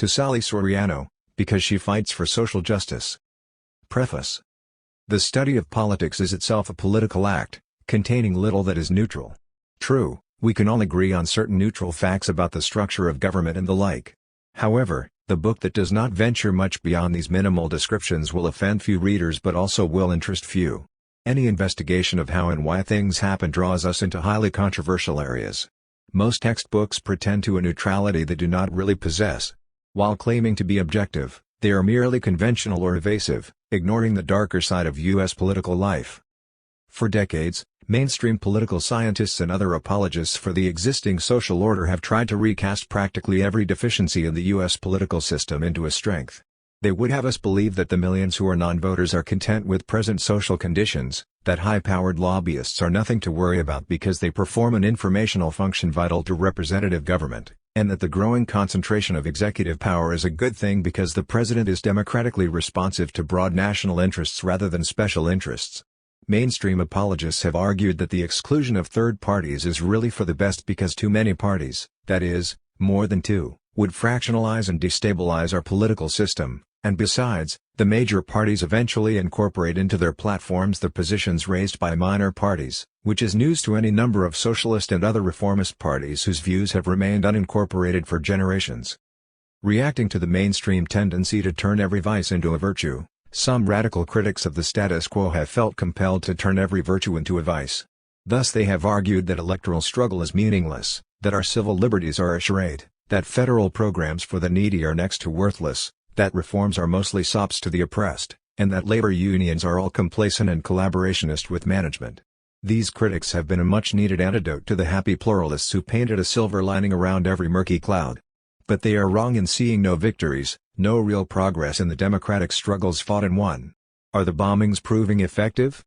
To Sally Soriano, because she fights for social justice. Preface. The study of politics is itself a political act, containing little that is neutral. True, we can all agree on certain neutral facts about the structure of government and the like. However, the book that does not venture much beyond these minimal descriptions will offend few readers but also will interest few. Any investigation of how and why things happen draws us into highly controversial areas. Most textbooks pretend to a neutrality they do not really possess. While claiming to be objective, they are merely conventional or evasive, ignoring the darker side of U.S. political life. For decades, mainstream political scientists and other apologists for the existing social order have tried to recast practically every deficiency in the U.S. political system into a strength. They would have us believe that the millions who are non-voters are content with present social conditions, that high-powered lobbyists are nothing to worry about because they perform an informational function vital to representative government, and that the growing concentration of executive power is a good thing because the president is democratically responsive to broad national interests rather than special interests. Mainstream apologists have argued that the exclusion of third parties is really for the best because too many parties, that is, more than two, would fractionalize and destabilize our political system, and besides, the major parties eventually incorporate into their platforms the positions raised by minor parties, which is news to any number of socialist and other reformist parties whose views have remained unincorporated for generations. Reacting to the mainstream tendency to turn every vice into a virtue, some radical critics of the status quo have felt compelled to turn every virtue into a vice. Thus they have argued that electoral struggle is meaningless, that our civil liberties are a charade, that federal programs for the needy are next to worthless, that reforms are mostly sops to the oppressed, and that labor unions are all complacent and collaborationist with management. These critics have been a much-needed antidote to the happy pluralists who painted a silver lining around every murky cloud. But they are wrong in seeing no victories, no real progress in the democratic struggles fought and won. Are the bombings proving effective?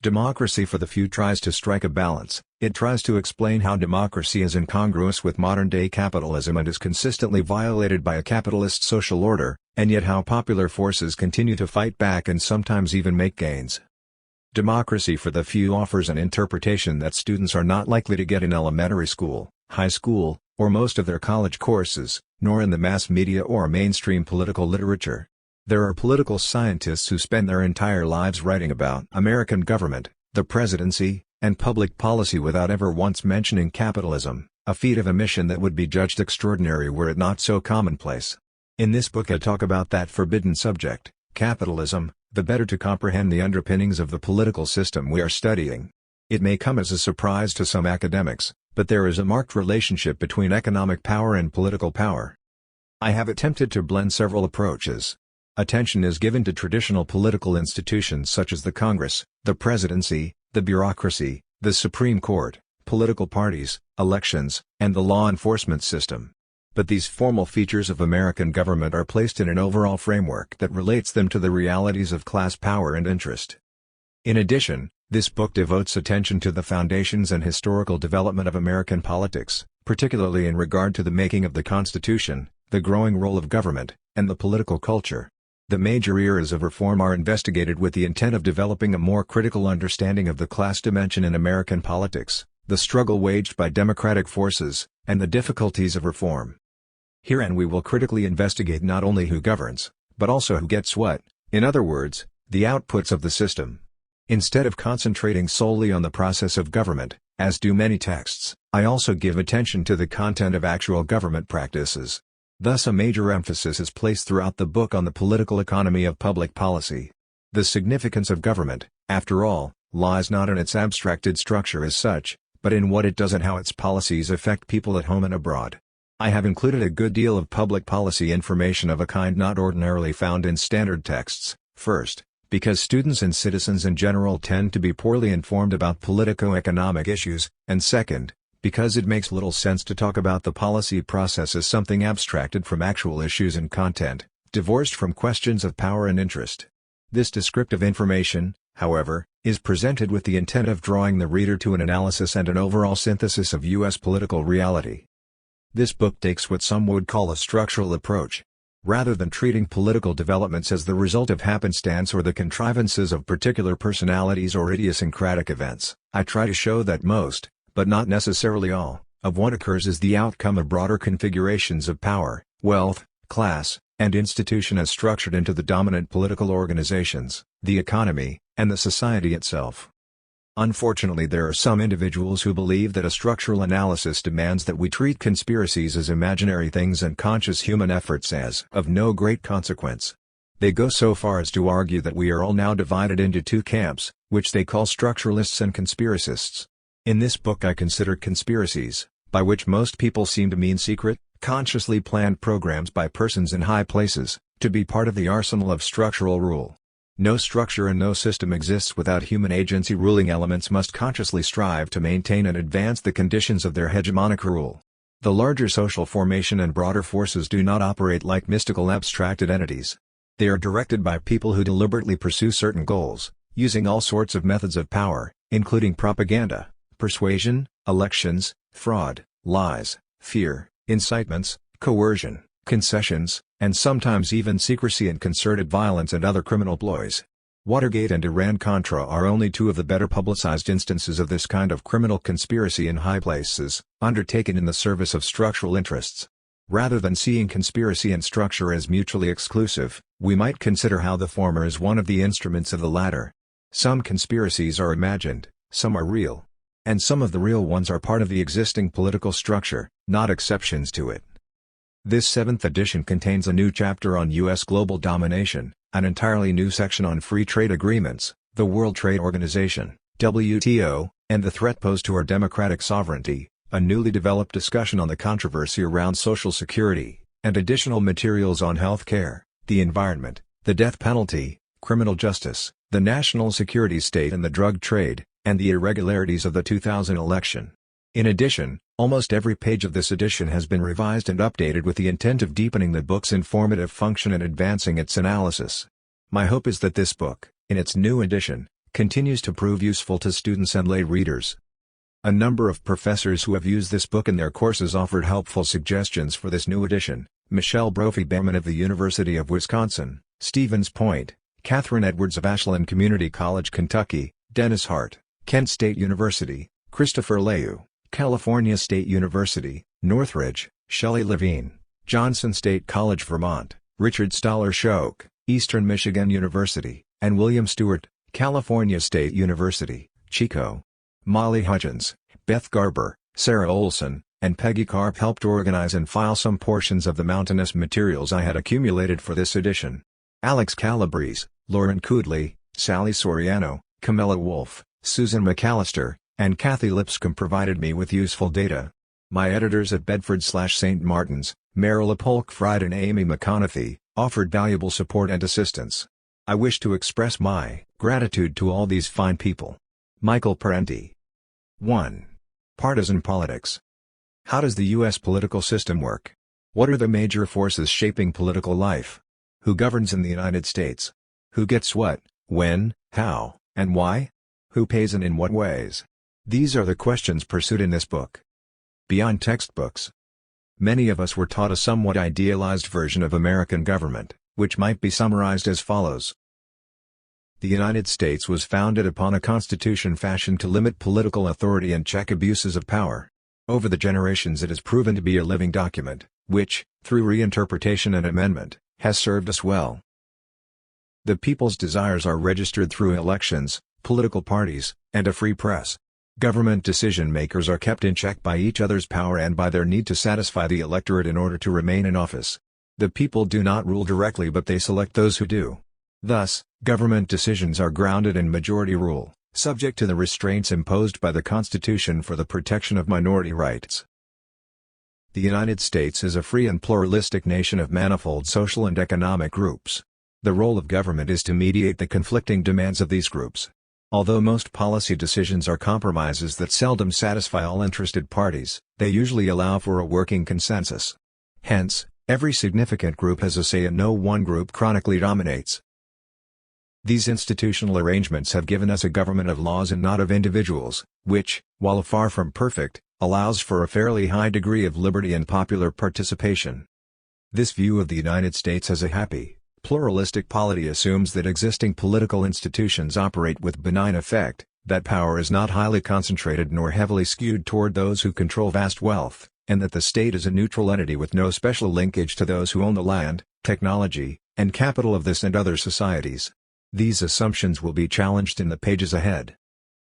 Democracy for the Few tries to strike a balance. It tries to explain how democracy is incongruous with modern-day capitalism and is consistently violated by a capitalist social order, and yet how popular forces continue to fight back and sometimes even make gains. Democracy for the Few offers an interpretation that students are not likely to get in elementary school, high school, or most of their college courses, nor in the mass media or mainstream political literature. There are political scientists who spend their entire lives writing about American government, the presidency, and public policy without ever once mentioning capitalism, a feat of omission that would be judged extraordinary were it not so commonplace. In this book I talk about that forbidden subject, capitalism, the better to comprehend the underpinnings of the political system we are studying. It may come as a surprise to some academics, but there is a marked relationship between economic power and political power. I have attempted to blend several approaches. Attention is given to traditional political institutions such as the Congress, the presidency, the bureaucracy, the Supreme Court, political parties, elections, and the law enforcement system. But these formal features of American government are placed in an overall framework that relates them to the realities of class power and interest. In addition, this book devotes attention to the foundations and historical development of American politics, particularly in regard to the making of the Constitution, the growing role of government, and the political culture. The major eras of reform are investigated with the intent of developing a more critical understanding of the class dimension in American politics, the struggle waged by democratic forces, and the difficulties of reform. Herein we will critically investigate not only who governs, but also who gets what, in other words, the outputs of the system. Instead of concentrating solely on the process of government, as do many texts, I also give attention to the content of actual government practices. Thus a major emphasis is placed throughout the book on the political economy of public policy. The significance of government, after all, lies not in its abstracted structure as such, but in what it does and how its policies affect people at home and abroad. I have included a good deal of public policy information of a kind not ordinarily found in standard texts, first, because students and citizens in general tend to be poorly informed about politico-economic issues, and second, because it makes little sense to talk about the policy process as something abstracted from actual issues and content, divorced from questions of power and interest. This descriptive information, however, is presented with the intent of drawing the reader to an analysis and an overall synthesis of U.S. political reality. This book takes what some would call a structural approach. Rather than treating political developments as the result of happenstance or the contrivances of particular personalities or idiosyncratic events, I try to show that most, but not necessarily all, of what occurs is the outcome of broader configurations of power, wealth, class, and institution as structured into the dominant political organizations, the economy, and the society itself. Unfortunately, there are some individuals who believe that a structural analysis demands that we treat conspiracies as imaginary things and conscious human efforts as of no great consequence. They go so far as to argue that we are all now divided into two camps, which they call structuralists and conspiracists. In this book I consider conspiracies, by which most people seem to mean secret, consciously planned programs by persons in high places, to be part of the arsenal of structural rule. No structure and no system exists without human agency. Ruling elements must consciously strive to maintain and advance the conditions of their hegemonic rule. The larger social formation and broader forces do not operate like mystical abstracted entities. They are directed by people who deliberately pursue certain goals, using all sorts of methods of power, including propaganda, persuasion, elections, fraud, lies, fear, incitements, coercion, concessions, and sometimes even secrecy and concerted violence and other criminal ploys. Watergate and Iran-Contra are only two of the better publicized instances of this kind of criminal conspiracy in high places, undertaken in the service of structural interests. Rather than seeing conspiracy and structure as mutually exclusive, we might consider how the former is one of the instruments of the latter. Some conspiracies are imagined, some are real. And some of the real ones are part of the existing political structure, not exceptions to it. This 7th edition contains a new chapter on U.S. global domination, an entirely new section on free trade agreements, the World Trade Organization, WTO, and the threat posed to our democratic sovereignty, a newly developed discussion on the controversy around Social Security, and additional materials on health care, the environment, the death penalty, criminal justice, the national security state and the drug trade, and the irregularities of the 2000 election. In addition, almost every page of this edition has been revised and updated with the intent of deepening the book's informative function and advancing its analysis. My hope is that this book, in its new edition, continues to prove useful to students and lay readers. A number of professors who have used this book in their courses offered helpful suggestions for this new edition: Michelle Brophy-Behrman of the University of Wisconsin, Stevens Point, Catherine Edwards of Ashland Community College, Kentucky, Dennis Hart, Kent State University, Christopher Lew, California State University, Northridge, Shelley Levine, Johnson State College, Vermont, Richard Stoller-Shoke, Eastern Michigan University, and William Stewart, California State University, Chico. Molly Hudgens, Beth Garber, Sarah Olson, and Peggy Karp helped organize and file some portions of the mountainous materials I had accumulated for this edition. Alex Calabrese, Lauren Kudley, Sally Soriano, Camilla Wolfe, Susan McAllister, and Kathy Lipscomb provided me with useful data. My editors at Bedford/St. Martin's, Meryl Polk-Fried and Amy McConaughey, offered valuable support and assistance. I wish to express my gratitude to all these fine people. Michael Parenti. 1. Partisan politics. How does the U.S. political system work? What are the major forces shaping political life? Who governs in the United States? Who gets what, when, how, and why? Who pays and in what ways? These are the questions pursued in this book. Beyond textbooks. Many of us were taught a somewhat idealized version of American government, which might be summarized as follows. The United States was founded upon a constitution fashioned to limit political authority and check abuses of power. Over the generations it has proven to be a living document, which, through reinterpretation and amendment, has served us well. The people's desires are registered through elections, political parties, and a free press. Government decision-makers are kept in check by each other's power and by their need to satisfy the electorate in order to remain in office. The people do not rule directly, but they select those who do. Thus, government decisions are grounded in majority rule, subject to the restraints imposed by the Constitution for the protection of minority rights. The United States is a free and pluralistic nation of manifold social and economic groups. The role of government is to mediate the conflicting demands of these groups. Although most policy decisions are compromises that seldom satisfy all interested parties, they usually allow for a working consensus. Hence, every significant group has a say and no one group chronically dominates. These institutional arrangements have given us a government of laws and not of individuals, which, while far from perfect, allows for a fairly high degree of liberty and popular participation. This view of the United States as a happy, pluralistic polity assumes that existing political institutions operate with benign effect, that power is not highly concentrated nor heavily skewed toward those who control vast wealth, and that the state is a neutral entity with no special linkage to those who own the land, technology, and capital of this and other societies. These assumptions will be challenged in the pages ahead.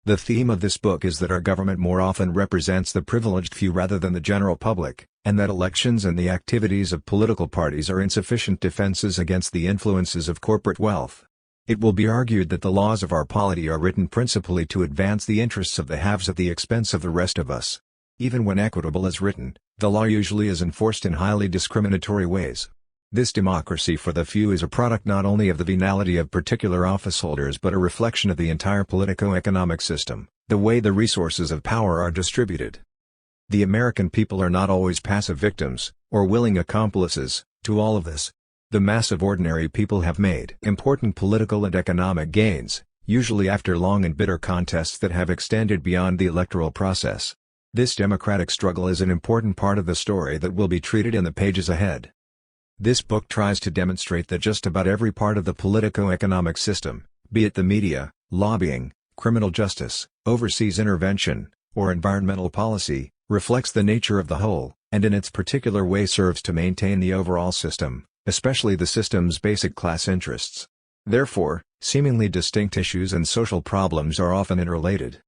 The theme of this book is that our government more often represents the privileged few rather than the general public, and that elections and the activities of political parties are insufficient defenses against the influences of corporate wealth. It will be argued that the laws of our polity are written principally to advance the interests of the haves at the expense of the rest of us. Even when equitable is written, the law usually is enforced in highly discriminatory ways. This democracy for the few is a product not only of the venality of particular officeholders but a reflection of the entire politico-economic system, the way the resources of power are distributed. The American people are not always passive victims, or willing accomplices, to all of this. The mass of ordinary people have made important political and economic gains, usually after long and bitter contests that have extended beyond the electoral process. This democratic struggle is an important part of the story that will be treated in the pages ahead. This book tries to demonstrate that just about every part of the politico-economic system, be it the media, lobbying, criminal justice, overseas intervention, or environmental policy, reflects the nature of the whole, and in its particular way serves to maintain the overall system, especially the system's basic class interests. Therefore, seemingly distinct issues and social problems are often interrelated.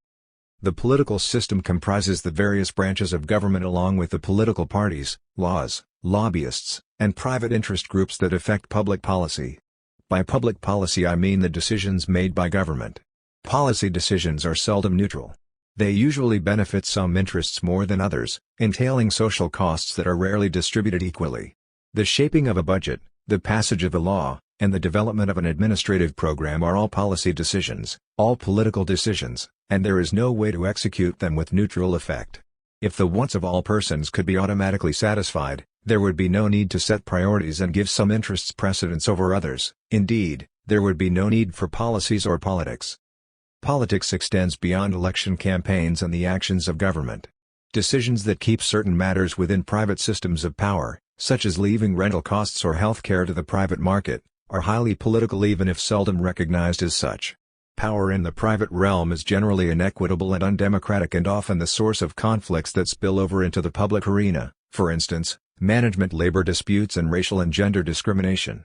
The political system comprises the various branches of government along with the political parties, laws, lobbyists, and private interest groups that affect public policy. By public policy I mean the decisions made by government. Policy decisions are seldom neutral. They usually benefit some interests more than others, entailing social costs that are rarely distributed equally. The shaping of a budget, the passage of a law, and the development of an administrative program are all policy decisions, all political decisions, and there is no way to execute them with neutral effect. If the wants of all persons could be automatically satisfied, there would be no need to set priorities and give some interests precedence over others. Indeed, there would be no need for policies or politics. Politics extends beyond election campaigns and the actions of government. Decisions that keep certain matters within private systems of power, such as leaving rental costs or health care to the private market, are highly political even if seldom recognized as such. Power in the private realm is generally inequitable and undemocratic and often the source of conflicts that spill over into the public arena, for instance, management labor disputes and racial and gender discrimination.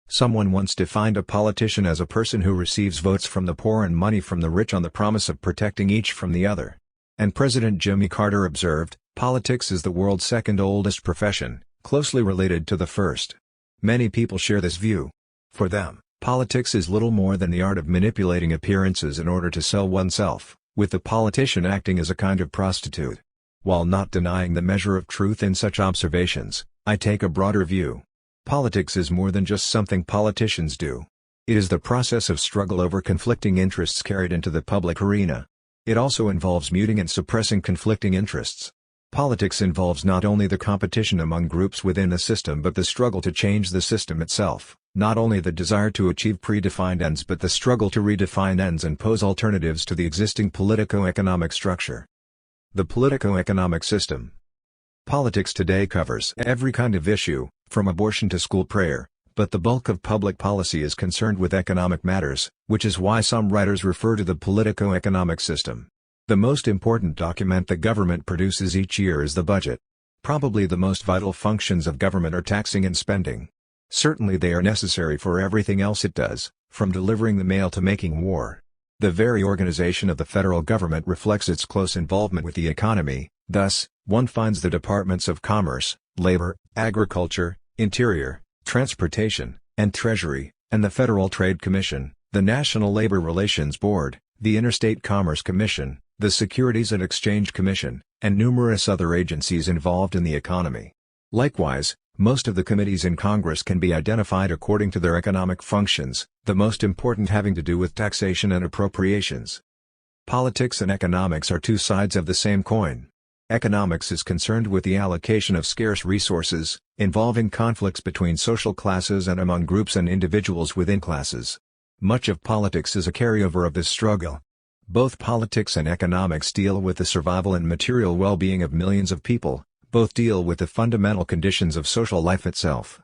Someone once defined a politician as a person who receives votes from the poor and money from the rich on the promise of protecting each from the other. And President Jimmy Carter observed, "Politics is the world's second oldest profession, closely related to the first." Many people share this view. For them, politics is little more than the art of manipulating appearances in order to sell oneself, with the politician acting as a kind of prostitute. While not denying the measure of truth in such observations, I take a broader view. Politics is more than just something politicians do. It is the process of struggle over conflicting interests carried into the public arena. It also involves muting and suppressing conflicting interests. Politics involves not only the competition among groups within the system but the struggle to change the system itself, not only the desire to achieve predefined ends but the struggle to redefine ends and pose alternatives to the existing politico-economic structure. The politico-economic system. Politics today covers every kind of issue, from abortion to school prayer, but the bulk of public policy is concerned with economic matters, which is why some writers refer to the politico-economic system. The most important document the government produces each year is the budget. Probably the most vital functions of government are taxing and spending. Certainly they are necessary for everything else it does, from delivering the mail to making war. The very organization of the federal government reflects its close involvement with the economy. Thus, one finds the departments of Commerce, Labor, Agriculture, Interior, Transportation, and Treasury, and the Federal Trade Commission, the National Labor Relations Board, the Interstate Commerce Commission, the Securities and Exchange Commission, and numerous other agencies involved in the economy. Likewise, most of the committees in Congress can be identified according to their economic functions, the most important having to do with taxation and appropriations. Politics and economics are two sides of the same coin. Economics is concerned with the allocation of scarce resources, involving conflicts between social classes and among groups and individuals within classes. Much of politics is a carryover of this struggle. Both politics and economics deal with the survival and material well-being of millions of people. Both deal with the fundamental conditions of social life itself.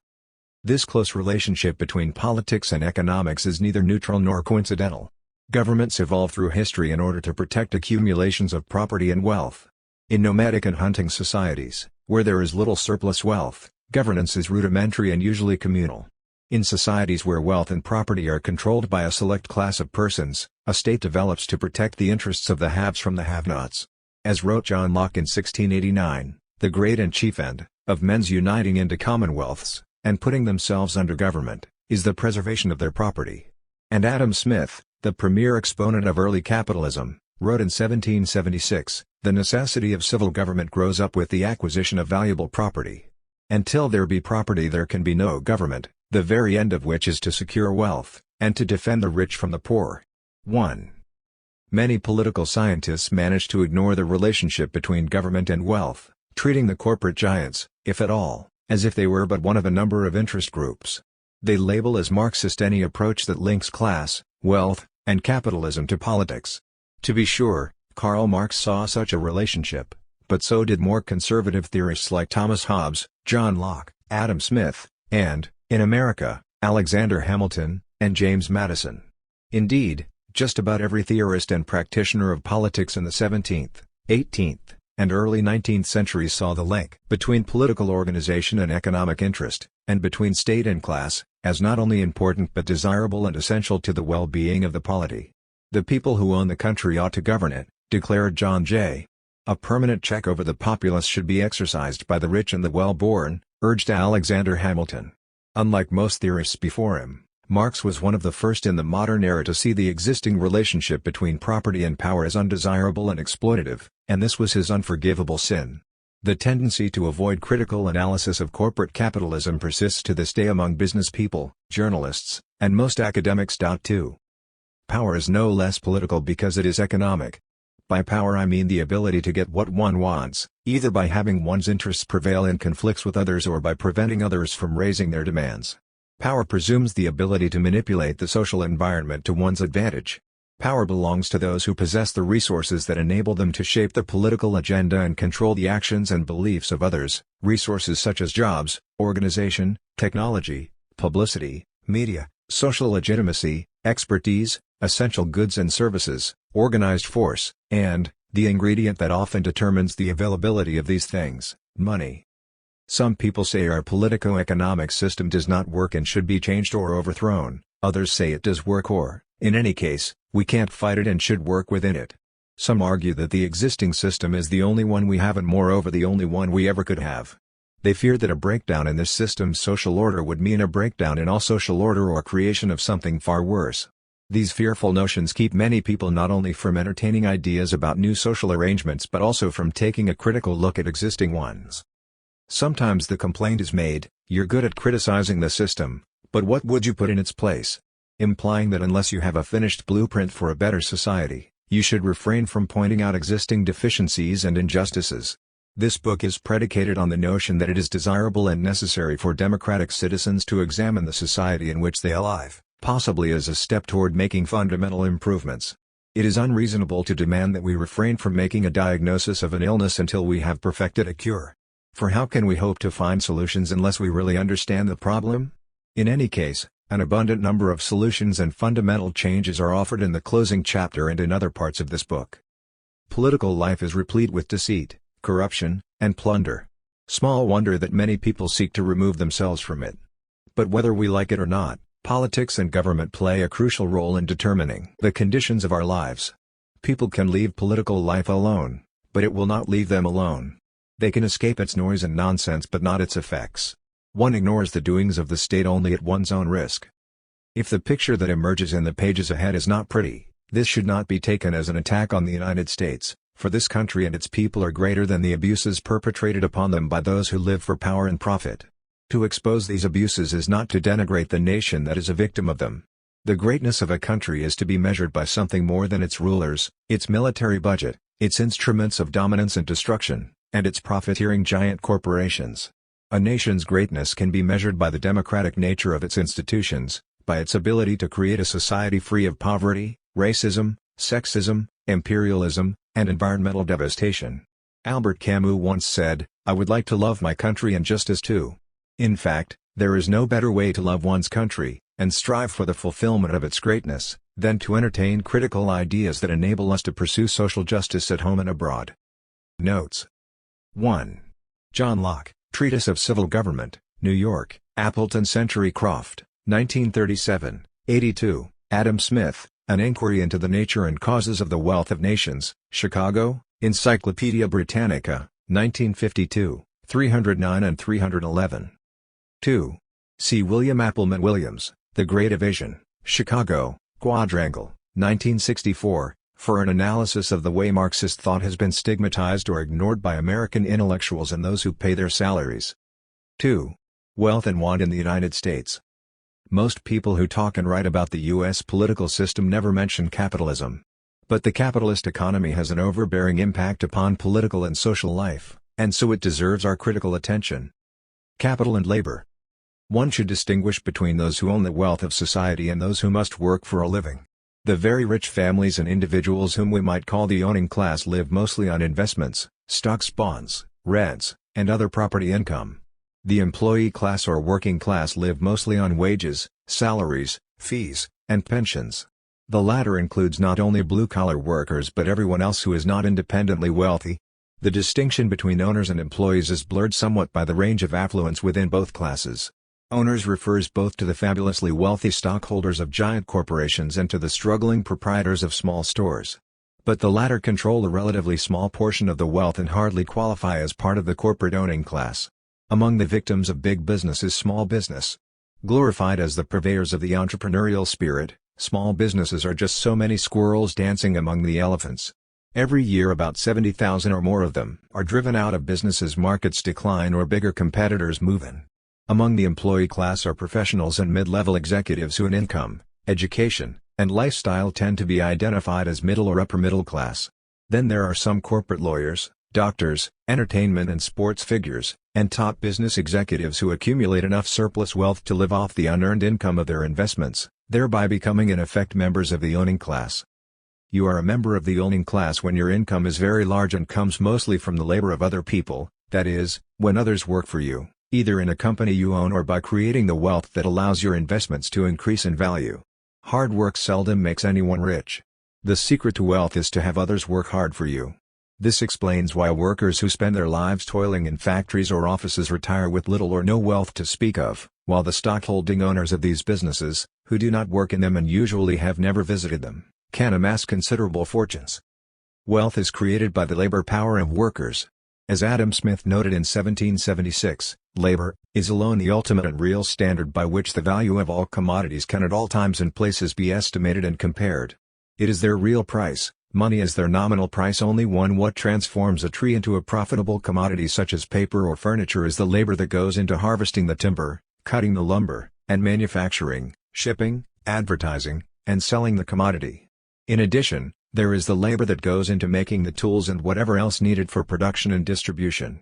This close relationship between politics and economics is neither neutral nor coincidental. Governments evolve through history in order to protect accumulations of property and wealth. In nomadic and hunting societies, where there is little surplus wealth, governance is rudimentary and usually communal. In societies where wealth and property are controlled by a select class of persons, a state develops to protect the interests of the haves from the have-nots. As wrote John Locke in 1689, the great and chief end, of men's uniting into commonwealths, and putting themselves under government, is the preservation of their property. And Adam Smith, the premier exponent of early capitalism, wrote in 1776, the necessity of civil government grows up with the acquisition of valuable property. Until there be property there can be no government, the very end of which is to secure wealth, and to defend the rich from the poor. 1. Many political scientists manage to ignore the relationship between government and wealth, treating the corporate giants, if at all, as if they were but one of a number of interest groups. They label as Marxist any approach that links class, wealth, and capitalism to politics. To be sure, Karl Marx saw such a relationship, but so did more conservative theorists like Thomas Hobbes, John Locke, Adam Smith, and, in America, Alexander Hamilton, and James Madison. Indeed, just about every theorist and practitioner of politics in the 17th, 18th, and early 19th centuries saw the link between political organization and economic interest, and between state and class, as not only important but desirable and essential to the well-being of the polity. The people who own the country ought to govern it, declared John Jay. A permanent check over the populace should be exercised by the rich and the well-born, urged Alexander Hamilton. Unlike most theorists before him, Marx was one of the first in the modern era to see the existing relationship between property and power as undesirable and exploitative, and this was his unforgivable sin. The tendency to avoid critical analysis of corporate capitalism persists to this day among business people, journalists, and most academics. 2. Power is no less political because it is economic. By power I mean the ability to get what one wants, either by having one's interests prevail in conflicts with others or by preventing others from raising their demands. Power presumes the ability to manipulate the social environment to one's advantage. Power belongs to those who possess the resources that enable them to shape the political agenda and control the actions and beliefs of others, resources such as jobs, organization, technology, publicity, media, social legitimacy, expertise, essential goods and services, organized force, and, the ingredient that often determines the availability of these things, money. Some people say our politico-economic system does not work and should be changed or overthrown, others say it does work or, in any case, we can't fight it and should work within it. Some argue that the existing system is the only one we have and moreover the only one we ever could have. They fear that a breakdown in this system's social order would mean a breakdown in all social order or creation of something far worse. These fearful notions keep many people not only from entertaining ideas about new social arrangements but also from taking a critical look at existing ones. Sometimes the complaint is made, you're good at criticizing the system, but what would you put in its place? Implying that unless you have a finished blueprint for a better society, you should refrain from pointing out existing deficiencies and injustices. This book is predicated on the notion that it is desirable and necessary for democratic citizens to examine the society in which they live, possibly as a step toward making fundamental improvements. It is unreasonable to demand that we refrain from making a diagnosis of an illness until we have perfected a cure. For how can we hope to find solutions unless we really understand the problem? In any case, an abundant number of solutions and fundamental changes are offered in the closing chapter and in other parts of this book. Political life is replete with deceit, corruption, and plunder. Small wonder that many people seek to remove themselves from it. But whether we like it or not, politics and government play a crucial role in determining the conditions of our lives. People can leave political life alone, but it will not leave them alone. They can escape its noise and nonsense but not its effects. One ignores the doings of the state only at one's own risk. If the picture that emerges in the pages ahead is not pretty, this should not be taken as an attack on the United States, for this country and its people are greater than the abuses perpetrated upon them by those who live for power and profit. To expose these abuses is not to denigrate the nation that is a victim of them. The greatness of a country is to be measured by something more than its rulers, its military budget, its instruments of dominance and destruction, and its profiteering giant corporations. A nation's greatness can be measured by the democratic nature of its institutions, by its ability to create a society free of poverty, racism, sexism, imperialism, and environmental devastation. Albert Camus once said, "I would like to love my country and justice too." In fact, there is no better way to love one's country, and strive for the fulfillment of its greatness, than to entertain critical ideas that enable us to pursue social justice at home and abroad. Notes. 1. John Locke, Treatise of Civil Government, New York, Appleton Century Croft, 1937, 82. Adam Smith, An Inquiry into the Nature and Causes of the Wealth of Nations, Chicago, Encyclopaedia Britannica, 1952, 309 and 311. 2. C. William Appleman Williams, The Great Division, Chicago, Quadrangle, 1964, for an analysis of the way Marxist thought has been stigmatized or ignored by American intellectuals and those who pay their salaries. 2. Wealth and Want in the United States. Most people who talk and write about the U.S. political system never mention capitalism. But the capitalist economy has an overbearing impact upon political and social life, and so it deserves our critical attention. Capital and labor. One should distinguish between those who own the wealth of society and those who must work for a living. The very rich families and individuals whom we might call the owning class live mostly on investments, stocks, bonds, rents, and other property income. The employee class or working class live mostly on wages, salaries, fees, and pensions. The latter includes not only blue-collar workers but everyone else who is not independently wealthy. The distinction between owners and employees is blurred somewhat by the range of affluence within both classes. Owners refers both to the fabulously wealthy stockholders of giant corporations and to the struggling proprietors of small stores. But the latter control a relatively small portion of the wealth and hardly qualify as part of the corporate owning class. Among the victims of big business is small business. Glorified as the purveyors of the entrepreneurial spirit, small businesses are just so many squirrels dancing among the elephants. Every year about 70,000 or more of them are driven out of business as markets decline or bigger competitors move in. Among the employee class are professionals and mid-level executives who in income, education, and lifestyle tend to be identified as middle or upper middle class. Then there are some corporate lawyers, doctors, entertainment and sports figures, and top business executives who accumulate enough surplus wealth to live off the unearned income of their investments, thereby becoming in effect members of the owning class. You are a member of the owning class when your income is very large and comes mostly from the labor of other people, that is, when others work for you, either in a company you own or by creating the wealth that allows your investments to increase in value. Hard work seldom makes anyone rich. The secret to wealth is to have others work hard for you. This explains why workers who spend their lives toiling in factories or offices retire with little or no wealth to speak of, while the stockholding owners of these businesses, who do not work in them and usually have never visited them, can amass considerable fortunes. Wealth is created by the labor power of workers. As Adam Smith noted in 1776, labor is alone the ultimate and real standard by which the value of all commodities can at all times and places be estimated and compared. It is their real price. Money is their nominal price only one. What transforms a tree into a profitable commodity such as paper or furniture is the labor that goes into harvesting the timber, cutting the lumber, and manufacturing, shipping, advertising, and selling the commodity. In addition, there is the labor that goes into making the tools and whatever else needed for production and distribution.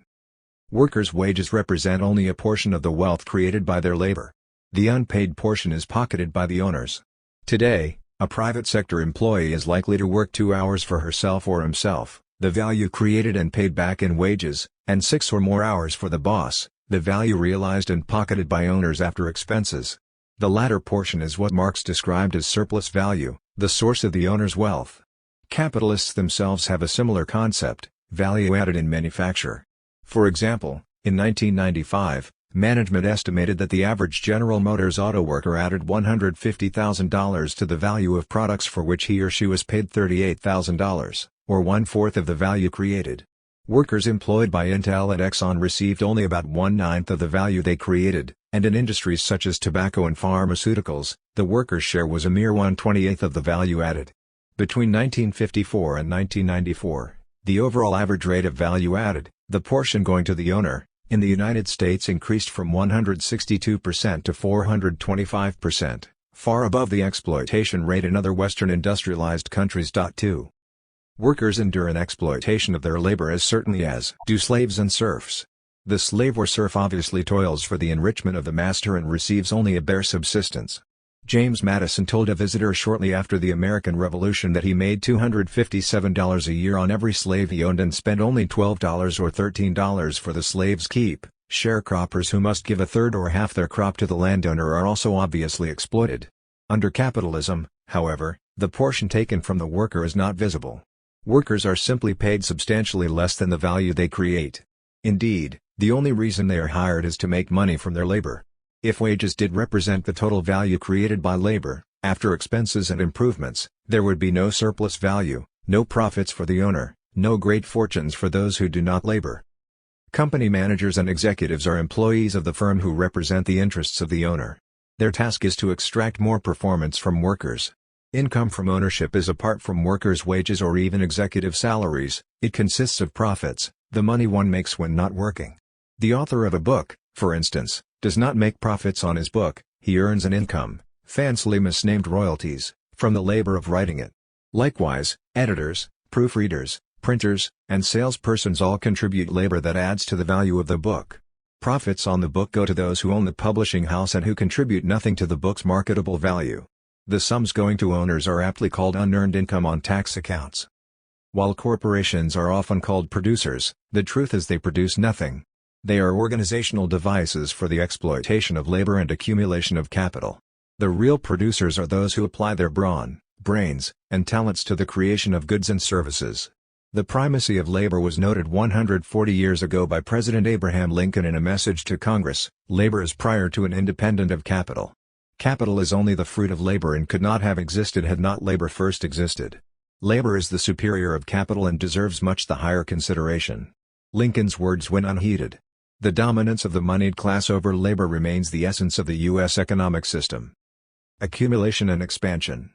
Workers' wages represent only a portion of the wealth created by their labor. The unpaid portion is pocketed by the owners. Today, a private sector employee is likely to work 2 hours for herself or himself, the value created and paid back in wages, and 6 or more hours for the boss, the value realized and pocketed by owners after expenses. The latter portion is what Marx described as surplus value, the source of the owner's wealth. Capitalists themselves have a similar concept, value added in manufacture. For example, in 1995, management estimated that the average General Motors auto worker added $150,000 to the value of products for which he or she was paid $38,000, or 1/4 of the value created. Workers employed by Intel and Exxon received only about 1/9 of the value they created, and in industries such as tobacco and pharmaceuticals, the workers' share was a mere 1/28 of the value added. Between 1954 and 1994, the overall average rate of value added, the portion going to the owner, in the United States increased from 162% to 425%, far above the exploitation rate in other Western industrialized countries. 2. Workers endure an exploitation of their labor as certainly as do slaves and serfs. The slave or serf obviously toils for the enrichment of the master and receives only a bare subsistence. James Madison told a visitor shortly after the American Revolution that he made $257 a year on every slave he owned and spent only $12 or $13 for the slave's keep. Sharecroppers who must give a third or half their crop to the landowner are also obviously exploited. Under capitalism, however, the portion taken from the worker is not visible. Workers are simply paid substantially less than the value they create. Indeed, the only reason they are hired is to make money from their labor. If wages did represent the total value created by labor, after expenses and improvements, there would be no surplus value, no profits for the owner, no great fortunes for those who do not labor. Company managers and executives are employees of the firm who represent the interests of the owner. Their task is to extract more performance from workers. Income from ownership is apart from workers' wages or even executive salaries. It consists of profits, the money one makes when not working. The author of a book, for instance, does not make profits on his book, he earns an income, fancily misnamed royalties, from the labor of writing it. Likewise, editors, proofreaders, printers, and salespersons all contribute labor that adds to the value of the book. Profits on the book go to those who own the publishing house and who contribute nothing to the book's marketable value. The sums going to owners are aptly called unearned income on tax accounts. While corporations are often called producers, the truth is they produce nothing. They are organizational devices for the exploitation of labor and accumulation of capital. The real producers are those who apply their brawn, brains, and talents to the creation of goods and services. The primacy of labor was noted 140 years ago by President Abraham Lincoln in a message to Congress: labor is prior to and independent of capital. Capital is only the fruit of labor and could not have existed had not labor first existed. Labor is the superior of capital and deserves much the higher consideration. Lincoln's words went unheeded. The dominance of the moneyed class over labor remains the essence of the U.S. economic system. Accumulation and expansion.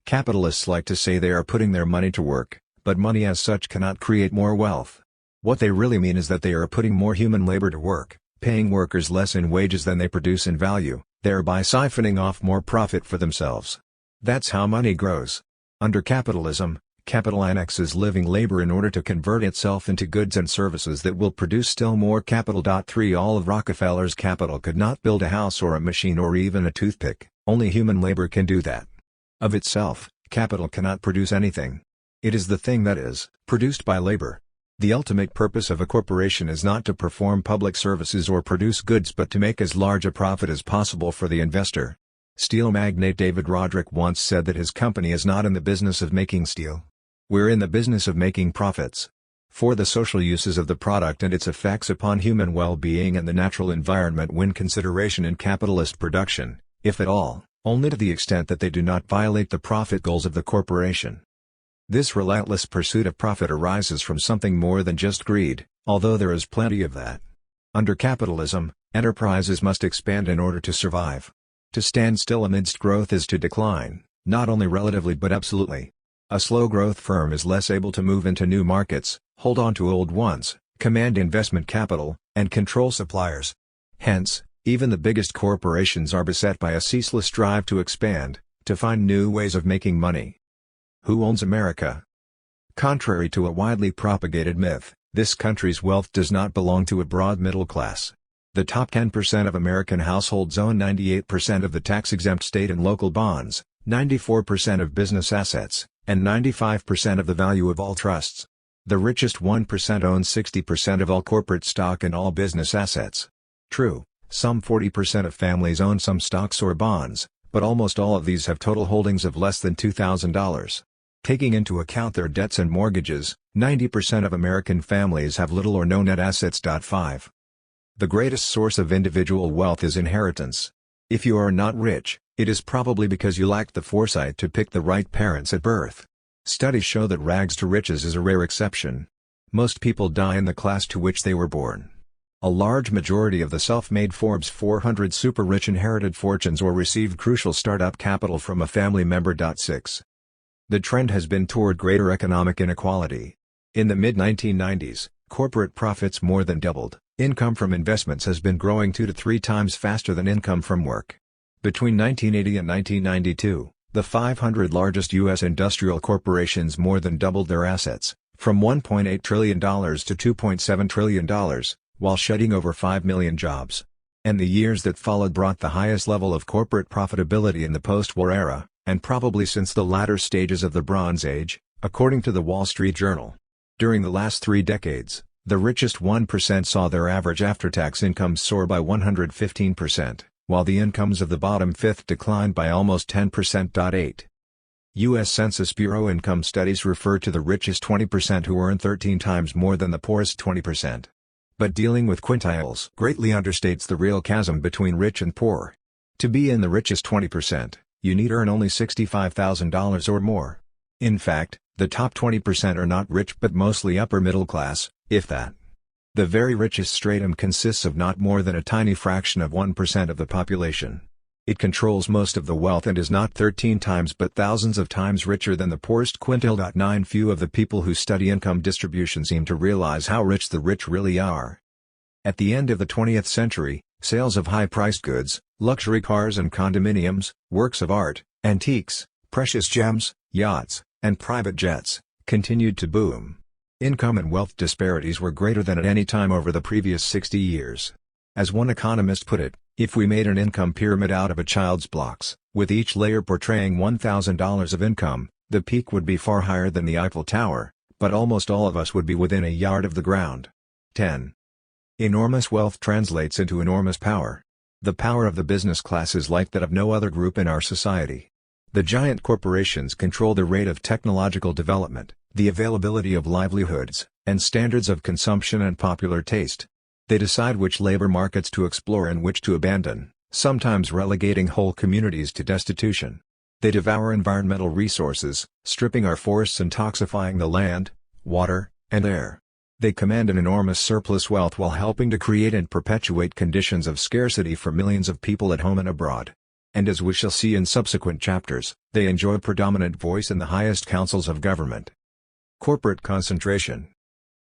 Capitalists like to say they are putting their money to work, but money as such cannot create more wealth. What they really mean is that they are putting more human labor to work, paying workers less in wages than they produce in value, thereby siphoning off more profit for themselves. That's how money grows. Under capitalism, capital annexes living labor in order to convert itself into goods and services that will produce still more capital. 3 All of Rockefeller's capital could not build a house or a machine or even a toothpick, only human labor can do that. Of itself, capital cannot produce anything. It is the thing that is produced by labor. The ultimate purpose of a corporation is not to perform public services or produce goods but to make as large a profit as possible for the investor. Steel magnate David Roderick once said that his company is not in the business of making steel. We're in the business of making profits. For the social uses of the product and its effects upon human well-being and the natural environment win consideration in capitalist production, if at all, only to the extent that they do not violate the profit goals of the corporation. This relentless pursuit of profit arises from something more than just greed, although there is plenty of that. Under capitalism, enterprises must expand in order to survive. To stand still amidst growth is to decline, not only relatively but absolutely. A slow-growth firm is less able to move into new markets, hold on to old ones, command investment capital, and control suppliers. Hence, even the biggest corporations are beset by a ceaseless drive to expand, to find new ways of making money. Who owns America? Contrary to a widely propagated myth, this country's wealth does not belong to a broad middle class. The top 10% of American households own 98% of the tax-exempt state and local bonds, 94% of business assets, and 95% of the value of all trusts. The richest 1% owns 60% of all corporate stock and all business assets. True, some 40% of families own some stocks or bonds, but almost all of these have total holdings of less than $2,000. Taking into account their debts and mortgages, 90% of American families have little or no net assets. 5. The greatest source of individual wealth is inheritance. If you are not rich, it is probably because you lacked the foresight to pick the right parents at birth. Studies show that rags to riches is a rare exception. Most people die in the class to which they were born. A large majority of the self-made Forbes 400 super-rich inherited fortunes or received crucial startup capital from a family member. 6. The trend has been toward greater economic inequality. In the mid-1990s, corporate profits more than doubled. Income from investments has been growing 2 to 3 times faster than income from work. Between 1980 and 1992, the 500 largest U.S. industrial corporations more than doubled their assets, from $1.8 trillion to $2.7 trillion, while shedding over 5 million jobs. And the years that followed brought the highest level of corporate profitability in the post-war era, and probably since the latter stages of the Bronze Age, according to the Wall Street Journal. During the last 3 decades, the richest 1% saw their average after-tax incomes soar by 115%, while the incomes of the bottom fifth declined by almost 10%. 8. U.S. Census Bureau income studies refer to the richest 20% who earn 13 times more than the poorest 20%. But dealing with quintiles greatly understates the real chasm between rich and poor. To be in the richest 20%, you need earn only $65,000 or more. In fact, the top 20% are not rich but mostly upper middle class, if that. The very richest stratum consists of not more than a tiny fraction of 1% of the population. It controls most of the wealth and is not 13 times but thousands of times richer than the poorest quintile. 9 Few of the people who study income distribution seem to realize how rich the rich really are. At the end of the 20th century, sales of high-priced goods, luxury cars and condominiums, works of art, antiques, precious gems, yachts, and private jets, continued to boom. Income and wealth disparities were greater than at any time over the previous 60 years. As one economist put it, if we made an income pyramid out of a child's blocks, with each layer portraying $1,000 of income, the peak would be far higher than the Eiffel Tower, but almost all of us would be within a yard of the ground. 10. Enormous wealth translates into enormous power. The power of the business class is like that of no other group in our society. The giant corporations control the rate of technological development, the availability of livelihoods, and standards of consumption and popular taste. They decide which labor markets to explore and which to abandon, sometimes relegating whole communities to destitution. They devour environmental resources, stripping our forests and toxifying the land, water, and air. They command an enormous surplus wealth while helping to create and perpetuate conditions of scarcity for millions of people at home and abroad. And as we shall see in subsequent chapters, they enjoy predominant voice in the highest councils of government. Corporate concentration.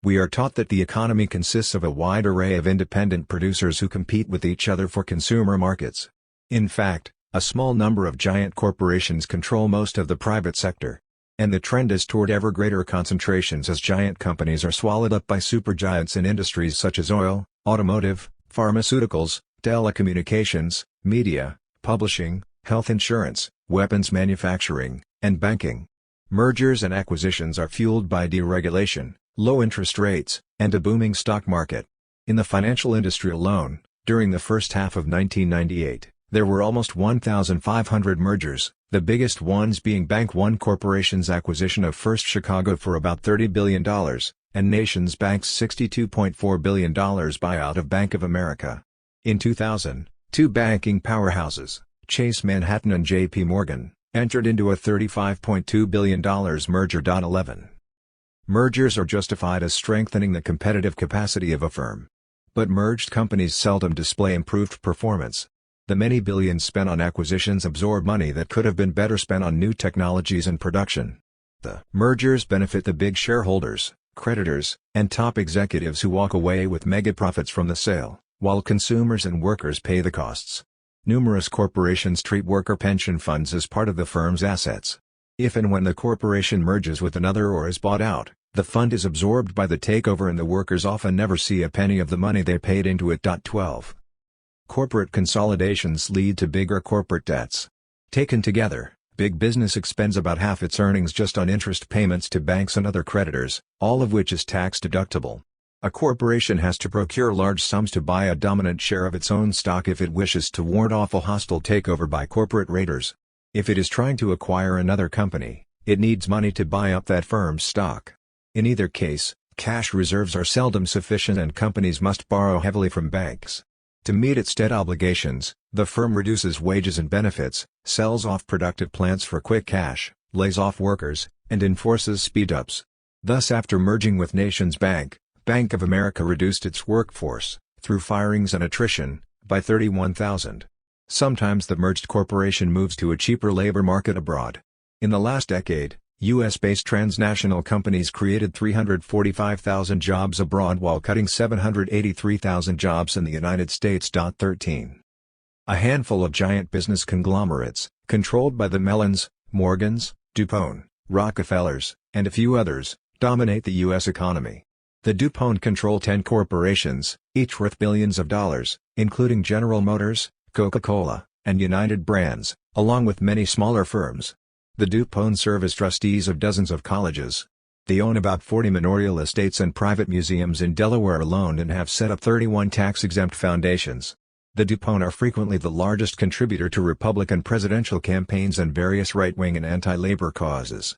We are taught that the economy consists of a wide array of independent producers who compete with each other for consumer markets. In fact, a small number of giant corporations control most of the private sector. And the trend is toward ever greater concentrations as giant companies are swallowed up by supergiants in industries such as oil, automotive, pharmaceuticals, telecommunications, media, publishing, health insurance, weapons manufacturing, and banking. Mergers and acquisitions are fueled by deregulation, low interest rates, and a booming stock market. In the financial industry alone, during the first half of 1998, there were almost 1,500 mergers, the biggest ones being Bank One Corporation's acquisition of First Chicago for about $30 billion, and Nations Bank's $62.4 billion buyout of Bank of America. In 2000, two banking powerhouses, Chase Manhattan and J.P. Morgan, entered into a $35.2 billion merger. 11. Mergers are justified as strengthening the competitive capacity of a firm. But merged companies seldom display improved performance. The many billions spent on acquisitions absorb money that could have been better spent on new technologies and production. The mergers benefit the big shareholders, creditors, and top executives who walk away with mega profits from the sale, while consumers and workers pay the costs. Numerous corporations treat worker pension funds as part of the firm's assets. If and when the corporation merges with another or is bought out, the fund is absorbed by the takeover and the workers often never see a penny of the money they paid into it. 12. Corporate consolidations lead to bigger corporate debts. Taken together, big business expends about half its earnings just on interest payments to banks and other creditors, all of which is tax deductible. A corporation has to procure large sums to buy a dominant share of its own stock if it wishes to ward off a hostile takeover by corporate raiders. If it is trying to acquire another company, it needs money to buy up that firm's stock. In either case, cash reserves are seldom sufficient and companies must borrow heavily from banks. To meet its debt obligations, the firm reduces wages and benefits, sells off productive plants for quick cash, lays off workers, and enforces speed-ups. Thus, after merging with Nations Bank, Bank of America reduced its workforce, through firings and attrition, by 31,000. Sometimes the merged corporation moves to a cheaper labor market abroad. In the last decade, U.S.-based transnational companies created 345,000 jobs abroad while cutting 783,000 jobs in the United States. 13. A handful of giant business conglomerates, controlled by the Mellons, Morgans, DuPont, Rockefellers, and a few others, dominate the U.S. economy. The DuPont control 10 corporations, each worth billions of dollars, including General Motors, Coca-Cola, and United Brands, along with many smaller firms. The DuPont serve as trustees of dozens of colleges. They own about 40 manorial estates and private museums in Delaware alone and have set up 31 tax-exempt foundations. The DuPont are frequently the largest contributor to Republican presidential campaigns and various right-wing and anti-labor causes.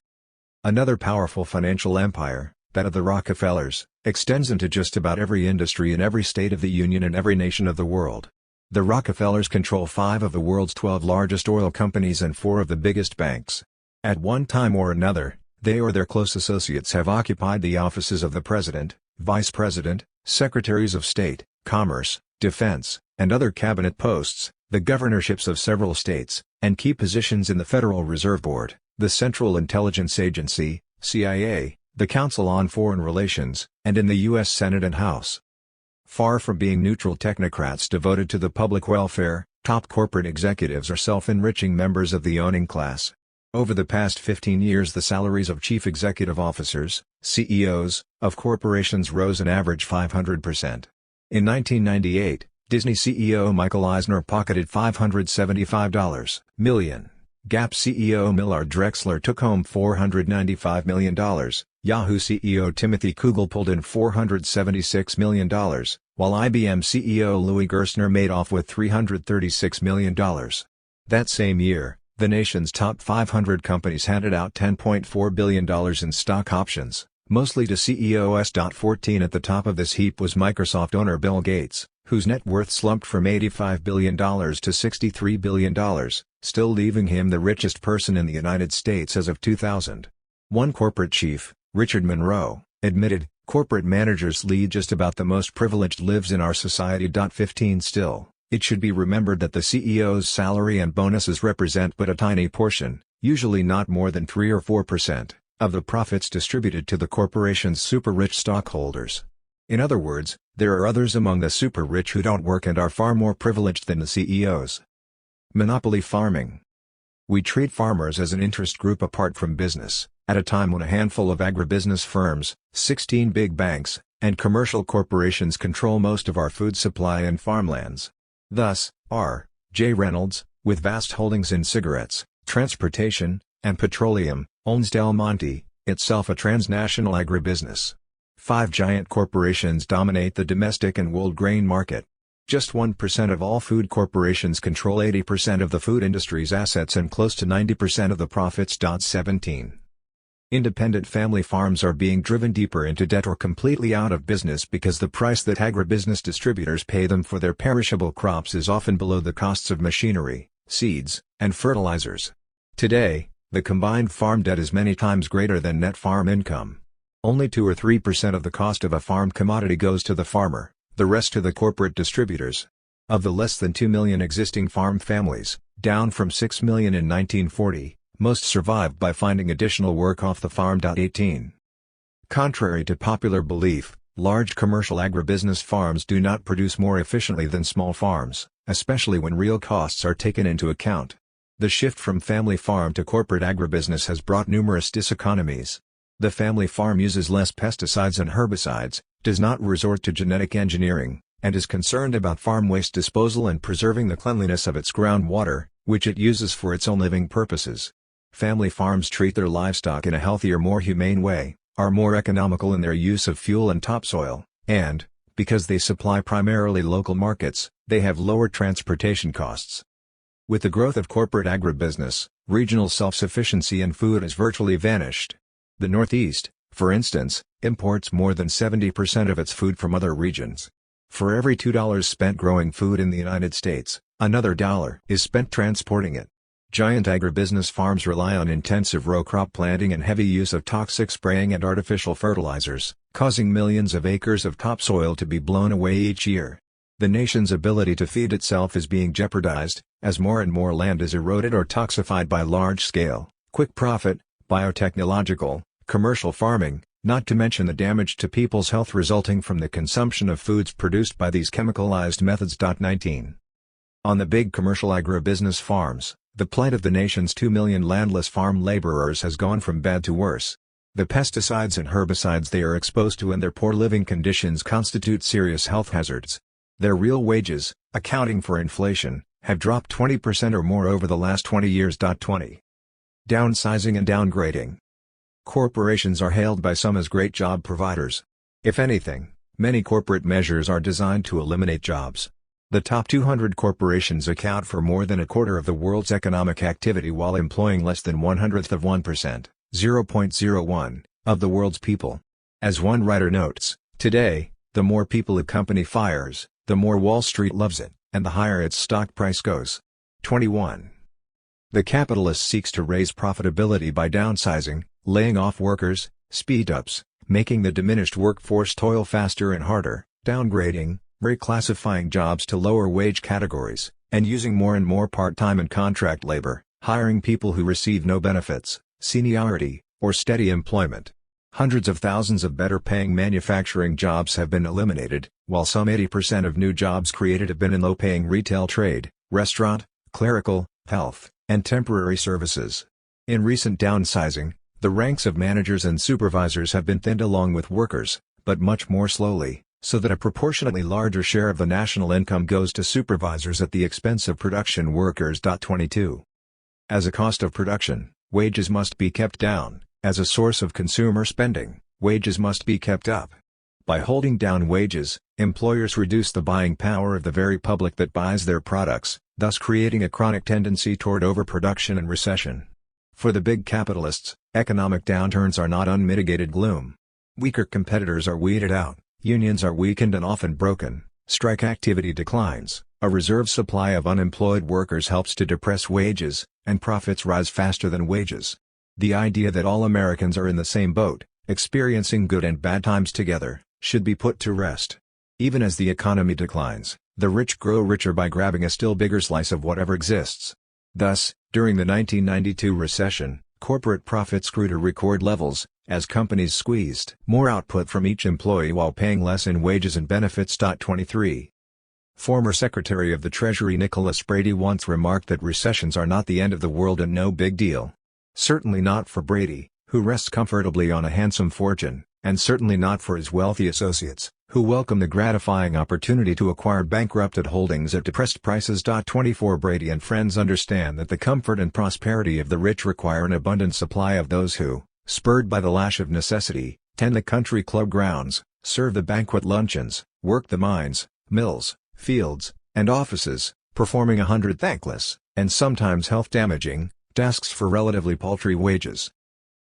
Another powerful financial empire, that of the Rockefellers, extends into just about every industry in every state of the Union and every nation of the world. The Rockefellers control 5 of the world's 12 largest oil companies and 4 of the biggest banks. At one time or another, they or their close associates have occupied the offices of the President, Vice President, Secretaries of State, Commerce, Defense, and other cabinet posts, the governorships of several states, and key positions in the Federal Reserve Board, the Central Intelligence Agency, CIA, the Council on Foreign Relations, and in the U.S. Senate and House. Far from being neutral technocrats devoted to the public welfare, top corporate executives are self-enriching members of the owning class. Over the past 15 years the salaries of chief executive officers, CEOs, of corporations rose an average 500%. In 1998, Disney CEO Michael Eisner pocketed $575 million. Gap CEO Millard Drexler took home $495 million, Yahoo CEO Timothy Kugel pulled in $476 million, while IBM CEO Louis Gerstner made off with $336 million. That same year, the nation's top 500 companies handed out $10.4 billion in stock options, mostly to CEOs. 14 at the top of this heap was Microsoft owner Bill Gates, whose net worth slumped from $85 billion to $63 billion, still leaving him the richest person in the United States as of 2000. One corporate chief, Richard Monroe, admitted, "Corporate managers lead just about the most privileged lives in our society." 15 Still, it should be remembered that the CEO's salary and bonuses represent but a tiny portion, usually not more than 3 or 4%, of the profits distributed to the corporation's super-rich stockholders. In other words, there are others among the super-rich who don't work and are far more privileged than the CEOs. Monopoly farming. We treat farmers as an interest group apart from business, at a time when a handful of agribusiness firms, 16 big banks, and commercial corporations control most of our food supply and farmlands. Thus, R. J. Reynolds, with vast holdings in cigarettes, transportation, and petroleum, owns Del Monte, itself a transnational agribusiness. 5 giant corporations dominate the domestic and world grain market. Just 1% of all food corporations control 80% of the food industry's assets and close to 90% of the profits. 17. Independent family farms are being driven deeper into debt or completely out of business because the price that agribusiness distributors pay them for their perishable crops is often below the costs of machinery, seeds, and fertilizers. Today, the combined farm debt is many times greater than net farm income. Only 2 or 3% of the cost of a farm commodity goes to the farmer, the rest to the corporate distributors. Of the less than 2 million existing farm families, down from 6 million in 1940, most survived by finding additional work off the farm. 18. Contrary to popular belief, large commercial agribusiness farms do not produce more efficiently than small farms, especially when real costs are taken into account. The shift from family farm to corporate agribusiness has brought numerous diseconomies. The family farm uses less pesticides and herbicides, does not resort to genetic engineering, and is concerned about farm waste disposal and preserving the cleanliness of its groundwater, which it uses for its own living purposes. Family farms treat their livestock in a healthier, more humane way, are more economical in their use of fuel and topsoil, and, because they supply primarily local markets, they have lower transportation costs. With the growth of corporate agribusiness, regional self-sufficiency in food has virtually vanished. The Northeast, for instance, imports more than 70% of its food from other regions. For every $2 spent growing food in the United States, another $1 is spent transporting it. Giant agribusiness farms rely on intensive row crop planting and heavy use of toxic spraying and artificial fertilizers, causing millions of acres of topsoil to be blown away each year. The nation's ability to feed itself is being jeopardized, as more and more land is eroded or toxified by large-scale, quick-profit, biotechnological, commercial farming, not to mention the damage to people's health resulting from the consumption of foods produced by these chemicalized methods. 19. On the big commercial agribusiness farms, the plight of the nation's 2 million landless farm laborers has gone from bad to worse. The pesticides and herbicides they are exposed to and their poor living conditions constitute serious health hazards. Their real wages, accounting for inflation, have dropped 20% or more over the last 20 years. 20. Downsizing and downgrading. Corporations are hailed by some as great job providers. If anything, many corporate measures are designed to eliminate jobs. The top 200 corporations account for more than a quarter of the world's economic activity while employing less than 1/100th of 1%, 0.01, of the world's people. As one writer notes, today, the more people a company fires, the more Wall Street loves it, and the higher its stock price goes. 21. The capitalist seeks to raise profitability by downsizing, laying off workers, speed-ups, making the diminished workforce toil faster and harder, downgrading, reclassifying jobs to lower wage categories, and using more and more part-time and contract labor, hiring people who receive no benefits, seniority, or steady employment. Hundreds of thousands of better-paying manufacturing jobs have been eliminated, while some 80% of new jobs created have been in low-paying retail trade, restaurant, clerical, health, and temporary services. In recent downsizing, the ranks of managers and supervisors have been thinned along with workers, but much more slowly, so that a proportionately larger share of the national income goes to supervisors at the expense of production workers. 22. As a cost of production, wages must be kept down. As a source of consumer spending, wages must be kept up. By holding down wages, employers reduce the buying power of the very public that buys their products, thus creating a chronic tendency toward overproduction and recession. For the big capitalists, economic downturns are not unmitigated gloom. Weaker competitors are weeded out, unions are weakened and often broken, strike activity declines, a reserve supply of unemployed workers helps to depress wages, and profits rise faster than wages. The idea that all Americans are in the same boat, experiencing good and bad times together, should be put to rest. Even as the economy declines, the rich grow richer by grabbing a still bigger slice of whatever exists. Thus, during the 1992 recession, corporate profits grew to record levels, as companies squeezed more output from each employee while paying less in wages and benefits. 23. Former Secretary of the Treasury Nicholas Brady once remarked that recessions are not the end of the world and no big deal. Certainly not for Brady, who rests comfortably on a handsome fortune, and certainly not for his wealthy associates, who welcome the gratifying opportunity to acquire bankrupted holdings at depressed prices. 24 Brady and friends understand that the comfort and prosperity of the rich require an abundant supply of those who, spurred by the lash of necessity, tend the country club grounds, serve the banquet luncheons, work the mines, mills, fields, and offices, performing 100 thankless, and sometimes health-damaging, tasks for relatively paltry wages.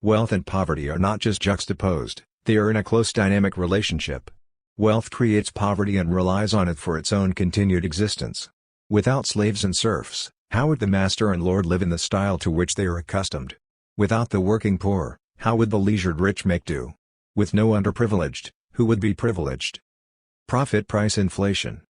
Wealth and poverty are not just juxtaposed, they are in a close dynamic relationship. Wealth creates poverty and relies on it for its own continued existence. Without slaves and serfs, how would the master and lord live in the style to which they are accustomed? Without the working poor, how would the leisured rich make do? With no underprivileged, who would be privileged? Profit-price inflation.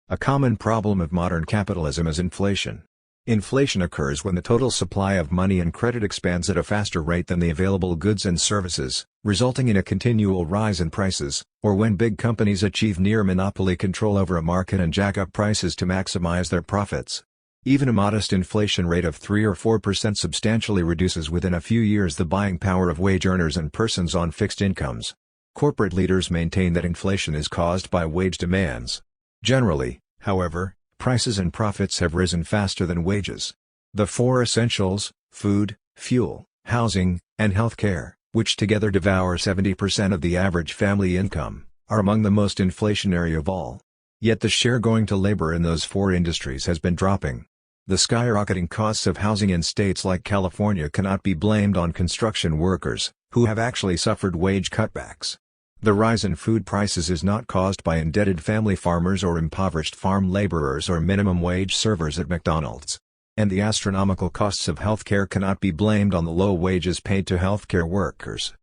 A common problem of modern capitalism is inflation. Inflation occurs when the total supply of money and credit expands at a faster rate than the available goods and services, resulting in a continual rise in prices, or when big companies achieve near monopoly control over a market and jack up prices to maximize their profits. Even a modest inflation rate of 3 or 4% substantially reduces within a few years the buying power of wage earners and persons on fixed incomes. Corporate leaders maintain that inflation is caused by wage demands. Generally, however, prices and profits have risen faster than wages. The four essentials, food, fuel, housing, and healthcare, which together devour 70% of the average family income, are among the most inflationary of all. Yet the share going to labor in those four industries has been dropping. The skyrocketing costs of housing in states like California cannot be blamed on construction workers, who have actually suffered wage cutbacks. The rise in food prices is not caused by indebted family farmers or impoverished farm laborers or minimum wage servers at McDonald's. And the astronomical costs of healthcare cannot be blamed on the low wages paid to healthcare workers.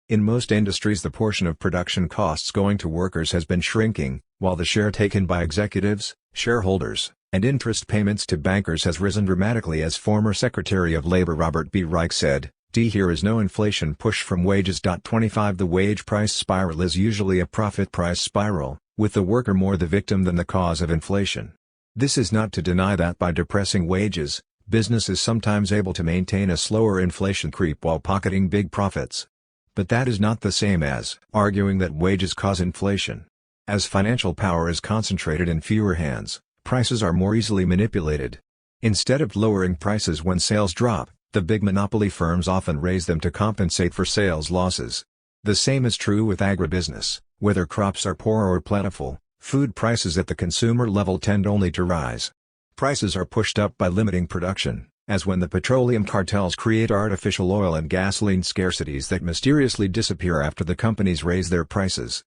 In most industries the portion of production costs going to workers has been shrinking, while the share taken by executives, shareholders, and interest payments to bankers has risen dramatically, as former Secretary of Labor Robert B. Reich said. Here is no inflation push from wages. 25 The wage price spiral is usually a profit price spiral, with the worker more the victim than the cause of inflation. This is not to deny that by depressing wages, business is sometimes able to maintain a slower inflation creep while pocketing big profits. But that is not the same as arguing that wages cause inflation. As financial power is concentrated in fewer hands, prices are more easily manipulated. Instead of lowering prices when sales drop, the big monopoly firms often raise them to compensate for sales losses. The same is true with agribusiness. Whether crops are poor or plentiful, Food prices at the consumer level tend only to rise. Prices are pushed up by limiting production, as when the petroleum cartels create artificial oil and gasoline scarcities that mysteriously disappear after the companies raise their prices.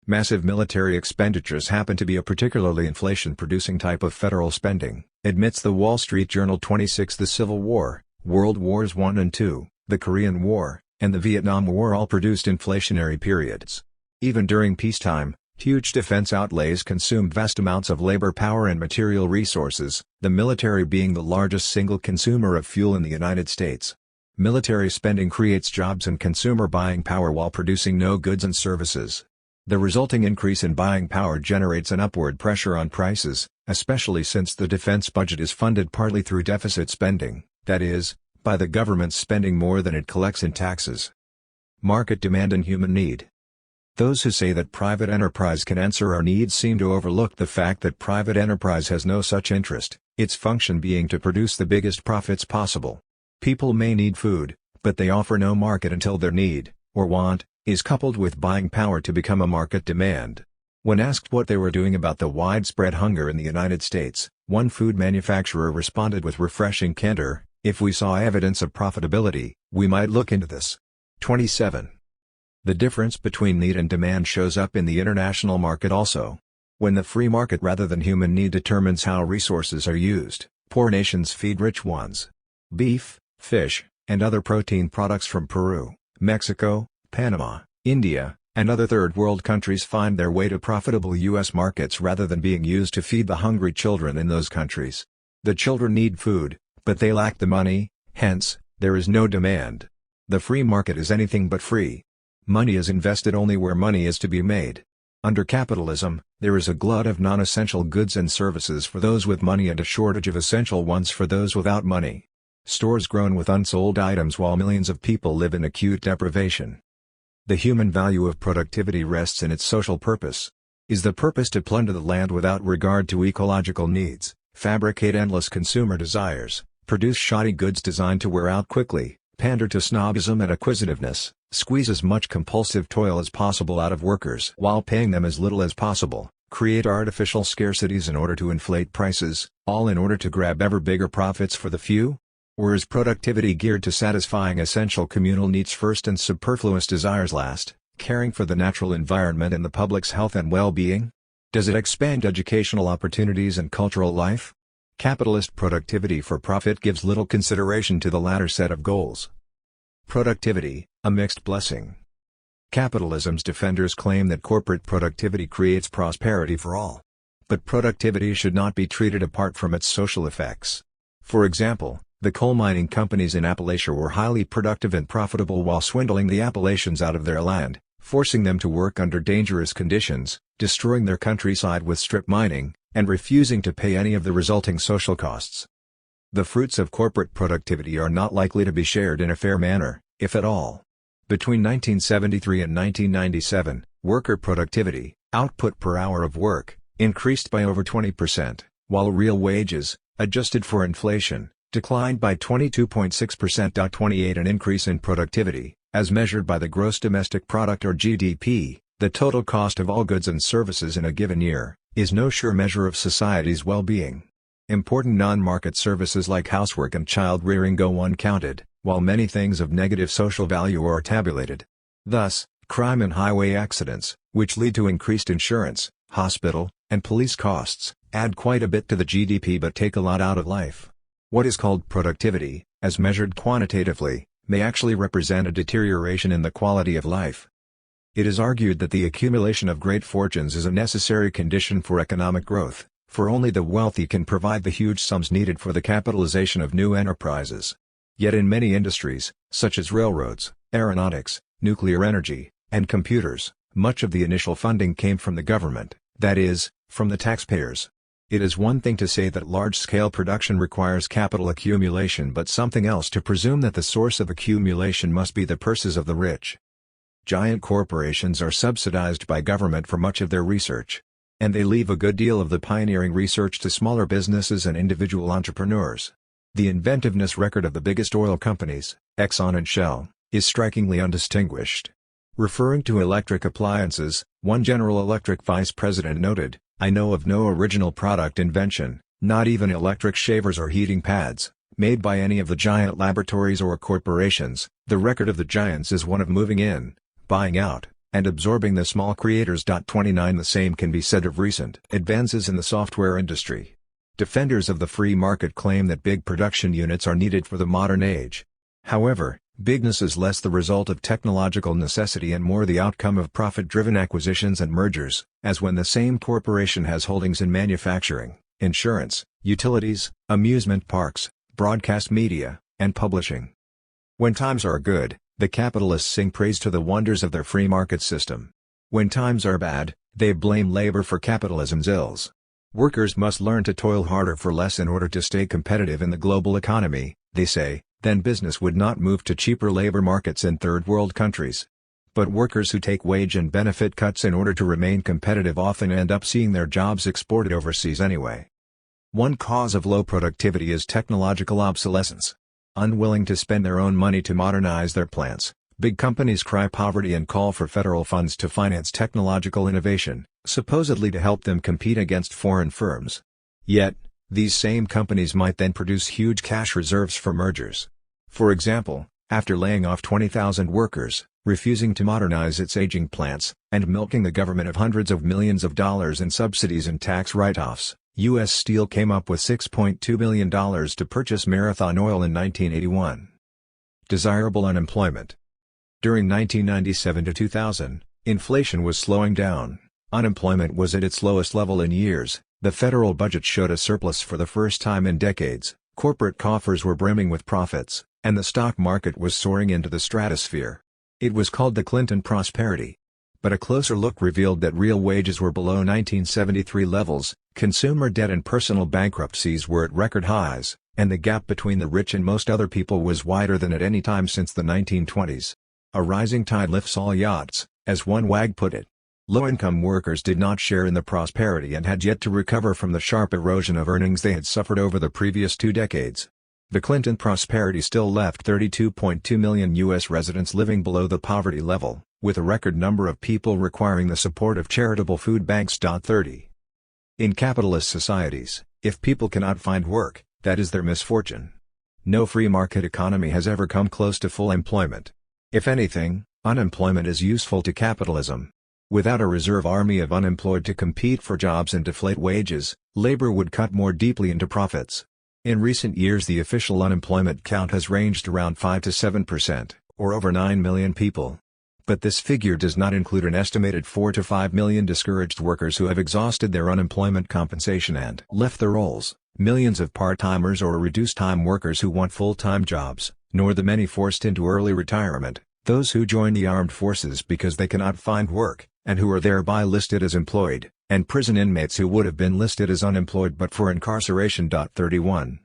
Massive military expenditures happen to be a particularly inflation-producing type of federal spending, admits the Wall Street Journal. 26 The Civil War, World Wars I and II, the Korean War, and the Vietnam War all produced inflationary periods. Even during peacetime, huge defense outlays consumed vast amounts of labor power and material resources, the military being the largest single consumer of fuel in the United States. Military spending creates jobs and consumer buying power while producing no goods and services. The resulting increase in buying power generates an upward pressure on prices, especially since the defense budget is funded partly through deficit spending, that is, by the government spending more than it collects in taxes. Market demand and human need. Those who say that private enterprise can answer our needs seem to overlook the fact that private enterprise has no such interest, its function being to produce the biggest profits possible. People may need food, but they offer no market until their need, or want, is coupled with buying power to become a market demand. When asked what they were doing about the widespread hunger in the United States, one food manufacturer responded with refreshing candor, "If we saw evidence of profitability, we might look into this." 27. The difference between need and demand shows up in the international market also. When the free market rather than human need determines how resources are used, poor nations feed rich ones. Beef, fish, and other protein products from Peru, Mexico, Panama, India, and other third-world countries find their way to profitable U.S. markets rather than being used to feed the hungry children in those countries. The children need food, but they lack the money, hence, there is no demand. The free market is anything but free. Money is invested only where money is to be made. Under capitalism, there is a glut of non-essential goods and services for those with money and a shortage of essential ones for those without money. Stores groan with unsold items while millions of people live in acute deprivation. The human value of productivity rests in its social purpose. Is the purpose to plunder the land without regard to ecological needs, fabricate endless consumer desires, produce shoddy goods designed to wear out quickly, pander to snobism and acquisitiveness, squeeze as much compulsive toil as possible out of workers while paying them as little as possible, create artificial scarcities in order to inflate prices, all in order to grab ever bigger profits for the few? Or is productivity geared to satisfying essential communal needs first and superfluous desires last, caring for the natural environment and the public's health and well-being? Does it expand educational opportunities and cultural life? Capitalist productivity for profit gives little consideration to the latter set of goals. Productivity, a mixed blessing. Capitalism's defenders claim that corporate productivity creates prosperity for all. But productivity should not be treated apart from its social effects. For example, the coal mining companies in Appalachia were highly productive and profitable while swindling the Appalachians out of their land, forcing them to work under dangerous conditions, destroying their countryside with strip mining, and refusing to pay any of the resulting social costs. The fruits of corporate productivity are not likely to be shared in a fair manner, if at all. Between 1973 and 1997, worker productivity, output per hour of work, increased by over 20%, while real wages, adjusted for inflation, declined by 22.6%. 28 An increase in productivity, as measured by the gross domestic product or GDP, the total cost of all goods and services in a given year, is no sure measure of society's well-being. Important non-market services like housework and child-rearing go uncounted, while many things of negative social value are tabulated. Thus, crime and highway accidents, which lead to increased insurance, hospital, and police costs, add quite a bit to the GDP but take a lot out of life. What is called productivity, as measured quantitatively, may actually represent a deterioration in the quality of life. It is argued that the accumulation of great fortunes is a necessary condition for economic growth, for only the wealthy can provide the huge sums needed for the capitalization of new enterprises. Yet in many industries, such as railroads, aeronautics, nuclear energy, and computers, much of the initial funding came from the government, that is, from the taxpayers. It is one thing to say that large-scale production requires capital accumulation but something else to presume that the source of accumulation must be the purses of the rich. Giant corporations are subsidized by government for much of their research. And they leave a good deal of the pioneering research to smaller businesses and individual entrepreneurs. The inventiveness record of the biggest oil companies, Exxon and Shell, is strikingly undistinguished. Referring to electric appliances, one General Electric vice president noted, "I know of no original product invention, not even electric shavers or heating pads, made by any of the giant laboratories or corporations. The record of the giants is one of moving in, buying out, and absorbing the small creators." 29 The same can be said of recent advances in the software industry. Defenders of the free market claim that big production units are needed for the modern age. However, bigness is less the result of technological necessity and more the outcome of profit-driven acquisitions and mergers, as when the same corporation has holdings in manufacturing, insurance, utilities, amusement parks, broadcast media, and publishing. When times are good, the capitalists sing praise to the wonders of their free market system. When times are bad, they blame labor for capitalism's ills. Workers must learn to toil harder for less in order to stay competitive in the global economy, they say. Then business would not move to cheaper labor markets in third world countries. But workers who take wage and benefit cuts in order to remain competitive often end up seeing their jobs exported overseas anyway. One cause of low productivity is technological obsolescence. Unwilling to spend their own money to modernize their plants, big companies cry poverty and call for federal funds to finance technological innovation, supposedly to help them compete against foreign firms. Yet, these same companies might then produce huge cash reserves for mergers. For example, after laying off 20,000 workers, refusing to modernize its aging plants, and milking the government of hundreds of millions of dollars in subsidies and tax write-offs, U.S. Steel came up with $6.2 billion to purchase Marathon Oil in 1981. Desirable unemployment. During 1997 to 2000, inflation was slowing down, unemployment was at its lowest level in years, the federal budget showed a surplus for the first time in decades, corporate coffers were brimming with profits, and the stock market was soaring into the stratosphere. It was called the Clinton prosperity. But a closer look revealed that real wages were below 1973 levels, consumer debt and personal bankruptcies were at record highs, and the gap between the rich and most other people was wider than at any time since the 1920s. A rising tide lifts all yachts, as one wag put it. Low-income workers did not share in the prosperity and had yet to recover from the sharp erosion of earnings they had suffered over the previous 2 decades. The Clinton prosperity still left 32.2 million U.S. residents living below the poverty level, with a record number of people requiring the support of charitable food banks. 30. In capitalist societies, if people cannot find work, that is their misfortune. No free market economy has ever come close to full employment. If anything, unemployment is useful to capitalism. Without a reserve army of unemployed to compete for jobs and deflate wages, labor would cut more deeply into profits. In recent years the official unemployment count has ranged around 5 to 7%, or over 9 million people. But this figure does not include an estimated 4 to 5 million discouraged workers who have exhausted their unemployment compensation and left the rolls, millions of part-timers or reduced-time workers who want full-time jobs, nor the many forced into early retirement, those who join the armed forces because they cannot find work, and who are thereby listed as employed, and prison inmates who would have been listed as unemployed but for incarceration. 31.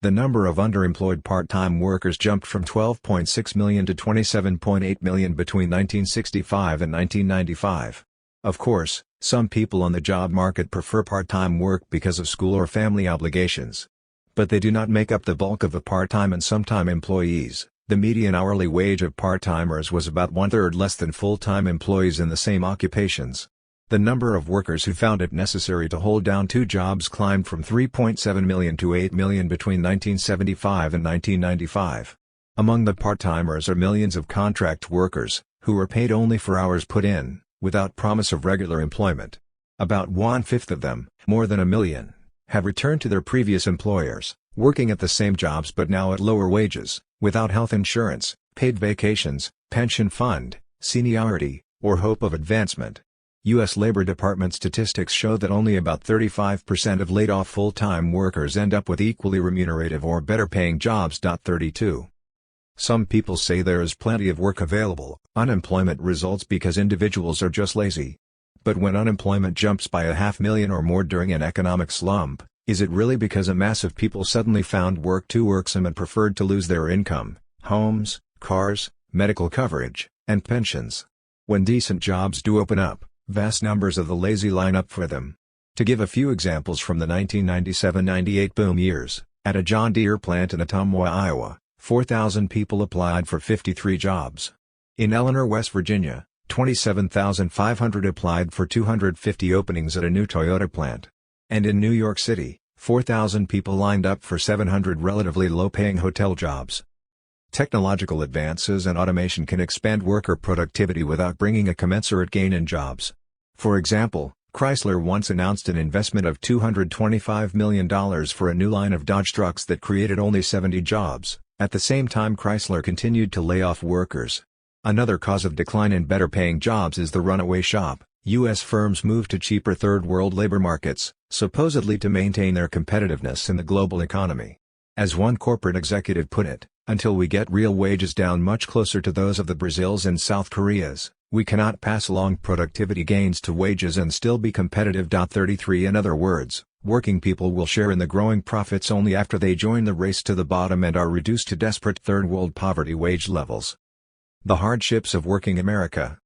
The number of underemployed part-time workers jumped from 12.6 million to 27.8 million between 1965 and 1995. Of course, some people on the job market prefer part-time work because of school or family obligations. But they do not make up the bulk of the part-time and sometime employees. The median hourly wage of part-timers was about 1/3 less than full-time employees in the same occupations. The number of workers who found it necessary to hold down 2 jobs climbed from 3.7 million to 8 million between 1975 and 1995. Among the part-timers are millions of contract workers, who are paid only for hours put in, without promise of regular employment. About 1/5 of them, more than 1 million, have returned to their previous employers, working at the same jobs but now at lower wages, without health insurance, paid vacations, pension fund, seniority, or hope of advancement. U.S. Labor Department statistics show that only about 35% of laid-off full-time workers end up with equally remunerative or better-paying jobs. 32. Some people say there is plenty of work available. Unemployment results because individuals are just lazy. But when unemployment jumps by 500,000 or more during an economic slump, is it really because a mass of people suddenly found work too irksome and preferred to lose their income, homes, cars, medical coverage, and pensions? When decent jobs do open up, vast numbers of the lazy line up for them. To give a few examples from the 1997-98 boom years, at a John Deere plant in Ottumwa, Iowa, 4,000 people applied for 53 jobs. In Eleanor, West Virginia, 27,500 applied for 250 openings at a new Toyota plant. And in New York City, 4,000 people lined up for 700 relatively low-paying hotel jobs. Technological advances and automation can expand worker productivity without bringing a commensurate gain in jobs. For example, Chrysler once announced an investment of $225 million for a new line of Dodge trucks that created only 70 jobs. At the same time, Chrysler continued to lay off workers. Another cause of decline in better-paying jobs is the runaway shop. U.S. firms move to cheaper third-world labor markets, supposedly to maintain their competitiveness in the global economy. As one corporate executive put it, "Until we get real wages down much closer to those of the Brazils and South Koreas, we cannot pass along productivity gains to wages and still be competitive." 33 In other words, working people will share in the growing profits only after they join the race to the bottom and are reduced to desperate third-world poverty wage levels. The hardships of working America.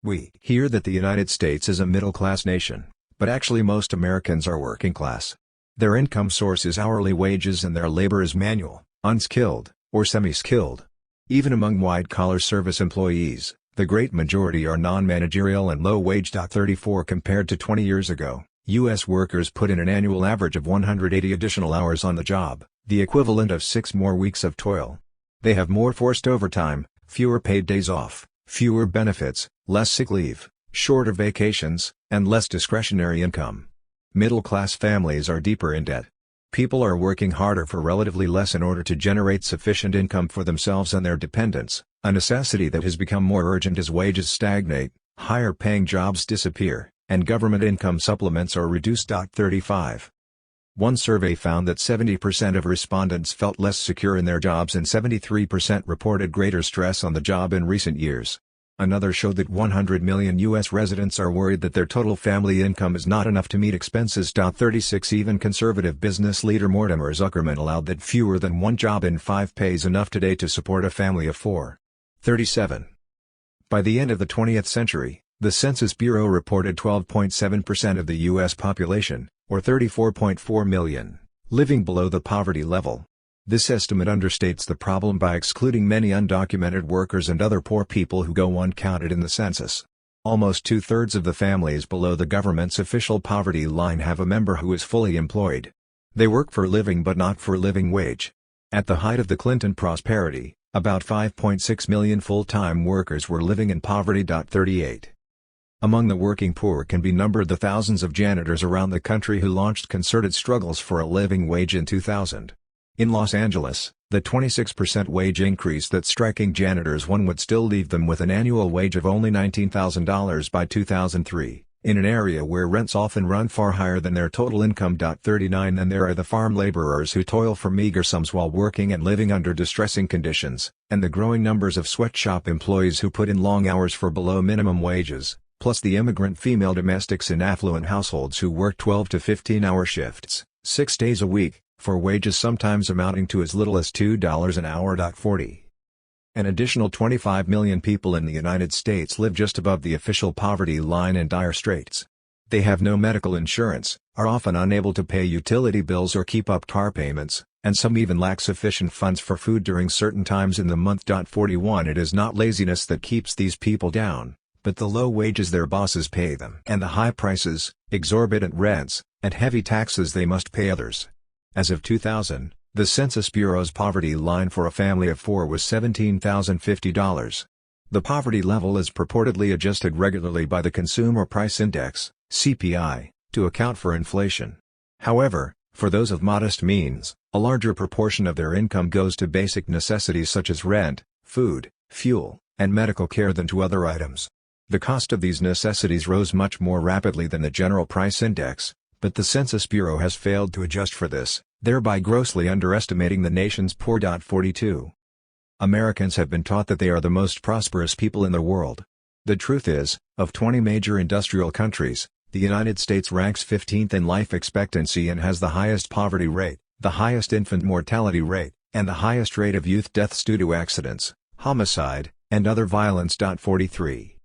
We hear that the United States is a middle-class nation, but actually most Americans are working class. Their income source is hourly wages and their labor is manual, unskilled, or semi-skilled. Even among white-collar service employees, the great majority are non-managerial and low-wage. 34 Compared to 20 years ago, U.S. workers put in an annual average of 180 additional hours on the job, the equivalent of 6 more weeks of toil. They have more forced overtime, fewer paid days off, fewer benefits, less sick leave, shorter vacations, and less discretionary income. Middle-class families are deeper in debt. People are working harder for relatively less in order to generate sufficient income for themselves and their dependents, a necessity that has become more urgent as wages stagnate, higher-paying jobs disappear, and government income supplements are reduced. 35. One survey found that 70% of respondents felt less secure in their jobs and 73% reported greater stress on the job in recent years. Another showed that 100 million U.S. residents are worried that their total family income is not enough to meet expenses. 36 Even conservative business leader Mortimer Zuckerman allowed that fewer than one job in 5 pays enough today to support a family of 4. 37. By the end of the 20th century, the Census Bureau reported 12.7% of the U.S. population, or 34.4 million, living below the poverty level. This estimate understates the problem by excluding many undocumented workers and other poor people who go uncounted in the census. Almost 2/3 of the families below the government's official poverty line have a member who is fully employed. They work for a living but not for a living wage. At the height of the Clinton prosperity, about 5.6 million full-time workers were living in poverty. 38. Among the working poor can be numbered the thousands of janitors around the country who launched concerted struggles for a living wage in 2000. In Los Angeles, the 26% wage increase that striking janitors won would still leave them with an annual wage of only $19,000 by 2003, in an area where rents often run far higher than their total income. 39 Then there are the farm laborers who toil for meager sums while working and living under distressing conditions, and the growing numbers of sweatshop employees who put in long hours for below minimum wages, plus the immigrant female domestics in affluent households who work 12 to 15-hour shifts, 6 days a week, for wages sometimes amounting to as little as $2 an hour. 40. An additional 25 million people in the United States live just above the official poverty line in dire straits. They have no medical insurance, are often unable to pay utility bills or keep up car payments, and some even lack sufficient funds for food during certain times in the month. 41 It is not laziness that keeps these people down, but the low wages their bosses pay them and the high prices, exorbitant rents, and heavy taxes they must pay others. As of 2000, the Census Bureau's poverty line for a family of 4 was $17,050. The poverty level is purportedly adjusted regularly by the Consumer Price Index, CPI, to account for inflation. However, for those of modest means, a larger proportion of their income goes to basic necessities such as rent, food, fuel, and medical care than to other items. The cost of these necessities rose much more rapidly than the general price index, but the Census Bureau has failed to adjust for this, thereby grossly underestimating the nation's poor. 42. Americans have been taught that they are the most prosperous people in the world. The truth is, of 20 major industrial countries, the United States ranks 15th in life expectancy and has the highest poverty rate, the highest infant mortality rate, and the highest rate of youth deaths due to accidents, homicide, and other violence. 43.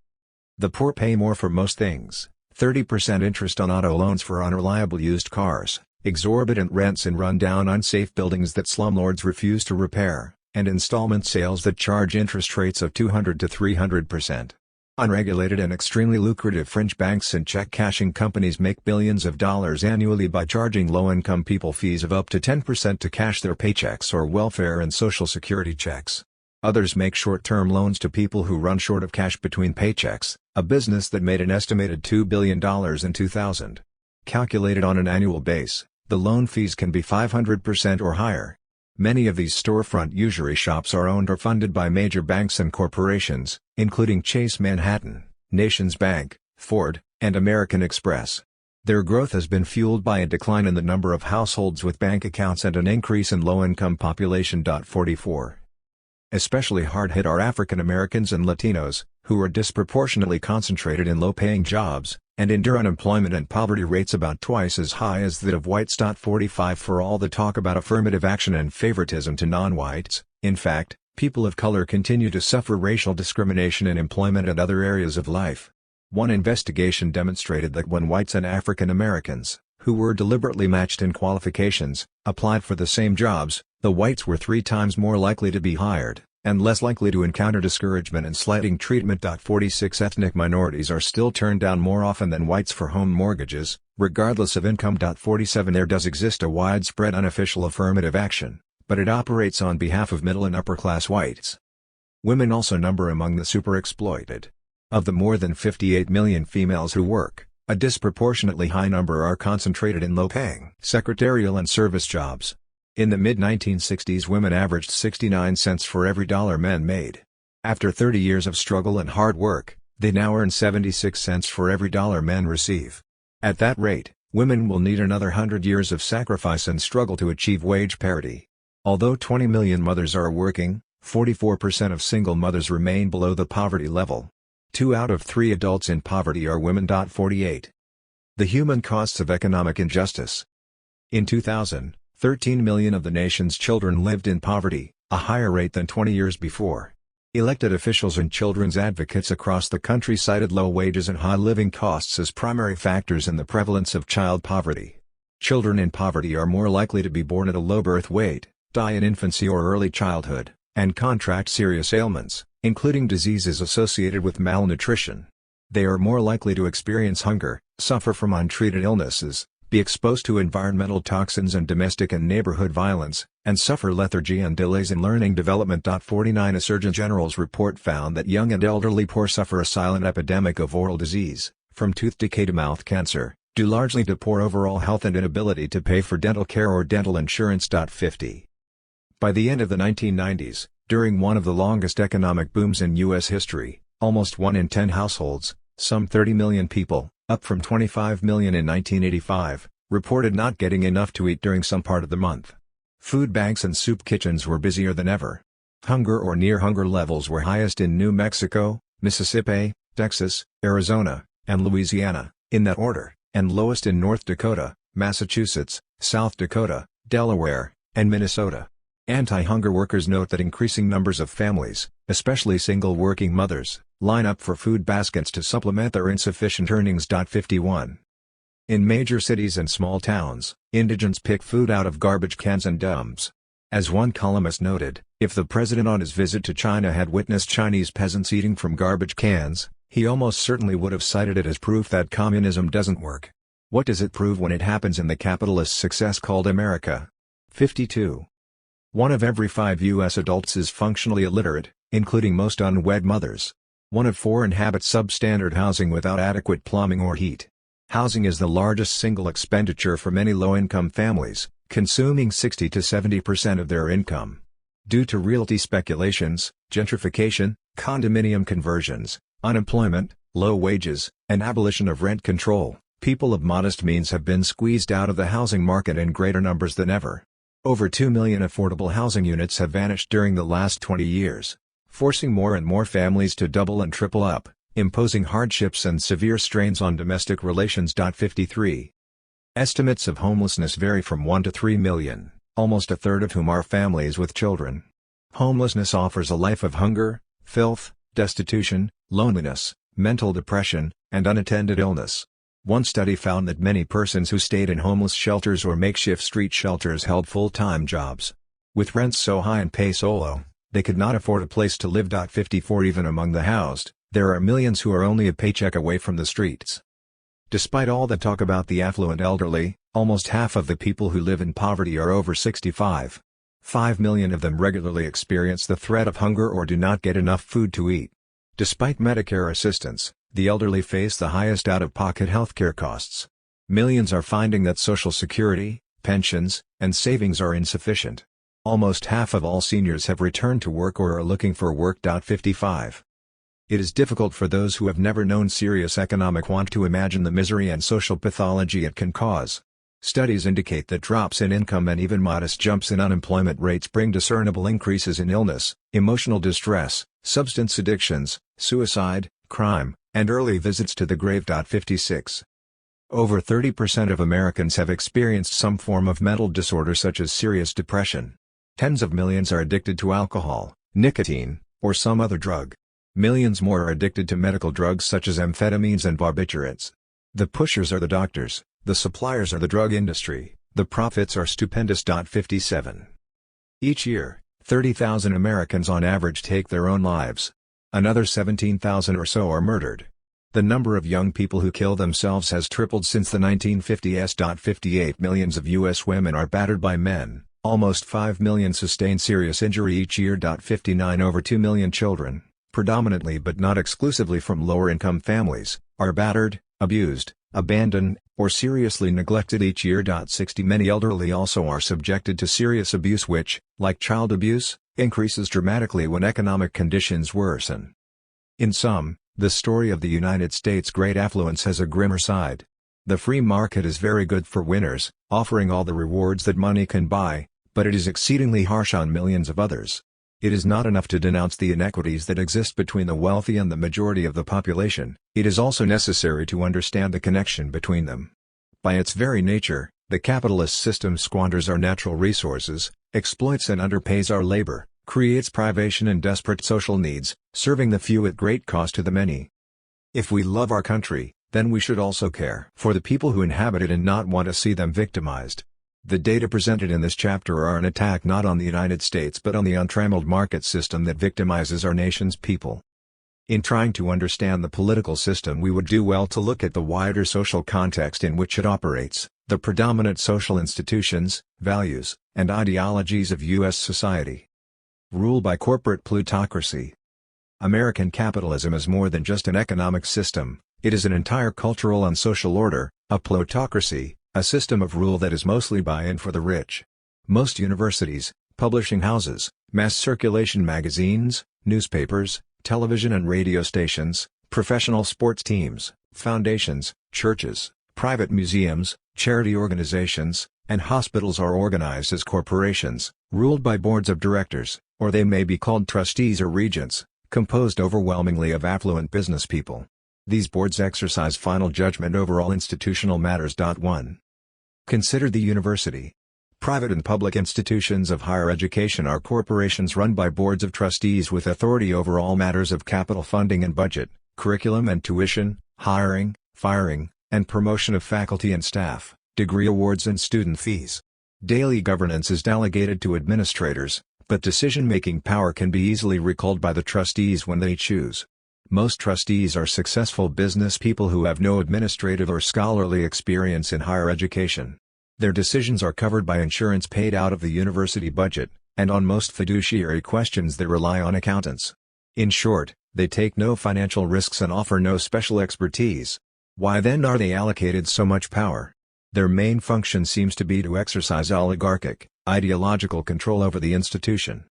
The poor pay more for most things: 30% interest on auto loans for unreliable used cars, exorbitant rents in run-down unsafe buildings that slumlords refuse to repair, and installment sales that charge interest rates of 200 to 300%. Unregulated and extremely lucrative fringe banks and check-cashing companies make billions of dollars annually by charging low-income people fees of up to 10% to cash their paychecks or welfare and social security checks. Others make short-term loans to people who run short of cash between paychecks, a business that made an estimated $2 billion in 2000. Calculated on an annual base, the loan fees can be 500% or higher. Many of these storefront usury shops are owned or funded by major banks and corporations, including Chase Manhattan, Nations Bank, Ford, and American Express. Their growth has been fueled by a decline in the number of households with bank accounts and an increase in low-income population. 44. Especially hard-hit are African Americans and Latinos, who are disproportionately concentrated in low-paying jobs, and endure unemployment and poverty rates about twice as high as that of whites. 45 For all the talk about affirmative action and favoritism to non-whites, in fact, people of color continue to suffer racial discrimination in employment and other areas of life. One investigation demonstrated that when whites and African Americans, who were deliberately matched in qualifications, applied for the same jobs, the whites were 3 times more likely to be hired, and less likely to encounter discouragement and slighting treatment. 46 Ethnic minorities are still turned down more often than whites for home mortgages, regardless of income. 47 There does exist a widespread unofficial affirmative action, but it operates on behalf of middle and upper-class whites. Women also number among the superexploited. Of the more than 58 million females who work, a disproportionately high number are concentrated in low-paying secretarial and service jobs. In the mid-1960s, women averaged 69 cents for every dollar men made. After 30 years of struggle and hard work, they now earn 76 cents for every dollar men receive. At that rate, women will need another 100 years of sacrifice and struggle to achieve wage parity. Although 20 million mothers are working, 44% of single mothers remain below the poverty level. 2 out of 3 adults in poverty are women. 48. The human costs of economic injustice. In 2000, 13 million of the nation's children lived in poverty, a higher rate than 20 years before. Elected officials and children's advocates across the country cited low wages and high living costs as primary factors in the prevalence of child poverty. Children in poverty are more likely to be born at a low birth weight, die in infancy or early childhood, and contract serious ailments, including diseases associated with malnutrition. They are more likely to experience hunger, suffer from untreated illnesses, be exposed to environmental toxins and domestic and neighborhood violence, and suffer lethargy and delays in learning development. 49 A Surgeon General's report found that young and elderly poor suffer a silent epidemic of oral disease, from tooth decay to mouth cancer, due largely to poor overall health and inability to pay for dental care or dental insurance. 50. By the end of the 1990s, during one of the longest economic booms in U.S. history, almost 1 in 10 households, some 30 million people, up from 25 million in 1985, reported not getting enough to eat during some part of the month. Food banks and soup kitchens were busier than ever. Hunger or near-hunger levels were highest in New Mexico, Mississippi, Texas, Arizona, and Louisiana, in that order, and lowest in North Dakota, Massachusetts, South Dakota, Delaware, and Minnesota. Anti-hunger workers note that increasing numbers of families, especially single working mothers, line up for food baskets to supplement their insufficient earnings. 51. In major cities and small towns, indigents pick food out of garbage cans and dumps. As one columnist noted, if the president on his visit to China had witnessed Chinese peasants eating from garbage cans, he almost certainly would have cited it as proof that communism doesn't work. What does it prove when it happens in the capitalist success called America? 52. 1 of every 5 U.S. adults is functionally illiterate, including most unwed mothers. 1 of 4 inhabits substandard housing without adequate plumbing or heat. Housing is the largest single expenditure for many low-income families, consuming 60 to 70% of their income. Due to realty speculations, gentrification, condominium conversions, unemployment, low wages, and abolition of rent control, people of modest means have been squeezed out of the housing market in greater numbers than ever. Over 2 million affordable housing units have vanished during the last 20 years, forcing more and more families to double and triple up, imposing hardships and severe strains on domestic relations. 53. Estimates of homelessness vary from 1 to 3 million, almost a third of whom are families with children. Homelessness offers a life of hunger, filth, destitution, loneliness, mental depression, and unattended illness. One study found that many persons who stayed in homeless shelters or makeshift street shelters held full-time jobs. With rents so high and pay so low, they could not afford a place to live. 54 Even among the housed, there are millions who are only a paycheck away from the streets. Despite all the talk about the affluent elderly, almost half of the people who live in poverty are over 65. 5 million of them regularly experience the threat of hunger or do not get enough food to eat. Despite Medicare assistance, the elderly face the highest out-of-pocket healthcare costs. Millions are finding that Social Security, pensions, and savings are insufficient. Almost half of all seniors have returned to work or are looking for work. 55. It is difficult for those who have never known serious economic want to imagine the misery and social pathology it can cause. Studies indicate that drops in income and even modest jumps in unemployment rates bring discernible increases in illness, emotional distress, substance addictions, suicide, crime, and early visits to the grave. 56. Over 30% of Americans have experienced some form of mental disorder such as serious depression. Tens of millions are addicted to alcohol, nicotine, or some other drug. Millions more are addicted to medical drugs such as amphetamines and barbiturates. The pushers are the doctors, the suppliers are the drug industry, the profits are stupendous. 57. Each year, 30,000 Americans on average take their own lives. Another 17,000 or so are murdered. The number of young people who kill themselves has tripled since the 1950s. 58 Millions of U.S. women are battered by men, almost 5 million sustain serious injury each year. 59 Over 2 million children, predominantly but not exclusively from lower-income families, are battered, abused, abandoned, or seriously neglected each year. 60 Many elderly also are subjected to serious abuse which, like child abuse, increases dramatically when economic conditions worsen. In sum, the story of the United States' great affluence has a grimmer side. The free market is very good for winners, offering all the rewards that money can buy, but it is exceedingly harsh on millions of others. It is not enough to denounce the inequities that exist between the wealthy and the majority of the population, it is also necessary to understand the connection between them. By its very nature, the capitalist system squanders our natural resources, exploits and underpays our labor, creates privation and desperate social needs, serving the few at great cost to the many. If we love our country, then we should also care for the people who inhabit it and not want to see them victimized. The data presented in this chapter are an attack not on the United States but on the untrammeled market system that victimizes our nation's people. In trying to understand the political system, we would do well to look at the wider social context in which it operates, the predominant social institutions, values, and ideologies of U.S. society. Rule by corporate plutocracy. American capitalism is more than just an economic system, it is an entire cultural and social order, a plutocracy, a system of rule that is mostly by and for the rich. Most universities, publishing houses, mass circulation magazines, newspapers, television and radio stations, professional sports teams, foundations, churches, private museums, charity organizations, and hospitals are organized as corporations, ruled by boards of directors, or they may be called trustees or regents, composed overwhelmingly of affluent business people. These boards exercise final judgment over all institutional matters. 1. Consider the university. Private and public institutions of higher education are corporations run by boards of trustees with authority over all matters of capital funding and budget, curriculum and tuition, hiring, firing, and promotion of faculty and staff, degree awards and student fees. Daily governance is delegated to administrators, but decision-making power can be easily recalled by the trustees when they choose. Most trustees are successful business people who have no administrative or scholarly experience in higher education. Their decisions are covered by insurance paid out of the university budget, and on most fiduciary questions they rely on accountants. In short, they take no financial risks and offer no special expertise. Why then are they allocated so much power? Their main function seems to be to exercise oligarchic, ideological control over the institution.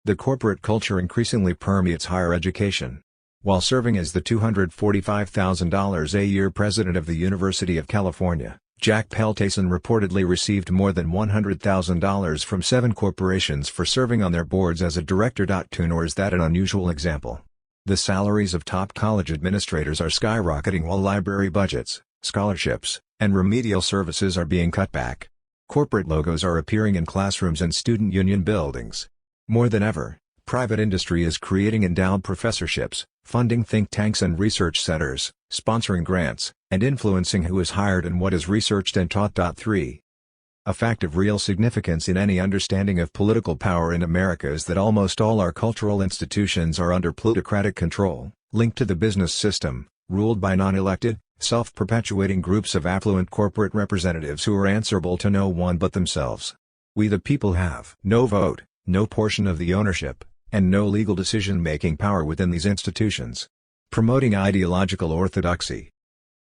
The corporate culture increasingly permeates higher education. While serving as the $245,000 a year president of the University of California, Jack Peltason reportedly received more than $100,000 from 7 corporations for serving on their boards as a director. Nor is that an unusual example. The salaries of top college administrators are skyrocketing while library budgets, scholarships, and remedial services are being cut back. Corporate logos are appearing in classrooms and student union buildings. More than ever, private industry is creating endowed professorships, funding think tanks and research centers, sponsoring grants, and influencing who is hired and what is researched and taught. 3. A fact of real significance in any understanding of political power in America is that almost all our cultural institutions are under plutocratic control, linked to the business system, ruled by non-elected, self-perpetuating groups of affluent corporate representatives who are answerable to no one but themselves. We the people have no vote, no portion of the ownership, and no legal decision-making power within these institutions. Promoting ideological orthodoxy.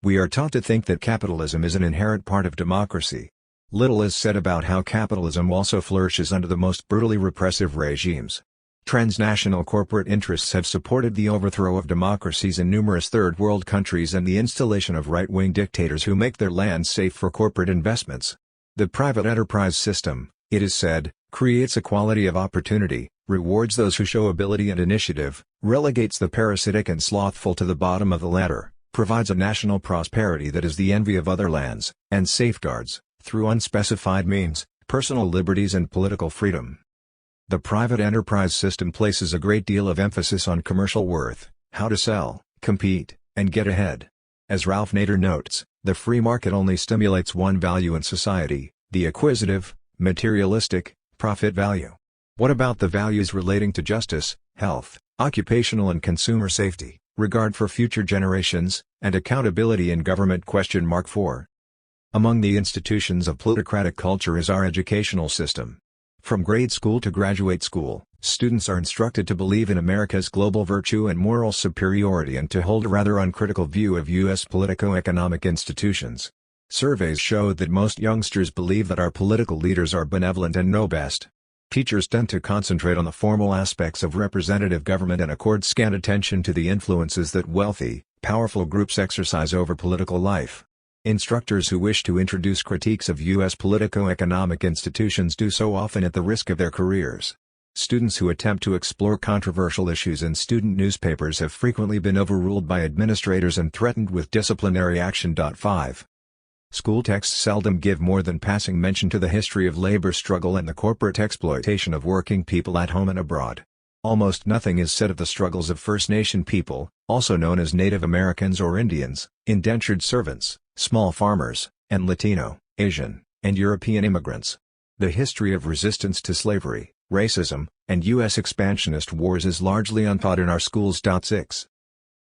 We are taught to think that capitalism is an inherent part of democracy. Little is said about how capitalism also flourishes under the most brutally repressive regimes. Transnational corporate interests have supported the overthrow of democracies in numerous third-world countries and the installation of right-wing dictators who make their lands safe for corporate investments. The private enterprise system, it is said, creates equality of opportunity, rewards those who show ability and initiative, relegates the parasitic and slothful to the bottom of the ladder, provides a national prosperity that is the envy of other lands, and safeguards, through unspecified means, personal liberties and political freedom. The private enterprise system places a great deal of emphasis on commercial worth, how to sell, compete, and get ahead. As Ralph Nader notes, the free market only stimulates one value in society, the acquisitive, materialistic, profit value. What about the values relating to justice, health, occupational and consumer safety, regard for future generations, and accountability in government? 4. Among the institutions of plutocratic culture is our educational system. From grade school to graduate school, students are instructed to believe in America's global virtue and moral superiority and to hold a rather uncritical view of U.S. politico-economic institutions. Surveys show that most youngsters believe that our political leaders are benevolent and know best. Teachers tend to concentrate on the formal aspects of representative government and accord scant attention to the influences that wealthy, powerful groups exercise over political life. Instructors who wish to introduce critiques of U.S. politico-economic institutions do so often at the risk of their careers. Students who attempt to explore controversial issues in student newspapers have frequently been overruled by administrators and threatened with disciplinary action. 5. School texts seldom give more than passing mention to the history of labor struggle and the corporate exploitation of working people at home and abroad. Almost nothing is said of the struggles of First Nation people, also known as Native Americans or Indians, indentured servants, small farmers, and Latino, Asian, and European immigrants. The history of resistance to slavery, racism, and U.S. expansionist wars is largely untaught in our schools. 6.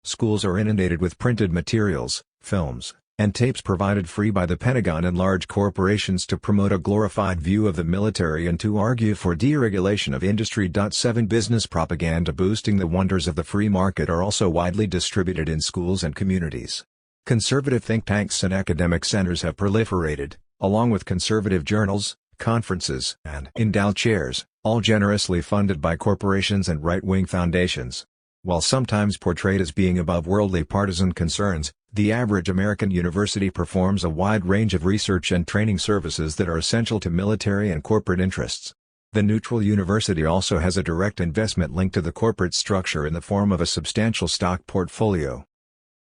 Schools are inundated with printed materials, films, and tapes provided free by the Pentagon and large corporations to promote a glorified view of the military and to argue for deregulation of industry. 7. Business propaganda boosting the wonders of the free market are also widely distributed in schools and communities. Conservative think tanks and academic centers have proliferated, along with conservative journals, conferences, and endowed chairs, all generously funded by corporations and right-wing foundations. While sometimes portrayed as being above worldly partisan concerns, the average American university performs a wide range of research and training services that are essential to military and corporate interests. The neutral university also has a direct investment linked to the corporate structure in the form of a substantial stock portfolio.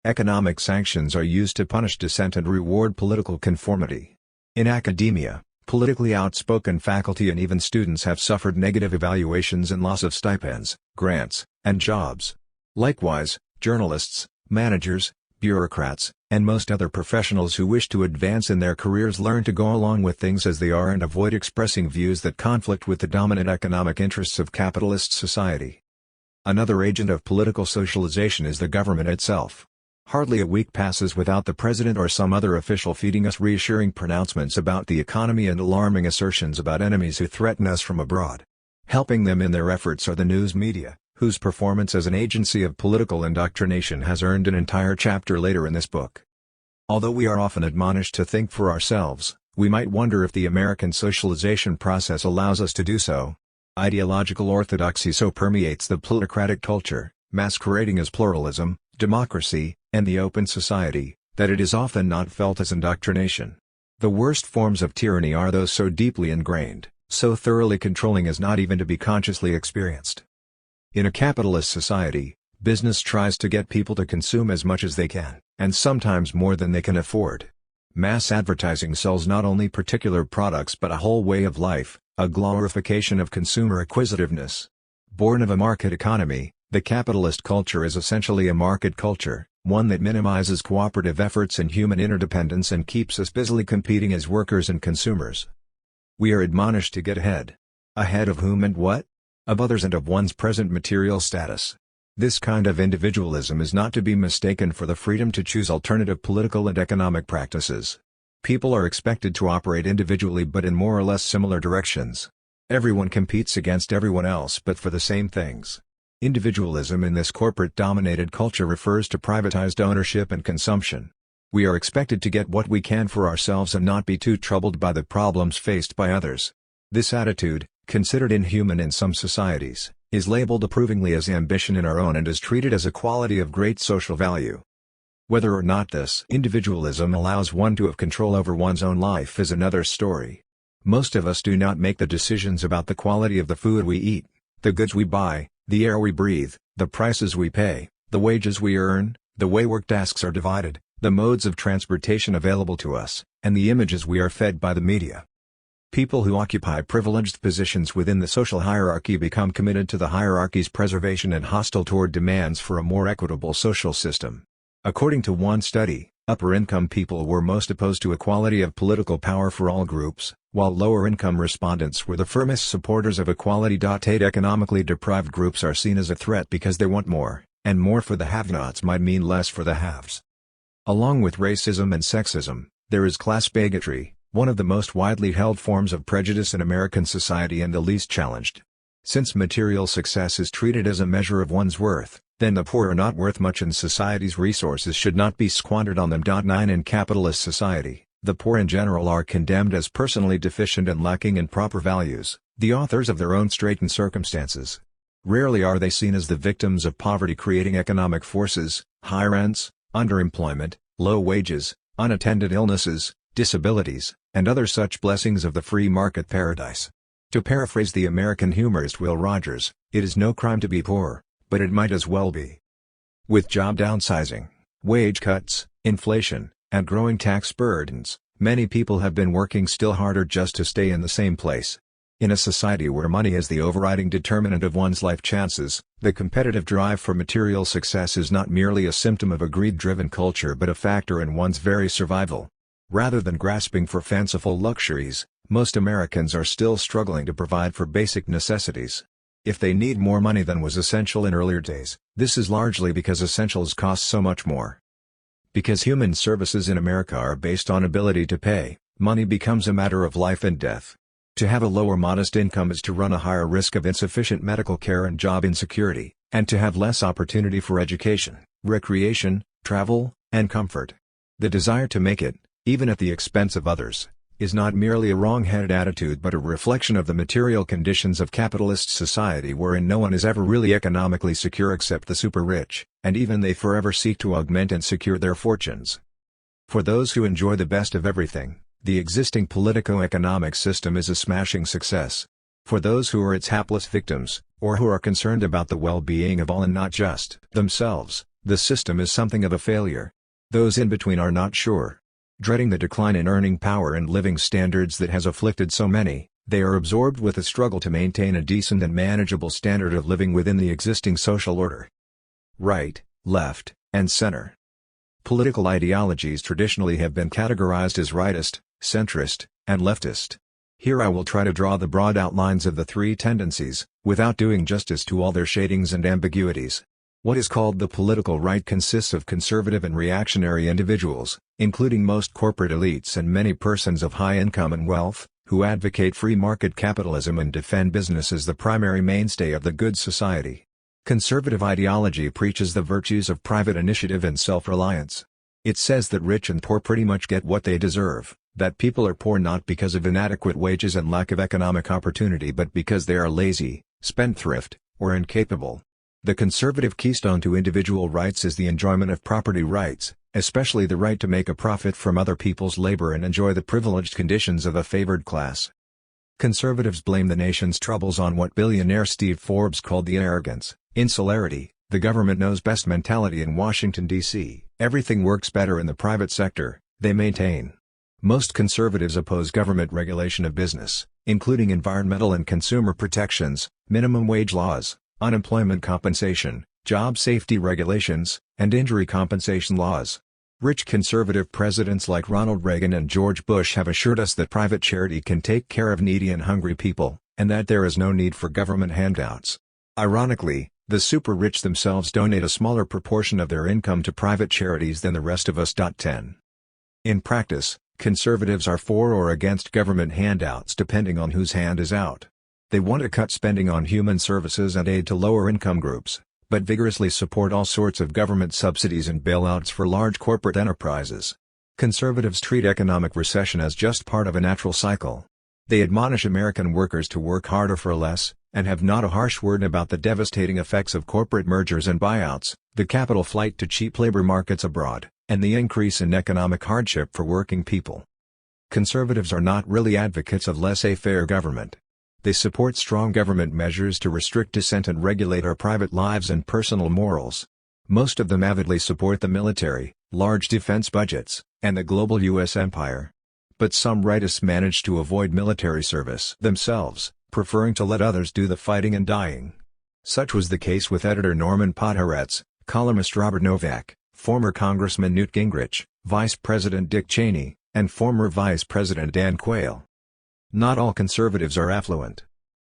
Economic sanctions are used to punish dissent and reward political conformity. In academia, politically outspoken faculty and even students have suffered negative evaluations and loss of stipends, grants, and jobs. Likewise, journalists, managers, bureaucrats, and most other professionals who wish to advance in their careers learn to go along with things as they are and avoid expressing views that conflict with the dominant economic interests of capitalist society. Another agent of political socialization is the government itself. Hardly a week passes without the president or some other official feeding us reassuring pronouncements about the economy and alarming assertions about enemies who threaten us from abroad. Helping them in their efforts are the news media, whose performance as an agency of political indoctrination has earned an entire chapter later in this book. Although we are often admonished to think for ourselves, we might wonder if the American socialization process allows us to do so. Ideological orthodoxy so permeates the plutocratic culture, masquerading as pluralism, democracy, and the open society, that it is often not felt as indoctrination. The worst forms of tyranny are those so deeply ingrained, so thoroughly controlling as not even to be consciously experienced. In a capitalist society, business tries to get people to consume as much as they can, and sometimes more than they can afford. Mass advertising sells not only particular products but a whole way of life, a glorification of consumer acquisitiveness. Born of a market economy, the capitalist culture is essentially a market culture, one that minimizes cooperative efforts and human interdependence and keeps us busily competing as workers and consumers. We are admonished to get ahead. Ahead of whom and what? Of others and of one's present material status. This kind of individualism is not to be mistaken for the freedom to choose alternative political and economic practices. People are expected to operate individually but in more or less similar directions. Everyone competes against everyone else but for the same things. Individualism in this corporate-dominated culture refers to privatized ownership and consumption. We are expected to get what we can for ourselves and not be too troubled by the problems faced by others. This attitude, considered inhuman in some societies, is labeled approvingly as ambition in our own and is treated as a quality of great social value. Whether or not this individualism allows one to have control over one's own life is another story. Most of us do not make the decisions about the quality of the food we eat, the goods we buy, the air we breathe, the prices we pay, the wages we earn, the way work tasks are divided, the modes of transportation available to us, and the images we are fed by the media. People who occupy privileged positions within the social hierarchy become committed to the hierarchy's preservation and hostile toward demands for a more equitable social system. According to one study, upper-income people were most opposed to equality of political power for all groups, while lower-income respondents were the firmest supporters of equality. Economically deprived groups are seen as a threat because they want more, and more for the have-nots might mean less for the haves. Along with racism and sexism, there is class bigotry, one of the most widely held forms of prejudice in American society and the least challenged. Since material success is treated as a measure of one's worth, then the poor are not worth much and society's resources should not be squandered on them. 9 In capitalist society, the poor in general are condemned as personally deficient and lacking in proper values, the authors of their own straitened circumstances. Rarely are they seen as the victims of poverty-creating economic forces, high rents, underemployment, low wages, unattended illnesses, disabilities, and other such blessings of the free market paradise. To paraphrase the American humorist Will Rogers, it is no crime to be poor, but it might as well be. With job downsizing, wage cuts, inflation, and growing tax burdens, many people have been working still harder just to stay in the same place. In a society where money is the overriding determinant of one's life chances, the competitive drive for material success is not merely a symptom of a greed-driven culture but a factor in one's very survival. Rather than grasping for fanciful luxuries, most Americans are still struggling to provide for basic necessities. If they need more money than was essential in earlier days, this is largely because essentials cost so much more. Because human services in America are based on ability to pay, money becomes a matter of life and death. To have a lower modest income is to run a higher risk of insufficient medical care and job insecurity, and to have less opportunity for education, recreation, travel, and comfort. The desire to make it, even at the expense of others, is not merely a wrong-headed attitude but a reflection of the material conditions of capitalist society wherein no one is ever really economically secure except the super-rich, and even they forever seek to augment and secure their fortunes. For those who enjoy the best of everything, the existing politico-economic system is a smashing success. For those who are its hapless victims, or who are concerned about the well-being of all and not just themselves, the system is something of a failure. Those in between are not sure. Dreading the decline in earning power and living standards that has afflicted so many, they are absorbed with the struggle to maintain a decent and manageable standard of living within the existing social order. Right, left, and center. Political ideologies traditionally have been categorized as rightist, centrist, and leftist. Here I will try to draw the broad outlines of the three tendencies, without doing justice to all their shadings and ambiguities. What is called the political right consists of conservative and reactionary individuals, including most corporate elites and many persons of high income and wealth, who advocate free market capitalism and defend business as the primary mainstay of the good society. Conservative ideology preaches the virtues of private initiative and self-reliance. It says that rich and poor pretty much get what they deserve, that people are poor not because of inadequate wages and lack of economic opportunity but because they are lazy, spendthrift, or incapable. The conservative keystone to individual rights is the enjoyment of property rights, especially the right to make a profit from other people's labor and enjoy the privileged conditions of a favored class. Conservatives blame the nation's troubles on what billionaire Steve Forbes called the arrogance, insularity, the government knows best mentality in Washington, D.C. Everything works better in the private sector, they maintain. Most conservatives oppose government regulation of business, including environmental and consumer protections, minimum wage laws, unemployment compensation, job safety regulations, and injury compensation laws. Rich conservative presidents like Ronald Reagan and George Bush have assured us that private charity can take care of needy and hungry people, and that there is no need for government handouts. Ironically, the super-rich themselves donate a smaller proportion of their income to private charities than the rest of us. 10. In practice, conservatives are for or against government handouts depending on whose hand is out. They want to cut spending on human services and aid to lower-income groups, but vigorously support all sorts of government subsidies and bailouts for large corporate enterprises. Conservatives treat economic recession as just part of a natural cycle. They admonish American workers to work harder for less, and have not a harsh word about the devastating effects of corporate mergers and buyouts, the capital flight to cheap labor markets abroad, and the increase in economic hardship for working people. Conservatives are not really advocates of laissez-faire government. They support strong government measures to restrict dissent and regulate our private lives and personal morals. Most of them avidly support the military, large defense budgets, and the global U.S. empire. But some rightists manage to avoid military service themselves, preferring to let others do the fighting and dying. Such was the case with editor Norman Podhoretz, columnist Robert Novak, former Congressman Newt Gingrich, Vice President Dick Cheney, and former Vice President Dan Quayle. Not all conservatives are affluent.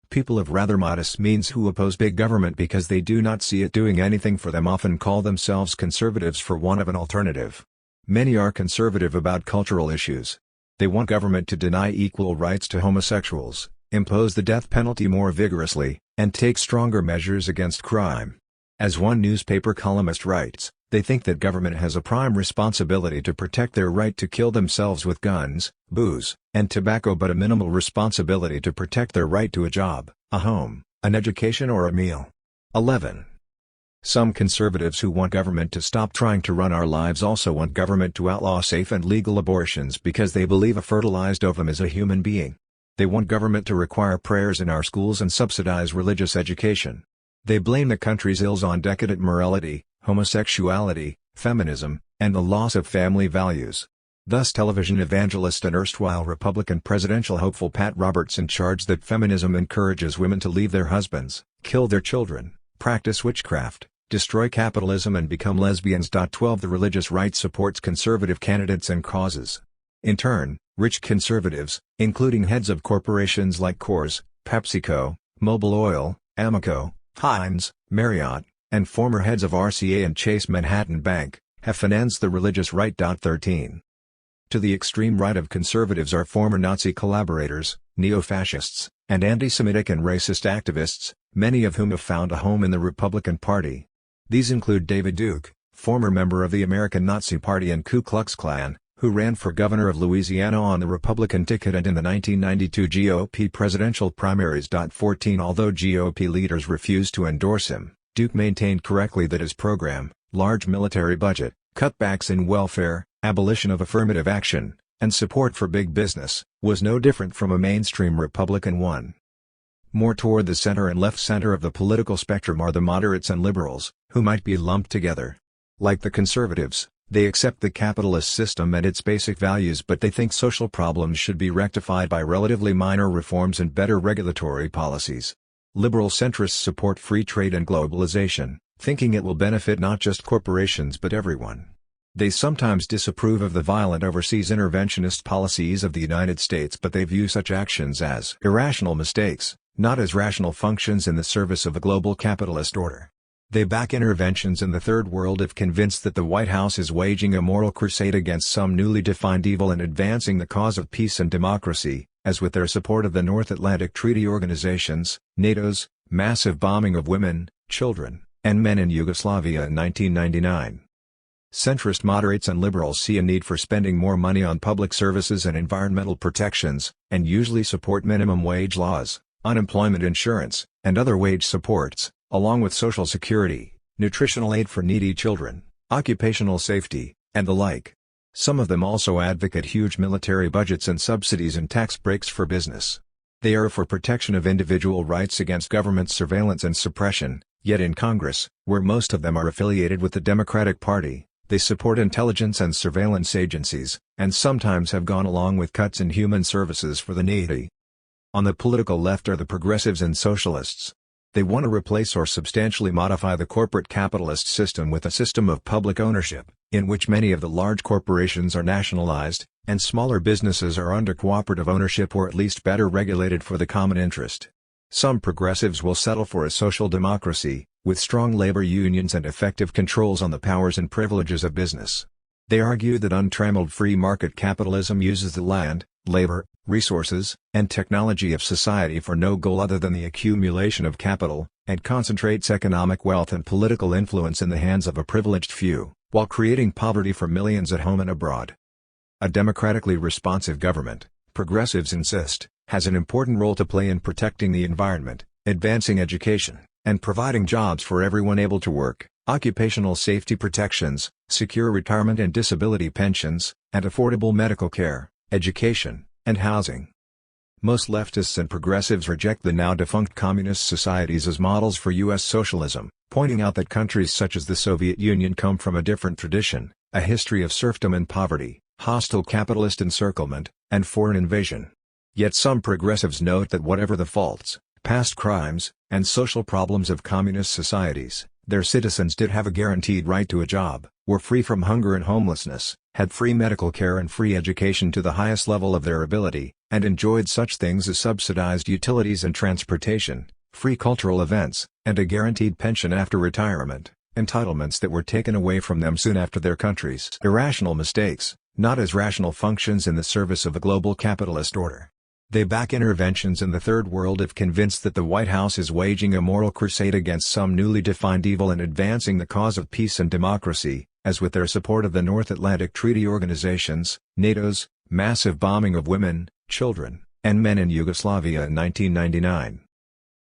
People of rather modest means who oppose big government because they do not see it doing anything for them often call themselves conservatives for want of an alternative. Many are conservative about cultural issues. They want government to deny equal rights to homosexuals, impose the death penalty more vigorously, and take stronger measures against crime. As one newspaper columnist writes, they think that government has a prime responsibility to protect their right to kill themselves with guns, booze, and tobacco but a minimal responsibility to protect their right to a job, a home, an education or a meal. 11. Some conservatives who want government to stop trying to run our lives also want government to outlaw safe and legal abortions because they believe a fertilized ovum is a human being. They want government to require prayers in our schools and subsidize religious education. They blame the country's ills on decadent morality, homosexuality, feminism, and the loss of family values. Thus television evangelist and erstwhile Republican presidential hopeful Pat Robertson charged that feminism encourages women to leave their husbands, kill their children, practice witchcraft, destroy capitalism and become lesbians. 12 The religious right supports conservative candidates and causes. In turn, rich conservatives, including heads of corporations like Coors, PepsiCo, Mobil Oil, Amoco, Heinz, Marriott, and former heads of RCA and Chase Manhattan Bank, have financed the religious right. 13. To the extreme right of conservatives are former Nazi collaborators, neo-fascists, and anti-Semitic and racist activists, many of whom have found a home in the Republican Party. These include David Duke, former member of the American Nazi Party and Ku Klux Klan, who ran for governor of Louisiana on the Republican ticket and in the 1992 GOP presidential primaries. 14 Although GOP leaders refused to endorse him, Duke maintained correctly that his program, large military budget, cutbacks in welfare, abolition of affirmative action, and support for big business, was no different from a mainstream Republican one. More toward the center and left-center of the political spectrum are the moderates and liberals, who might be lumped together. Like the conservatives, they accept the capitalist system and its basic values but they think social problems should be rectified by relatively minor reforms and better regulatory policies. Liberal centrists support free trade and globalization, thinking it will benefit not just corporations but everyone. They sometimes disapprove of the violent overseas interventionist policies of the United States but they view such actions as irrational mistakes, not as rational functions in the service of a global capitalist order. They back interventions in the Third World if convinced that the White House is waging a moral crusade against some newly defined evil and advancing the cause of peace and democracy, as with their support of the North Atlantic Treaty Organizations, NATO's massive bombing of women, children, and men in Yugoslavia in 1999. Centrist moderates and liberals see a need for spending more money on public services and environmental protections, and usually support minimum wage laws, unemployment insurance, and other wage supports, along with Social Security, nutritional aid for needy children, occupational safety, and the like. Some of them also advocate huge military budgets and subsidies and tax breaks for business. They are for protection of individual rights against government surveillance and suppression, yet in Congress, where most of them are affiliated with the Democratic Party, they support intelligence and surveillance agencies, and sometimes have gone along with cuts in human services for the needy. On the political left are the progressives and socialists. They want to replace or substantially modify the corporate capitalist system with a system of public ownership, in which many of the large corporations are nationalized, and smaller businesses are under cooperative ownership or at least better regulated for the common interest. Some progressives will settle for a social democracy, with strong labor unions and effective controls on the powers and privileges of business. They argue that untrammeled free market capitalism uses the land, labor, resources, and technology of society for no goal other than the accumulation of capital, and concentrates economic wealth and political influence in the hands of a privileged few, while creating poverty for millions at home and abroad. A democratically responsive government, progressives insist, has an important role to play in protecting the environment, advancing education, and providing jobs for everyone able to work, occupational safety protections, secure retirement and disability pensions, and affordable medical care, education, and housing. Most leftists and progressives reject the now-defunct communist societies as models for U.S. socialism, pointing out that countries such as the Soviet Union come from a different tradition, a history of serfdom and poverty, hostile capitalist encirclement, and foreign invasion. Yet some progressives note that whatever the faults, past crimes, and social problems of communist societies, their citizens did have a guaranteed right to a job, were free from hunger and homelessness, had free medical care and free education to the highest level of their ability, and enjoyed such things as subsidized utilities and transportation, free cultural events, and a guaranteed pension after retirement, entitlements that were taken away from them soon after their country's irrational mistakes, not as rational functions in the service of a global capitalist order. They back interventions in the Third World if convinced that the White House is waging a moral crusade against some newly defined evil and advancing the cause of peace and democracy, as with their support of the North Atlantic Treaty Organizations, NATO's massive bombing of women, children, and men in Yugoslavia in 1999.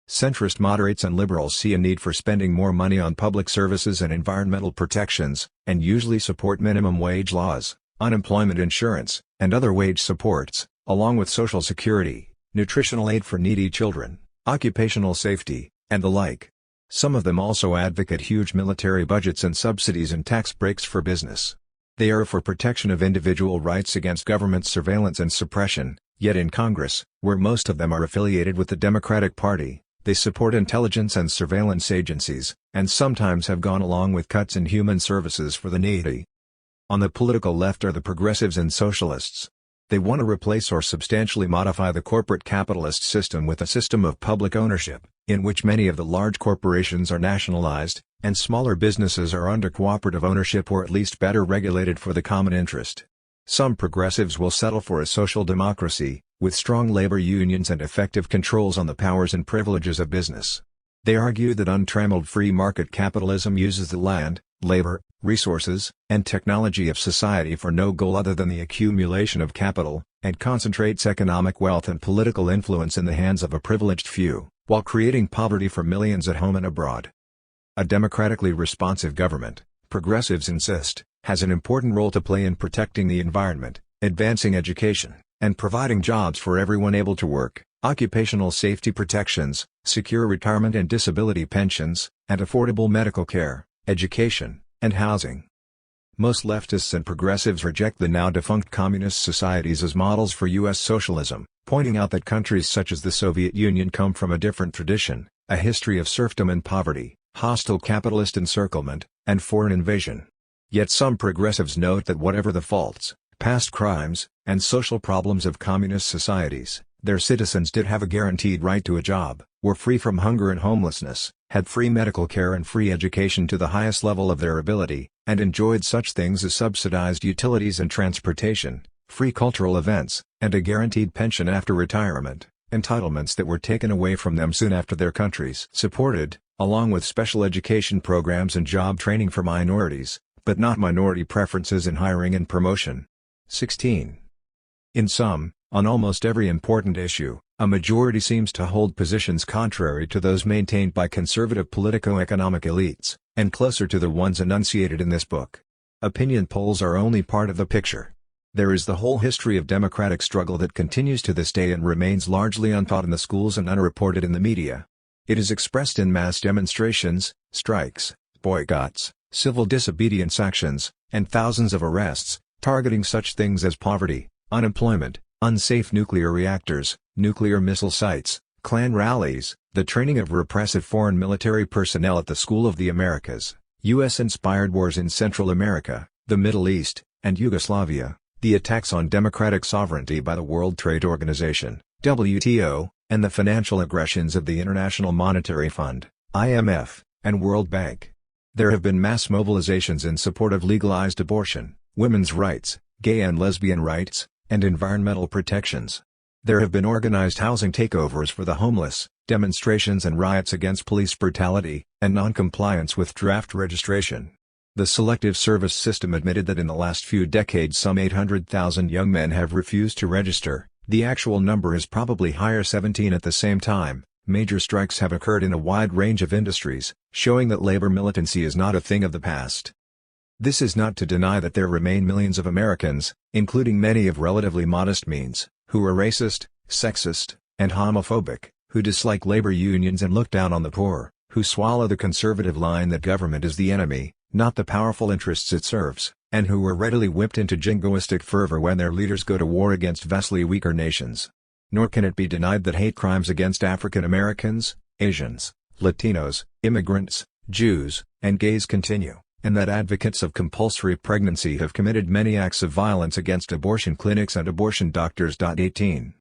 Centrist moderates and liberals see a need for spending more money on public services and environmental protections, and usually support minimum wage laws, unemployment insurance, and other wage supports, along with Social Security, nutritional aid for needy children, occupational safety, and the like. Some of them also advocate huge military budgets and subsidies and tax breaks for business. They are for protection of individual rights against government surveillance and suppression, yet in Congress, where most of them are affiliated with the Democratic Party, they support intelligence and surveillance agencies, and sometimes have gone along with cuts in human services for the needy. On the political left are the progressives and socialists. They want to replace or substantially modify the corporate capitalist system with a system of public ownership, in which many of the large corporations are nationalized, and smaller businesses are under cooperative ownership or at least better regulated for the common interest. Some progressives will settle for a social democracy, with strong labor unions and effective controls on the powers and privileges of business. They argue that untrammeled free market capitalism uses the land, labor, resources, and technology of society for no goal other than the accumulation of capital, and concentrates economic wealth and political influence in the hands of a privileged few, while creating poverty for millions at home and abroad. A democratically responsive government, progressives insist, has an important role to play in protecting the environment, advancing education, and providing jobs for everyone able to work, occupational safety protections, secure retirement and disability pensions, and affordable medical care, education, and housing. Most leftists and progressives reject the now-defunct communist societies as models for U.S. socialism, pointing out that countries such as the Soviet Union come from a different tradition, a history of serfdom and poverty, hostile capitalist encirclement, and foreign invasion. Yet some progressives note that whatever the faults, past crimes, and social problems of communist societies, their citizens did have a guaranteed right to a job, were free from hunger and homelessness, had free medical care and free education to the highest level of their ability, and enjoyed such things as subsidized utilities and transportation, free cultural events, and a guaranteed pension after retirement, entitlements that were taken away from them soon after their countries supported, along with special education programs and job training for minorities, but not minority preferences in hiring and promotion. 16. In sum, on almost every important issue, a majority seems to hold positions contrary to those maintained by conservative politico-economic elites, and closer to the ones enunciated in this book. Opinion polls are only part of the picture. There is the whole history of democratic struggle that continues to this day and remains largely untaught in the schools and unreported in the media. It is expressed in mass demonstrations, strikes, boycotts, civil disobedience actions, and thousands of arrests, targeting such things as poverty, unemployment, unsafe nuclear reactors, nuclear missile sites, Klan rallies, the training of repressive foreign military personnel at the School of the Americas, U.S.-inspired wars in Central America, the Middle East, and Yugoslavia, the attacks on democratic sovereignty by the World Trade Organization, WTO, and the financial aggressions of the International Monetary Fund, IMF, and World Bank. There have been mass mobilizations in support of legalized abortion, women's rights, gay and lesbian rights, and environmental protections. There have been organized housing takeovers for the homeless, demonstrations and riots against police brutality, and non-compliance with draft registration. The Selective Service System admitted that in the last few decades some 800,000 young men have refused to register. The actual number is probably higher. 17 At the same time, major strikes have occurred in a wide range of industries, showing that labor militancy is not a thing of the past. This is not to deny that there remain millions of Americans, including many of relatively modest means, who are racist, sexist, and homophobic, who dislike labor unions and look down on the poor, who swallow the conservative line that government is the enemy, not the powerful interests it serves, and who are readily whipped into jingoistic fervor when their leaders go to war against vastly weaker nations. Nor can it be denied that hate crimes against African Americans, Asians, Latinos, immigrants, Jews, and gays continue, and that advocates of compulsory pregnancy have committed many acts of violence against abortion clinics and abortion doctors. 18.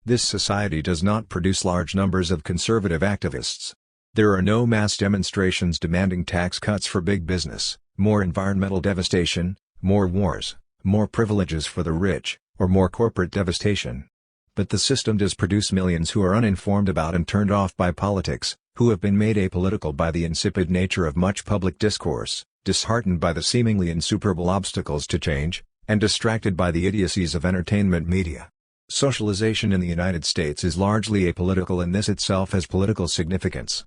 This society does not produce large numbers of conservative activists. There are no mass demonstrations demanding tax cuts for big business, more environmental devastation, more wars, more privileges for the rich, or more corporate devastation. But the system does produce millions who are uninformed about and turned off by politics, who have been made apolitical by the insipid nature of much public discourse, disheartened by the seemingly insuperable obstacles to change, and distracted by the idiocies of entertainment media. Socialization in the United States is largely apolitical, and this itself has political significance.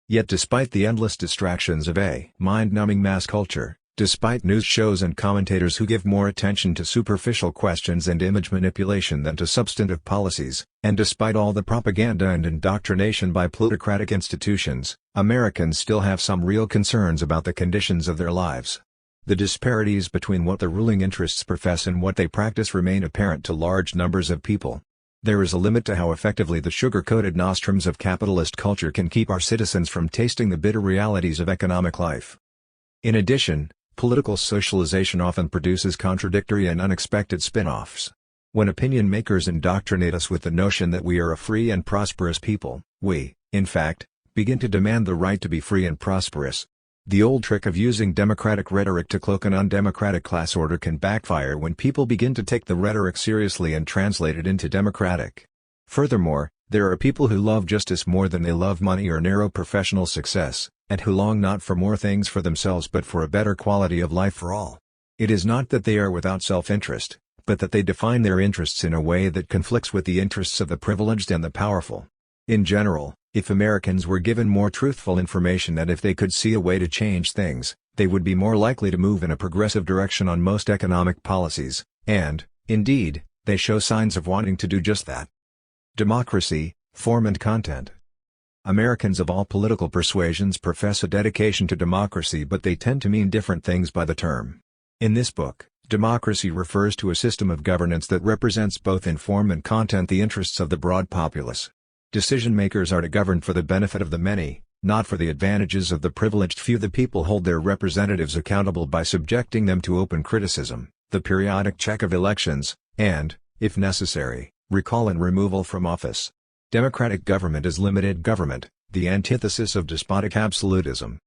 Yet despite the endless distractions of a mind-numbing mass culture, despite news shows and commentators who give more attention to superficial questions and image manipulation than to substantive policies, and despite all the propaganda and indoctrination by plutocratic institutions, Americans still have some real concerns about the conditions of their lives. The disparities between what the ruling interests profess and what they practice remain apparent to large numbers of people. There is a limit to how effectively the sugar-coated nostrums of capitalist culture can keep our citizens from tasting the bitter realities of economic life. In addition, political socialization often produces contradictory and unexpected spin-offs. When opinion makers indoctrinate us with the notion that we are a free and prosperous people, we, in fact, begin to demand the right to be free and prosperous. The old trick of using democratic rhetoric to cloak an undemocratic class order can backfire when people begin to take the rhetoric seriously and translate it into democratic. Furthermore, there are people who love justice more than they love money or narrow professional success, and who long not for more things for themselves but for a better quality of life for all. It is not that they are without self-interest, but that they define their interests in a way that conflicts with the interests of the privileged and the powerful. In general, if Americans were given more truthful information and if they could see a way to change things, they would be more likely to move in a progressive direction on most economic policies, and, indeed, they show signs of wanting to do just that. Democracy, form and content. Americans of all political persuasions profess a dedication to democracy, but they tend to mean different things by the term. In this book, democracy refers to a system of governance that represents both in form and content the interests of the broad populace. Decision-makers are to govern for the benefit of the many, not for the advantages of the privileged few. The people hold their representatives accountable by subjecting them to open criticism, the periodic check of elections, and, if necessary, recall and removal from office. Democratic government is limited government, the antithesis of despotic absolutism.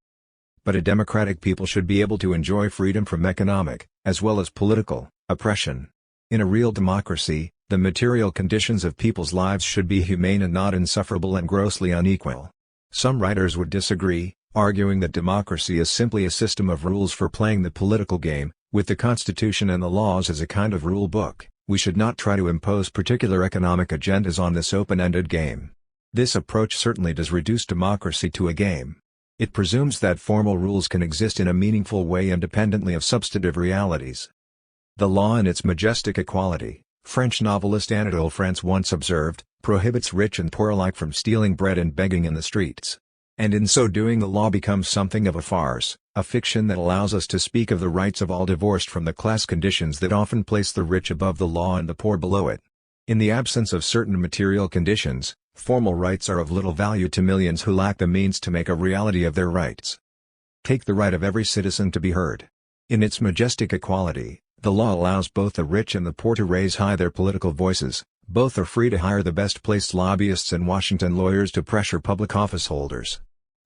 But a democratic people should be able to enjoy freedom from economic, as well as political, oppression. In a real democracy, the material conditions of people's lives should be humane and not insufferable and grossly unequal. Some writers would disagree, arguing that democracy is simply a system of rules for playing the political game, with the Constitution and the laws as a kind of rule book. We should not try to impose particular economic agendas on this open-ended game. This approach certainly does reduce democracy to a game. It presumes that formal rules can exist in a meaningful way independently of substantive realities. The law in its majestic equality, French novelist Anatole France once observed, prohibits rich and poor alike from stealing bread and begging in the streets. And in so doing the law becomes something of a farce, a fiction that allows us to speak of the rights of all divorced from the class conditions that often place the rich above the law and the poor below it. In the absence of certain material conditions, formal rights are of little value to millions who lack the means to make a reality of their rights. Take the right of every citizen to be heard. In its majestic equality, the law allows both the rich and the poor to raise high their political voices. Both are free to hire the best-placed lobbyists and Washington lawyers to pressure public office holders.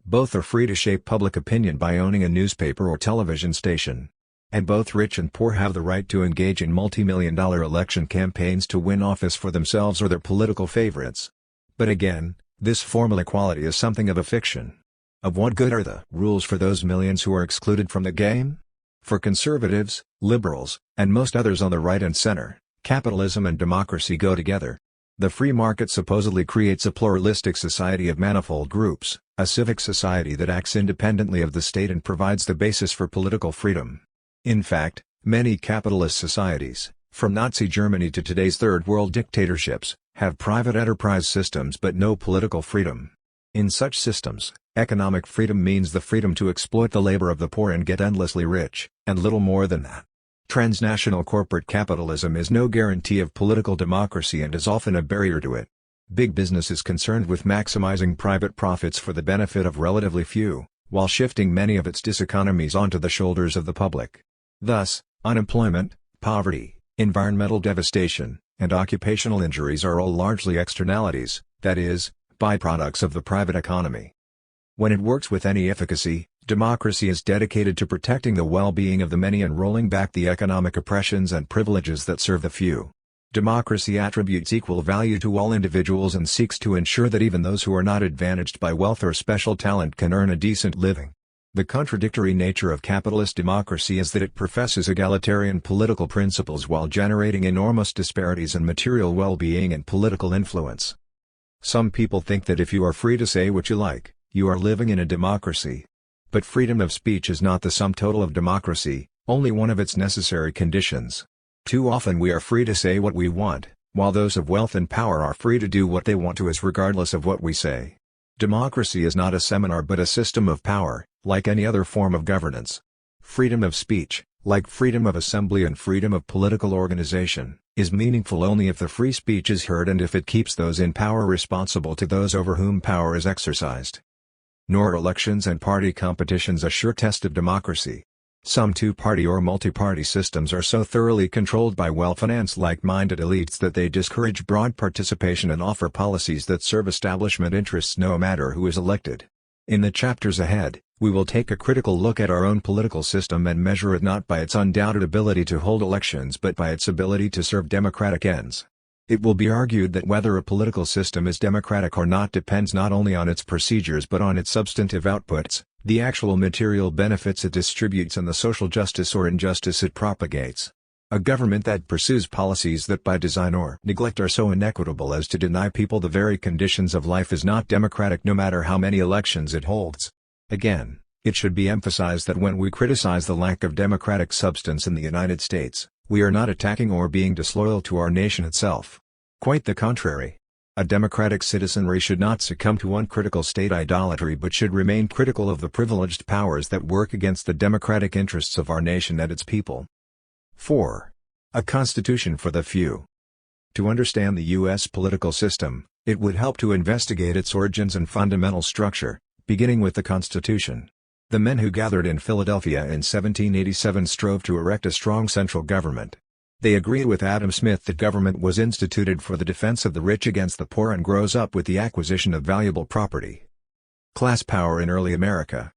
Both are free to shape public opinion by owning a newspaper or television station. And both rich and poor have the right to engage in multi-million-dollar election campaigns to win office for themselves or their political favorites. But again, this formal equality is something of a fiction. Of what good are the rules for those millions who are excluded from the game? For conservatives, liberals, and most others on the right and center, capitalism and democracy go together. The free market supposedly creates a pluralistic society of manifold groups, a civic society that acts independently of the state and provides the basis for political freedom. In fact, many capitalist societies, from Nazi Germany to today's third world dictatorships, have private enterprise systems but no political freedom. In such systems, economic freedom means the freedom to exploit the labor of the poor and get endlessly rich, and little more than that. Transnational corporate capitalism is no guarantee of political democracy and is often a barrier to it. Big business is concerned with maximizing private profits for the benefit of relatively few, while shifting many of its diseconomies onto the shoulders of the public. Thus, unemployment, poverty, environmental devastation, and occupational injuries are all largely externalities, that is, byproducts of the private economy. When it works with any efficacy, democracy is dedicated to protecting the well-being of the many and rolling back the economic oppressions and privileges that serve the few. Democracy attributes equal value to all individuals and seeks to ensure that even those who are not advantaged by wealth or special talent can earn a decent living. The contradictory nature of capitalist democracy is that it professes egalitarian political principles while generating enormous disparities in material well-being and political influence. Some people think that if you are free to say what you like, you are living in a democracy. But freedom of speech is not the sum total of democracy, only one of its necessary conditions. Too often we are free to say what we want, while those of wealth and power are free to do what they want to us regardless of what we say. Democracy is not a seminar but a system of power, like any other form of governance. Freedom of speech, like freedom of assembly and freedom of political organization, is meaningful only if the free speech is heard and if it keeps those in power responsible to those over whom power is exercised. Nor are elections and party competitions a sure test of democracy. Some two-party or multi-party systems are so thoroughly controlled by well-financed like-minded elites that they discourage broad participation and offer policies that serve establishment interests no matter who is elected. In the chapters ahead, we will take a critical look at our own political system and measure it not by its undoubted ability to hold elections but by its ability to serve democratic ends. It will be argued that whether a political system is democratic or not depends not only on its procedures but on its substantive outputs, the actual material benefits it distributes and the social justice or injustice it propagates. A government that pursues policies that by design or neglect are so inequitable as to deny people the very conditions of life is not democratic no matter how many elections it holds. Again, it should be emphasized that when we criticize the lack of democratic substance in the United States, we are not attacking or being disloyal to our nation itself. Quite the contrary. A democratic citizenry should not succumb to uncritical state idolatry but should remain critical of the privileged powers that work against the democratic interests of our nation and its people. 4. A Constitution for the Few. To understand the U.S. political system, it would help to investigate its origins and fundamental structure, beginning with the Constitution. The men who gathered in Philadelphia in 1787 strove to erect a strong central government. They agreed with Adam Smith that government was instituted for the defense of the rich against the poor and grows up with the acquisition of valuable property. Class power in early America.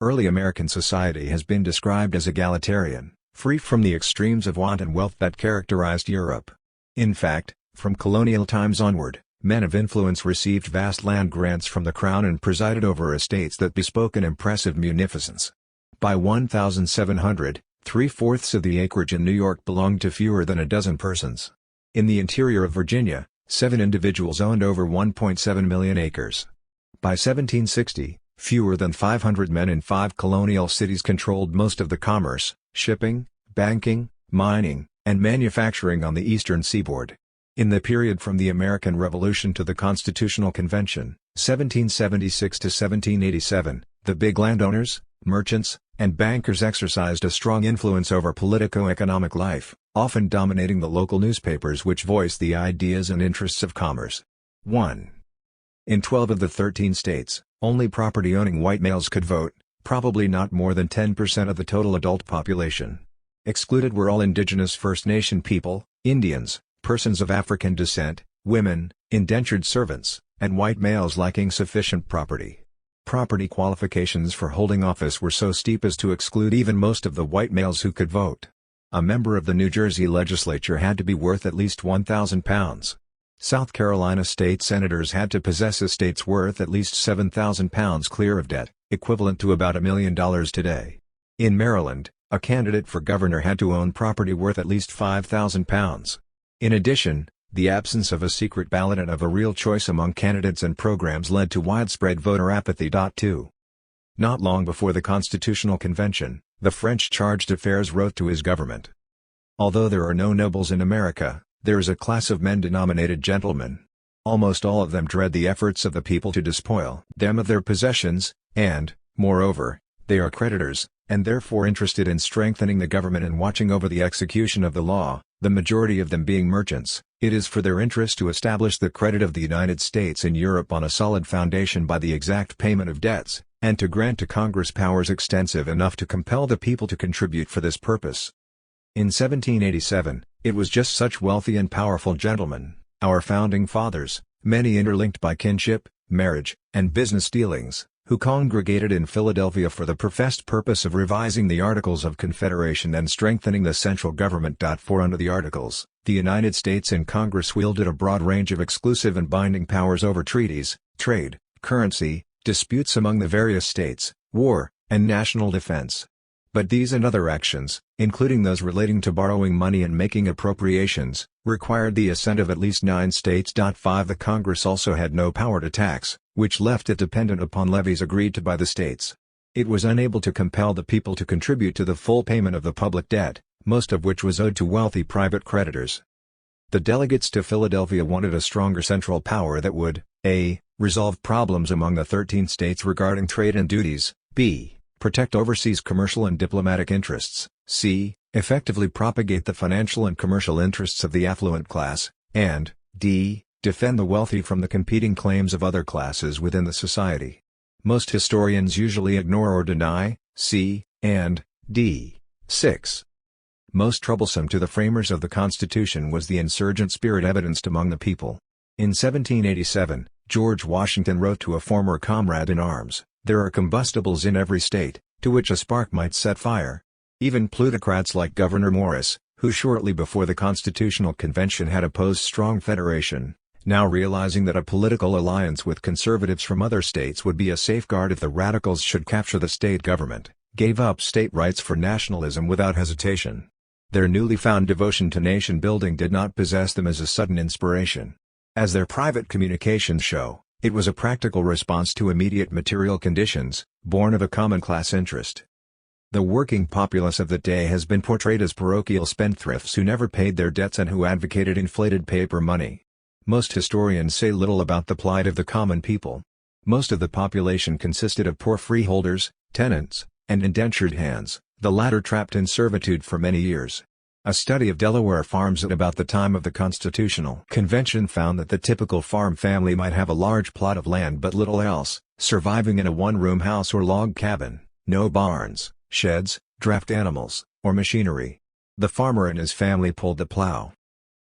Early American society has been described as egalitarian, free from the extremes of want and wealth that characterized Europe. In fact, from colonial times onward, men of influence received vast land grants from the crown and presided over estates that bespoke an impressive munificence. By 1700, 3/4 of the acreage in New York belonged to fewer than a dozen persons. In the interior of Virginia, 7 individuals owned over 1.7 million acres. By 1760, fewer than 500 men in 5 colonial cities controlled most of the commerce, shipping, banking, mining, and manufacturing on the eastern seaboard. In the period from the American Revolution to the Constitutional Convention, 1776 to 1787, the big landowners, merchants, and bankers exercised a strong influence over politico-economic life, often dominating the local newspapers which voiced the ideas and interests of commerce. 1. In 12 of the 13 states, only property-owning white males could vote, Probably not more than 10% of the total adult population. Excluded were all indigenous First Nation people, Indians, persons of African descent, women, indentured servants, and white males lacking sufficient property. Property qualifications for holding office were so steep as to exclude even most of the white males who could vote. A member of the New Jersey legislature had to be worth at least £1,000. South Carolina state senators had to possess estates worth at least £7,000 clear of debt, equivalent to about $1 million today. In Maryland, a candidate for governor had to own property worth at least £5,000. In addition, the absence of a secret ballot and of a real choice among candidates and programs led to widespread voter apathy. 2. Not long before the Constitutional Convention, the French charge d'affaires wrote to his government. Although there are no nobles in America, there is a class of men denominated gentlemen. Almost all of them dread the efforts of the people to despoil them of their possessions, and, moreover, they are creditors, and therefore interested in strengthening the government and watching over the execution of the law, the majority of them being merchants. It is for their interest to establish the credit of the United States in Europe on a solid foundation by the exact payment of debts, and to grant to Congress powers extensive enough to compel the people to contribute for this purpose. In 1787, it was just such wealthy and powerful gentlemen, our founding fathers, many interlinked by kinship, marriage, and business dealings, who congregated in Philadelphia for the professed purpose of revising the Articles of Confederation and strengthening the central government. For under the Articles, the United States and Congress wielded a broad range of exclusive and binding powers over treaties, trade, currency, disputes among the various states, war, and national defense. But these and other actions, including those relating to borrowing money and making appropriations, required the assent of at least 9 states. 5. The Congress also had no power to tax, which left it dependent upon levies agreed to by the states. It was unable to compel the people to contribute to the full payment of the public debt, most of which was owed to wealthy private creditors. The delegates to Philadelphia wanted a stronger central power that would, a. resolve problems among the 13 states regarding trade and duties, b. protect overseas commercial and diplomatic interests, c. effectively propagate the financial and commercial interests of the affluent class, and d. defend the wealthy from the competing claims of other classes within the society. Most historians usually ignore or deny c. and d. 6. Most troublesome to the framers of the Constitution was the insurgent spirit evidenced among the people. In 1787, George Washington wrote to a former comrade in arms, "There are combustibles in every state, to which a spark might set fire." Even plutocrats like Gouverneur Morris, who shortly before the Constitutional Convention had opposed strong federation, now realizing that a political alliance with conservatives from other states would be a safeguard if the radicals should capture the state government, gave up state rights for nationalism without hesitation. Their newly found devotion to nation building did not possess them as a sudden inspiration. As their private communications show, it was a practical response to immediate material conditions, born of a common class interest. The working populace of the day has been portrayed as parochial spendthrifts who never paid their debts and who advocated inflated paper money. Most historians say little about the plight of the common people. Most of the population consisted of poor freeholders, tenants, and indentured hands, the latter trapped in servitude for many years. A study of Delaware farms at about the time of the Constitutional Convention found that the typical farm family might have a large plot of land but little else, surviving in a one-room house or log cabin, no barns, sheds, draft animals, or machinery. The farmer and his family pulled the plow.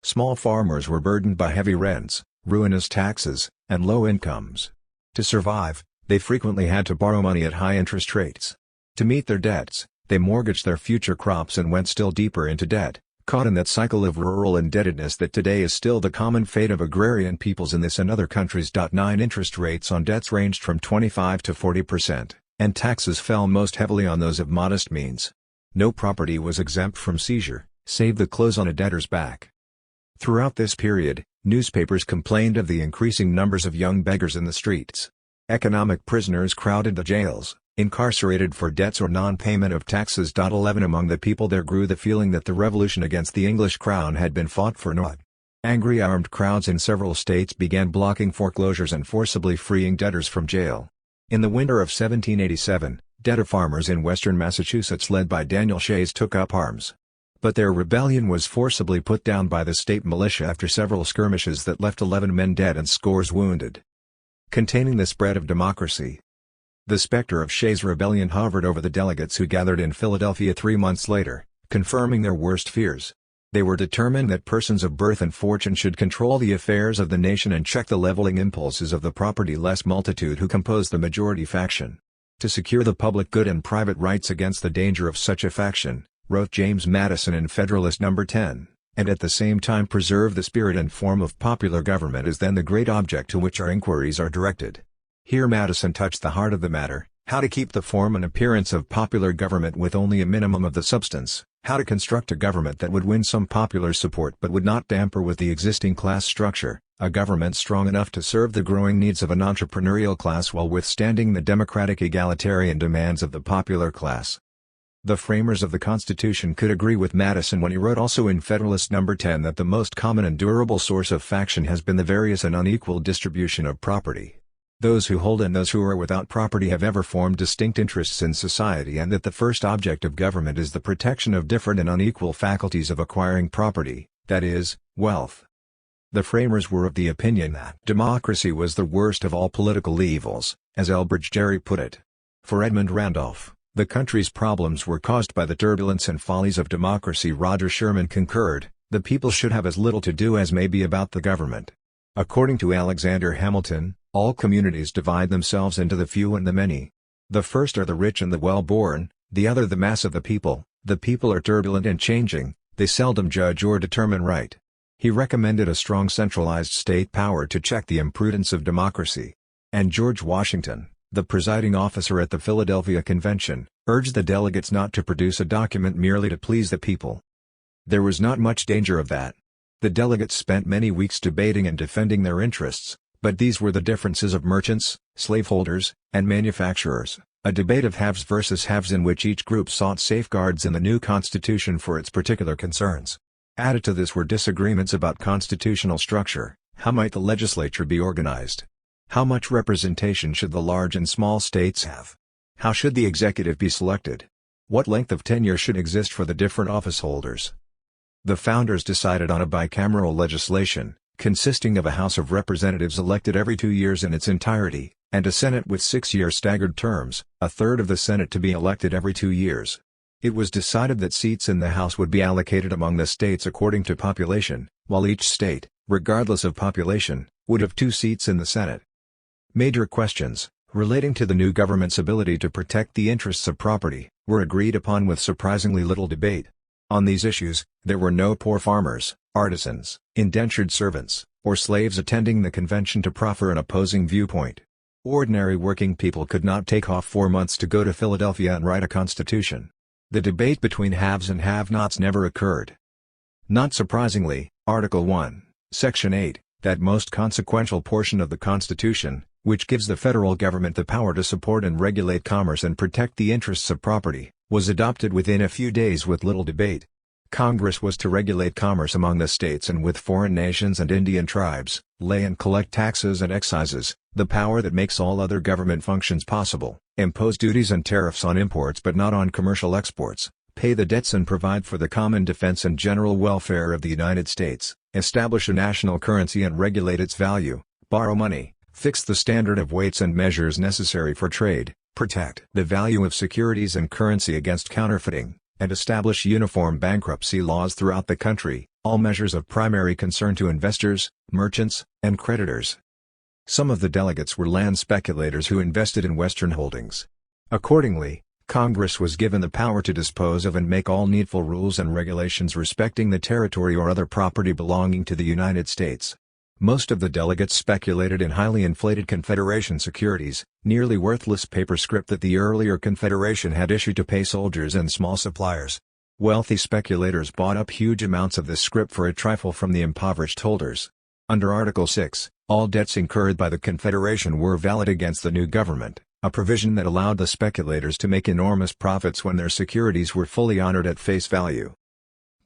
Small farmers were burdened by heavy rents, ruinous taxes, and low incomes. To survive, they frequently had to borrow money at high interest rates. To meet their debts, they mortgaged their future crops and went still deeper into debt, caught in that cycle of rural indebtedness that today is still the common fate of agrarian peoples in this and other countries. 9 Interest rates on debts ranged from 25 to 40%, and taxes fell most heavily on those of modest means. No property was exempt from seizure, save the clothes on a debtor's back. Throughout this period, newspapers complained of the increasing numbers of young beggars in the streets. Economic prisoners crowded the jails, incarcerated for debts or non-payment of taxes. 11 Among the people there grew the feeling that the revolution against the English crown had been fought for naught. Angry armed crowds in several states began blocking foreclosures and forcibly freeing debtors from jail. In the winter of 1787, debtor farmers in western Massachusetts led by Daniel Shays took up arms. But their rebellion was forcibly put down by the state militia after several skirmishes that left 11 men dead and scores wounded. Containing the spread of democracy. The specter of Shays' rebellion hovered over the delegates who gathered in Philadelphia 3 months later, confirming their worst fears. They were determined that persons of birth and fortune should control the affairs of the nation and check the leveling impulses of the property-less multitude who composed the majority faction. To secure the public good and private rights against the danger of such a faction, wrote James Madison in Federalist No. 10, and at the same time preserve the spirit and form of popular government is then the great object to which our inquiries are directed. Here Madison touched the heart of the matter: how to keep the form and appearance of popular government with only a minimum of the substance, how to construct a government that would win some popular support but would not tamper with the existing class structure, a government strong enough to serve the growing needs of an entrepreneurial class while withstanding the democratic egalitarian demands of the popular class. The framers of the Constitution could agree with Madison when he wrote also in Federalist No. 10 that the most common and durable source of faction has been the various and unequal distribution of property. Those who hold and those who are without property have ever formed distinct interests in society, and that the first object of government is the protection of different and unequal faculties of acquiring property, that is, wealth. The framers were of the opinion that democracy was the worst of all political evils, as Elbridge Gerry put it. For Edmund Randolph, the country's problems were caused by the turbulence and follies of democracy. Roger Sherman concurred, the people should have as little to do as may be about the government. According to Alexander Hamilton, all communities divide themselves into the few and the many. The first are the rich and the well-born, the other the mass of the people. The people are turbulent and changing, they seldom judge or determine right. He recommended a strong centralized state power to check the imprudence of democracy. And George Washington, the presiding officer at the Philadelphia Convention, urged the delegates not to produce a document merely to please the people. There was not much danger of that. The delegates spent many weeks debating and defending their interests, but these were the differences of merchants, slaveholders, and manufacturers, a debate of haves versus haves in which each group sought safeguards in the new Constitution for its particular concerns. Added to this were disagreements about constitutional structure. How might the legislature be organized? How much representation should the large and small states have? How should the executive be selected? What length of tenure should exist for the different office holders? The founders decided on a bicameral legislation, consisting of a House of Representatives elected every 2 years in its entirety, and a Senate with 6-year staggered terms, a third of the Senate to be elected every 2 years. It was decided that seats in the House would be allocated among the states according to population, while each state, regardless of population, would have 2 seats in the Senate. Major questions, relating to the new government's ability to protect the interests of property, were agreed upon with surprisingly little debate. On these issues, there were no poor farmers, artisans, indentured servants, or slaves attending the convention to proffer an opposing viewpoint. Ordinary working people could not take off 4 months to go to Philadelphia and write a constitution. The debate between haves and have-nots never occurred. Not surprisingly, Article 1, Section 8, that most consequential portion of the Constitution, which gives the federal government the power to support and regulate commerce and protect the interests of property, was adopted within a few days with little debate. Congress was to regulate commerce among the states and with foreign nations and Indian tribes, lay and collect taxes and excises, the power that makes all other government functions possible, impose duties and tariffs on imports but not on commercial exports, pay the debts and provide for the common defense and general welfare of the United States, establish a national currency and regulate its value, borrow money, fix the standard of weights and measures necessary for trade, protect the value of securities and currency against counterfeiting, and establish uniform bankruptcy laws throughout the country, all measures of primary concern to investors, merchants, and creditors. Some of the delegates were land speculators who invested in Western holdings. Accordingly, Congress was given the power to dispose of and make all needful rules and regulations respecting the territory or other property belonging to the United States. Most of the delegates speculated in highly inflated Confederation securities, nearly worthless paper scrip that the earlier Confederation had issued to pay soldiers and small suppliers. Wealthy speculators bought up huge amounts of this scrip for a trifle from the impoverished holders. Under Article 6, all debts incurred by the Confederation were valid against the new government, a provision that allowed the speculators to make enormous profits when their securities were fully honored at face value.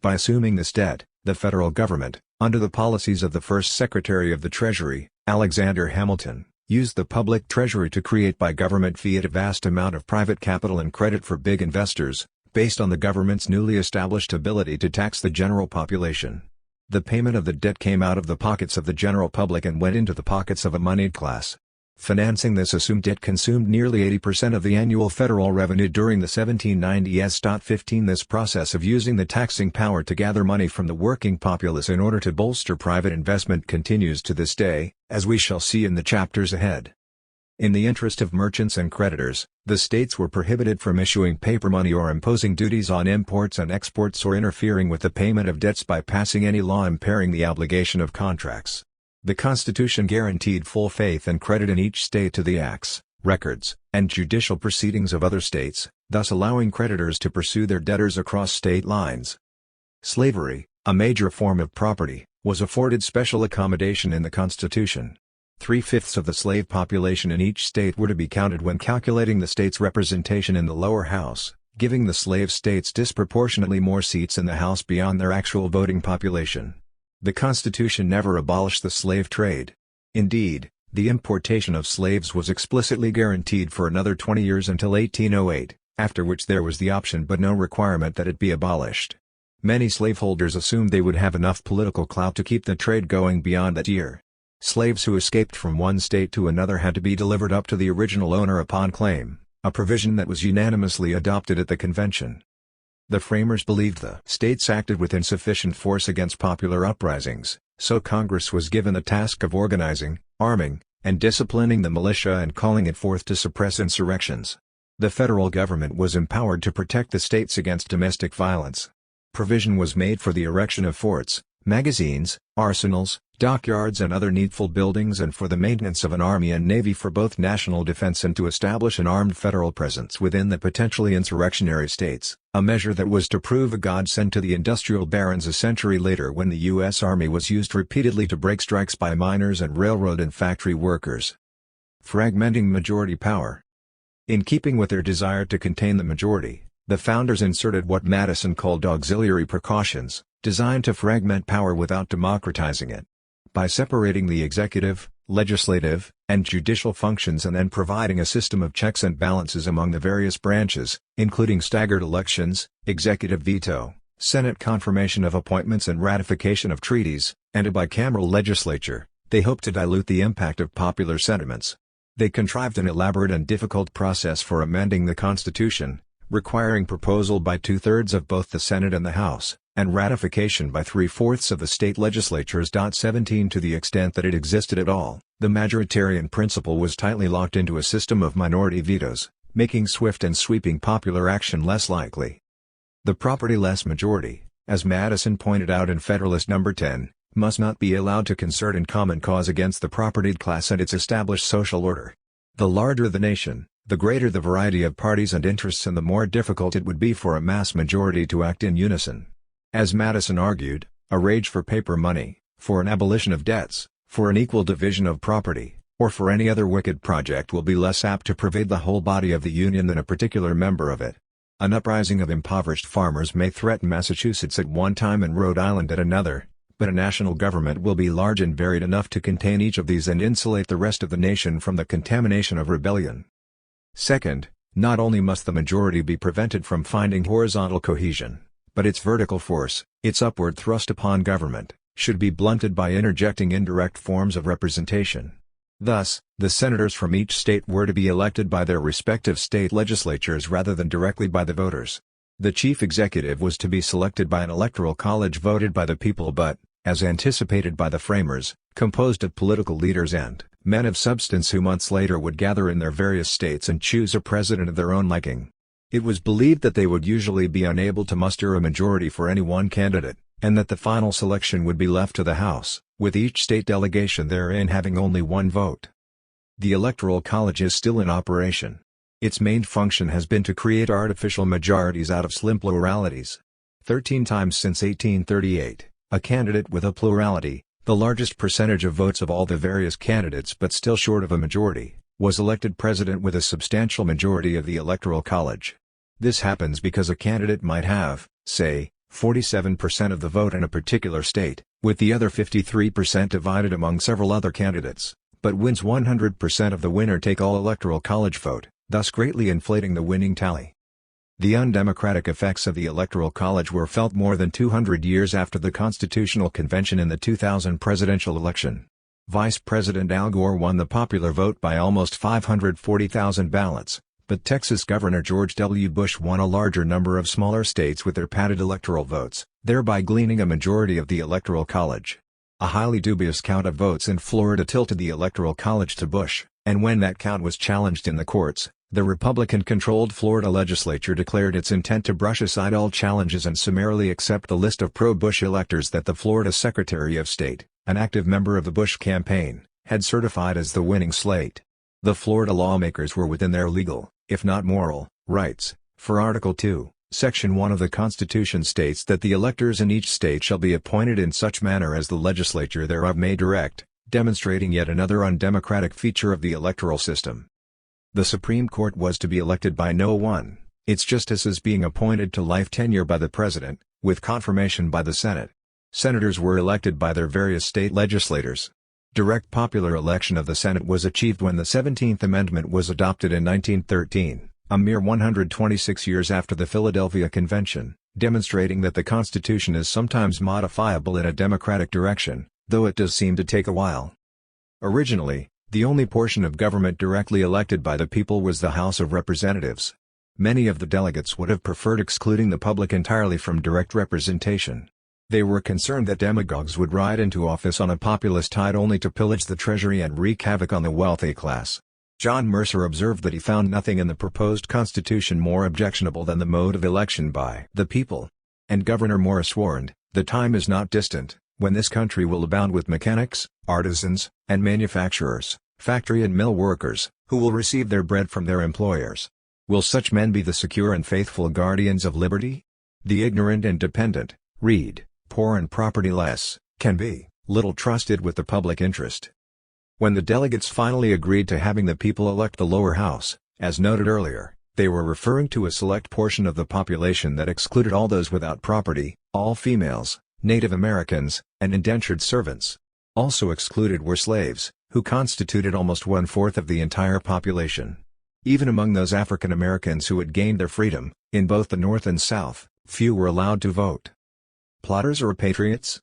By assuming this debt, the federal government, under the policies of the first Secretary of the Treasury, Alexander Hamilton, used the public treasury to create by government fiat a vast amount of private capital and credit for big investors, based on the government's newly established ability to tax the general population. The payment of the debt came out of the pockets of the general public and went into the pockets of a moneyed class. Financing this assumed it consumed nearly 80% of the annual federal revenue during the 1790s. This process of using the taxing power to gather money from the working populace in order to bolster private investment continues to this day, as we shall see in the chapters ahead. In the interest of merchants and creditors, the states were prohibited from issuing paper money or imposing duties on imports and exports or interfering with the payment of debts by passing any law impairing the obligation of contracts. The Constitution guaranteed full faith and credit in each state to the acts, records, and judicial proceedings of other states, thus allowing creditors to pursue their debtors across state lines. Slavery, a major form of property, was afforded special accommodation in the Constitution. 3/5 of the slave population in each state were to be counted when calculating the state's representation in the lower house, giving the slave states disproportionately more seats in the House beyond their actual voting population. The Constitution never abolished the slave trade. Indeed, the importation of slaves was explicitly guaranteed for another 20 years until 1808, after which there was the option but no requirement that it be abolished. Many slaveholders assumed they would have enough political clout to keep the trade going beyond that year. Slaves who escaped from one state to another had to be delivered up to the original owner upon claim, a provision that was unanimously adopted at the convention. The framers believed the states acted with insufficient force against popular uprisings, so Congress was given the task of organizing, arming, and disciplining the militia and calling it forth to suppress insurrections. The federal government was empowered to protect the states against domestic violence. Provision was made for the erection of forts, magazines, arsenals, dockyards and other needful buildings and for the maintenance of an army and navy for both national defense and to establish an armed federal presence within the potentially insurrectionary states, a measure that was to prove a godsend to the industrial barons a century later when the U.S. Army was used repeatedly to break strikes by miners and railroad and factory workers. Fragmenting majority power. In keeping with their desire to contain the majority, the founders inserted what Madison called auxiliary precautions, designed to fragment power without democratizing it. By separating the executive, legislative, and judicial functions and then providing a system of checks and balances among the various branches, including staggered elections, executive veto, Senate confirmation of appointments and ratification of treaties, and a bicameral legislature, they hoped to dilute the impact of popular sentiments. They contrived an elaborate and difficult process for amending the Constitution, requiring proposal by 2/3 of both the Senate and the House, and ratification by 3/4 of the state legislatures. 17 To the extent that it existed at all, the majoritarian principle was tightly locked into a system of minority vetoes, making swift and sweeping popular action less likely. The property-less majority, as Madison pointed out in Federalist No. 10, must not be allowed to concert in common cause against the propertied class and its established social order. The larger the nation, the greater the variety of parties and interests and the more difficult it would be for a mass majority to act in unison. As Madison argued, a rage for paper money, for an abolition of debts, for an equal division of property, or for any other wicked project will be less apt to pervade the whole body of the Union than a particular member of it. An uprising of impoverished farmers may threaten Massachusetts at one time and Rhode Island at another, but a national government will be large and varied enough to contain each of these and insulate the rest of the nation from the contamination of rebellion. Second, not only must the majority be prevented from finding horizontal cohesion, but its vertical force, its upward thrust upon government, should be blunted by interjecting indirect forms of representation. Thus, the senators from each state were to be elected by their respective state legislatures rather than directly by the voters. The chief executive was to be selected by an electoral college voted by the people but, as anticipated by the framers, composed of political leaders and men of substance who months later would gather in their various states and choose a president of their own liking. It was believed that they would usually be unable to muster a majority for any one candidate, and that the final selection would be left to the House, with each state delegation therein having only one vote. The Electoral College is still in operation. Its main function has been to create artificial majorities out of slim pluralities. 13 times since 1838, a candidate with a plurality, the largest percentage of votes of all the various candidates but still short of a majority, was elected president with a substantial majority of the Electoral College. This happens because a candidate might have, say, 47% of the vote in a particular state, with the other 53% divided among several other candidates, but wins 100% of the winner-take-all Electoral College vote, thus greatly inflating the winning tally. The undemocratic effects of the Electoral College were felt more than 200 years after the Constitutional Convention in the 2000 presidential election. Vice President Al Gore won the popular vote by almost 540,000 ballots, but Texas Governor George W. Bush won a larger number of smaller states with their padded electoral votes, thereby gleaning a majority of the Electoral College. A highly dubious count of votes in Florida tilted the Electoral College to Bush, and when that count was challenged in the courts, the Republican-controlled Florida legislature declared its intent to brush aside all challenges and summarily accept the list of pro-Bush electors that the Florida Secretary of State, an active member of the Bush campaign, had certified as the winning slate. The Florida lawmakers were within their legal, if not moral, rights, for Article 2, Section 1 of the Constitution states that the electors in each state shall be appointed in such manner as the legislature thereof may direct, demonstrating yet another undemocratic feature of the electoral system. The Supreme Court was to be elected by no one, its justices being appointed to life tenure by the President, with confirmation by the Senate. Senators were elected by their various state legislators. Direct popular election of the Senate was achieved when the 17th Amendment was adopted in 1913, a mere 126 years after the Philadelphia Convention, demonstrating that the Constitution is sometimes modifiable in a democratic direction, though it does seem to take a while. Originally, the only portion of government directly elected by the people was the House of Representatives. Many of the delegates would have preferred excluding the public entirely from direct representation. They were concerned that demagogues would ride into office on a populist tide only to pillage the treasury and wreak havoc on the wealthy class. John Mercer observed that he found nothing in the proposed Constitution more objectionable than the mode of election by the people. And Governor Morris warned, "The time is not distant, when this country will abound with mechanics, artisans, and manufacturers, factory and mill workers, who will receive their bread from their employers. Will such men be the secure and faithful guardians of liberty? The ignorant and dependent, read, poor and propertyless, can be little trusted with the public interest." When the delegates finally agreed to having the people elect the lower house, as noted earlier, they were referring to a select portion of the population that excluded all those without property, all females, Native Americans, and indentured servants. Also excluded were slaves, who constituted almost one-fourth of the entire population. Even among those African Americans who had gained their freedom, in both the North and South, few were allowed to vote. Plotters or patriots?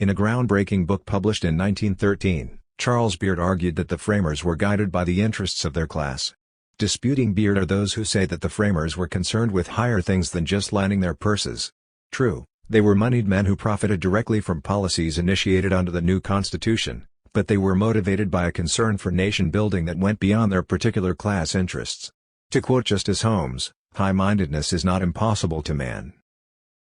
In a groundbreaking book published in 1913, Charles Beard argued that the framers were guided by the interests of their class. Disputing Beard are those who say that the framers were concerned with higher things than just lining their purses. True, they were moneyed men who profited directly from policies initiated under the new Constitution, but they were motivated by a concern for nation building that went beyond their particular class interests. To quote Justice Holmes, "High-mindedness is not impossible to man."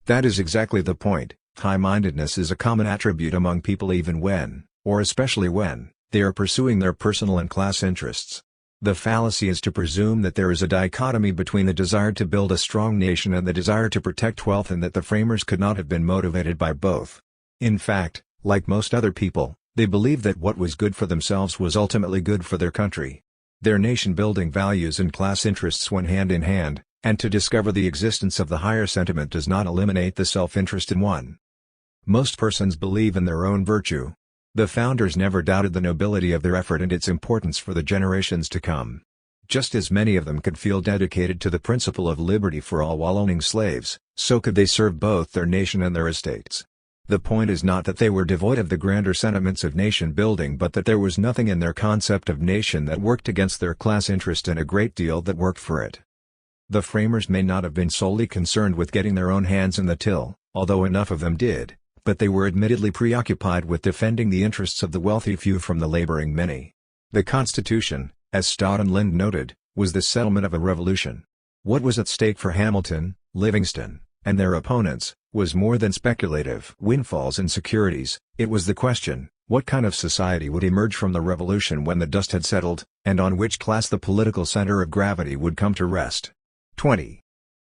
That is exactly the point. High-mindedness is a common attribute among people even when, or especially when, they are pursuing their personal and class interests. The fallacy is to presume that there is a dichotomy between the desire to build a strong nation and the desire to protect wealth, and that the framers could not have been motivated by both. In fact, like most other people, they believed that what was good for themselves was ultimately good for their country. Their nation-building values and class interests went hand in hand, and to discover the existence of the higher sentiment does not eliminate the self-interest in one. Most persons believe in their own virtue. The founders never doubted the nobility of their effort and its importance for the generations to come. Just as many of them could feel dedicated to the principle of liberty for all while owning slaves, so could they serve both their nation and their estates. The point is not that they were devoid of the grander sentiments of nation building, but that there was nothing in their concept of nation that worked against their class interest and a great deal that worked for it. The framers may not have been solely concerned with getting their own hands in the till, although enough of them did, but they were admittedly preoccupied with defending the interests of the wealthy few from the laboring many. The Constitution, as Stott and Lind noted, was the settlement of a revolution. What was at stake for Hamilton, Livingston, and their opponents, was more than speculative windfalls and securities. It was the question, what kind of society would emerge from the revolution when the dust had settled, and on which class the political center of gravity would come to rest. 20.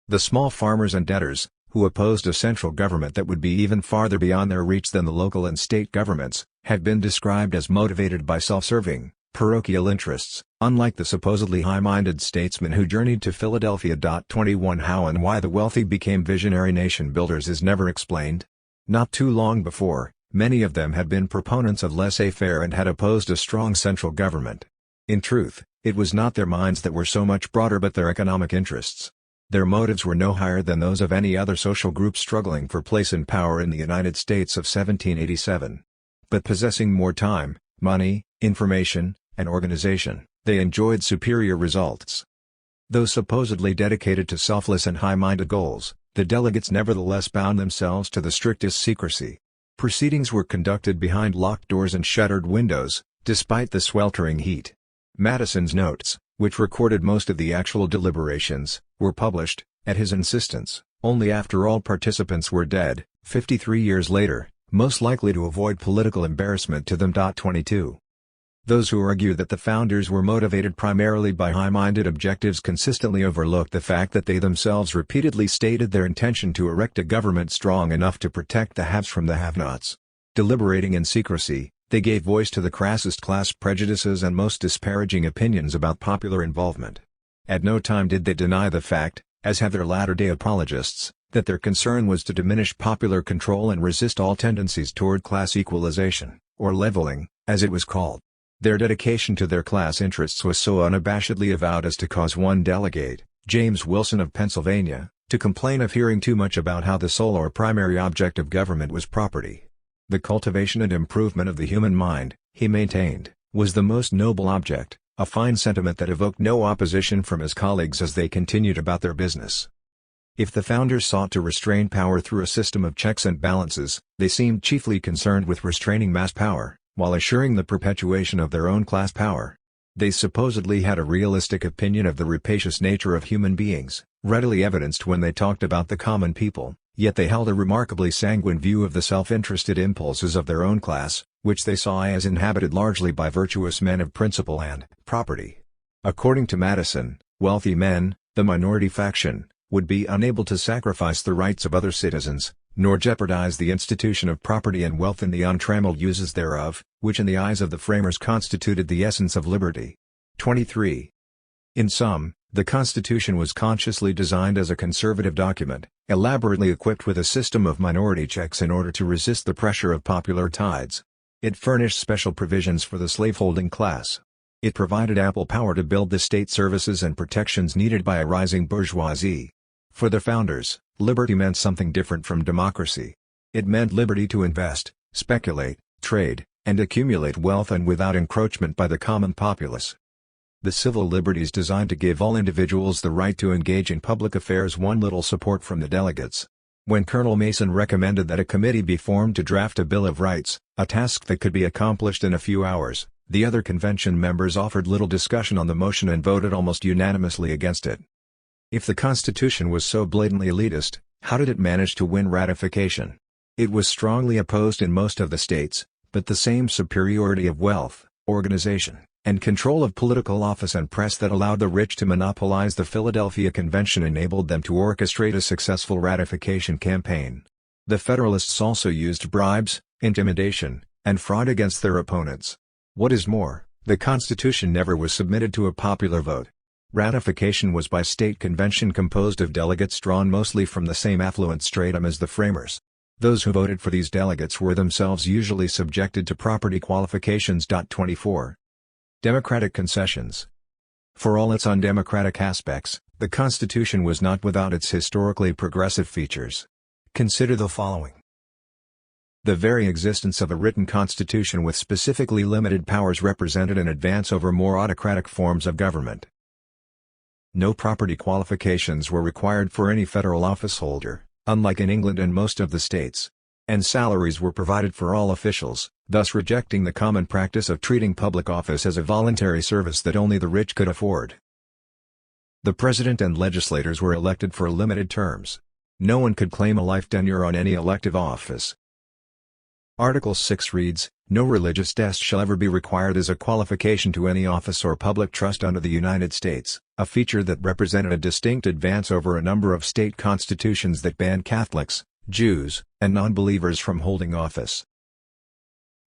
The small farmers and debtors, who opposed a central government that would be even farther beyond their reach than the local and state governments, had been described as motivated by self-serving, parochial interests, unlike the supposedly high-minded statesmen who journeyed to Philadelphia. 21 How and why the wealthy became visionary nation builders is never explained. Not too long before, many of them had been proponents of laissez-faire and had opposed a strong central government. In truth, it was not their minds that were so much broader but their economic interests. Their motives were no higher than those of any other social group struggling for place and power in the United States of 1787. But possessing more time, money, information, and organization, they enjoyed superior results. Though supposedly dedicated to selfless and high-minded goals, the delegates nevertheless bound themselves to the strictest secrecy. Proceedings were conducted behind locked doors and shuttered windows, despite the sweltering heat. Madison's notes, which recorded most of the actual deliberations, were published, at his insistence, only after all participants were dead, 53 years later, most likely to avoid political embarrassment to them. 22. Those who argue that the founders were motivated primarily by high-minded objectives consistently overlook the fact that they themselves repeatedly stated their intention to erect a government strong enough to protect the haves from the have-nots. Deliberating in secrecy, they gave voice to the crassest class prejudices and most disparaging opinions about popular involvement. At no time did they deny the fact, as have their latter-day apologists, that their concern was to diminish popular control and resist all tendencies toward class equalization, or leveling, as it was called. Their dedication to their class interests was so unabashedly avowed as to cause one delegate, James Wilson of Pennsylvania, to complain of hearing too much about how the sole or primary object of government was property. The cultivation and improvement of the human mind, he maintained, was the most noble object, a fine sentiment that evoked no opposition from his colleagues as they continued about their business. If the founders sought to restrain power through a system of checks and balances, they seemed chiefly concerned with restraining mass power, while assuring the perpetuation of their own class power. They supposedly had a realistic opinion of the rapacious nature of human beings, readily evidenced when they talked about the common people, yet they held a remarkably sanguine view of the self-interested impulses of their own class, which they saw as inhabited largely by virtuous men of principle and property. According to Madison, wealthy men, the minority faction, would be unable to sacrifice the rights of other citizens, nor jeopardize the institution of property and wealth in the untrammeled uses thereof, which in the eyes of the framers constituted the essence of liberty. 23. In sum, the Constitution was consciously designed as a conservative document, elaborately equipped with a system of minority checks in order to resist the pressure of popular tides. It furnished special provisions for the slaveholding class. It provided ample power to build the state services and protections needed by a rising bourgeoisie. For the founders, liberty meant something different from democracy. It meant liberty to invest, speculate, trade, and accumulate wealth and without encroachment by the common populace. The civil liberties designed to give all individuals the right to engage in public affairs won little support from the delegates. When Colonel Mason recommended that a committee be formed to draft a Bill of Rights, a task that could be accomplished in a few hours, the other convention members offered little discussion on the motion and voted almost unanimously against it. If the Constitution was so blatantly elitist, how did it manage to win ratification? It was strongly opposed in most of the states, but the same superiority of wealth, organization, and control of political office and press that allowed the rich to monopolize the Philadelphia Convention enabled them to orchestrate a successful ratification campaign. The Federalists also used bribes, intimidation, and fraud against their opponents. What is more, the Constitution never was submitted to a popular vote. Ratification was by state convention composed of delegates drawn mostly from the same affluent stratum as the framers. Those who voted for these delegates were themselves usually subjected to property qualifications. 24. Democratic concessions. For all its undemocratic aspects, the Constitution was not without its historically progressive features. Consider the following. The very existence of a written constitution with specifically limited powers represented an advance over more autocratic forms of government. No property qualifications were required for any federal officeholder, unlike in England and most of the states. And salaries were provided for all officials, thus rejecting the common practice of treating public office as a voluntary service that only the rich could afford. The president and legislators were elected for limited terms. No one could claim a life tenure on any elective office. Article 6 reads, "No religious test shall ever be required as a qualification to any office or public trust under the United States," a feature that represented a distinct advance over a number of state constitutions that banned Catholics, Jews, and non-believers from holding office.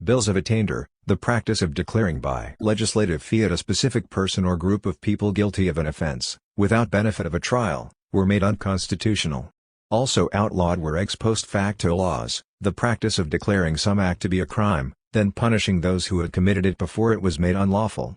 Bills of attainder, the practice of declaring by legislative fiat a specific person or group of people guilty of an offense, without benefit of a trial, were made unconstitutional. Also outlawed were ex post facto laws, the practice of declaring some act to be a crime, then punishing those who had committed it before it was made unlawful.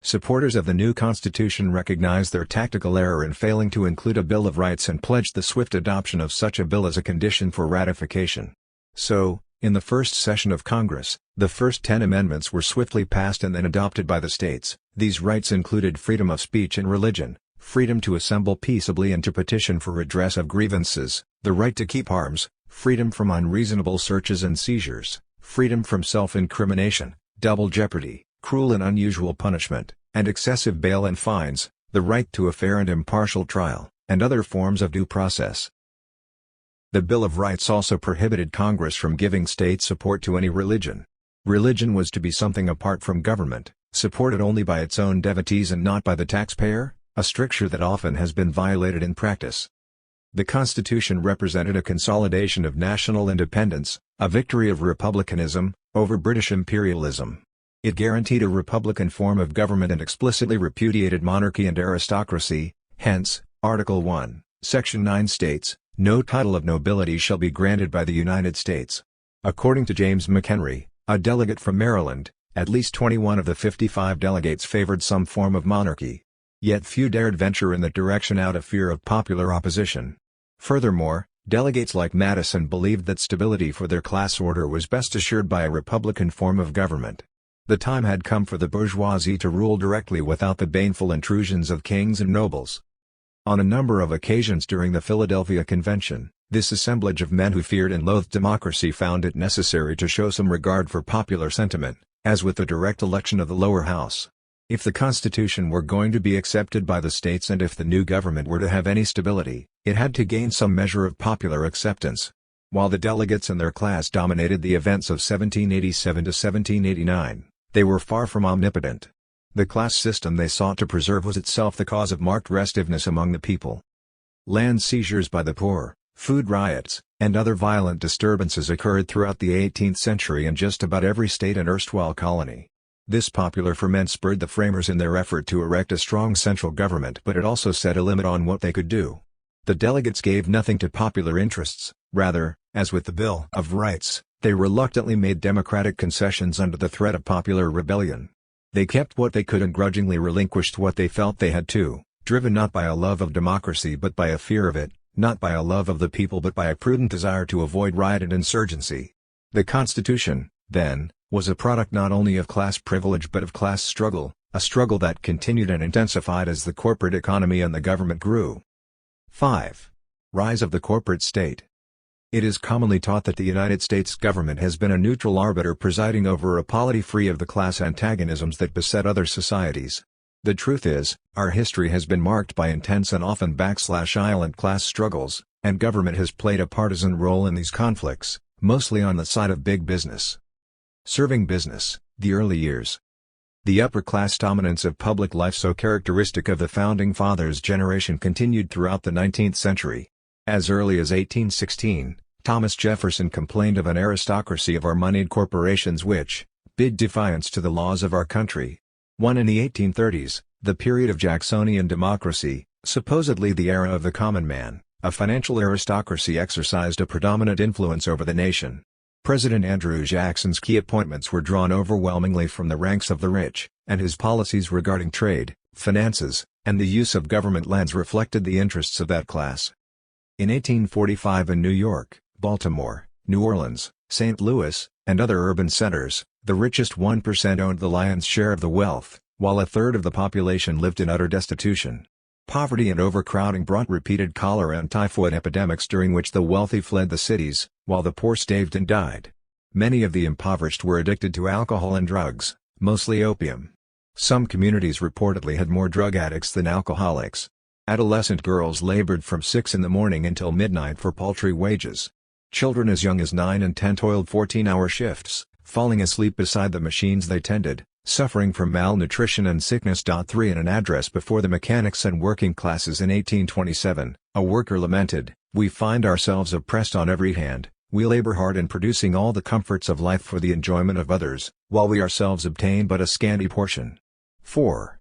Supporters of the new Constitution recognized their tactical error in failing to include a Bill of Rights and pledged the swift adoption of such a bill as a condition for ratification. So, In the first session of Congress, the first 10 amendments were swiftly passed and then adopted by the states. These rights included freedom of speech and religion, freedom to assemble peaceably and to petition for redress of grievances, the right to keep arms, freedom from unreasonable searches and seizures, freedom from self-incrimination, double jeopardy, cruel and unusual punishment, and excessive bail and fines, the right to a fair and impartial trial, and other forms of due process. The Bill of Rights also prohibited Congress from giving state support to any religion. Religion was to be something apart from government, supported only by its own devotees and not by the taxpayer, a stricture that often has been violated in practice. The Constitution represented a consolidation of national independence, a victory of republicanism, over British imperialism. It guaranteed a republican form of government and explicitly repudiated monarchy and aristocracy, hence, Article 1, Section 9 states, "No title of nobility shall be granted by the United States." According to James McHenry, a delegate from Maryland, at least 21 of the 55 delegates favored some form of monarchy. Yet few dared venture in that direction out of fear of popular opposition. Furthermore, delegates like Madison believed that stability for their class order was best assured by a republican form of government. The time had come for the bourgeoisie to rule directly without the baneful intrusions of kings and nobles. On a number of occasions during the Philadelphia Convention, this assemblage of men who feared and loathed democracy found it necessary to show some regard for popular sentiment, as with the direct election of the lower house. If the Constitution were going to be accepted by the states and if the new government were to have any stability, it had to gain some measure of popular acceptance. While the delegates and their class dominated the events of 1787 to 1789, they were far from omnipotent. The class system they sought to preserve was itself the cause of marked restiveness among the people. Land seizures by the poor, food riots, and other violent disturbances occurred throughout the 18th century in just about every state and erstwhile colony. This popular ferment spurred the framers in their effort to erect a strong central government, but it also set a limit on what they could do. The delegates gave nothing to popular interests, rather, as with the Bill of Rights, they reluctantly made democratic concessions under the threat of popular rebellion. They kept what they could and grudgingly relinquished what they felt they had to, driven not by a love of democracy but by a fear of it, not by a love of the people but by a prudent desire to avoid riot and insurgency. The Constitution, then, was a product not only of class privilege but of class struggle, a struggle that continued and intensified as the corporate economy and the government grew. 5. Rise of the corporate state. It is commonly taught that the United States government has been a neutral arbiter presiding over a polity free of the class antagonisms that beset other societies. The truth is, our history has been marked by intense and often violent class struggles, and government has played a partisan role in these conflicts, mostly on the side of big business. Serving business, the early years. The upper-class dominance of public life so characteristic of the Founding Fathers' generation continued throughout the 19th century. As early as 1816, Thomas Jefferson complained of an aristocracy of our moneyed corporations which bid defiance to the laws of our country. One in the 1830s, the period of Jacksonian democracy, supposedly the era of the common man, a financial aristocracy exercised a predominant influence over the nation. President Andrew Jackson's key appointments were drawn overwhelmingly from the ranks of the rich, and his policies regarding trade, finances, and the use of government lands reflected the interests of that class. In 1845 in New York, Baltimore, New Orleans, St. Louis, and other urban centers, the richest 1% owned the lion's share of the wealth, while a third of the population lived in utter destitution. Poverty and overcrowding brought repeated cholera and typhoid epidemics during which the wealthy fled the cities, while the poor starved and died. Many of the impoverished were addicted to alcohol and drugs, mostly opium. Some communities reportedly had more drug addicts than alcoholics. Adolescent girls labored from 6 in the morning until midnight for paltry wages. Children as young as 9 and 10 toiled 14-hour shifts, falling asleep beside the machines they tended, suffering from malnutrition and sickness. 3 In an address before the mechanics and working classes in 1827, a worker lamented, "We find ourselves oppressed on every hand, we labor hard in producing all the comforts of life for the enjoyment of others, while we ourselves obtain but a scanty portion." 4.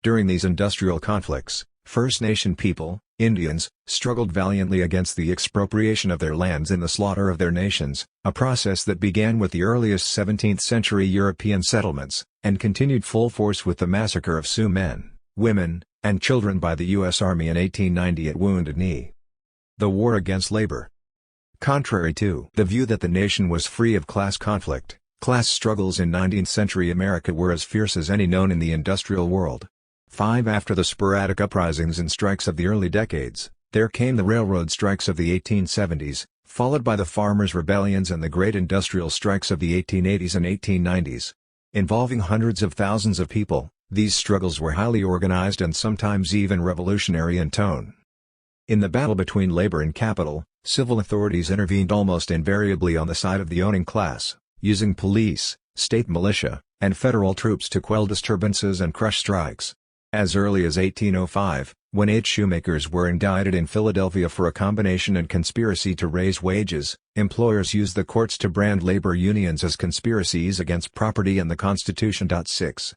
During these industrial conflicts, First Nation people, Indians, struggled valiantly against the expropriation of their lands in the slaughter of their nations, a process that began with the earliest 17th-century European settlements, and continued full force with the massacre of Sioux men, women, and children by the U.S. Army in 1890 at Wounded Knee. The War Against Labor. Contrary to the view that the nation was free of class conflict, class struggles in 19th-century America were as fierce as any known in the industrial world. After the sporadic uprisings and strikes of the early decades, there came the railroad strikes of the 1870s, followed by the farmers' rebellions and the great industrial strikes of the 1880s and 1890s. Involving hundreds of thousands of people, these struggles were highly organized and sometimes even revolutionary in tone. In the battle between labor and capital, civil authorities intervened almost invariably on the side of the owning class, using police, state militia, and federal troops to quell disturbances and crush strikes. As early as 1805, when 8 shoemakers were indicted in Philadelphia for a combination and conspiracy to raise wages, employers used the courts to brand labor unions as conspiracies against property and the Constitution. 6.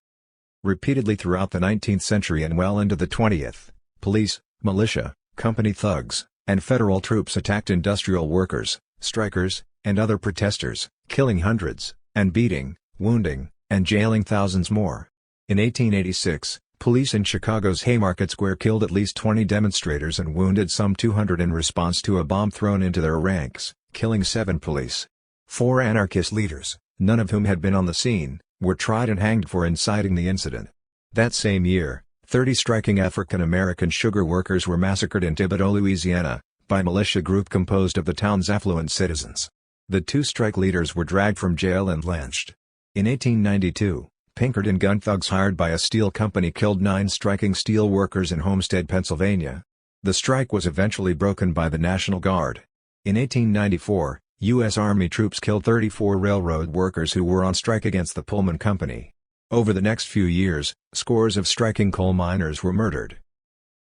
Repeatedly throughout the 19th century and well into the 20th, police, militia, company thugs, and federal troops attacked industrial workers, strikers, and other protesters, killing hundreds, and beating, wounding, and jailing thousands more. In 1886, police in Chicago's Haymarket Square killed at least 20 demonstrators and wounded some 200 in response to a bomb thrown into their ranks, killing 7 police. 4 anarchist leaders, none of whom had been on the scene, were tried and hanged for inciting the incident. That same year, 30 striking African American sugar workers were massacred in Thibodaux, Louisiana, by a militia group composed of the town's affluent citizens. The 2 strike leaders were dragged from jail and lynched. In 1892, Pinkerton gun thugs hired by a steel company killed 9 striking steel workers in Homestead, Pennsylvania. The strike was eventually broken by the National Guard. In 1894, U.S. Army troops killed 34 railroad workers who were on strike against the Pullman Company. Over the next few years, scores of striking coal miners were murdered.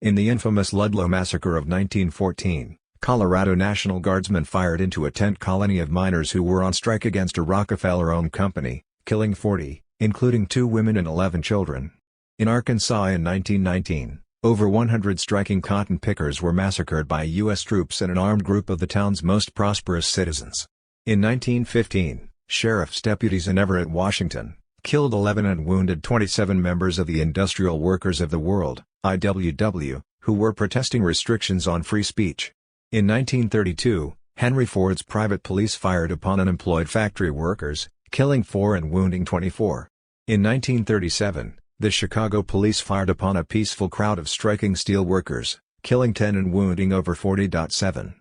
In the infamous Ludlow Massacre of 1914, Colorado National Guardsmen fired into a tent colony of miners who were on strike against a Rockefeller-owned company, killing 40, including 2 women and 11 children. In Arkansas in 1919, over 100 striking cotton pickers were massacred by U.S. troops and an armed group of the town's most prosperous citizens. In 1915, sheriff's deputies in Everett, Washington, killed 11 and wounded 27 members of the Industrial Workers of the World, IWW, who were protesting restrictions on free speech. In 1932, Henry Ford's private police fired upon unemployed factory workers, killing 4 and wounding 24. In 1937, the Chicago police fired upon a peaceful crowd of striking steel workers, killing 10 and wounding over 40.7.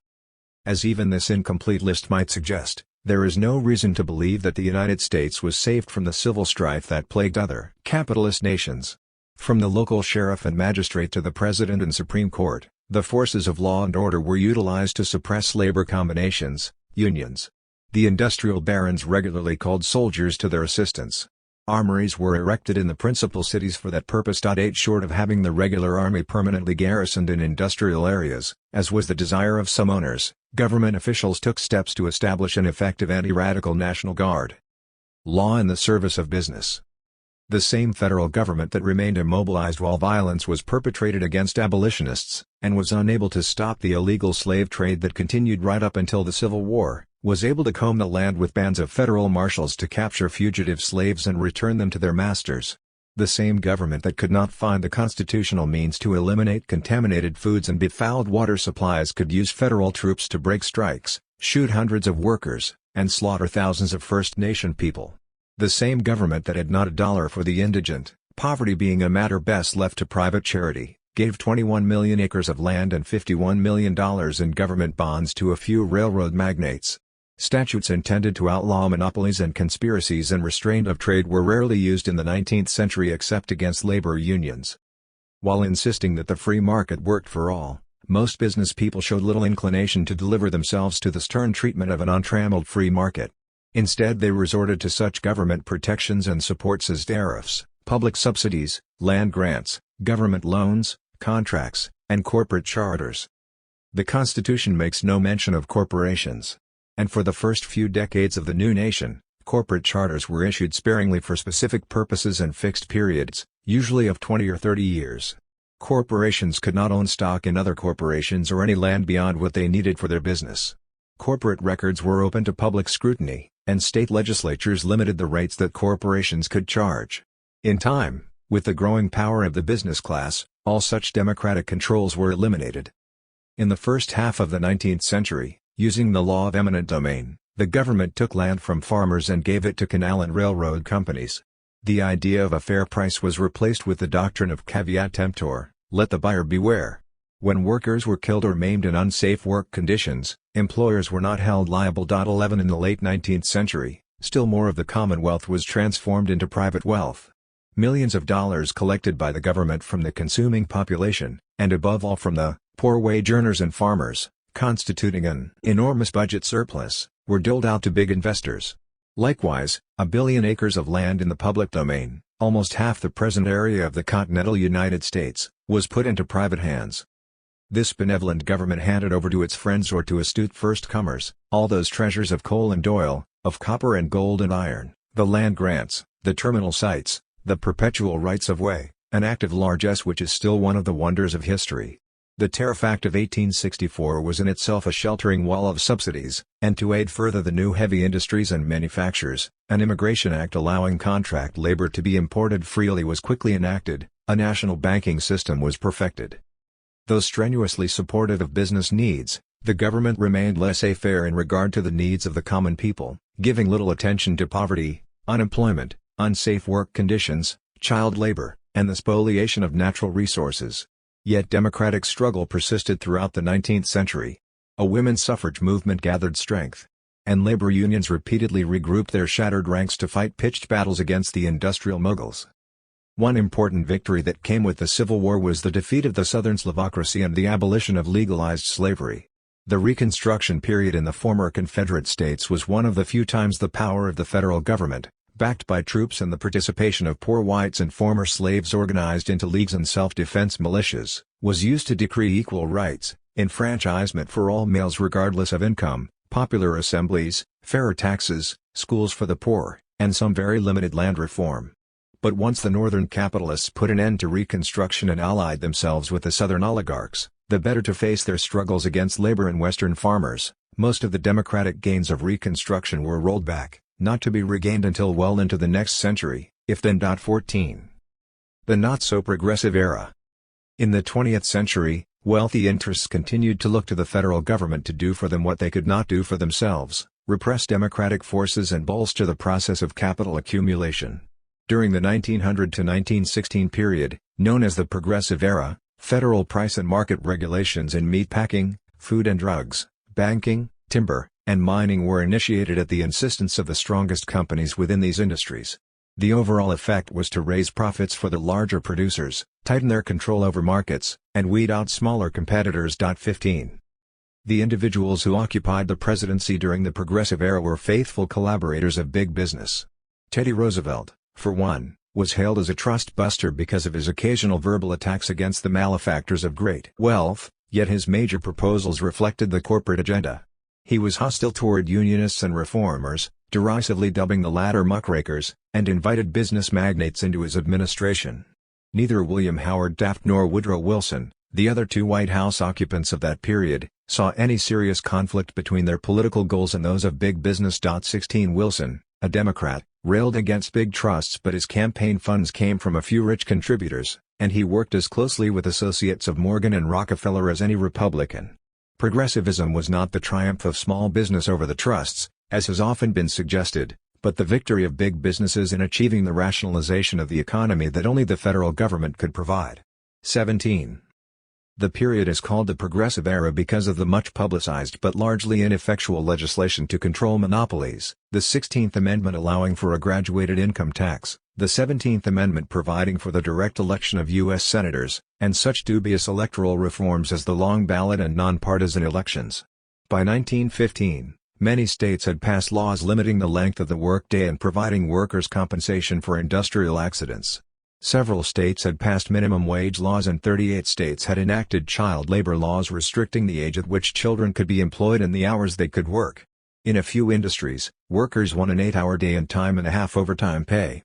As even this incomplete list might suggest, there is no reason to believe that the United States was saved from the civil strife that plagued other capitalist nations. From the local sheriff and magistrate to the president and Supreme Court, the forces of law and order were utilized to suppress labor combinations, unions. The industrial barons regularly called soldiers to their assistance. Armories were erected in the principal cities for that purpose. 8 Short of having the regular army permanently garrisoned in industrial areas, as was the desire of some owners, government officials took steps to establish an effective anti-radical National Guard. Law in the service of business. The same federal government that remained immobilized while violence was perpetrated against abolitionists, and was unable to stop the illegal slave trade that continued right up until the Civil War, was able to comb the land with bands of federal marshals to capture fugitive slaves and return them to their masters. The same government that could not find the constitutional means to eliminate contaminated foods and befouled water supplies could use federal troops to break strikes, shoot hundreds of workers, and slaughter thousands of First Nation people. The same government that had not a dollar for the indigent, poverty being a matter best left to private charity, gave 21 million acres of land and $51 million in government bonds to a few railroad magnates. Statutes intended to outlaw monopolies and conspiracies and restraint of trade were rarely used in the 19th century except against labor unions. While insisting that the free market worked for all, most business people showed little inclination to deliver themselves to the stern treatment of an untrammeled free market. Instead they resorted to such government protections and supports as tariffs, public subsidies, land grants, government loans, contracts, and corporate charters. The Constitution makes no mention of corporations. And for the first few decades of the new nation, corporate charters were issued sparingly for specific purposes and fixed periods, usually of 20 or 30 years. Corporations could not own stock in other corporations or any land beyond what they needed for their business. Corporate records were open to public scrutiny, and state legislatures limited the rates that corporations could charge. In time, with the growing power of the business class, all such democratic controls were eliminated. In the first half of the 19th century, Using the law of eminent domain, the government took land from farmers and gave it to canal and railroad companies. The idea of a fair price was replaced with the doctrine of caveat emptor, let the buyer beware. When workers were killed or maimed in unsafe work conditions, employers were not held liable. 11 In the late 19th century, still more of the Commonwealth was transformed into private wealth. Millions of dollars collected by the government from the consuming population, and above all from the poor wage earners and farmers, constituting an enormous budget surplus, were doled out to big investors. Likewise, 1 billion acres of land in the public domain, almost half the present area of the continental United States, was put into private hands. This benevolent government handed over to its friends or to astute first-comers, all those treasures of coal and oil, of copper and gold and iron, the land grants, the terminal sites, the perpetual rights of way, an act of largesse which is still one of the wonders of history. The Tariff Act of 1864 was in itself a sheltering wall of subsidies, and to aid further the new heavy industries and manufactures, an Immigration Act allowing contract labor to be imported freely was quickly enacted, a national banking system was perfected. Though strenuously supportive of business needs, the government remained laissez-faire in regard to the needs of the common people, giving little attention to poverty, unemployment, unsafe work conditions, child labor, and the spoliation of natural resources. Yet democratic struggle persisted throughout the 19th century. A women's suffrage movement gathered strength, and labor unions repeatedly regrouped their shattered ranks to fight pitched battles against the industrial moguls. One important victory that came with the Civil War was the defeat of the Southern Slavocracy and the abolition of legalized slavery. The Reconstruction period in the former Confederate States was one of the few times the power of the federal government, backed by troops and the participation of poor whites and former slaves organized into leagues and self-defense militias, was used to decree equal rights, enfranchisement for all males regardless of income, popular assemblies, fairer taxes, schools for the poor, and some very limited land reform. But once the northern capitalists put an end to Reconstruction and allied themselves with the southern oligarchs, the better to face their struggles against labor and western farmers, most of the democratic gains of Reconstruction were rolled back, not to be regained until well into the next century, if then. 14. The not-so-progressive era. In the 20th century, wealthy interests continued to look to the federal government to do for them what they could not do for themselves, repress democratic forces and bolster the process of capital accumulation. During the 1900 to 1916 period, known as the Progressive Era, federal price and market regulations in meatpacking, food and drugs, banking, timber, and mining were initiated at the insistence of the strongest companies within these industries. The overall effect was to raise profits for the larger producers, tighten their control over markets, and weed out smaller competitors. 15. The individuals who occupied the presidency during the Progressive Era were faithful collaborators of big business. Teddy Roosevelt, for one, was hailed as a trust buster because of his occasional verbal attacks against the malefactors of great wealth, yet his major proposals reflected the corporate agenda. He was hostile toward unionists and reformers, derisively dubbing the latter muckrakers, and invited business magnates into his administration. Neither William Howard Taft nor Woodrow Wilson, the other two White House occupants of that period, saw any serious conflict between their political goals and those of big business. 16 Wilson, a Democrat, railed against big trusts, but his campaign funds came from a few rich contributors, and he worked as closely with associates of Morgan and Rockefeller as any Republican. Progressivism was not the triumph of small business over the trusts, as has often been suggested, but the victory of big businesses in achieving the rationalization of the economy that only the federal government could provide. 17. The period is called the Progressive Era because of the much publicized but largely ineffectual legislation to control monopolies, the 16th Amendment allowing for a graduated income tax, the 17th Amendment providing for the direct election of U.S. senators, and such dubious electoral reforms as the long ballot and nonpartisan elections. By 1915, many states had passed laws limiting the length of the workday and providing workers' compensation for industrial accidents. Several states had passed minimum wage laws and 38 states had enacted child labor laws restricting the age at which children could be employed and the hours they could work. In a few industries, workers won an 8-hour day and time and a half overtime pay.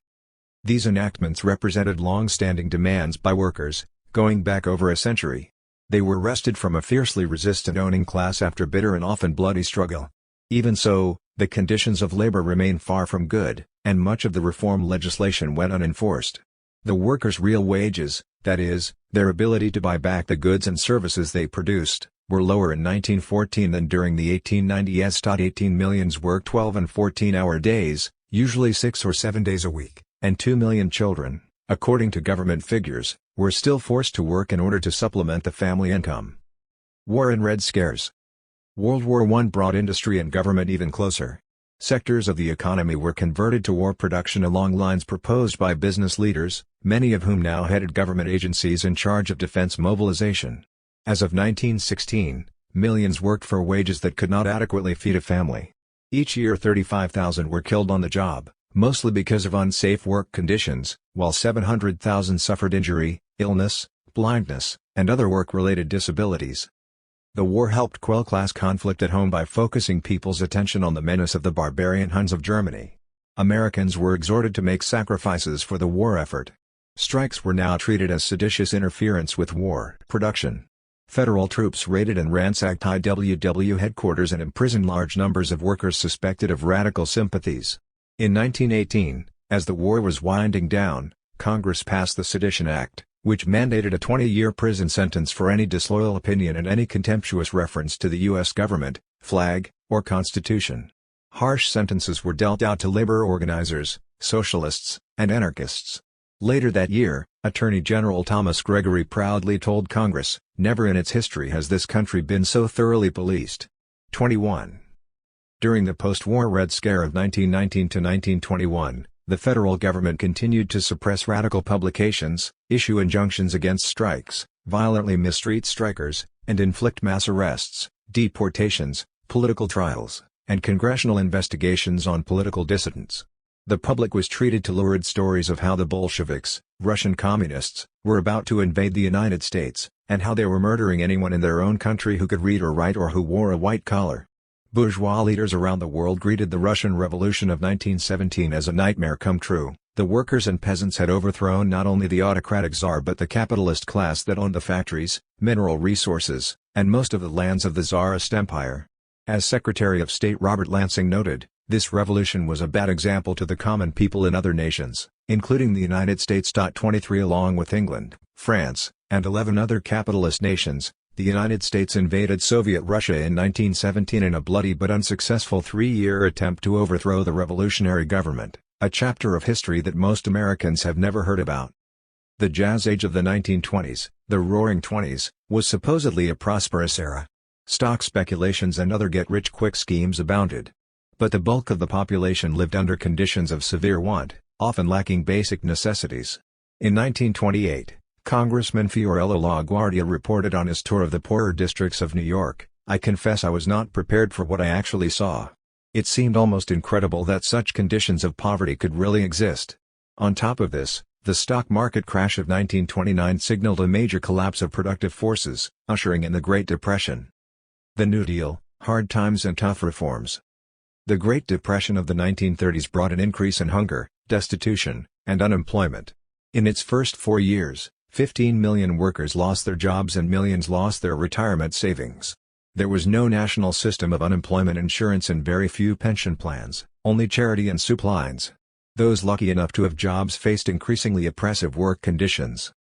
These enactments represented long-standing demands by workers, going back over a century. They were wrested from a fiercely resistant owning class after bitter and often bloody struggle. Even so, the conditions of labor remained far from good, and much of the reform legislation went unenforced. The workers' real wages, that is, their ability to buy back the goods and services they produced, were lower in 1914 than during the 1890s. 18 millions worked 12 and 14-hour days, usually 6 or 7 days a week, and 2 million children, according to government figures, were still forced to work in order to supplement the family income. War and Red Scares. World War I brought industry and government even closer. Sectors of the economy were converted to war production along lines proposed by business leaders, many of whom now headed government agencies in charge of defense mobilization. As of 1916, millions worked for wages that could not adequately feed a family. Each year 35,000 were killed on the job, mostly because of unsafe work conditions, while 700,000 suffered injury, illness, blindness, and other work-related disabilities. The war helped quell class conflict at home by focusing people's attention on the menace of the barbarian Huns of Germany. Americans were exhorted to make sacrifices for the war effort. Strikes were now treated as seditious interference with war production. Federal troops raided and ransacked IWW headquarters and imprisoned large numbers of workers suspected of radical sympathies. In 1918, as the war was winding down, Congress passed the Sedition Act, which mandated a 20-year prison sentence for any disloyal opinion and any contemptuous reference to the U.S. government, flag, or Constitution. Harsh sentences were dealt out to labor organizers, socialists, and anarchists. Later that year, Attorney General Thomas Gregory proudly told Congress, "Never in its history has this country been so thoroughly policed." 21. During the post-war Red Scare of 1919 to 1921, the federal government continued to suppress radical publications, issue injunctions against strikes, violently mistreat strikers, and inflict mass arrests, deportations, political trials, and congressional investigations on political dissidents. The public was treated to lurid stories of how the Bolsheviks, Russian communists, were about to invade the United States, and how they were murdering anyone in their own country who could read or write or who wore a white collar. Bourgeois leaders around the world greeted the Russian Revolution of 1917 as a nightmare come true. The workers and peasants had overthrown not only the autocratic Tsar but the capitalist class that owned the factories, mineral resources, and most of the lands of the Tsarist Empire. As Secretary of State Robert Lansing noted, this revolution was a bad example to the common people in other nations, including the United States. 23 Along with England, France, and 11 other capitalist nations, the United States invaded Soviet Russia in 1917 in a bloody but unsuccessful 3-year attempt to overthrow the revolutionary government, a chapter of history that most Americans have never heard about. The Jazz Age of the 1920s, the Roaring Twenties, was supposedly a prosperous era. Stock speculations and other get-rich-quick schemes abounded. But the bulk of the population lived under conditions of severe want, often lacking basic necessities. In 1928, Congressman Fiorello LaGuardia reported on his tour of the poorer districts of New York, "I confess I was not prepared for what I actually saw. It seemed almost incredible that such conditions of poverty could really exist." On top of this, the stock market crash of 1929 signaled a major collapse of productive forces, ushering in the Great Depression. The New Deal, hard times and tough reforms. The Great Depression of the 1930s brought an increase in hunger, destitution, and unemployment. In its first 4 years, 15 million workers lost their jobs and millions lost their retirement savings. There was no national system of unemployment insurance and very few pension plans, only charity and soup lines. Those lucky enough to have jobs faced increasingly oppressive work conditions.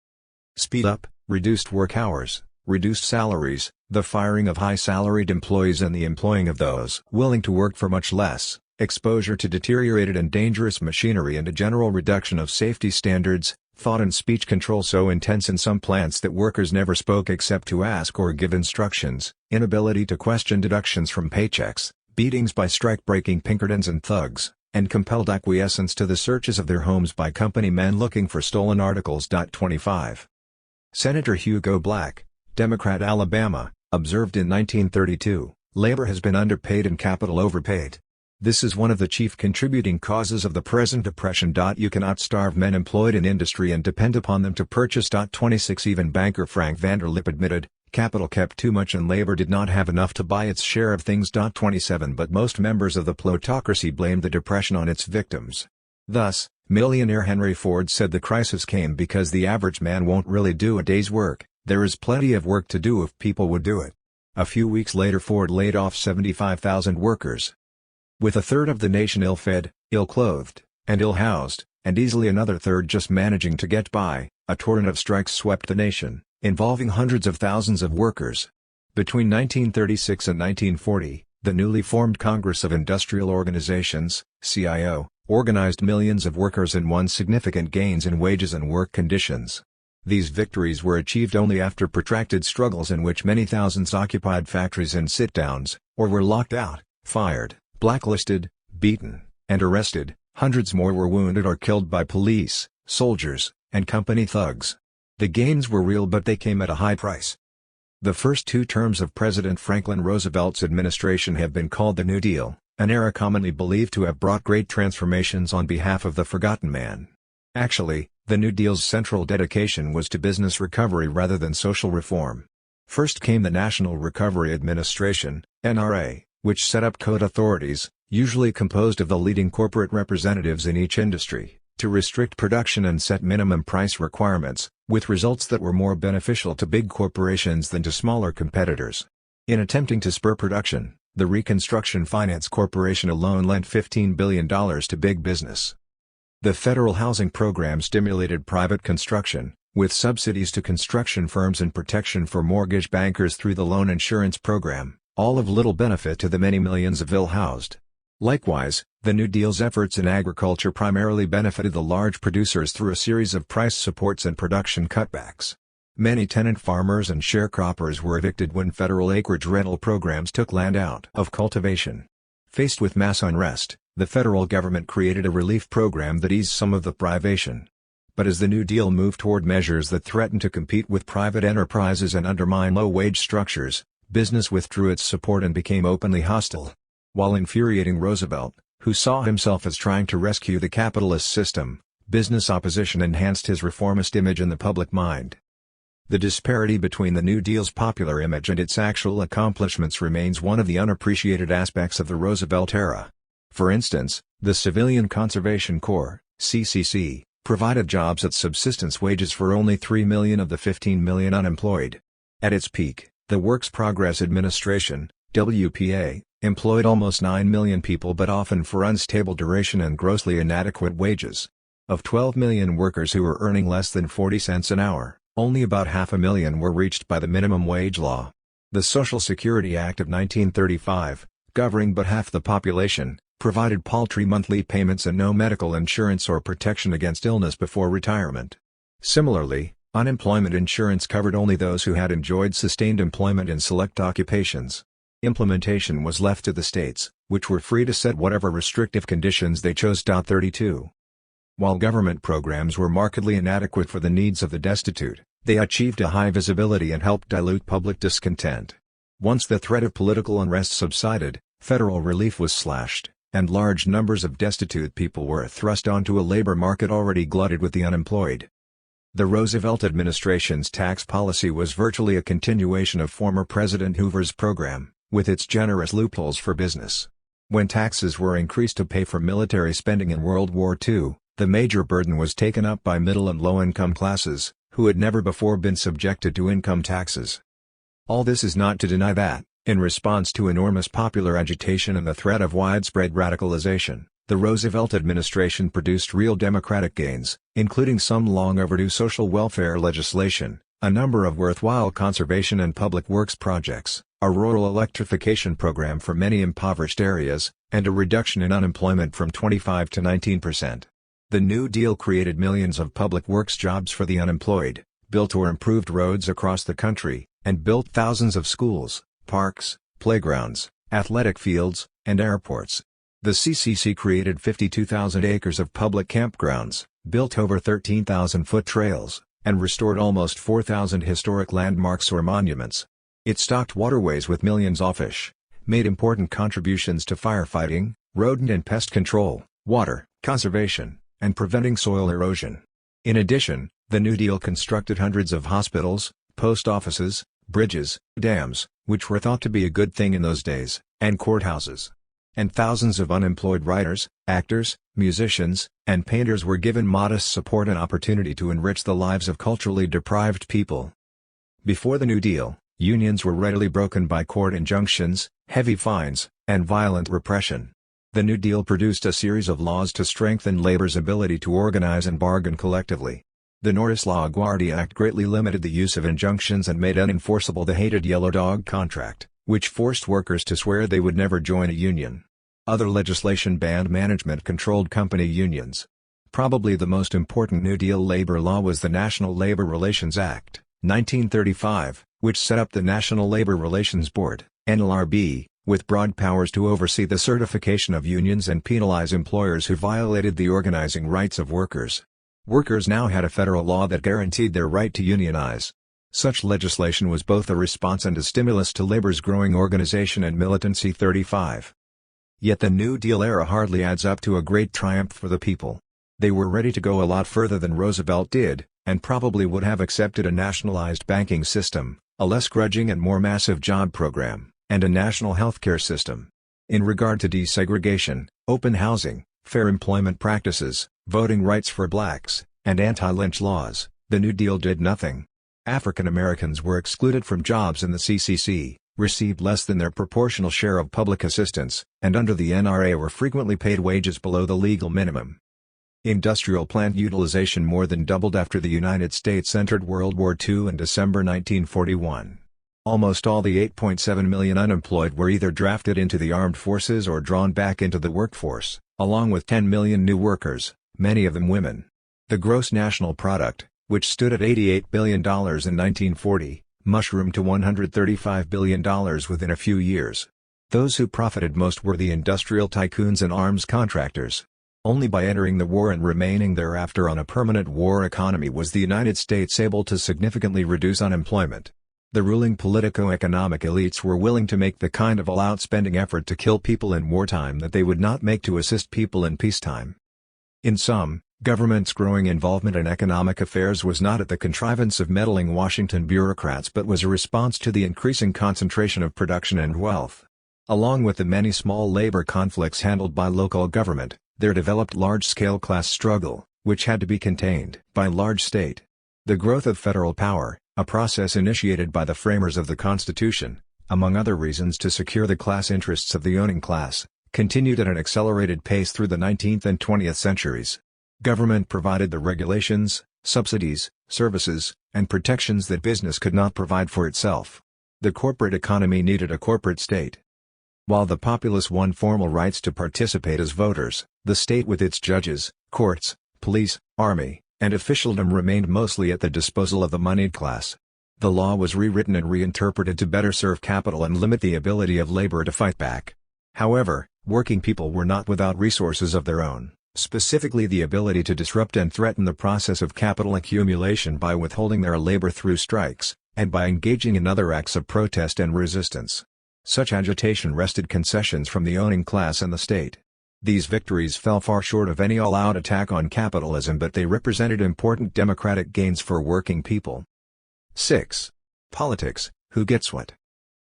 Speed up, reduced work hours, reduced salaries, the firing of high-salaried employees and the employing of those willing to work for much less, exposure to deteriorated and dangerous machinery and a general reduction of safety standards, thought and speech control so intense in some plants that workers never spoke except to ask or give instructions, inability to question deductions from paychecks, beatings by strike-breaking Pinkertons and thugs, and compelled acquiescence to the searches of their homes by company men looking for stolen articles. 25. Senator Hugo Black, Democrat Alabama, observed in 1932, "Labor has been underpaid and capital overpaid. This is one of the chief contributing causes of the present depression. You cannot starve men employed in industry and depend upon them to purchase." 26 Even banker Frank Vanderlip admitted, "Capital kept too much and labor did not have enough to buy its share of things." 27 But most members of the plutocracy blamed the depression on its victims. Thus, millionaire Henry Ford said the crisis came because the average man won't really do a day's work. There is plenty of work to do if people would do it. A few weeks later Ford laid off 75,000 workers. With a third of the nation ill-fed, ill-clothed, and ill-housed, and easily another third just managing to get by, a torrent of strikes swept the nation, involving hundreds of thousands of workers. Between 1936 and 1940, the newly formed Congress of Industrial Organizations, CIO, organized millions of workers and won significant gains in wages and work conditions. These victories were achieved only after protracted struggles in which many thousands occupied factories and sit-downs, or were locked out, fired, blacklisted, beaten, and arrested. Hundreds more were wounded or killed by police, soldiers, and company thugs. The gains were real, but they came at a high price. The first 2 terms of President Franklin Roosevelt's administration have been called the New Deal, an era commonly believed to have brought great transformations on behalf of the forgotten man. Actually, the New Deal's central dedication was to business recovery rather than social reform. First came the National Recovery Administration, NRA, which set up code authorities, usually composed of the leading corporate representatives in each industry, to restrict production and set minimum price requirements, with results that were more beneficial to big corporations than to smaller competitors. In attempting to spur production, the Reconstruction Finance Corporation alone lent $15 billion to big business. The federal housing program stimulated private construction, with subsidies to construction firms and protection for mortgage bankers through the loan insurance program, all of little benefit to the many millions of ill-housed. Likewise, the New Deal's efforts in agriculture primarily benefited the large producers through a series of price supports and production cutbacks. Many tenant farmers and sharecroppers were evicted when federal acreage rental programs took land out of cultivation. Faced with mass unrest, the federal government created a relief program that eased some of the privation. But as the New Deal moved toward measures that threatened to compete with private enterprises and undermine low-wage structures, business withdrew its support and became openly hostile. While infuriating Roosevelt, who saw himself as trying to rescue the capitalist system, business opposition enhanced his reformist image in the public mind. The disparity between the New Deal's popular image and its actual accomplishments remains one of the unappreciated aspects of the Roosevelt era. For instance, the Civilian Conservation Corps, CCC, provided jobs at subsistence wages for only 3 million of the 15 million unemployed. At its peak, the Works Progress Administration, WPA, employed almost 9 million people, but often for unstable duration and grossly inadequate wages. Of 12 million workers who were earning less than 40 cents an hour, only about 500,000 were reached by the minimum wage law. The Social Security Act of 1935, governing but half the population, provided paltry monthly payments and no medical insurance or protection against illness before retirement. Similarly, unemployment insurance covered only those who had enjoyed sustained employment in select occupations. Implementation was left to the states, which were free to set whatever restrictive conditions they chose. 32. While government programs were markedly inadequate for the needs of the destitute, they achieved a high visibility and helped dilute public discontent. Once the threat of political unrest subsided, federal relief was slashed, and large numbers of destitute people were thrust onto a labor market already glutted with the unemployed. The Roosevelt administration's tax policy was virtually a continuation of former President Hoover's program, with its generous loopholes for business. When taxes were increased to pay for military spending in World War II, the major burden was taken up by middle and low-income classes, who had never before been subjected to income taxes. All this is not to deny that, in response to enormous popular agitation and the threat of widespread radicalization, the Roosevelt administration produced real democratic gains, including some long-overdue social welfare legislation, a number of worthwhile conservation and public works projects, a rural electrification program for many impoverished areas, and a reduction in unemployment from 25 to 19%. The New Deal created millions of public works jobs for the unemployed, built or improved roads across the country, and built thousands of schools, parks, playgrounds, athletic fields, and airports. The CCC created 52,000 acres of public campgrounds, built over 13,000-foot trails, and restored almost 4,000 historic landmarks or monuments. It stocked waterways with millions of fish, made important contributions to firefighting, rodent and pest control, water conservation, and preventing soil erosion. In addition, the New Deal constructed hundreds of hospitals, post offices, bridges, dams, which were thought to be a good thing in those days, and courthouses. And thousands of unemployed writers, actors, musicians, and painters were given modest support and opportunity to enrich the lives of culturally deprived people. Before the New Deal, unions were readily broken by court injunctions, heavy fines, and violent repression. The New Deal produced a series of laws to strengthen labor's ability to organize and bargain collectively. The Norris LaGuardia Act greatly limited the use of injunctions and made unenforceable the hated Yellow Dog contract, which forced workers to swear they would never join a union. Other legislation banned management-controlled company unions. Probably the most important New Deal labor law was the National Labor Relations Act, 1935, which set up the National Labor Relations Board, NLRB, with broad powers to oversee the certification of unions and penalize employers who violated the organizing rights of workers. Workers now had a federal law that guaranteed their right to unionize. Such legislation was both a response and a stimulus to labor's growing organization and militancy. 35. Yet the New Deal era hardly adds up to a great triumph for the people. They were ready to go a lot further than Roosevelt did, and probably would have accepted a nationalized banking system, a less grudging and more massive job program, and a national healthcare system. In regard to desegregation, open housing, fair employment practices, voting rights for blacks, and anti-lynch laws, the New Deal did nothing. African Americans were excluded from jobs in the CCC, received less than their proportional share of public assistance, and under the NRA were frequently paid wages below the legal minimum. Industrial plant utilization more than doubled after the United States entered World War II in December 1941. Almost all the 8.7 million unemployed were either drafted into the armed forces or drawn back into the workforce, along with 10 million new workers, many of them women. The gross national product, which stood at $88 billion in 1940, mushroomed to $135 billion within a few years. Those who profited most were the industrial tycoons and arms contractors. Only by entering the war and remaining thereafter on a permanent war economy was the United States able to significantly reduce unemployment. The ruling politico-economic elites were willing to make the kind of all-out spending effort to kill people in wartime that they would not make to assist people in peacetime. In sum, government's growing involvement in economic affairs was not at the contrivance of meddling Washington bureaucrats but was a response to the increasing concentration of production and wealth. Along with the many small labor conflicts handled by local government, there developed large-scale class struggle, which had to be contained by large state. The growth of federal power, a process initiated by the framers of the Constitution, among other reasons to secure the class interests of the owning class, continued at an accelerated pace through the 19th and 20th centuries. Government provided the regulations, subsidies, services, and protections that business could not provide for itself. The corporate economy needed a corporate state. While the populace won formal rights to participate as voters, the state with its judges, courts, police, army, and officialdom remained mostly at the disposal of the moneyed class. The law was rewritten and reinterpreted to better serve capital and limit the ability of labor to fight back. However, working people were not without resources of their own, specifically the ability to disrupt and threaten the process of capital accumulation by withholding their labor through strikes, and by engaging in other acts of protest and resistance. Such agitation wrested concessions from the owning class and the state. These victories fell far short of any all-out attack on capitalism, but they represented important democratic gains for working people. 6. Politics, who gets what?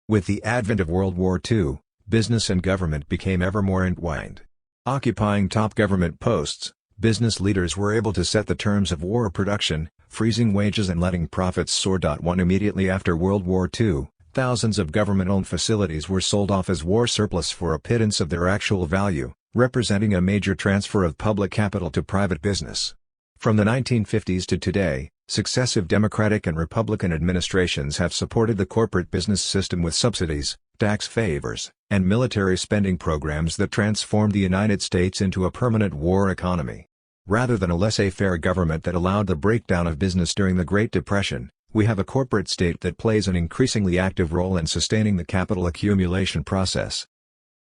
With the advent of World War II, business and government became ever more entwined. Occupying top government posts, business leaders were able to set the terms of war production, freezing wages and letting profits soar. Immediately after World War II, thousands of government-owned facilities were sold off as war surplus for a pittance of their actual value, representing a major transfer of public capital to private business. From the 1950s to today, successive Democratic and Republican administrations have supported the corporate business system with subsidies, tax favors, and military spending programs that transformed the United States into a permanent war economy. Rather than a laissez-faire government that allowed the breakdown of business during the Great Depression, we have a corporate state that plays an increasingly active role in sustaining the capital accumulation process.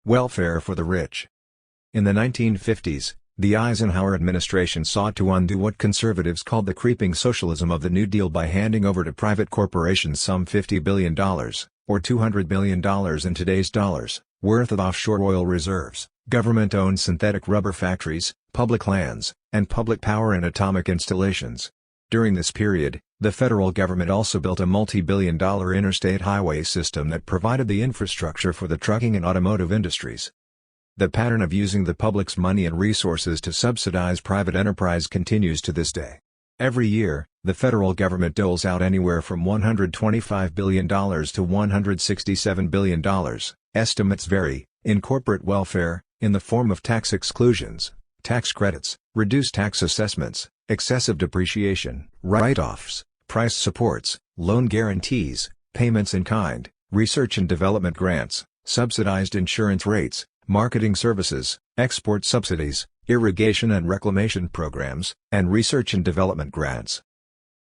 Welfare for the rich. In the 1950s, the Eisenhower administration sought to undo what conservatives called the creeping socialism of the New Deal by handing over to private corporations some $50 billion, or $200 billion in today's dollars, worth of offshore oil reserves, government-owned synthetic rubber factories, public lands, and public power and atomic installations. During this period, the federal government also built a multi-billion-dollar interstate highway system that provided the infrastructure for the trucking and automotive industries. The pattern of using the public's money and resources to subsidize private enterprise continues to this day. Every year, the federal government doles out anywhere from $125 billion to $167 billion, estimates vary, in corporate welfare, in the form of tax exclusions, tax credits, reduced tax assessments, excessive depreciation, write-offs, price supports, loan guarantees, payments in kind, research and development grants, subsidized insurance rates, marketing services, export subsidies, irrigation and reclamation programs, and research and development grants.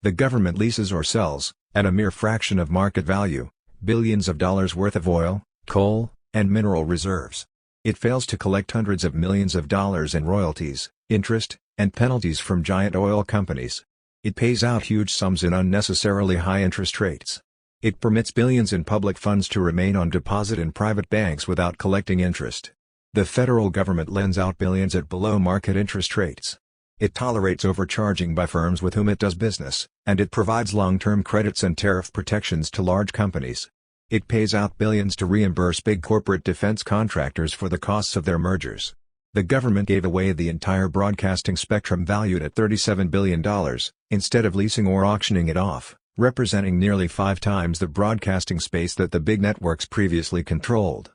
The government leases or sells, at a mere fraction of market value, billions of dollars worth of oil, coal, and mineral reserves. It fails to collect hundreds of millions of dollars in royalties, interest, and penalties from giant oil companies. It pays out huge sums in unnecessarily high interest rates. It permits billions in public funds to remain on deposit in private banks without collecting interest. The federal government lends out billions at below-market interest rates. It tolerates overcharging by firms with whom it does business, and it provides long-term credits and tariff protections to large companies. It pays out billions to reimburse big corporate defense contractors for the costs of their mergers. The government gave away the entire broadcasting spectrum valued at $37 billion, instead of leasing or auctioning it off, representing nearly 5 times the broadcasting space that the big networks previously controlled.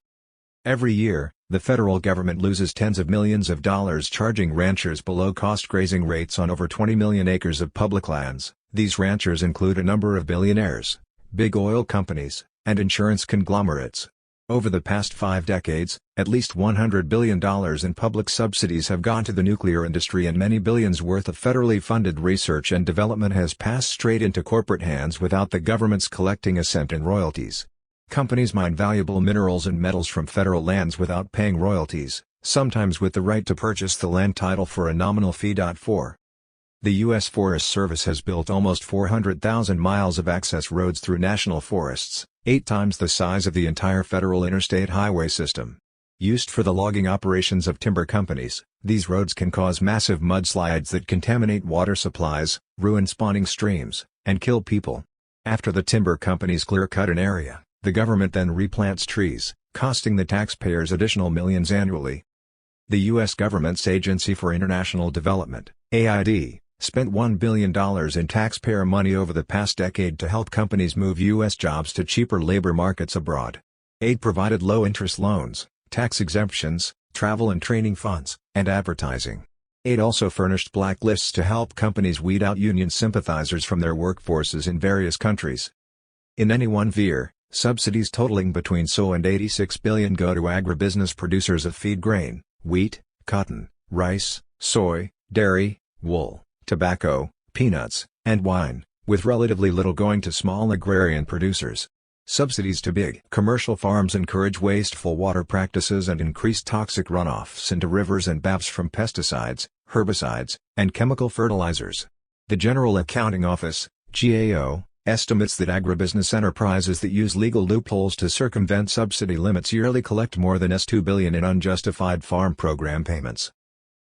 Every year, the federal government loses tens of millions of dollars charging ranchers below-cost grazing rates on over 20 million acres of public lands. These ranchers include a number of billionaires, big oil companies, and insurance conglomerates. Over the past 5 decades, at least $100 billion in public subsidies have gone to the nuclear industry, and many billions worth of federally funded research and development has passed straight into corporate hands without the government's collecting a cent in royalties. Companies mine valuable minerals and metals from federal lands without paying royalties, sometimes with the right to purchase the land title for a nominal fee. The U.S. Forest Service has built almost 400,000 miles of access roads through national forests, 8 times the size of the entire federal interstate highway system. Used for the logging operations of timber companies, these roads can cause massive mudslides that contaminate water supplies, ruin spawning streams, and kill people. After the timber companies clear-cut an area, the government then replants trees, costing the taxpayers additional millions annually. The U.S. government's Agency for International Development, AID, spent $1 billion in taxpayer money over the past decade to help companies move U.S. jobs to cheaper labor markets abroad. Aid provided low-interest loans, tax exemptions, travel and training funds, and advertising. Aid also furnished blacklists to help companies weed out union sympathizers from their workforces in various countries. In any one year, subsidies totaling between $so and $86 billion go to agribusiness producers of feed grain, wheat, cotton, rice, soy, dairy, wool, tobacco, peanuts, and wine, with relatively little going to small agrarian producers. Subsidies to big commercial farms encourage wasteful water practices and increase toxic runoffs into rivers and baths from pesticides, herbicides, and chemical fertilizers. The General Accounting Office, GAO, estimates that agribusiness enterprises that use legal loopholes to circumvent subsidy limits yearly collect more than $2 billion in unjustified farm program payments.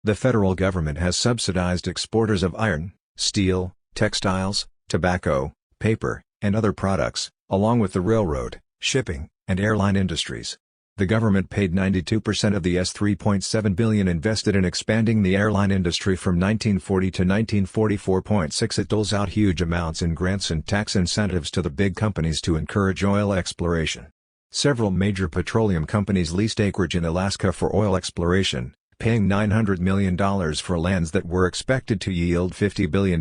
The federal government has subsidized exporters of iron, steel, textiles, tobacco, paper, and other products, along with the railroad, shipping, and airline industries. The government paid 92% of the $3.7 billion invested in expanding the airline industry from 1940 to 1944.6. It doles out huge amounts in grants and tax incentives to the big companies to encourage oil exploration. Several major petroleum companies leased acreage in Alaska for oil exploration, paying $900 million for lands that were expected to yield $50 billion.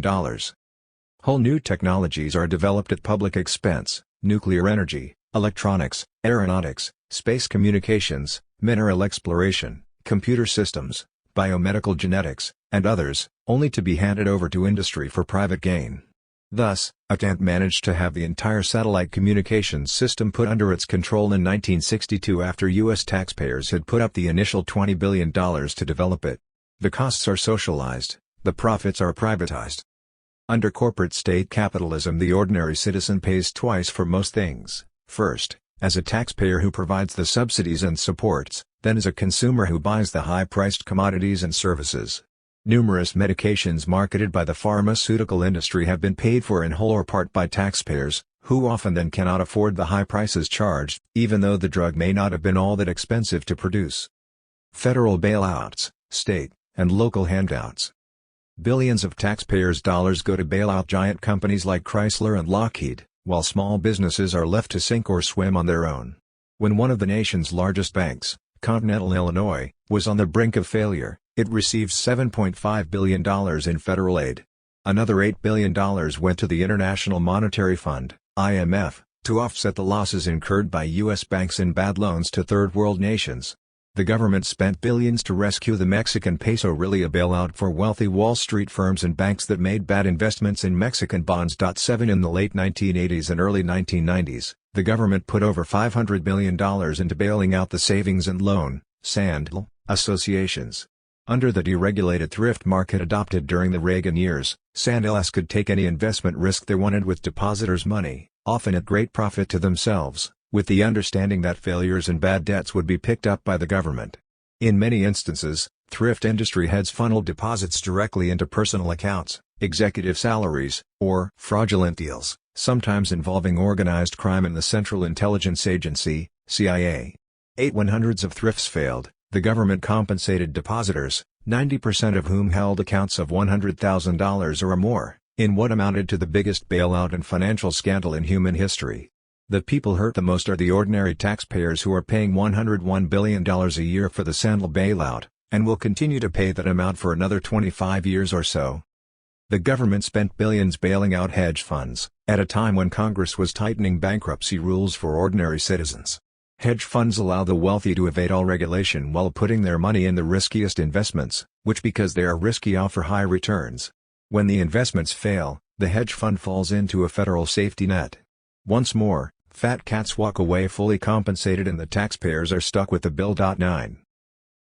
Whole new technologies are developed at public expense: nuclear energy, electronics, aeronautics, space communications, mineral exploration, computer systems, biomedical genetics, and others, only to be handed over to industry for private gain. Thus, AT&T managed to have the entire satellite communications system put under its control in 1962 after U.S. taxpayers had put up the initial $20 billion to develop it. The costs are socialized, the profits are privatized. Under corporate state capitalism, the ordinary citizen pays twice for most things: first, as a taxpayer who provides the subsidies and supports, then as a consumer who buys the high-priced commodities and services. Numerous medications marketed by the pharmaceutical industry have been paid for in whole or part by taxpayers, who often then cannot afford the high prices charged, even though the drug may not have been all that expensive to produce. Federal bailouts, state, and local handouts. Billions of taxpayers' dollars go to bail out giant companies like Chrysler and Lockheed, while small businesses are left to sink or swim on their own. When one of the nation's largest banks, Continental Illinois, was on the brink of failure, It received $7.5 billion in federal aid. Another $8 billion went to the International Monetary Fund, IMF, to offset the losses incurred by U.S. banks in bad loans to third world nations. The government spent billions to rescue the Mexican peso, really a bailout for wealthy Wall Street firms and banks that made bad investments in Mexican bonds. 7 In the late 1980s and early 1990s, the government put over $500 million into bailing out the savings and loan (SAND) associations. Under the deregulated thrift market adopted during the Reagan years, SANDLs could take any investment risk they wanted with depositors' money, often at great profit to themselves, with the understanding that failures and bad debts would be picked up by the government. In many instances, thrift industry heads funneled deposits directly into personal accounts, executive salaries, or fraudulent deals, sometimes involving organized crime and the Central Intelligence Agency, CIA. When hundreds of thrifts failed, the government compensated depositors, 90% of whom held accounts of $100,000 or more, in what amounted to the biggest bailout and financial scandal in human history. The people hurt the most are the ordinary taxpayers who are paying $101 billion a year for the Sandal bailout, and will continue to pay that amount for another 25 years or so. The government spent billions bailing out hedge funds, at a time when Congress was tightening bankruptcy rules for ordinary citizens. Hedge funds allow the wealthy to evade all regulation while putting their money in the riskiest investments, which because they are risky offer high returns. When the investments fail, the hedge fund falls into a federal safety net. Once more, fat cats walk away fully compensated and the taxpayers are stuck with the bill. 9.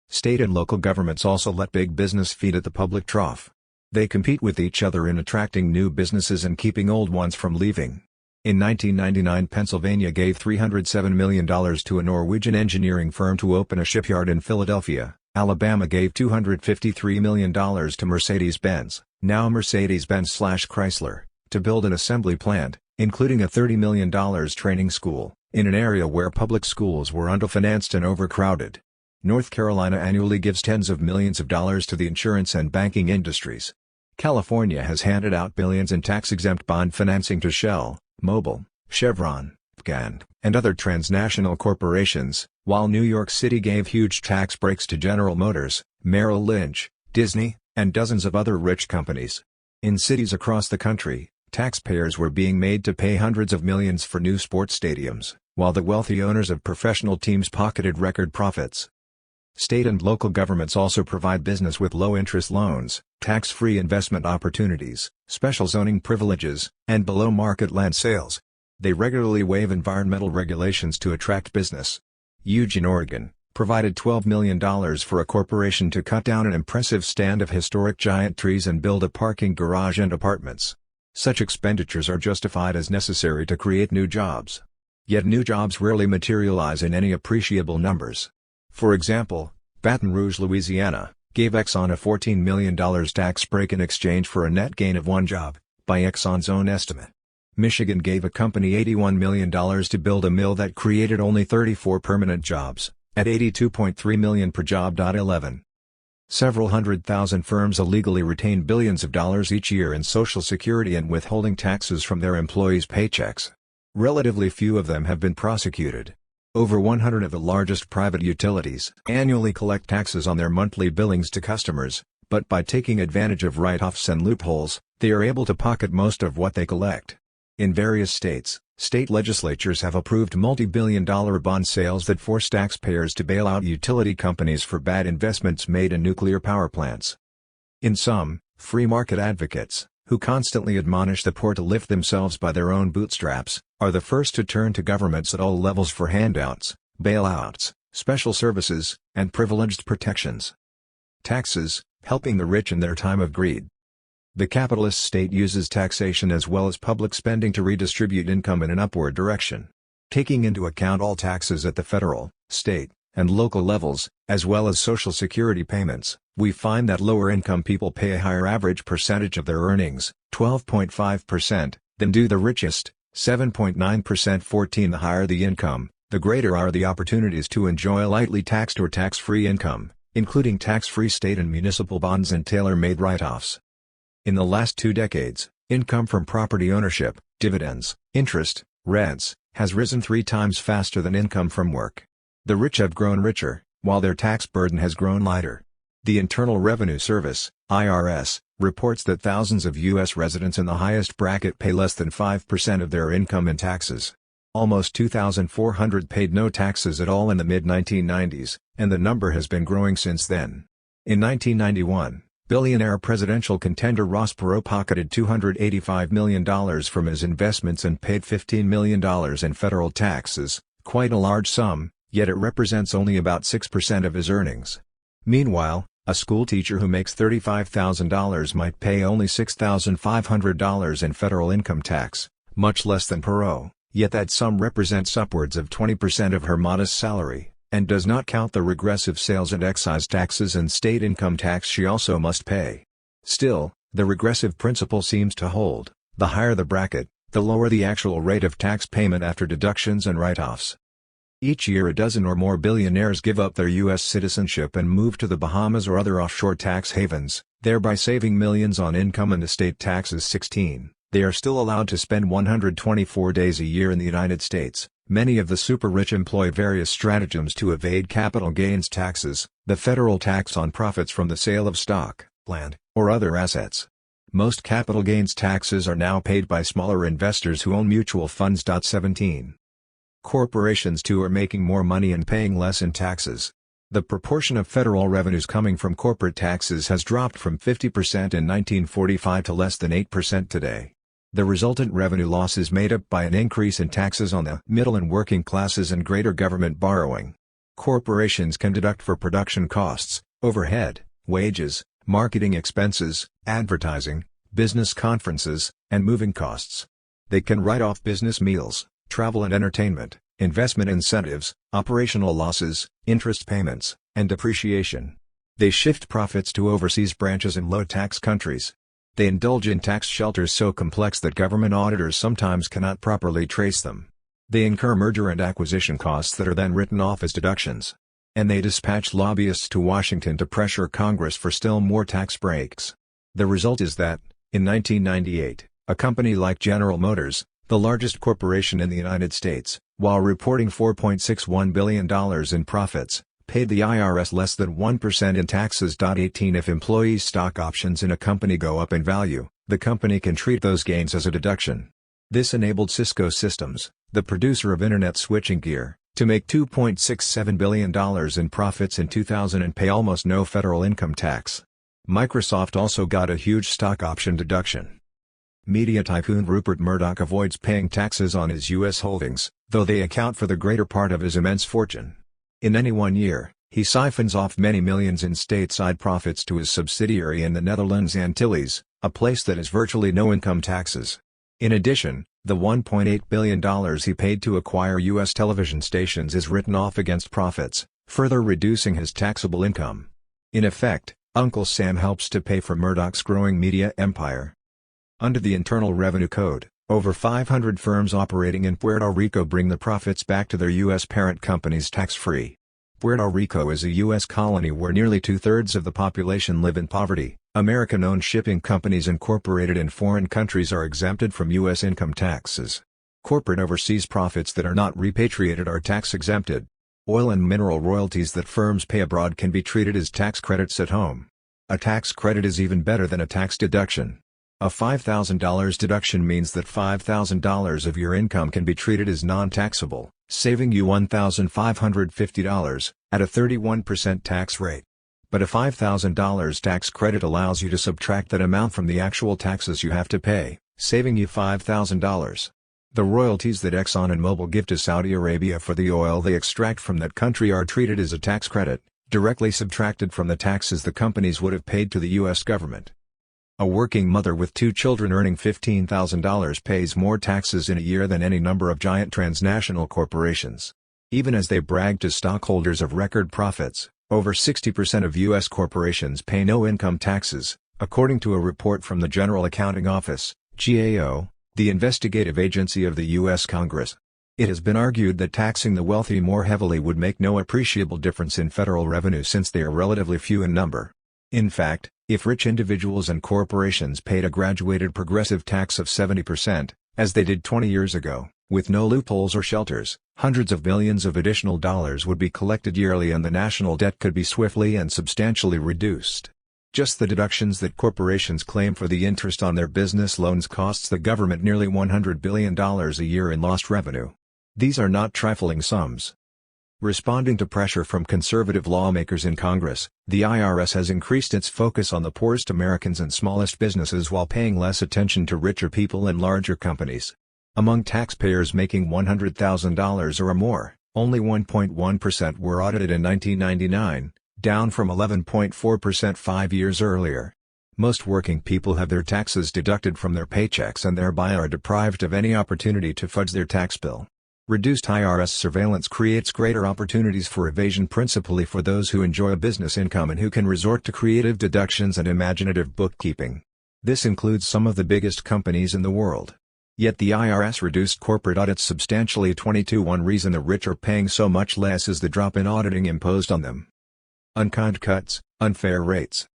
State and local governments also let big business feed at the public trough. They compete with each other in attracting new businesses and keeping old ones from leaving. In 1999, Pennsylvania gave $307 million to a Norwegian engineering firm to open a shipyard in Philadelphia. Alabama gave $253 million to Mercedes-Benz, now Mercedes-Benz/Chrysler, to build an assembly plant, including a $30 million training school, in an area where public schools were underfinanced and overcrowded. North Carolina annually gives tens of millions of dollars to the insurance and banking industries. California has handed out billions in tax-exempt bond financing to Shell, Mobil, Chevron, and other transnational corporations, while New York City gave huge tax breaks to General Motors, Merrill Lynch, Disney, and dozens of other rich companies. In cities across the country, taxpayers were being made to pay hundreds of millions for new sports stadiums, while the wealthy owners of professional teams pocketed record profits. State and local governments also provide business with low-interest loans, tax-free investment opportunities, special zoning privileges, and below-market land sales. They regularly waive environmental regulations to attract business. Eugene, Oregon, provided $12 million for a corporation to cut down an impressive stand of historic giant trees and build a parking garage and apartments. Such expenditures are justified as necessary to create new jobs. Yet new jobs rarely materialize in any appreciable numbers. For example, Baton Rouge, Louisiana, gave Exxon a $14 million tax break in exchange for a net gain of one job, by Exxon's own estimate. Michigan gave a company $81 million to build a mill that created only 34 permanent jobs, at $82.3 million per job. 11. Several hundred thousand firms illegally retain billions of dollars each year in Social Security and withholding taxes from their employees' paychecks. Relatively few of them have been prosecuted. Over 100 of the largest private utilities annually collect taxes on their monthly billings to customers, but by taking advantage of write-offs and loopholes, they are able to pocket most of what they collect. In various states, state legislatures have approved multi-billion-dollar bond sales that force taxpayers to bail out utility companies for bad investments made in nuclear power plants. In some, free market advocates, who constantly admonish the poor to lift themselves by their own bootstraps, are the first to turn to governments at all levels for handouts, bailouts, special services, and privileged protections. Taxes, helping the rich in their time of greed. The capitalist state uses taxation as well as public spending to redistribute income in an upward direction. Taking into account all taxes at the federal, state, and local levels, as well as Social Security payments, we find that lower-income people pay a higher average percentage of their earnings, 12.5%, than do the richest, 7.9%. 14. The higher the income, the greater are the opportunities to enjoy lightly taxed or tax-free income, including tax-free state and municipal bonds and tailor-made write-offs. In the last 2 decades, income from property ownership, dividends, interest, rents, has risen 3 times faster than income from work. The rich have grown richer, while their tax burden has grown lighter. The Internal Revenue Service (IRS) reports that thousands of U.S. residents in the highest bracket pay less than 5% of their income in taxes. Almost 2,400 paid no taxes at all in the mid-1990s, and the number has been growing since then. In 1991, billionaire presidential contender Ross Perot pocketed $285 million from his investments and paid $15 million in federal taxes, quite a large sum, yet it represents only about 6% of his earnings. Meanwhile, a schoolteacher who makes $35,000 might pay only $6,500 in federal income tax, much less than Perot, yet that sum represents upwards of 20% of her modest salary, and does not count the regressive sales and excise taxes and state income tax she also must pay. Still, the regressive principle seems to hold: the higher the bracket, the lower the actual rate of tax payment after deductions and write-offs. Each year a dozen or more billionaires give up their U.S. citizenship and move to the Bahamas or other offshore tax havens, thereby saving millions on income and estate taxes. 16. They are still allowed to spend 124 days a year in the United States. Many of the super-rich employ various stratagems to evade capital gains taxes, the federal tax on profits from the sale of stock, land, or other assets. Most capital gains taxes are now paid by smaller investors who own mutual funds. 17. Corporations too are making more money and paying less in taxes. The proportion of federal revenues coming from corporate taxes has dropped from 50% in 1945 to less than 8% today. The resultant revenue loss is made up by an increase in taxes on the middle and working classes and greater government borrowing. Corporations can deduct for production costs, overhead, wages, marketing expenses, advertising, business conferences, and moving costs. They can write off business meals, travel and entertainment, investment incentives, operational losses, interest payments, and depreciation. They shift profits to overseas branches in low-tax countries. They indulge in tax shelters so complex that government auditors sometimes cannot properly trace them. They incur merger and acquisition costs that are then written off as deductions. And they dispatch lobbyists to Washington to pressure Congress for still more tax breaks. The result is that, in 1998, a company like General Motors, the largest corporation in the United States, while reporting $4.61 billion in profits, paid the IRS less than 1% in taxes. 18 If employees' stock options in a company go up in value, the company can treat those gains as a deduction. This enabled Cisco Systems, the producer of internet switching gear, to make $2.67 billion in profits in 2000 and pay almost no federal income tax. Microsoft also got a huge stock option deduction. Media tycoon Rupert Murdoch avoids paying taxes on his U.S. holdings, though they account for the greater part of his immense fortune. In any one year, he siphons off many millions in stateside profits to his subsidiary in the Netherlands Antilles, a place that has virtually no income taxes. In addition, the $1.8 billion he paid to acquire U.S. television stations is written off against profits, further reducing his taxable income. In effect, Uncle Sam helps to pay for Murdoch's growing media empire. Under the Internal Revenue Code, over 500 firms operating in Puerto Rico bring the profits back to their U.S. parent companies tax-free. Puerto Rico is a U.S. colony where nearly two-thirds of the population live in poverty. American-owned shipping companies incorporated in foreign countries are exempted from U.S. income taxes. Corporate overseas profits that are not repatriated are tax-exempted. Oil and mineral royalties that firms pay abroad can be treated as tax credits at home. A tax credit is even better than a tax deduction. A $5,000 deduction means that $5,000 of your income can be treated as non-taxable, saving you $1,550, at a 31% tax rate. But a $5,000 tax credit allows you to subtract that amount from the actual taxes you have to pay, saving you $5,000. The royalties that Exxon and Mobil give to Saudi Arabia for the oil they extract from that country are treated as a tax credit, directly subtracted from the taxes the companies would have paid to the U.S. government. A working mother with 2 children earning $15,000 pays more taxes in a year than any number of giant transnational corporations. Even as they brag to stockholders of record profits, over 60% of U.S. corporations pay no income taxes, according to a report from the General Accounting Office, GAO, the investigative agency of the U.S. Congress. It has been argued that taxing the wealthy more heavily would make no appreciable difference in federal revenue since they are relatively few in number. In fact, if rich individuals and corporations paid a graduated progressive tax of 70%, as they did 20 years ago, With no loopholes or shelters, hundreds of billions of additional dollars would be collected yearly and the national debt could be swiftly and substantially reduced. Just the deductions that corporations claim for the interest on their business loans costs the government nearly $100 billion a year in lost revenue. These are not trifling sums. Responding to pressure from conservative lawmakers in Congress, the IRS has increased its focus on the poorest Americans and smallest businesses while paying less attention to richer people and larger companies. Among taxpayers making $100,000 or more, only 1.1% were audited in 1999, down from 11.4% 5 years earlier. Most working people have their taxes deducted from their paychecks and thereby are deprived of any opportunity to fudge their tax bill. Reduced IRS surveillance creates greater opportunities for evasion, principally for those who enjoy a business income and who can resort to creative deductions and imaginative bookkeeping. This includes some of the biggest companies in the world. Yet the IRS reduced corporate audits substantially. 22 One reason the rich are paying so much less is the drop in auditing imposed on them. Unkind cuts, unfair rates.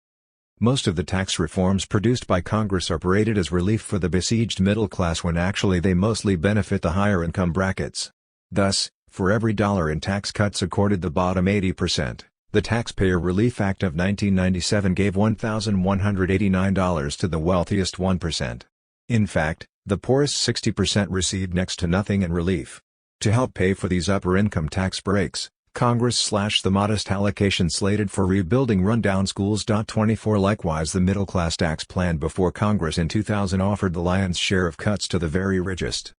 Most of the tax reforms produced by Congress are paraded as relief for the besieged middle class when actually they mostly benefit the higher income brackets. Thus, for every dollar in tax cuts accorded the bottom 80%, the Taxpayer Relief Act of 1997 gave $1,189 to the wealthiest 1%. In fact, the poorest 60% received next to nothing in relief. To help pay for these upper-income tax breaks, Congress slashed the modest allocation slated for rebuilding rundown schools. 24 Likewise, the middle-class tax plan before Congress in 2000 offered the lion's share of cuts to the very richest.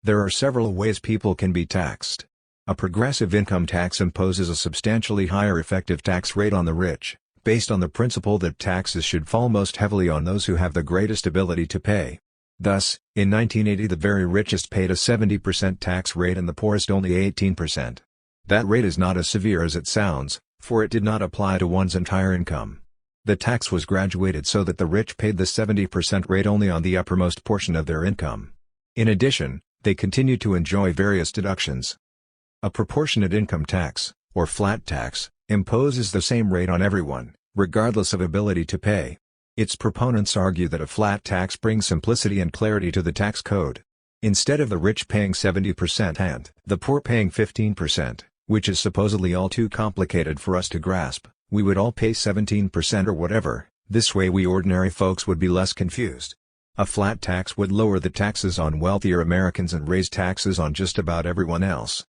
There are several ways people can be taxed. A progressive income tax imposes a substantially higher effective tax rate on the rich, based on the principle that taxes should fall most heavily on those who have the greatest ability to pay. Thus, in 1980 the very richest paid a 70% tax rate and the poorest only 18%. That rate is not as severe as it sounds, for it did not apply to one's entire income. The tax was graduated so that the rich paid the 70% rate only on the uppermost portion of their income. In addition, they continued to enjoy various deductions. A proportionate income tax, or flat tax, imposes the same rate on everyone, regardless of ability to pay. Its proponents argue that a flat tax brings simplicity and clarity to the tax code. Instead of the rich paying 70% and the poor paying 15%, which is supposedly all too complicated for us to grasp, we would all pay 17% or whatever. This way we ordinary folks would be less confused. A flat tax would lower the taxes on wealthier Americans and raise taxes on just about everyone else.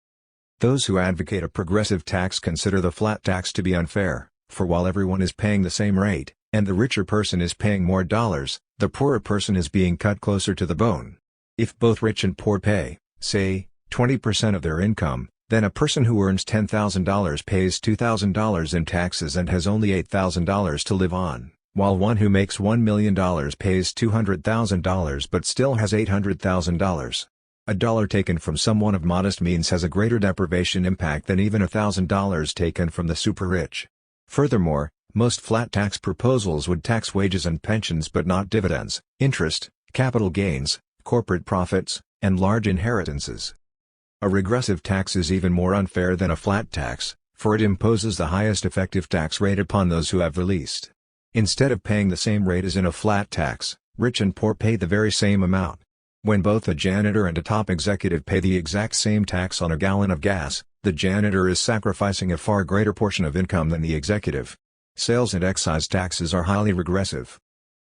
Those who advocate a progressive tax consider the flat tax to be unfair, for while everyone is paying the same rate, and the richer person is paying more dollars, the poorer person is being cut closer to the bone. If both rich and poor pay, say, 20% of their income, then a person who earns $10,000 pays $2,000 in taxes and has only $8,000 to live on, while one who makes $1 million pays $200,000 but still has $800,000. A dollar taken from someone of modest means has a greater deprivation impact than even $1,000 taken from the super-rich. Furthermore, most flat tax proposals would tax wages and pensions but not dividends, interest, capital gains, corporate profits, and large inheritances. A regressive tax is even more unfair than a flat tax, for it imposes the highest effective tax rate upon those who have the least. Instead of paying the same rate as in a flat tax, rich and poor pay the very same amount. When both a janitor and a top executive pay the exact same tax on a gallon of gas, the janitor is sacrificing a far greater portion of income than the executive. Sales and excise taxes are highly regressive.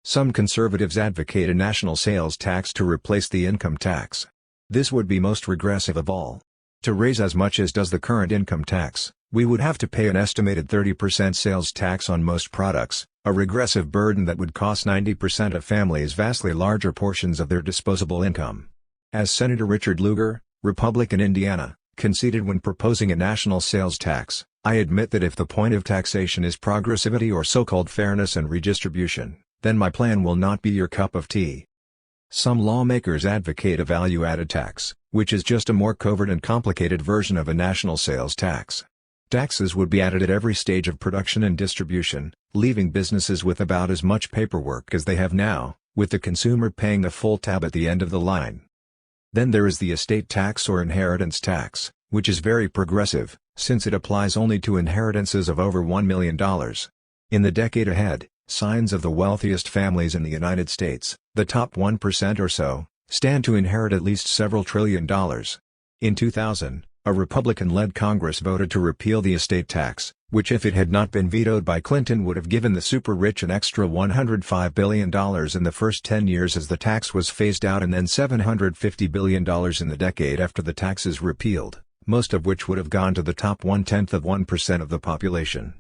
Some conservatives advocate a national sales tax to replace the income tax. This would be most regressive of all. To raise as much as does the current income tax, we would have to pay an estimated 30% sales tax on most products, a regressive burden that would cost 90% of families vastly larger portions of their disposable income. As Senator Richard Lugar, Republican Indiana, conceded when proposing a national sales tax, I admit that if the point of taxation is progressivity or so-called fairness and redistribution, then my plan will not be your cup of tea. Some lawmakers advocate a value-added tax, which is just a more covert and complicated version of a national sales tax. Taxes would be added at every stage of production and distribution, leaving businesses with about as much paperwork as they have now, with the consumer paying the full tab at the end of the line. Then there is the estate tax or inheritance tax, which is very progressive, since it applies only to inheritances of over $1 million. In the decade ahead, signs of the wealthiest families in the United States, the top 1% or so, stand to inherit at least several $trillion. In 2000, a Republican-led Congress voted to repeal the estate tax, which if it had not been vetoed by Clinton would have given the super-rich an extra $105 billion in the first 10 years as the tax was phased out and then $750 billion in the decade after the tax is repealed, most of which would have gone to the top 0.1% of the population.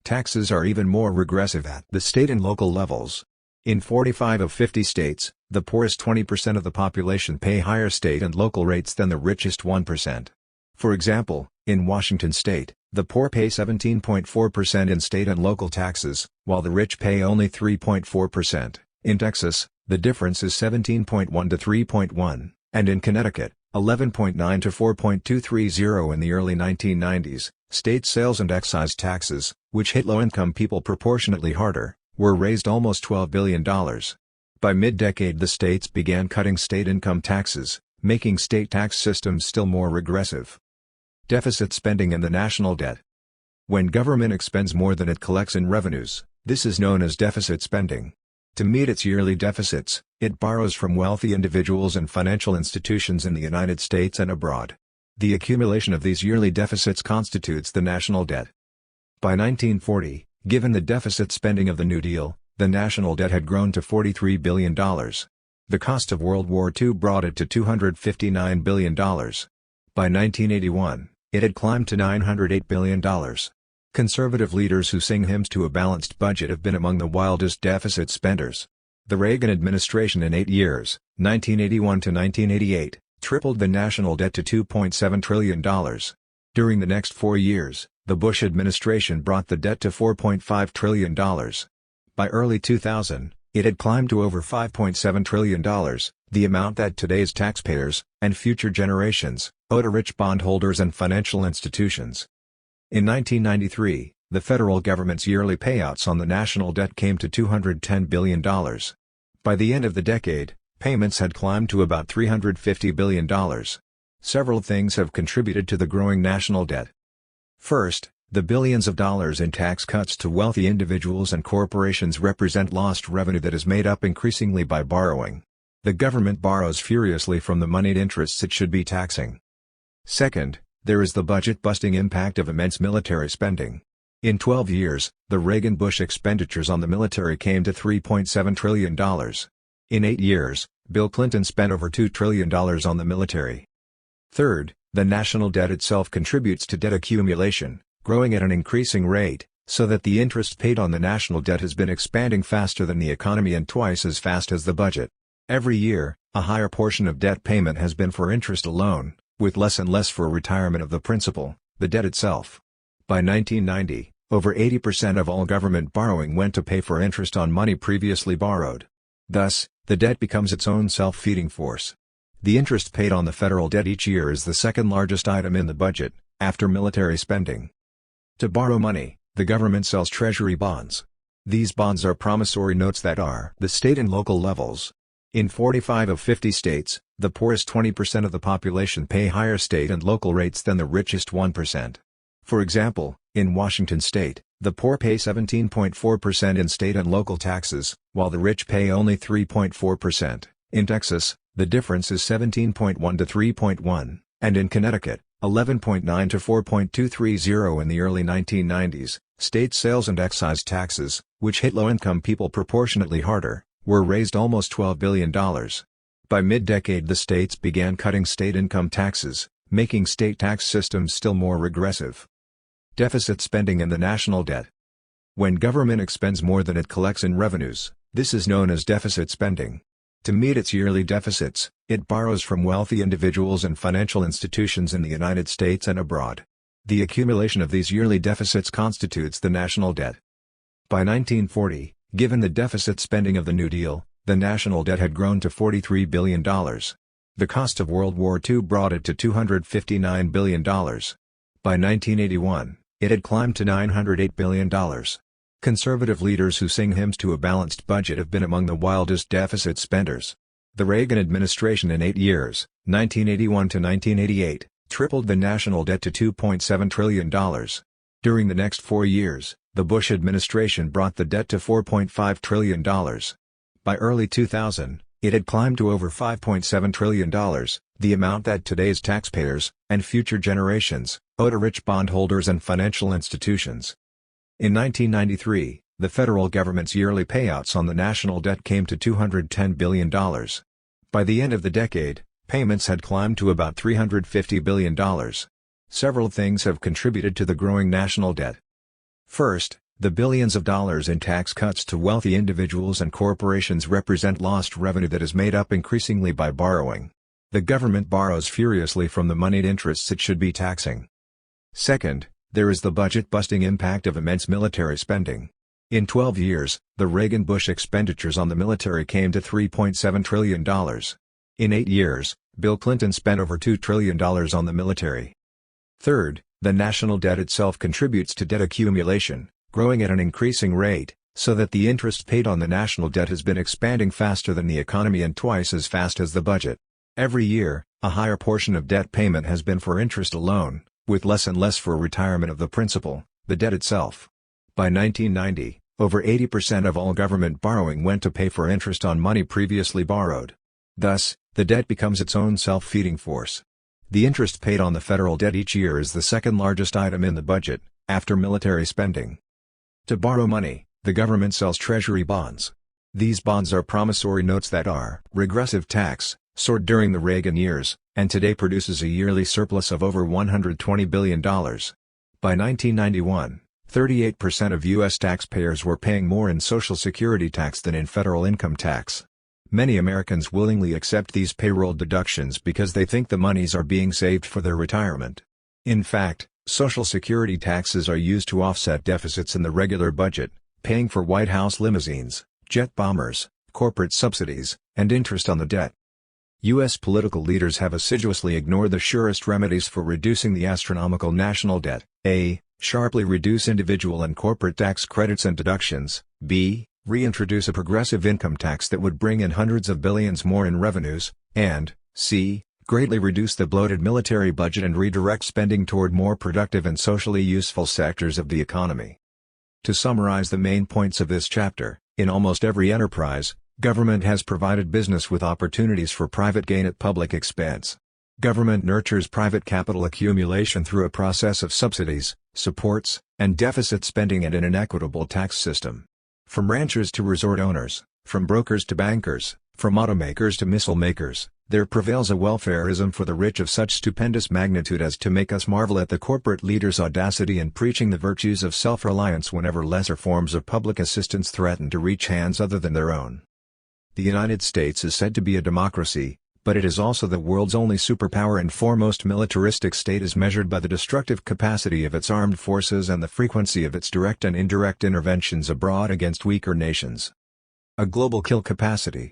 Taxes are even more regressive at the state and local levels. In 45 of 50 states, the poorest 20% of the population pay higher state and local rates than the richest 1%. For example, in Washington state, the poor pay 17.4% in state and local taxes, while the rich pay only 3.4%. In Texas, the difference is 17.1 to 3.1, and in Connecticut, 11.9 to 4.230. In the early 1990s, state sales and excise taxes, which hit low-income people proportionately harder, were raised almost $12 billion. By mid-decade the states began cutting state income taxes, making state tax systems still more regressive. Deficit spending and the national debt. When government expends more than it collects in revenues, this is known as deficit spending. To meet its yearly deficits, it borrows from wealthy individuals and financial institutions in the United States and abroad. The accumulation of these yearly deficits constitutes the national debt. By 1940, given the deficit spending of the New Deal, the national debt had grown to $43 billion. The cost of World War II brought it to $259 billion. By 1981, it had climbed to $908 billion. Conservative leaders who sing hymns to a balanced budget have been among the wildest deficit spenders. The Reagan administration in 8 years, 1981 to 1988, tripled the national debt to $2.7 trillion. During the next 4 years, the Bush administration brought the debt to $4.5 trillion. By early 2000, it had climbed to over $5.7 trillion, the amount that today's taxpayers, and future generations, owe to rich bondholders and financial institutions. In 1993, the federal government's yearly payouts on the national debt came to $210 billion. By the end of the decade, payments had climbed to about $350 billion. Several things have contributed to the growing national debt. First, the billions of dollars in tax cuts to wealthy individuals and corporations represent lost revenue that is made up increasingly by borrowing. The government borrows furiously from the moneyed interests it should be taxing. Second, there is the budget-busting impact of immense military spending. In 12 years, the Reagan-Bush expenditures on the military came to $3.7 trillion. In 8 years, Bill Clinton spent over $2 trillion on the military. Third, the national debt itself contributes to debt accumulation, growing at an increasing rate, so that the interest paid on the national debt has been expanding faster than the economy and twice as fast as the budget. Every year, a higher portion of debt payment has been for interest alone, with less and less for retirement of the principal, the debt itself. By 1990, over 80% of all government borrowing went to pay for interest on money previously borrowed. Thus, the debt becomes its own self-feeding force. The interest paid on the federal debt each year is the second largest item in the budget, after military spending. To borrow money, the government sells treasury bonds. These bonds are promissory notes that are the state and local levels. In 45 of 50 states, the poorest 20% of the population pay higher state and local rates than the richest 1%. For example, in Washington state, the poor pay 17.4% in state and local taxes, while the rich pay only 3.4%. In Texas, the difference is 17.1 to 3.1, and in Connecticut, 11.9 to 4.230. In the early 1990s, state sales and excise taxes, which hit low-income people proportionately harder, were raised almost $12 billion. By mid-decade the states began cutting state income taxes, making state tax systems still more regressive. Deficit spending and the national debt. When government expends more than it collects in revenues, this is known as deficit spending. To meet its yearly deficits, it borrows from wealthy individuals and financial institutions in the United States and abroad. The accumulation of these yearly deficits constitutes the national debt. By 1940, given the deficit spending of the New Deal, the national debt had grown to $43 billion. The cost of World War II brought it to $259 billion. By 1981, it had climbed to $908 billion. Conservative leaders who sing hymns to a balanced budget have been among the wildest deficit spenders. The Reagan administration in 8 years, 1981 to 1988, tripled the national debt to $2.7 trillion. During the next 4 years, the Bush administration brought the debt to $4.5 trillion. By early 2000, It had climbed to over $5.7 trillion, the amount that today's taxpayers, and future generations, owe to rich bondholders and financial institutions. In 1993, the federal government's yearly payouts on the national debt came to $210 billion. By the end of the decade, payments had climbed to about $350 billion. Several things have contributed to the growing national debt. First, the billions of dollars in tax cuts to wealthy individuals and corporations represent lost revenue that is made up increasingly by borrowing. The government borrows furiously from the moneyed interests it should be taxing. Second, there is the budget-busting impact of immense military spending. In 12 years, the Reagan-Bush expenditures on the military came to $3.7 trillion. In 8 years, Bill Clinton spent over $2 trillion on the military. Third, the national debt itself contributes to debt accumulation, growing at an increasing rate, so that the interest paid on the national debt has been expanding faster than the economy and twice as fast as the budget. Every year, a higher portion of debt payment has been for interest alone, with less and less for retirement of the principal, the debt itself. By 1990, over 80% of all government borrowing went to pay for interest on money previously borrowed. Thus, the debt becomes its own self-feeding force. The interest paid on the federal debt each year is the second largest item in the budget, after military spending. To borrow money, the government sells treasury bonds. These bonds are promissory notes that are regressive tax, soared during the Reagan years, and today produces a yearly surplus of over $120 billion. By 1991, 38% of U.S. taxpayers were paying more in Social Security tax than in federal income tax. Many Americans willingly accept these payroll deductions because they think the monies are being saved for their retirement. In fact, Social Security taxes are used to offset deficits in the regular budget, paying for White House limousines, jet bombers, corporate subsidies, and interest on the debt. U.S. political leaders have assiduously ignored the surest remedies for reducing the astronomical national debt: A. Sharply reduce individual and corporate tax credits and deductions, B. Reintroduce a progressive income tax that would bring in hundreds of billions more in revenues, and C. Greatly reduce the bloated military budget and redirect spending toward more productive and socially useful sectors of the economy. To summarize the main points of this chapter, in almost every enterprise, government has provided business with opportunities for private gain at public expense. Government nurtures private capital accumulation through a process of subsidies, supports, and deficit spending and an inequitable tax system. From ranchers to resort owners, from brokers to bankers, from automakers to missile makers, there prevails a welfareism for the rich of such stupendous magnitude as to make us marvel at the corporate leaders' audacity in preaching the virtues of self-reliance whenever lesser forms of public assistance threaten to reach hands other than their own. The United States is said to be a democracy, but it is also the world's only superpower and foremost militaristic state as measured by the destructive capacity of its armed forces and the frequency of its direct and indirect interventions abroad against weaker nations. A global kill capacity.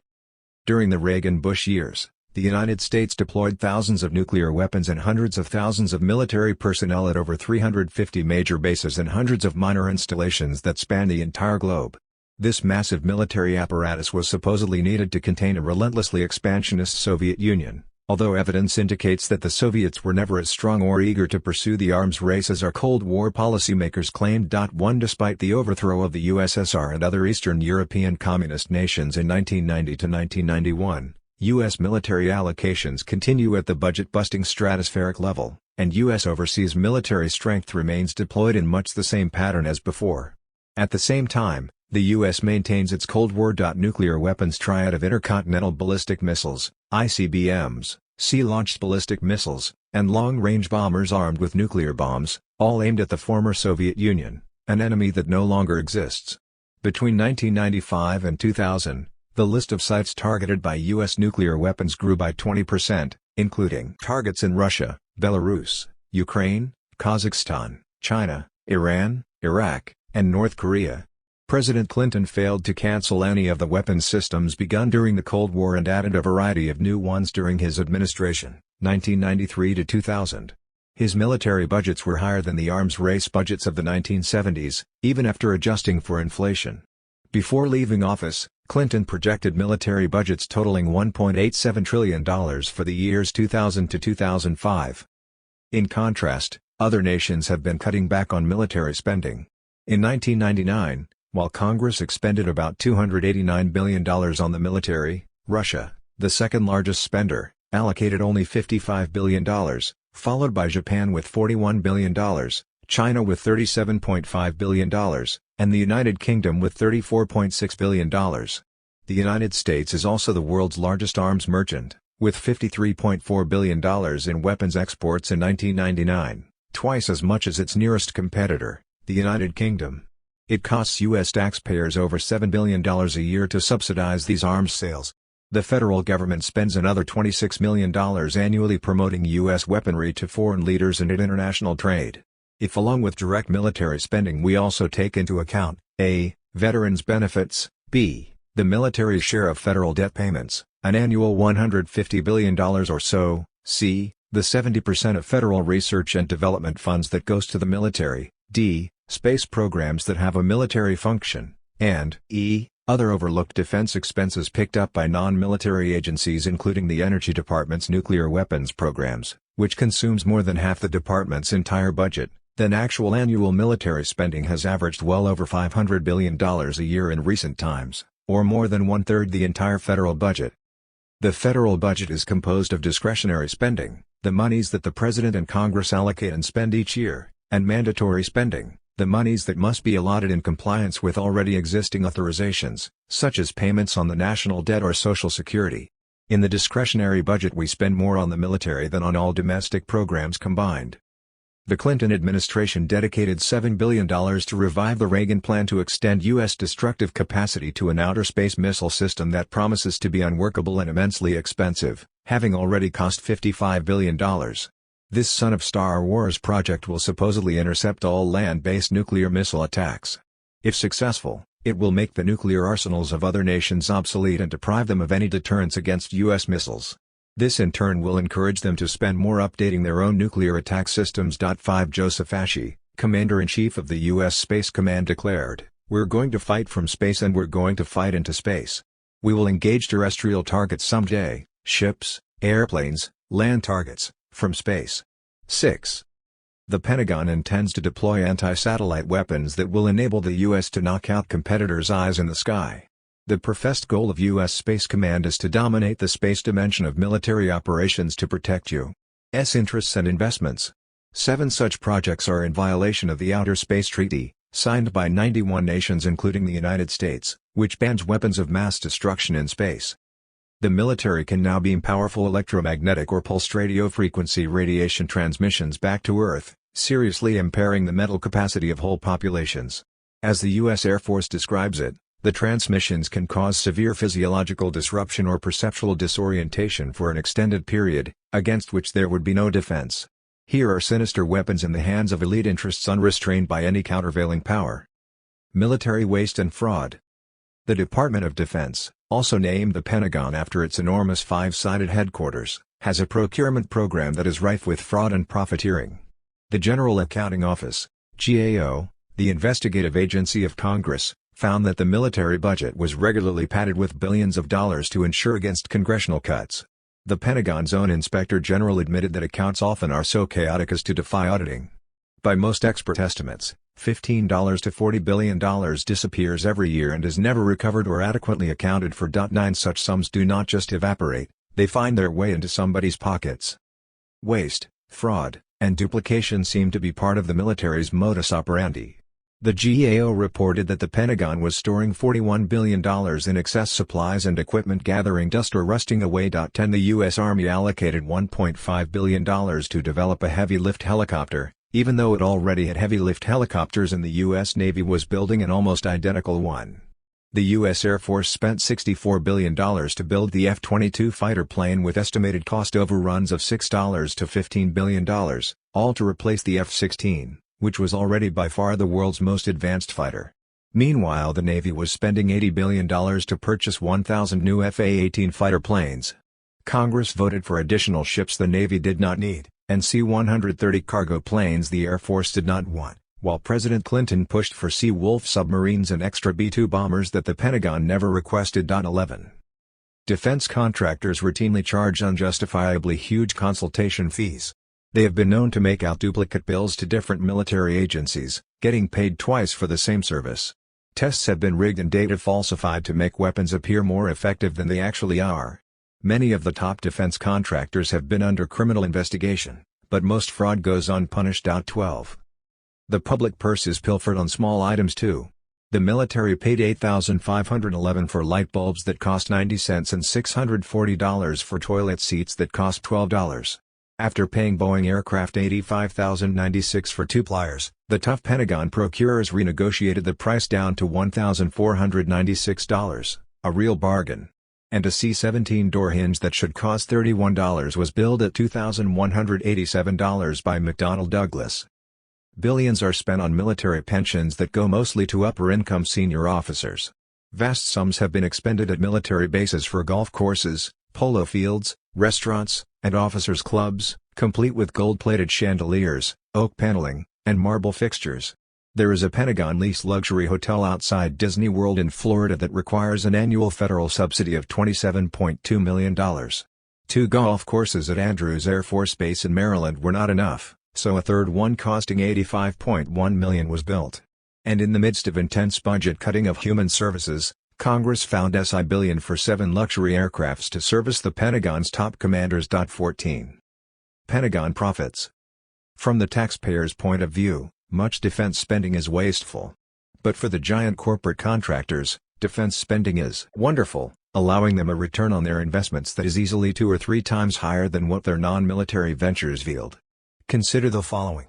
During the Reagan-Bush years, the United States deployed thousands of nuclear weapons and hundreds of thousands of military personnel at over 350 major bases and hundreds of minor installations that span the entire globe. This massive military apparatus was supposedly needed to contain a relentlessly expansionist Soviet Union, although evidence indicates that the Soviets were never as strong or eager to pursue the arms race as our Cold War policymakers claimed. Despite the overthrow of the USSR and other Eastern European communist nations in 1990 to 1991, U.S. military allocations continue at the budget-busting stratospheric level, and U.S. overseas military strength remains deployed in much the same pattern as before. At the same time, the U.S. maintains its Cold War. Nuclear weapons triad of intercontinental ballistic missiles, ICBMs, sea-launched ballistic missiles, and long-range bombers armed with nuclear bombs, all aimed at the former Soviet Union, an enemy that no longer exists. Between 1995 and 2000, the list of sites targeted by U.S. nuclear weapons grew by 20%, including targets in Russia, Belarus, Ukraine, Kazakhstan, China, Iran, Iraq, and North Korea. President Clinton failed to cancel any of the weapons systems begun during the Cold War and added a variety of new ones during his administration, 1993 to 2000. His military budgets were higher than the arms race budgets of the 1970s, even after adjusting for inflation. Before leaving office, Clinton projected military budgets totaling $1.87 trillion for the years 2000 to 2005. In contrast, other nations have been cutting back on military spending. In 1999, while Congress expended about $289 billion on the military, Russia, the second largest spender, allocated only $55 billion, followed by Japan with $41 billion, China with $37.5 billion, and the United Kingdom with $34.6 billion. The United States is also the world's largest arms merchant, with $53.4 billion in weapons exports in 1999, twice as much as its nearest competitor, the United Kingdom. It costs U.S. taxpayers over $7 billion a year to subsidize these arms sales. The federal government spends another $26 million annually promoting U.S. weaponry to foreign leaders and in international trade. If along with direct military spending we also take into account, a. veterans' benefits, b. the military's share of federal debt payments, an annual $150 billion or so, c. the 70% of federal research and development funds that goes to the military, d. space programs that have a military function, and e. other overlooked defense expenses picked up by non-military agencies including the Energy Department's nuclear weapons programs, which consumes more than half the department's entire budget, then actual annual military spending has averaged well over $500 billion a year in recent times, or more than one-third the entire federal budget. The federal budget is composed of discretionary spending, the monies that the President and Congress allocate and spend each year, and mandatory spending, the monies that must be allotted in compliance with already existing authorizations, such as payments on the national debt or Social Security. In the discretionary budget we spend more on the military than on all domestic programs combined. The Clinton administration dedicated $7 billion to revive the Reagan plan to extend U.S. destructive capacity to an outer space missile system that promises to be unworkable and immensely expensive, having already cost $55 billion. This Son of Star Wars project will supposedly intercept all land-based nuclear missile attacks. If successful, it will make the nuclear arsenals of other nations obsolete and deprive them of any deterrence against U.S. missiles. This in turn will encourage them to spend more updating their own nuclear attack systems. 5 Joseph Ashe, Commander-in-Chief of the U.S. Space Command declared, "We're going to fight from space and we're going to fight into space. We will engage terrestrial targets someday, ships, airplanes, land targets, from space." 6. The Pentagon intends to deploy anti-satellite weapons that will enable the U.S. to knock out competitors' eyes in the sky. The professed goal of U.S. Space Command is to dominate the space dimension of military operations to protect U.S. interests and investments. 7 such projects are in violation of the Outer Space Treaty, signed by 91 nations including the United States, which bans weapons of mass destruction in space. The military can now beam powerful electromagnetic or pulsed radio frequency radiation transmissions back to Earth, seriously impairing the mental capacity of whole populations. As the U.S. Air Force describes it, the transmissions can cause severe physiological disruption or perceptual disorientation for an extended period, against which there would be no defense. Here are sinister weapons in the hands of elite interests unrestrained by any countervailing power. Military waste and fraud. The Department of Defense, also named the Pentagon after its enormous 5-sided headquarters, has a procurement program that is rife with fraud and profiteering. The General Accounting Office, GAO, the investigative agency of Congress, found that the military budget was regularly padded with billions of dollars to ensure against congressional cuts. The Pentagon's own Inspector General admitted that accounts often are so chaotic as to defy auditing. By most expert estimates, $15 to $40 billion disappears every year and is never recovered or adequately accounted for. 9 Such sums do not just evaporate, they find their way into somebody's pockets. Waste, fraud, and duplication seem to be part of the military's modus operandi. The GAO reported that the Pentagon was storing $41 billion in excess supplies and equipment gathering dust or rusting away. 10 The U.S. Army allocated $1.5 billion to develop a heavy-lift helicopter, even though it already had heavy-lift helicopters and the U.S. Navy was building an almost identical one. The U.S. Air Force spent $64 billion to build the F-22 fighter plane with estimated cost overruns of $6 to $15 billion, all to replace the F-16. Which was already by far the world's most advanced fighter. Meanwhile the Navy was spending $80 billion to purchase 1,000 new F-A-18 fighter planes. Congress voted for additional ships the Navy did not need, and C-130 cargo planes the Air Force did not want, while President Clinton pushed for Sea-Wolf submarines and extra B-2 bombers that the Pentagon never requested. 11. Defense contractors routinely charge unjustifiably huge consultation fees. They have been known to make out duplicate bills to different military agencies, getting paid twice for the same service. Tests have been rigged and data falsified to make weapons appear more effective than they actually are. Many of the top defense contractors have been under criminal investigation, but most fraud goes unpunished. 12. The public purse is pilfered on small items too. The military paid $8,511 for light bulbs that cost 90 cents and $640 for toilet seats that cost $12. After paying Boeing aircraft $85,096 for 2 pliers, the tough Pentagon procurers renegotiated the price down to $1,496, a real bargain. And a C-17 door hinge that should cost $31 was billed at $2,187 by McDonnell Douglas. Billions are spent on military pensions that go mostly to upper-income senior officers. Vast sums have been expended at military bases for golf courses, polo fields, restaurants, and officers' clubs, complete with gold-plated chandeliers, oak paneling, and marble fixtures. There is a Pentagon-leased luxury hotel outside Disney World in Florida that requires an annual federal subsidy of $27.2 million. 2 golf courses at Andrews Air Force Base in Maryland were not enough, so a third one costing $85.1 million was built. And in the midst of intense budget cutting of human services, Congress found $1 billion for 7 luxury aircrafts to service the Pentagon's top commanders. 14. Pentagon profits. From the taxpayer's point of view, much defense spending is wasteful. But for the giant corporate contractors, defense spending is wonderful, allowing them a return on their investments that is easily 2 or 3 times higher than what their non-military ventures yield. Consider the following.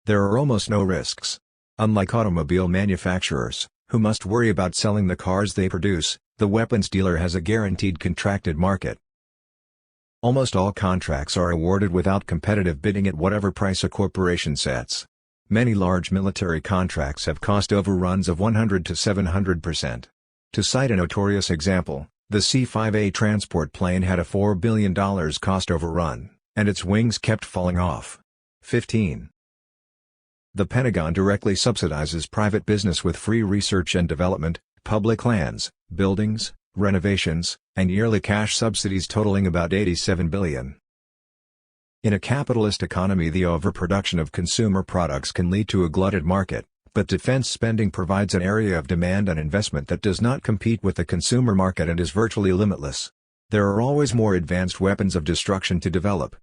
There are almost no risks. Unlike automobile manufacturers, who must worry about selling the cars they produce, the weapons dealer has a guaranteed contracted market. Almost all contracts are awarded without competitive bidding at whatever price a corporation sets. Many large military contracts have cost overruns of 100 to 700%. To cite a notorious example, the C-5A transport plane had a $4 billion cost overrun, and its wings kept falling off. 15. The Pentagon directly subsidizes private business with free research and development, public lands, buildings, renovations, and yearly cash subsidies totaling about $87 billion. In a capitalist economy, the overproduction of consumer products can lead to a glutted market, but defense spending provides an area of demand and investment that does not compete with the consumer market and is virtually limitless. There are always more advanced weapons of destruction to develop.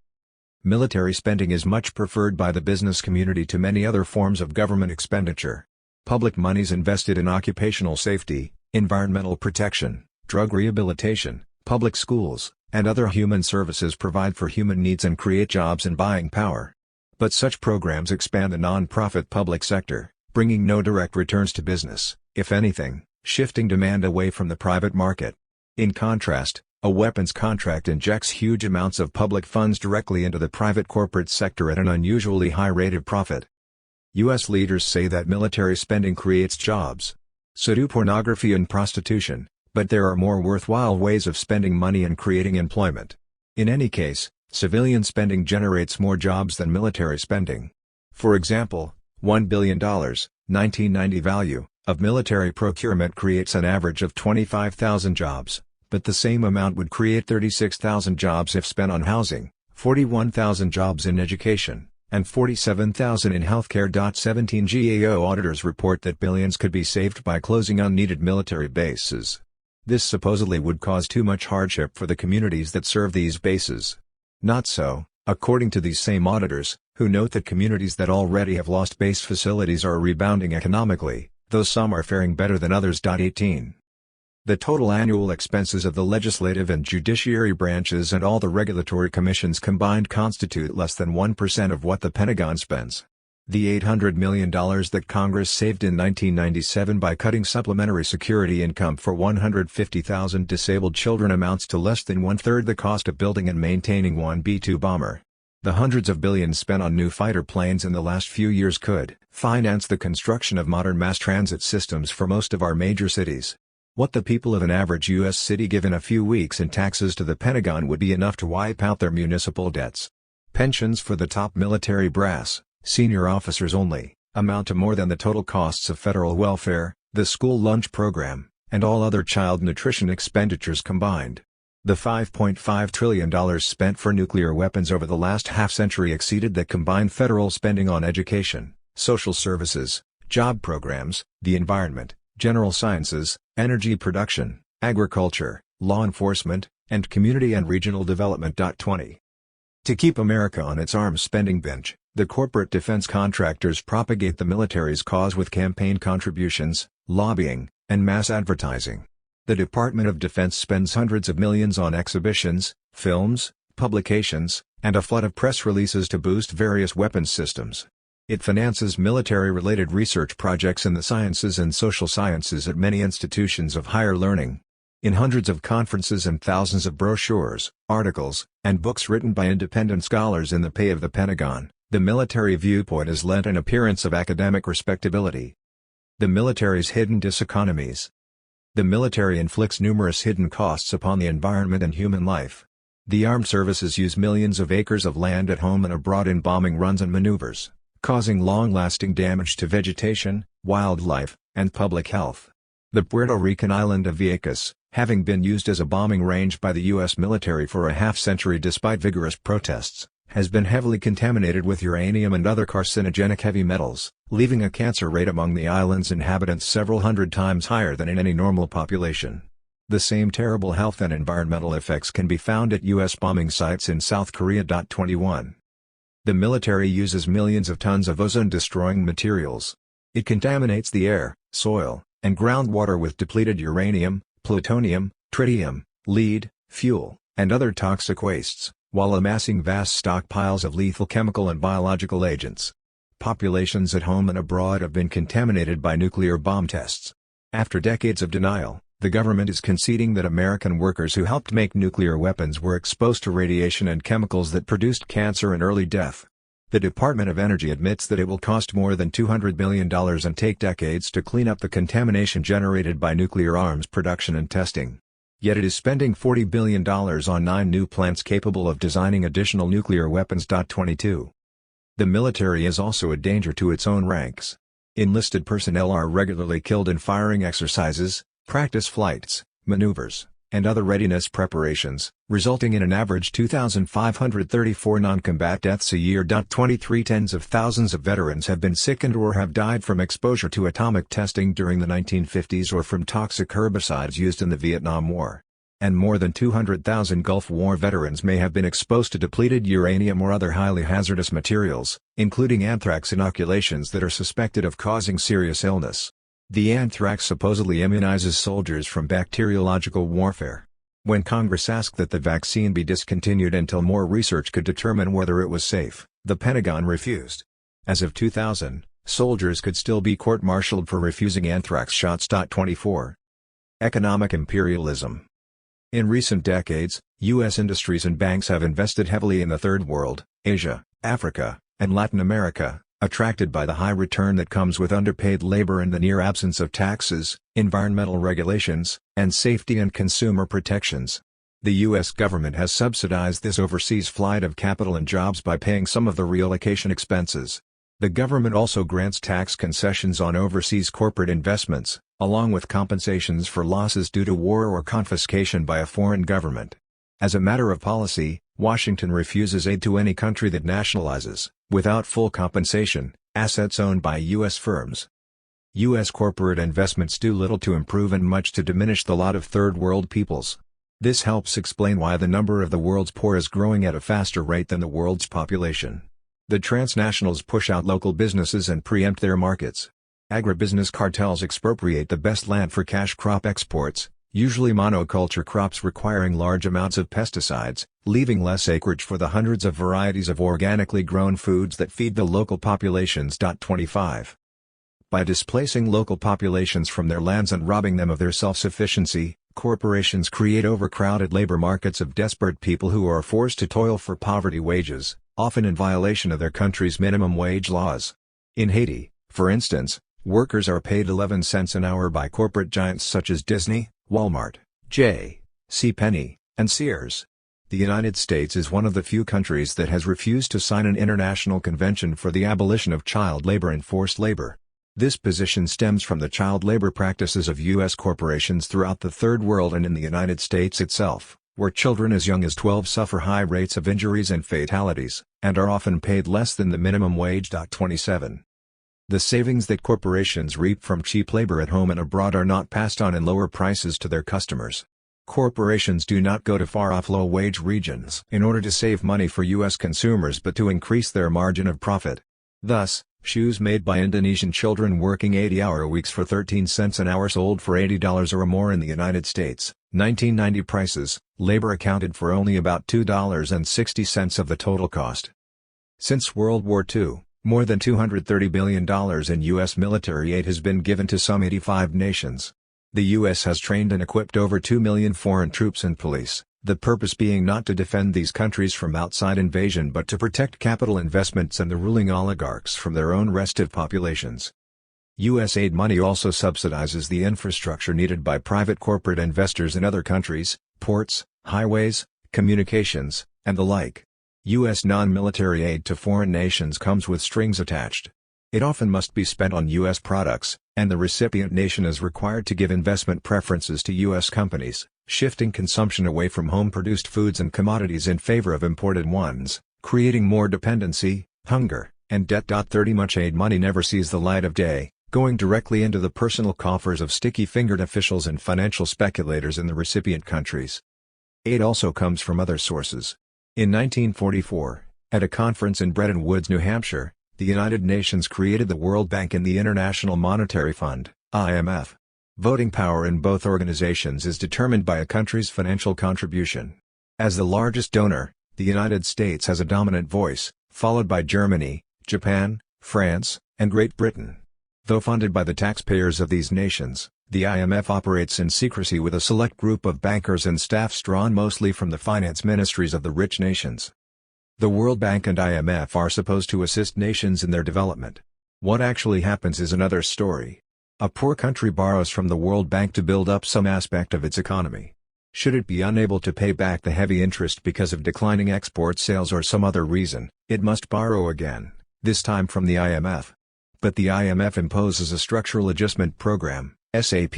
Military spending is much preferred by the business community to many other forms of government expenditure. Public monies invested in occupational safety, environmental protection, drug rehabilitation, public schools, and other human services provide for human needs and create jobs and buying power. But such programs expand the non-profit public sector, bringing no direct returns to business, if anything, shifting demand away from the private market. In contrast, a weapons contract injects huge amounts of public funds directly into the private corporate sector at an unusually high rate of profit. U.S. leaders say that military spending creates jobs. So do pornography and prostitution, but there are more worthwhile ways of spending money and creating employment. In any case, civilian spending generates more jobs than military spending. For example, $1 billion, 1990 value, of military procurement creates an average of 25,000 jobs. But the same amount would create 36,000 jobs if spent on housing, 41,000 jobs in education, and 47,000 in healthcare. 17 GAO auditors report that billions could be saved by closing unneeded military bases. This supposedly would cause too much hardship for the communities that serve these bases. Not so, according to these same auditors, who note that communities that already have lost base facilities are rebounding economically, though some are faring better than others. 18. The total annual expenses of the legislative and judiciary branches and all the regulatory commissions combined constitute less than 1% of what the Pentagon spends. The $800 million that Congress saved in 1997 by cutting supplementary security income for 150,000 disabled children amounts to less than one-third the cost of building and maintaining one B-2 bomber. The hundreds of billions spent on new fighter planes in the last few years could finance the construction of modern mass transit systems for most of our major cities. What the people of an average U.S. city give in a few weeks in taxes to the Pentagon would be enough to wipe out their municipal debts. Pensions for the top military brass, senior officers only, amount to more than the total costs of federal welfare, the school lunch program, and all other child nutrition expenditures combined. The $5.5 trillion spent for nuclear weapons over the last half-century exceeded the combined federal spending on education, social services, job programs, the environment, general sciences, energy production, agriculture, law enforcement, and community and regional development. 20. To keep America on its arms spending binge, the corporate defense contractors propagate the military's cause with campaign contributions, lobbying, and mass advertising. The Department of Defense spends hundreds of millions on exhibitions, films, publications, and a flood of press releases to boost various weapons systems. It finances military-related research projects in the sciences and social sciences at many institutions of higher learning. In hundreds of conferences and thousands of brochures, articles, and books written by independent scholars in the pay of the Pentagon, the military viewpoint is lent an appearance of academic respectability. The military's hidden diseconomies. The military inflicts numerous hidden costs upon the environment and human life. The armed services use millions of acres of land at home and abroad in bombing runs and maneuvers, causing long-lasting damage to vegetation, wildlife, and public health. The Puerto Rican island of Vieques, having been used as a bombing range by the U.S. military for a half-century despite vigorous protests, has been heavily contaminated with uranium and other carcinogenic heavy metals, leaving a cancer rate among the island's inhabitants several hundred times higher than in any normal population. The same terrible health and environmental effects can be found at U.S. bombing sites in South Korea. 21. The military uses millions of tons of ozone-destroying materials. It contaminates the air, soil, and groundwater with depleted uranium, plutonium, tritium, lead, fuel, and other toxic wastes, while amassing vast stockpiles of lethal chemical and biological agents. Populations at home and abroad have been contaminated by nuclear bomb tests. After decades of denial, the government is conceding that American workers who helped make nuclear weapons were exposed to radiation and chemicals that produced cancer and early death. The Department of Energy admits that it will cost more than $200 billion and take decades to clean up the contamination generated by nuclear arms production and testing. Yet it is spending $40 billion on 9 new plants capable of designing additional nuclear weapons. 22. The military is also a danger to its own ranks. Enlisted personnel are regularly killed in firing exercises, practice flights, maneuvers, and other readiness preparations, resulting in an average 2,534 non-combat deaths a year. 23 Tens of thousands of veterans have been sickened or have died from exposure to atomic testing during the 1950s or from toxic herbicides used in the Vietnam War. And more than 200,000 Gulf War veterans may have been exposed to depleted uranium or other highly hazardous materials, including anthrax inoculations that are suspected of causing serious illness. The anthrax supposedly immunizes soldiers from bacteriological warfare. When Congress asked that the vaccine be discontinued until more research could determine whether it was safe, the Pentagon refused. As of 2000, soldiers could still be court-martialed for refusing anthrax shots. 24. Economic imperialism. In recent decades, U.S. industries and banks have invested heavily in the Third World, Asia, Africa, and Latin America, attracted by the high return that comes with underpaid labor and the near absence of taxes, environmental regulations, and safety and consumer protections. The U.S. government has subsidized this overseas flight of capital and jobs by paying some of the relocation expenses. The government also grants tax concessions on overseas corporate investments, along with compensations for losses due to war or confiscation by a foreign government. As a matter of policy, Washington refuses aid to any country that nationalizes, without full compensation, assets owned by U.S. firms. U.S. corporate investments do little to improve and much to diminish the lot of Third World peoples. This helps explain why the number of the world's poor is growing at a faster rate than the world's population. The transnationals push out local businesses and preempt their markets. Agribusiness cartels expropriate the best land for cash crop exports, usually monoculture crops requiring large amounts of pesticides, leaving less acreage for the hundreds of varieties of organically grown foods that feed the local populations. 25. By displacing local populations from their lands and robbing them of their self-sufficiency, corporations create overcrowded labor markets of desperate people who are forced to toil for poverty wages, often in violation of their country's minimum wage laws. In Haiti, for instance, workers are paid 11 cents an hour by corporate giants such as Disney, Walmart, J.C. Penney, and Sears. The United States is one of the few countries that has refused to sign an international convention for the abolition of child labor and forced labor. This position stems from the child labor practices of U.S. corporations throughout the Third World and in the United States itself, where children as young as 12 suffer high rates of injuries and fatalities, and are often paid less than the minimum wage. 27. The savings that corporations reap from cheap labor at home and abroad are not passed on in lower prices to their customers. Corporations do not go to far-off low-wage regions in order to save money for U.S. consumers but to increase their margin of profit. Thus, shoes made by Indonesian children working 80-hour weeks for 13 cents an hour sold for $80 or more in the United States. 1990 prices, labor accounted for only about $2.60 of the total cost. Since World War II, more than $230 billion in U.S. military aid has been given to some 85 nations. The U.S. has trained and equipped over 2 million foreign troops and police, the purpose being not to defend these countries from outside invasion but to protect capital investments and the ruling oligarchs from their own restive populations. U.S. aid money also subsidizes the infrastructure needed by private corporate investors in other countries, ports, highways, communications, and the like. U.S. non-military aid to foreign nations comes with strings attached. It often must be spent on U.S. products, and the recipient nation is required to give investment preferences to U.S. companies, shifting consumption away from home-produced foods and commodities in favor of imported ones, creating more dependency, hunger, and debt. 30 Much aid money never sees the light of day, going directly into the personal coffers of sticky-fingered officials and financial speculators in the recipient countries. Aid also comes from other sources. In 1944, at a conference in Bretton Woods, New Hampshire, the United Nations created the World Bank and the International Monetary Fund, IMF. Voting power in both organizations is determined by a country's financial contribution. As the largest donor, the United States has a dominant voice, followed by Germany, Japan, France, and Great Britain. Though funded by the taxpayers of these nations, the IMF operates in secrecy with a select group of bankers and staffs drawn mostly from the finance ministries of the rich nations. The World Bank and IMF are supposed to assist nations in their development. What actually happens is another story. A poor country borrows from the World Bank to build up some aspect of its economy. Should it be unable to pay back the heavy interest because of declining export sales or some other reason, it must borrow again, this time from the IMF. But the IMF imposes a Structural Adjustment Program, SAP,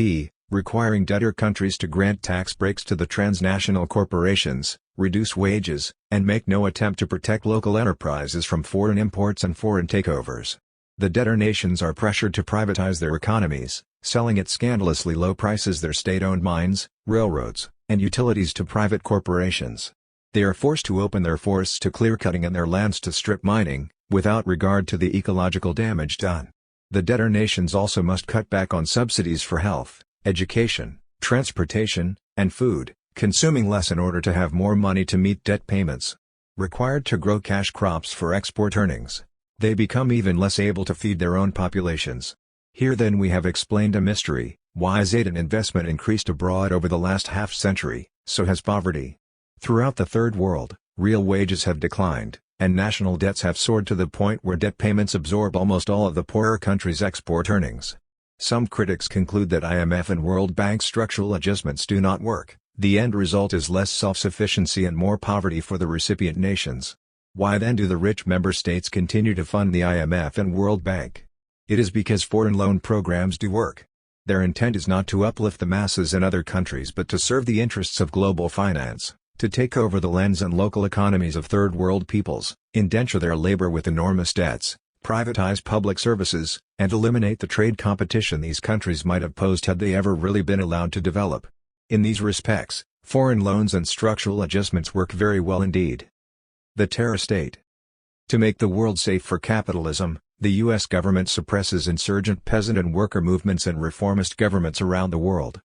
requiring debtor countries to grant tax breaks to the transnational corporations, reduce wages, and make no attempt to protect local enterprises from foreign imports and foreign takeovers. The debtor nations are pressured to privatize their economies, selling at scandalously low prices their state-owned mines, railroads, and utilities to private corporations. They are forced to open their forests to clear-cutting and their lands to strip mining, without regard to the ecological damage done. The debtor nations also must cut back on subsidies for health, education, transportation, and food, consuming less in order to have more money to meet debt payments. Required to grow cash crops for export earnings, they become even less able to feed their own populations. Here then we have explained a mystery: why as aid and investment increased abroad over the last half-century, so has poverty. Throughout the Third World, real wages have declined, and national debts have soared to the point where debt payments absorb almost all of the poorer countries' export earnings. Some critics conclude that IMF and World Bank structural adjustments do not work. The end result is less self-sufficiency and more poverty for the recipient nations. Why then do the rich member states continue to fund the IMF and World Bank? It is because foreign loan programs do work. Their intent is not to uplift the masses in other countries but to serve the interests of global finance, to take over the lands and local economies of third world peoples, indenture their labor with enormous debts, privatize public services, and eliminate the trade competition these countries might have posed had they ever really been allowed to develop. In these respects, foreign loans and structural adjustments work very well indeed. The terror state. To make the world safe for capitalism, the U.S. government suppresses insurgent peasant and worker movements and reformist governments around the world.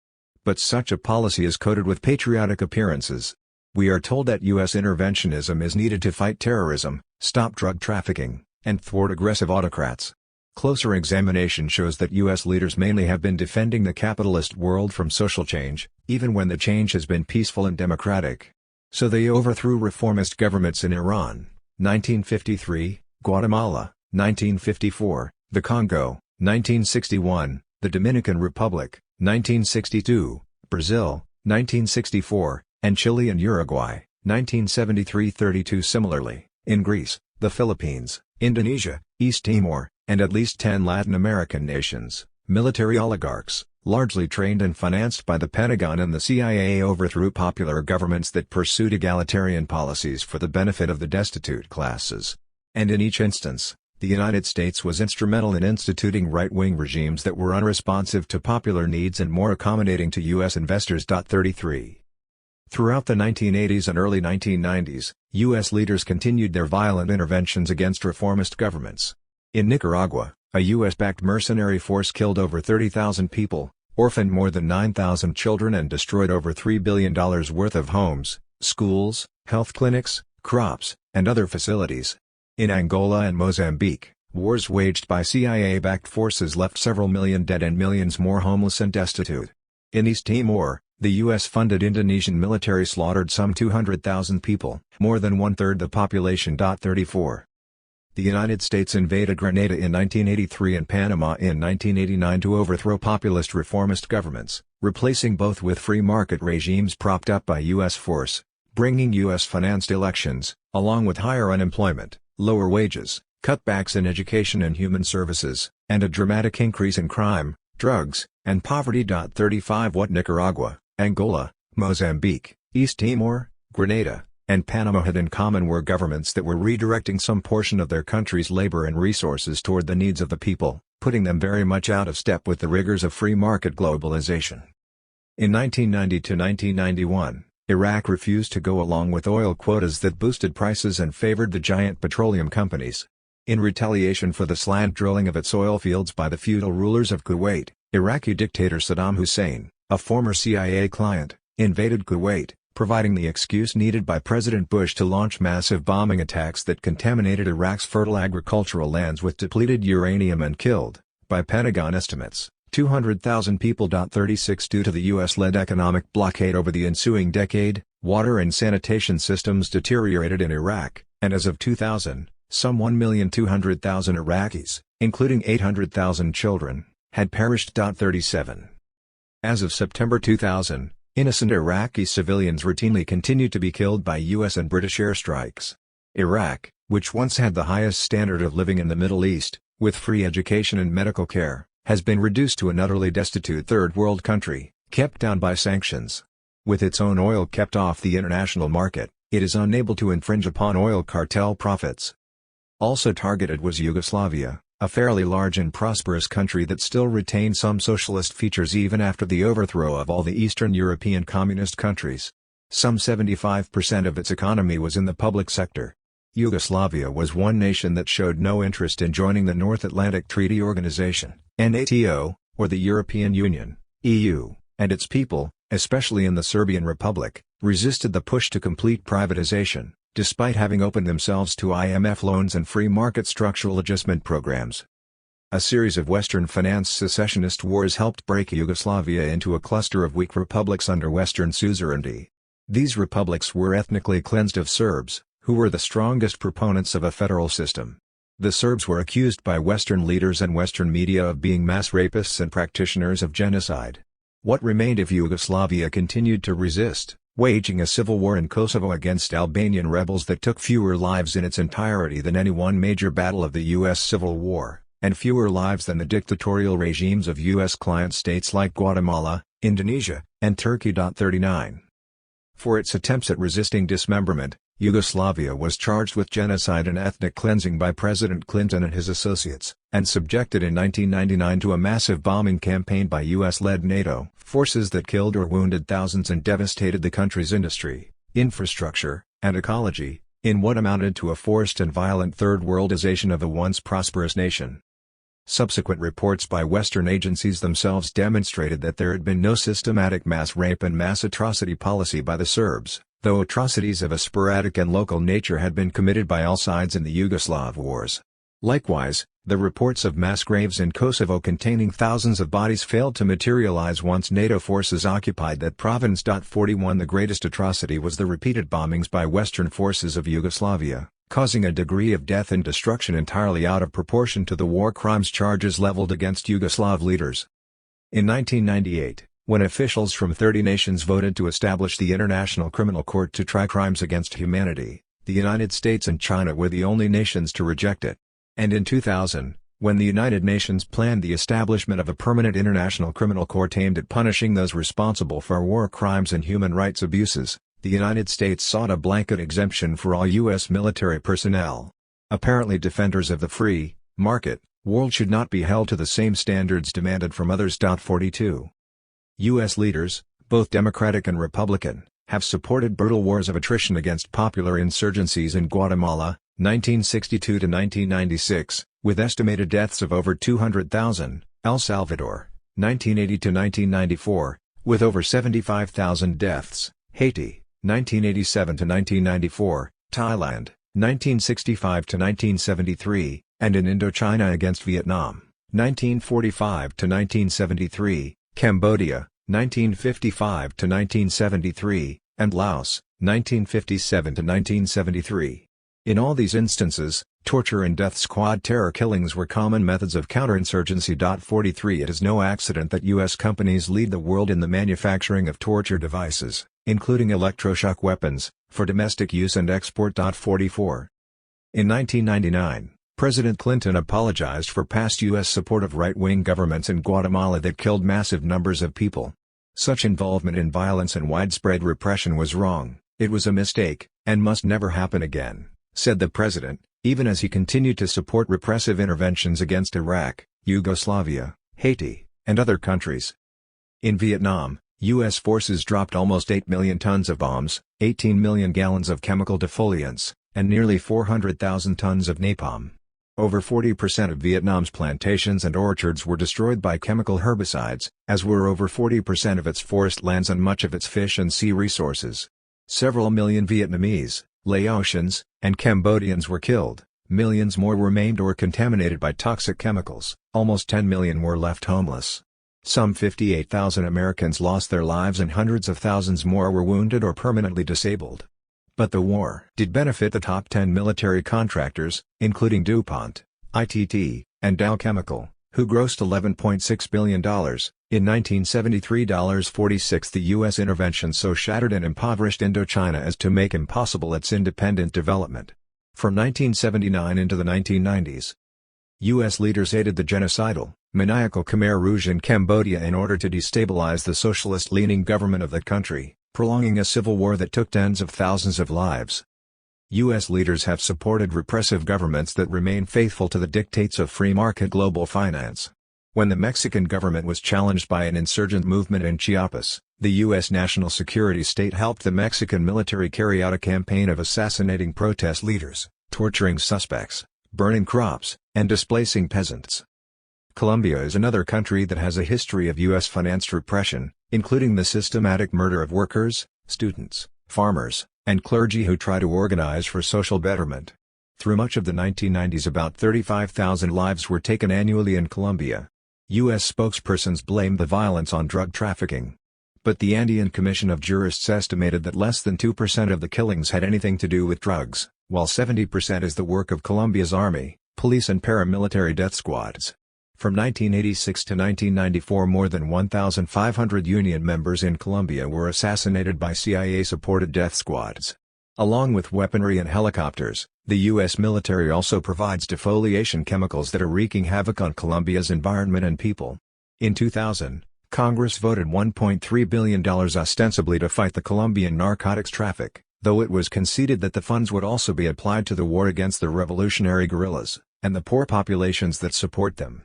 But such a policy is coated with patriotic appearances. We are told that U.S. interventionism is needed to fight terrorism, stop drug trafficking, and thwart aggressive autocrats. Closer examination shows that U.S. leaders mainly have been defending the capitalist world from social change, even when the change has been peaceful and democratic. So they overthrew reformist governments in Iran, 1953, Guatemala, 1954, the Congo, 1961, the Dominican Republic, 1962, Brazil, 1964, and Chile and Uruguay, 1973-32. Similarly, in Greece, the Philippines, Indonesia, East Timor, and at least 10 Latin American nations, military oligarchs, largely trained and financed by the Pentagon and the CIA, overthrew popular governments that pursued egalitarian policies for the benefit of the destitute classes. And in each instance, The United States was instrumental in instituting right-wing regimes that were unresponsive to popular needs and more accommodating to U.S. investors. 33. Throughout the 1980s and early 1990s, U.S. leaders continued their violent interventions against reformist governments. In Nicaragua, a U.S.-backed mercenary force killed over 30,000 people, orphaned more than 9,000 children and destroyed over $3 billion worth of homes, schools, health clinics, crops, and other facilities. In Angola and Mozambique, wars waged by CIA-backed forces left several million dead and millions more homeless and destitute. In East Timor, the U.S.-funded Indonesian military slaughtered some 200,000 people, more than one-third the population. 34. The United States invaded Grenada in 1983 and Panama in 1989 to overthrow populist reformist governments, replacing both with free market regimes propped up by U.S. force, bringing U.S.-financed elections, along with higher unemployment, lower wages, cutbacks in education and human services, and a dramatic increase in crime, drugs, and poverty. 35 What Nicaragua, Angola, Mozambique, East Timor, Grenada, and Panama had in common were governments that were redirecting some portion of their country's labor and resources toward the needs of the people, putting them very much out of step with the rigors of free market globalization. In 1990 to 1991, Iraq refused to go along with oil quotas that boosted prices and favored the giant petroleum companies. In retaliation for the slant drilling of its oil fields by the feudal rulers of Kuwait, Iraqi dictator Saddam Hussein, a former CIA client, invaded Kuwait, providing the excuse needed by President Bush to launch massive bombing attacks that contaminated Iraq's fertile agricultural lands with depleted uranium and killed, by Pentagon estimates, 200,000 people. 36 Due to the U.S.-led economic blockade over the ensuing decade, water and sanitation systems deteriorated in Iraq, and as of 2000, some 1,200,000 Iraqis, including 800,000 children, had perished. 37. As of September 2000, innocent Iraqi civilians routinely continued to be killed by U.S. and British airstrikes. Iraq, which once had the highest standard of living in the Middle East, with free education and medical care, has been reduced to an utterly destitute third-world country, kept down by sanctions. With its own oil kept off the international market, it is unable to infringe upon oil cartel profits. Also targeted was Yugoslavia, a fairly large and prosperous country that still retained some socialist features even after the overthrow of all the Eastern European communist countries. Some 75% of its economy was in the public sector. Yugoslavia was one nation that showed no interest in joining the North Atlantic Treaty Organization, NATO, or the European Union, EU, and its people, especially in the Serbian Republic, resisted the push to complete privatization, despite having opened themselves to IMF loans and free market structural adjustment programs. A series of Western finance secessionist wars helped break Yugoslavia into a cluster of weak republics under Western suzerainty. These republics were ethnically cleansed of Serbs, who were the strongest proponents of a federal system. The Serbs were accused by Western leaders and Western media of being mass rapists and practitioners of genocide. What remained of Yugoslavia continued to resist, waging a civil war in Kosovo against Albanian rebels that took fewer lives in its entirety than any one major battle of the U.S. Civil War, and fewer lives than the dictatorial regimes of U.S. client states like Guatemala, Indonesia, and Turkey. 39. For its attempts at resisting dismemberment, Yugoslavia was charged with genocide and ethnic cleansing by President Clinton and his associates, and subjected in 1999 to a massive bombing campaign by U.S.-led NATO forces that killed or wounded thousands and devastated the country's industry, infrastructure, and ecology, in what amounted to a forced and violent third-worldization of a once prosperous nation. Subsequent reports by Western agencies themselves demonstrated that there had been no systematic mass rape and mass atrocity policy by the Serbs, though atrocities of a sporadic and local nature had been committed by all sides in the Yugoslav wars. Likewise, the reports of mass graves in Kosovo containing thousands of bodies failed to materialize once NATO forces occupied that province. 41 The greatest atrocity was the repeated bombings by Western forces of Yugoslavia, causing a degree of death and destruction entirely out of proportion to the war crimes charges leveled against Yugoslav leaders. In 1998, when officials from 30 nations voted to establish the International Criminal Court to try crimes against humanity, the United States and China were the only nations to reject it. And in 2000, when the United Nations planned the establishment of a permanent International Criminal Court aimed at punishing those responsible for war crimes and human rights abuses, the United States sought a blanket exemption for all U.S. military personnel. apparently defenders of the free market world should not be held to the same standards demanded from others. 42. U.S. leaders, both Democratic and Republican, have supported brutal wars of attrition against popular insurgencies in Guatemala, 1962 to 1996, with estimated deaths of over 200,000, El Salvador, 1980 to 1994, with over 75,000 deaths, Haiti, 1987 to 1994, Thailand, 1965 to 1973, and in Indochina against Vietnam, 1945 to 1973, Cambodia, 1955 to 1973, and Laos, 1957 to 1973. In all these instances, torture and death squad terror killings were common methods of counterinsurgency. 43. It is no accident that U.S. companies lead the world in the manufacturing of torture devices, including electroshock weapons, for domestic use and export. 44. In 1999, President Clinton apologized for past U.S. support of right-wing governments in Guatemala that killed massive numbers of people. Such involvement in violence and widespread repression was wrong, it was a mistake, and must never happen again, said the president, even as he continued to support repressive interventions against Iraq, Yugoslavia, Haiti, and other countries. In Vietnam, U.S. forces dropped almost 8 million tons of bombs, 18 million gallons of chemical defoliants, and nearly 400,000 tons of napalm. Over 40% of Vietnam's plantations and orchards were destroyed by chemical herbicides, as were over 40% of its forest lands and much of its fish and sea resources. Several million Vietnamese, Laotians, and Cambodians were killed, millions more were maimed or contaminated by toxic chemicals, almost 10 million were left homeless. Some 58,000 Americans lost their lives and hundreds of thousands more were wounded or permanently disabled. But the war did benefit the top 10 military contractors, including DuPont, ITT, and Dow Chemical, who grossed $11.6 billion in 1973. 46. The U.S. intervention so shattered and impoverished Indochina as to make impossible its independent development. From 1979 into the 1990s, U.S. leaders aided the genocidal, maniacal Khmer Rouge in Cambodia in order to destabilize the socialist-leaning government of the country, prolonging a civil war that took tens of thousands of lives. U.S. leaders have supported repressive governments that remain faithful to the dictates of free market global finance. When the Mexican government was challenged by an insurgent movement in Chiapas, the U.S. National Security State helped the Mexican military carry out a campaign of assassinating protest leaders, torturing suspects, burning crops, and displacing peasants. Colombia is another country that has a history of U.S.-financed repression, including the systematic murder of workers, students, farmers, and clergy who try to organize for social betterment. Through much of the 1990s about 35,000 lives were taken annually in Colombia. U.S. spokespersons blamed the violence on drug trafficking. But the Andean Commission of Jurists estimated that less than 2% of the killings had anything to do with drugs, while 70% is the work of Colombia's army, police and paramilitary death squads. From 1986 to 1994 more than 1,500 Union members in Colombia were assassinated by CIA-supported death squads. Along with weaponry and helicopters, the U.S. military also provides defoliation chemicals that are wreaking havoc on Colombia's environment and people. In 2000, Congress voted $1.3 billion ostensibly to fight the Colombian narcotics traffic, though it was conceded that the funds would also be applied to the war against the revolutionary guerrillas, and the poor populations that support them.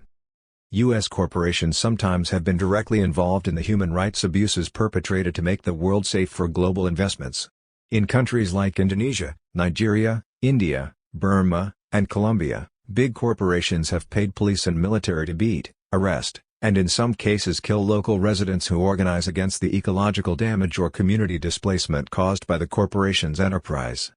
U.S. corporations sometimes have been directly involved in the human rights abuses perpetrated to make the world safe for global investments. In countries like Indonesia, Nigeria, India, Burma, and Colombia, big corporations have paid police and military to beat, arrest, and in some cases kill local residents who organize against the ecological damage or community displacement caused by the corporation's enterprise.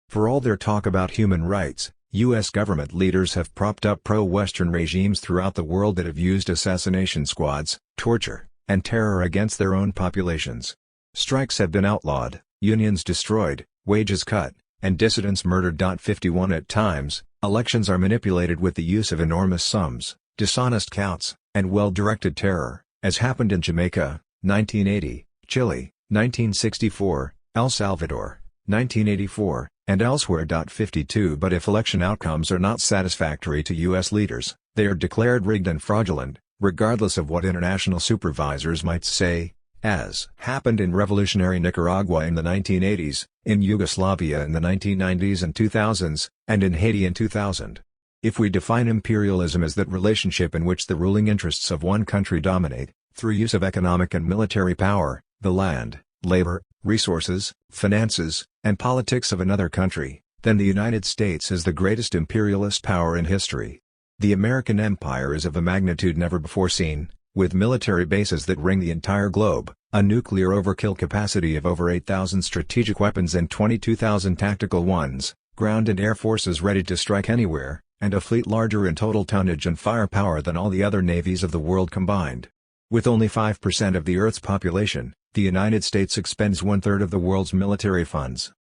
For all their talk about human rights, U.S. government leaders have propped up pro-Western regimes throughout the world that have used assassination squads, torture, and terror against their own populations. Strikes have been outlawed, unions destroyed, wages cut, and dissidents murdered. 51 At times, elections are manipulated with the use of enormous sums, dishonest counts, and well-directed terror, as happened in Jamaica, 1980, Chile, 1964, El Salvador, 1984, and elsewhere. 52 But if election outcomes are not satisfactory to U.S. leaders, they are declared rigged and fraudulent, regardless of what international supervisors might say, as happened in revolutionary Nicaragua in the 1980s, in Yugoslavia in the 1990s and 2000s, and in Haiti in 2000. If we define imperialism as that relationship in which the ruling interests of one country dominate, through use of economic and military power, the land, labor, resources, finances, and politics of another country, then the United States is the greatest imperialist power in history. The American empire is of a magnitude never before seen, with military bases that ring the entire globe, a nuclear overkill capacity of over 8,000 strategic weapons and 22,000 tactical ones, ground and air forces ready to strike anywhere, and a fleet larger in total tonnage and firepower than all the other navies of the world combined. With only 5% of the Earth's population, the United States expends one-third of the world's military funds.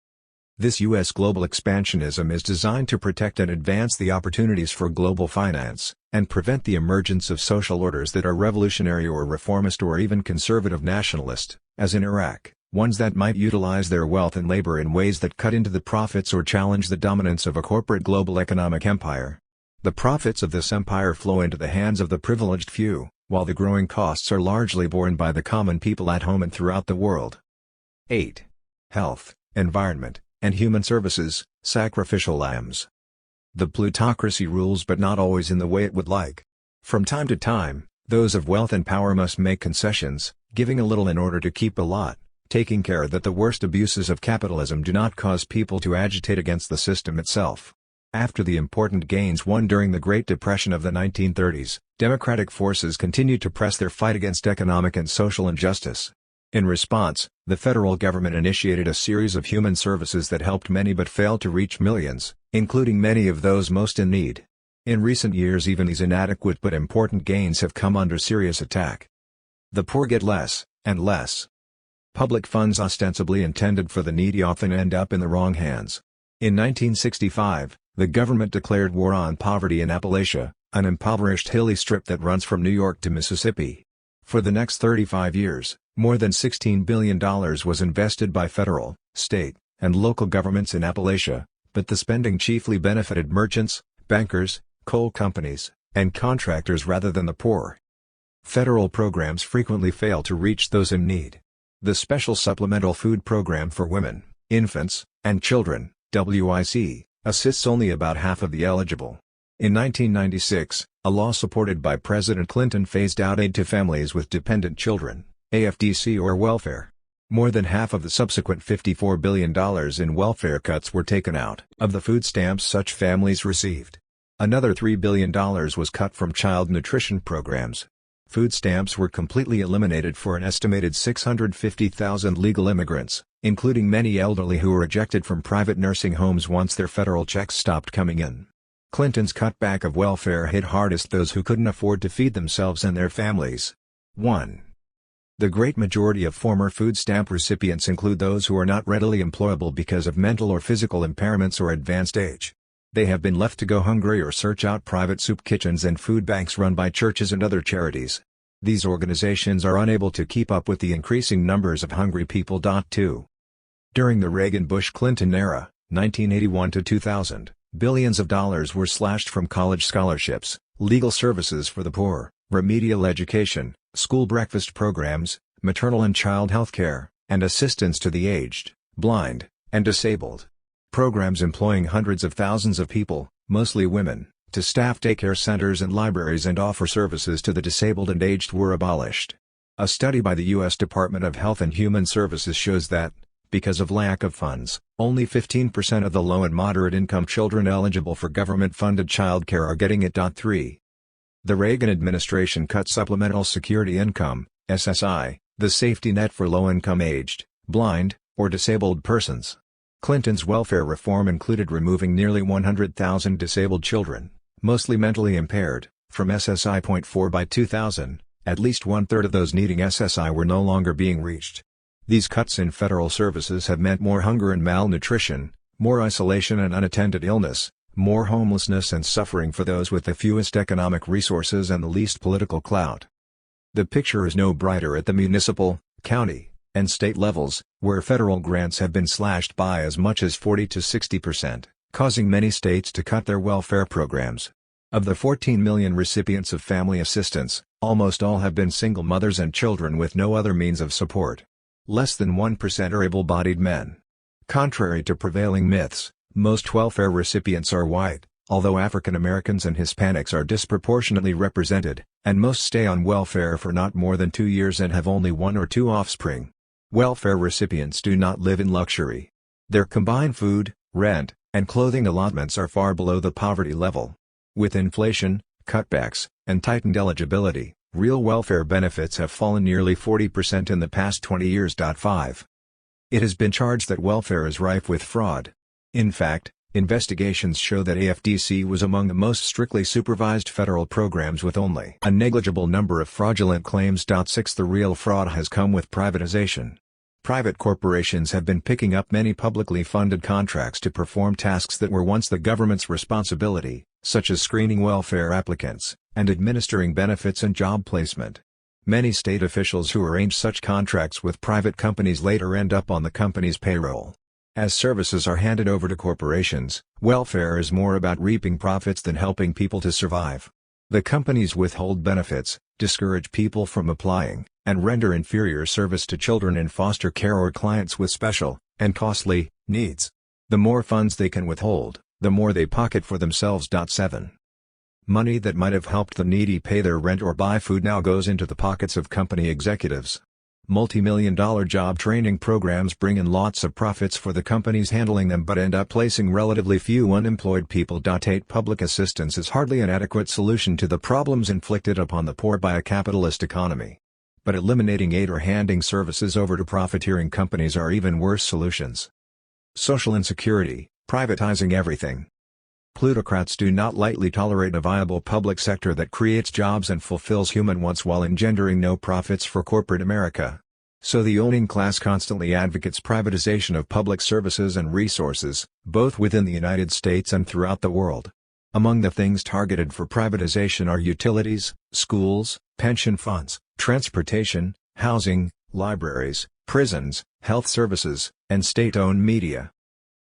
This U.S. global expansionism is designed to protect and advance the opportunities for global finance, and prevent the emergence of social orders that are revolutionary or reformist or even conservative nationalist, as in Iraq, ones that might utilize their wealth and labor in ways that cut into the profits or challenge the dominance of a corporate global economic empire. The profits of this empire flow into the hands of the privileged few, while the growing costs are largely borne by the common people at home and throughout the world. 8. Health, environment, and human services, sacrificial lambs. The plutocracy rules, but not always in the way it would like. From time to time, those of wealth and power must make concessions, giving a little in order to keep a lot, taking care that the worst abuses of capitalism do not cause people to agitate against the system itself. After the important gains won during the Great Depression of the 1930s, democratic forces continued to press their fight against economic and social injustice. In response, the federal government initiated a series of human services that helped many but failed to reach millions, including many of those most in need. In recent years, even these inadequate but important gains have come under serious attack. The poor get less, and less. Public funds ostensibly intended for the needy often end up in the wrong hands. In 1965, the government declared war on poverty in Appalachia, an impoverished hilly strip that runs from New York to Mississippi. For the next 35 years, more than $16 billion was invested by federal, state, and local governments in Appalachia, but the spending chiefly benefited merchants, bankers, coal companies, and contractors rather than the poor. Federal programs frequently fail to reach those in need. The Special Supplemental Food Program for Women, Infants, and Children, WIC, assists only about half of the eligible. In 1996, a law supported by President Clinton phased out aid to families with dependent children, AFDC or welfare. More than half of the subsequent $54 billion in welfare cuts were taken out of the food stamps such families received. Another $3 billion was cut from child nutrition programs. Food stamps were completely eliminated for an estimated 650,000 legal immigrants, including many elderly who were ejected from private nursing homes once their federal checks stopped coming in. Clinton's cutback of welfare hit hardest those who couldn't afford to feed themselves and their families. 1. The great majority of former food stamp recipients include those who are not readily employable because of mental or physical impairments or advanced age. They have been left to go hungry or search out private soup kitchens and food banks run by churches and other charities. These organizations are unable to keep up with the increasing numbers of hungry people. 2. During the Reagan-Bush-Clinton era, 1981 to 2000, billions of dollars were slashed from college scholarships, legal services for the poor, remedial education, school breakfast programs, maternal and child health care, and assistance to the aged, blind, and disabled. Programs employing hundreds of thousands of people, mostly women, to staff daycare centers and libraries and offer services to the disabled and aged were abolished. A study by the U.S. Department of Health and Human Services shows that, because of lack of funds, only 15% of the low and moderate income children eligible for government-funded child care are getting it. 3. The Reagan administration cut Supplemental Security Income, SSI, the safety net for low-income aged, blind, or disabled persons. Clinton's welfare reform included removing nearly 100,000 disabled children, mostly mentally impaired, from SSI. 4 By 2000, at least one-third of those needing SSI were no longer being reached. These cuts in federal services have meant more hunger and malnutrition, more isolation and unattended illness, more homelessness and suffering for those with the fewest economic resources and the least political clout. The picture is no brighter at the municipal, county, and state levels, where federal grants have been slashed by as much as 40 to 60%, causing many states to cut their welfare programs. Of the 14 million recipients of family assistance, almost all have been single mothers and children with no other means of support. Less than 1% are able-bodied men. Contrary to prevailing myths, most welfare recipients are white, although African Americans and Hispanics are disproportionately represented, and most stay on welfare for not more than 2 years and have only 1 or 2 offspring. Welfare recipients do not live in luxury. Their combined food, rent, and clothing allotments are far below the poverty level. With inflation, cutbacks, and tightened eligibility, real welfare benefits have fallen nearly 40% in the past 20 years. 5. It has been charged that welfare is rife with fraud. In fact, investigations show that AFDC was among the most strictly supervised federal programs with only a negligible number of fraudulent claims. 6. The real fraud has come with privatization. Private corporations have been picking up many publicly funded contracts to perform tasks that were once the government's responsibility, such as screening welfare applicants, and administering benefits and job placement. Many state officials who arrange such contracts with private companies later end up on the company's payroll. As services are handed over to corporations, welfare is more about reaping profits than helping people to survive. The companies withhold benefits, discourage people from applying, and render inferior service to children in foster care or clients with special, and costly, needs. The more funds they can withhold, the more they pocket for themselves. 7. Money that might have helped the needy pay their rent or buy food now goes into the pockets of company executives. Multi-million-dollar job training programs bring in lots of profits for the companies handling them but end up placing relatively few unemployed people. 8. Public assistance is hardly an adequate solution to the problems inflicted upon the poor by a capitalist economy. But eliminating aid or handing services over to profiteering companies are even worse solutions. Social insecurity, privatizing everything. Plutocrats do not lightly tolerate a viable public sector that creates jobs and fulfills human wants while engendering no profits for corporate America. So the owning class constantly advocates privatization of public services and resources, both within the United States and throughout the world. Among the things targeted for privatization are utilities, schools, pension funds, transportation, housing, libraries, prisons, health services, and state-owned media.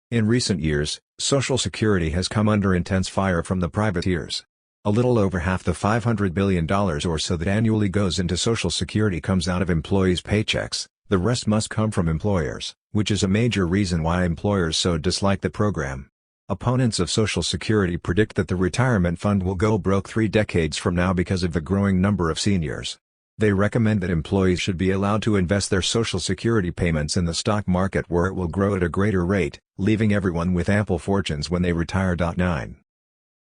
In recent years, Social Security has come under intense fire from the privateers. A little over half the $500 billion or so that annually goes into Social Security comes out of employees' paychecks, the rest must come from employers, which is a major reason why employers so dislike the program. Opponents of Social Security predict that the retirement fund will go broke 3 decades from now because of the growing number of seniors. They recommend that employees should be allowed to invest their Social Security payments in the stock market where it will grow at a greater rate, leaving everyone with ample fortunes when they retire. 9.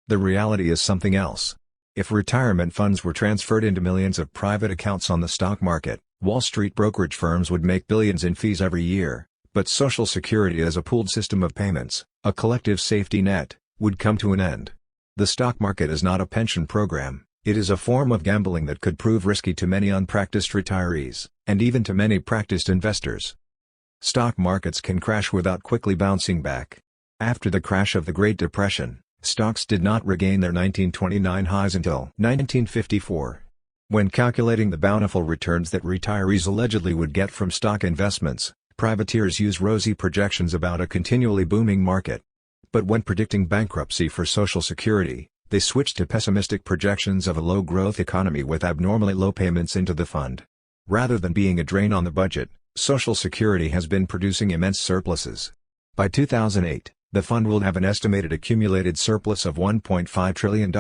The reality is something else. If retirement funds were transferred into millions of private accounts on the stock market, Wall Street brokerage firms would make billions in fees every year, but Social Security as a pooled system of payments, a collective safety net, would come to an end. The stock market is not a pension program. It is a form of gambling that could prove risky to many unpracticed retirees, and even to many practiced investors. Stock markets can crash without quickly bouncing back. After the crash of the Great Depression, stocks did not regain their 1929 highs until 1954. When calculating the bountiful returns that retirees allegedly would get from stock investments, privateers use rosy projections about a continually booming market. But when predicting bankruptcy for Social Security, they switched to pessimistic projections of a low-growth economy with abnormally low payments into the fund. Rather than being a drain on the budget, Social Security has been producing immense surpluses. By 2008, the fund will have an estimated accumulated surplus of $1.5 trillion,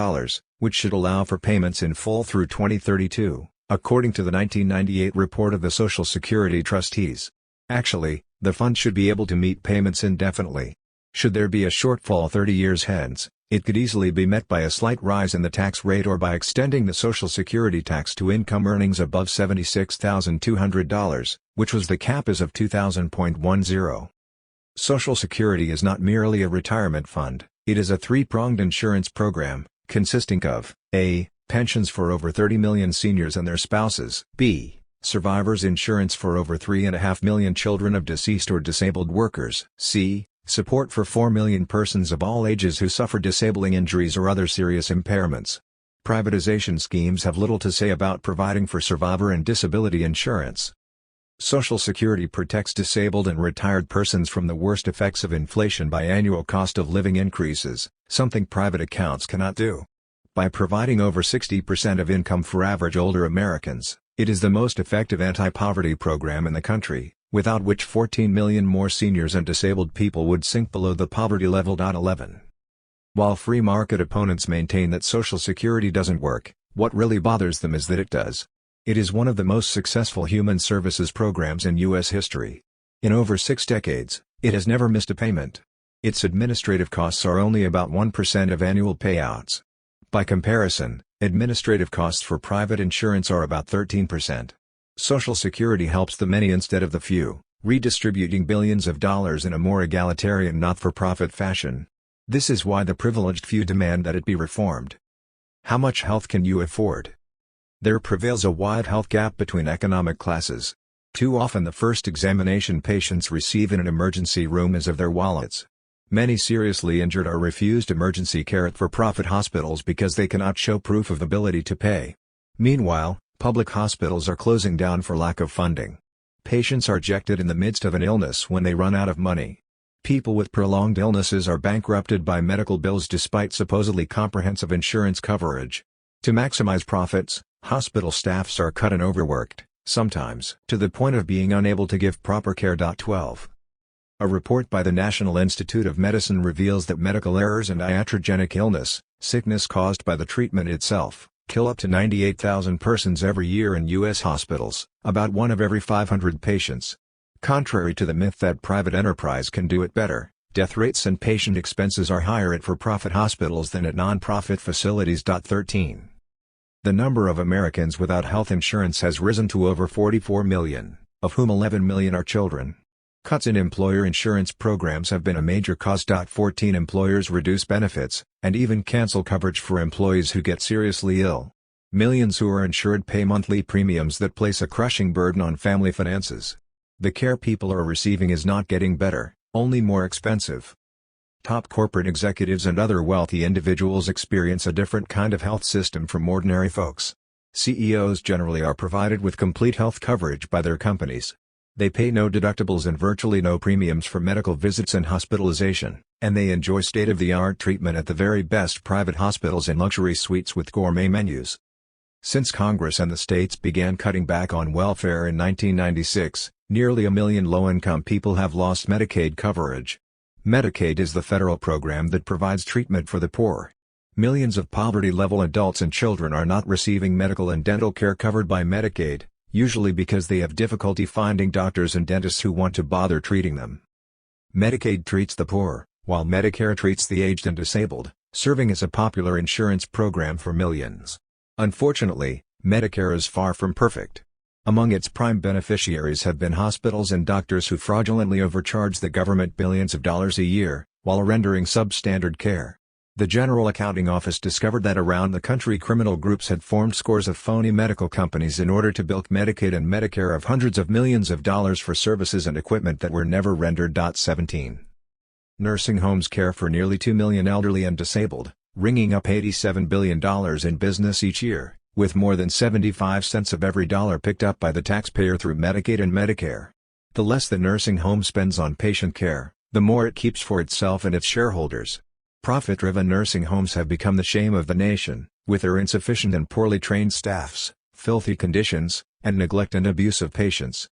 which should allow for payments in full through 2032, according to the 1998 report of the Social Security trustees. Actually, the fund should be able to meet payments indefinitely. Should there be a shortfall 30 years hence, it could easily be met by a slight rise in the tax rate or by extending the Social Security tax to income earnings above $76,200, which was the cap as of 2000.10. Social Security is not merely a retirement fund, it is a three-pronged insurance program, consisting of A. Pensions for over 30 million seniors and their spouses, B. Survivors insurance for over 3.5 million children of deceased or disabled workers, C. Support for 4 million persons of all ages who suffer disabling injuries or other serious impairments. Privatization schemes have little to say about providing for survivor and disability insurance. Social Security protects disabled and retired persons from the worst effects of inflation by annual cost of living increases, something private accounts cannot do. By providing over 60% of income for average older Americans, it is the most effective anti-poverty program in the country, without which 14 million more seniors and disabled people would sink below the poverty level. 11. While free market opponents maintain that Social Security doesn't work, what really bothers them is that it does. It is one of the most successful human services programs in U.S. history. In over 6 decades, it has never missed a payment. Its administrative costs are only about 1% of annual payouts. By comparison, administrative costs for private insurance are about 13%. Social Security helps the many instead of the few, redistributing billions of dollars in a more egalitarian not-for-profit fashion. This is why the privileged few demand that it be reformed. How much health can you afford? There prevails a wide health gap between economic classes. Too often the first examination patients receive in an emergency room is of their wallets. Many seriously injured are refused emergency care at for-profit hospitals because they cannot show proof of ability to pay. Meanwhile, public hospitals are closing down for lack of funding. Patients are ejected in the midst of an illness when they run out of money. People with prolonged illnesses are bankrupted by medical bills despite supposedly comprehensive insurance coverage. To maximize profits, hospital staffs are cut and overworked, sometimes to the point of being unable to give proper care. 12. A report by the National Institute of Medicine reveals that medical errors and iatrogenic illness, sickness caused by the treatment itself, kill up to 98,000 persons every year in U.S. hospitals, about 1 of every 500 patients. Contrary to the myth that private enterprise can do it better, death rates and patient expenses are higher at for-profit hospitals than at non-profit facilities. 13. The number of Americans without health insurance has risen to over 44 million, of whom 11 million are children. Cuts in employer insurance programs have been a major cause. 14. Employers reduce benefits, and even cancel coverage for employees who get seriously ill. Millions who are insured pay monthly premiums that place a crushing burden on family finances. The care people are receiving is not getting better, only more expensive. Top corporate executives and other wealthy individuals experience a different kind of health system from ordinary folks. CEOs generally are provided with complete health coverage by their companies. They pay no deductibles and virtually no premiums for medical visits and hospitalization, and they enjoy state-of-the-art treatment at the very best private hospitals in luxury suites with gourmet menus. Since Congress and the states began cutting back on welfare in 1996, nearly 1 million low-income people have lost Medicaid coverage. Medicaid is the federal program that provides treatment for the poor. Millions of poverty-level adults and children are not receiving medical and dental care covered by Medicaid, usually because they have difficulty finding doctors and dentists who want to bother treating them. Medicaid treats the poor, while Medicare treats the aged and disabled, serving as a popular insurance program for millions. Unfortunately, Medicare is far from perfect. Among its prime beneficiaries have been hospitals and doctors who fraudulently overcharge the government billions of dollars a year, while rendering substandard care. The General Accounting Office discovered that around the country criminal groups had formed scores of phony medical companies in order to bilk Medicaid and Medicare of hundreds of millions of dollars for services and equipment that were never rendered. 17. Nursing homes care for nearly 2 million elderly and disabled, ringing up $87 billion in business each year, with more than 75 cents of every dollar picked up by the taxpayer through Medicaid and Medicare. The less the nursing home spends on patient care, the more it keeps for itself and its shareholders. Profit-driven nursing homes have become the shame of the nation, with their insufficient and poorly trained staffs, filthy conditions, and neglect and abuse of patients.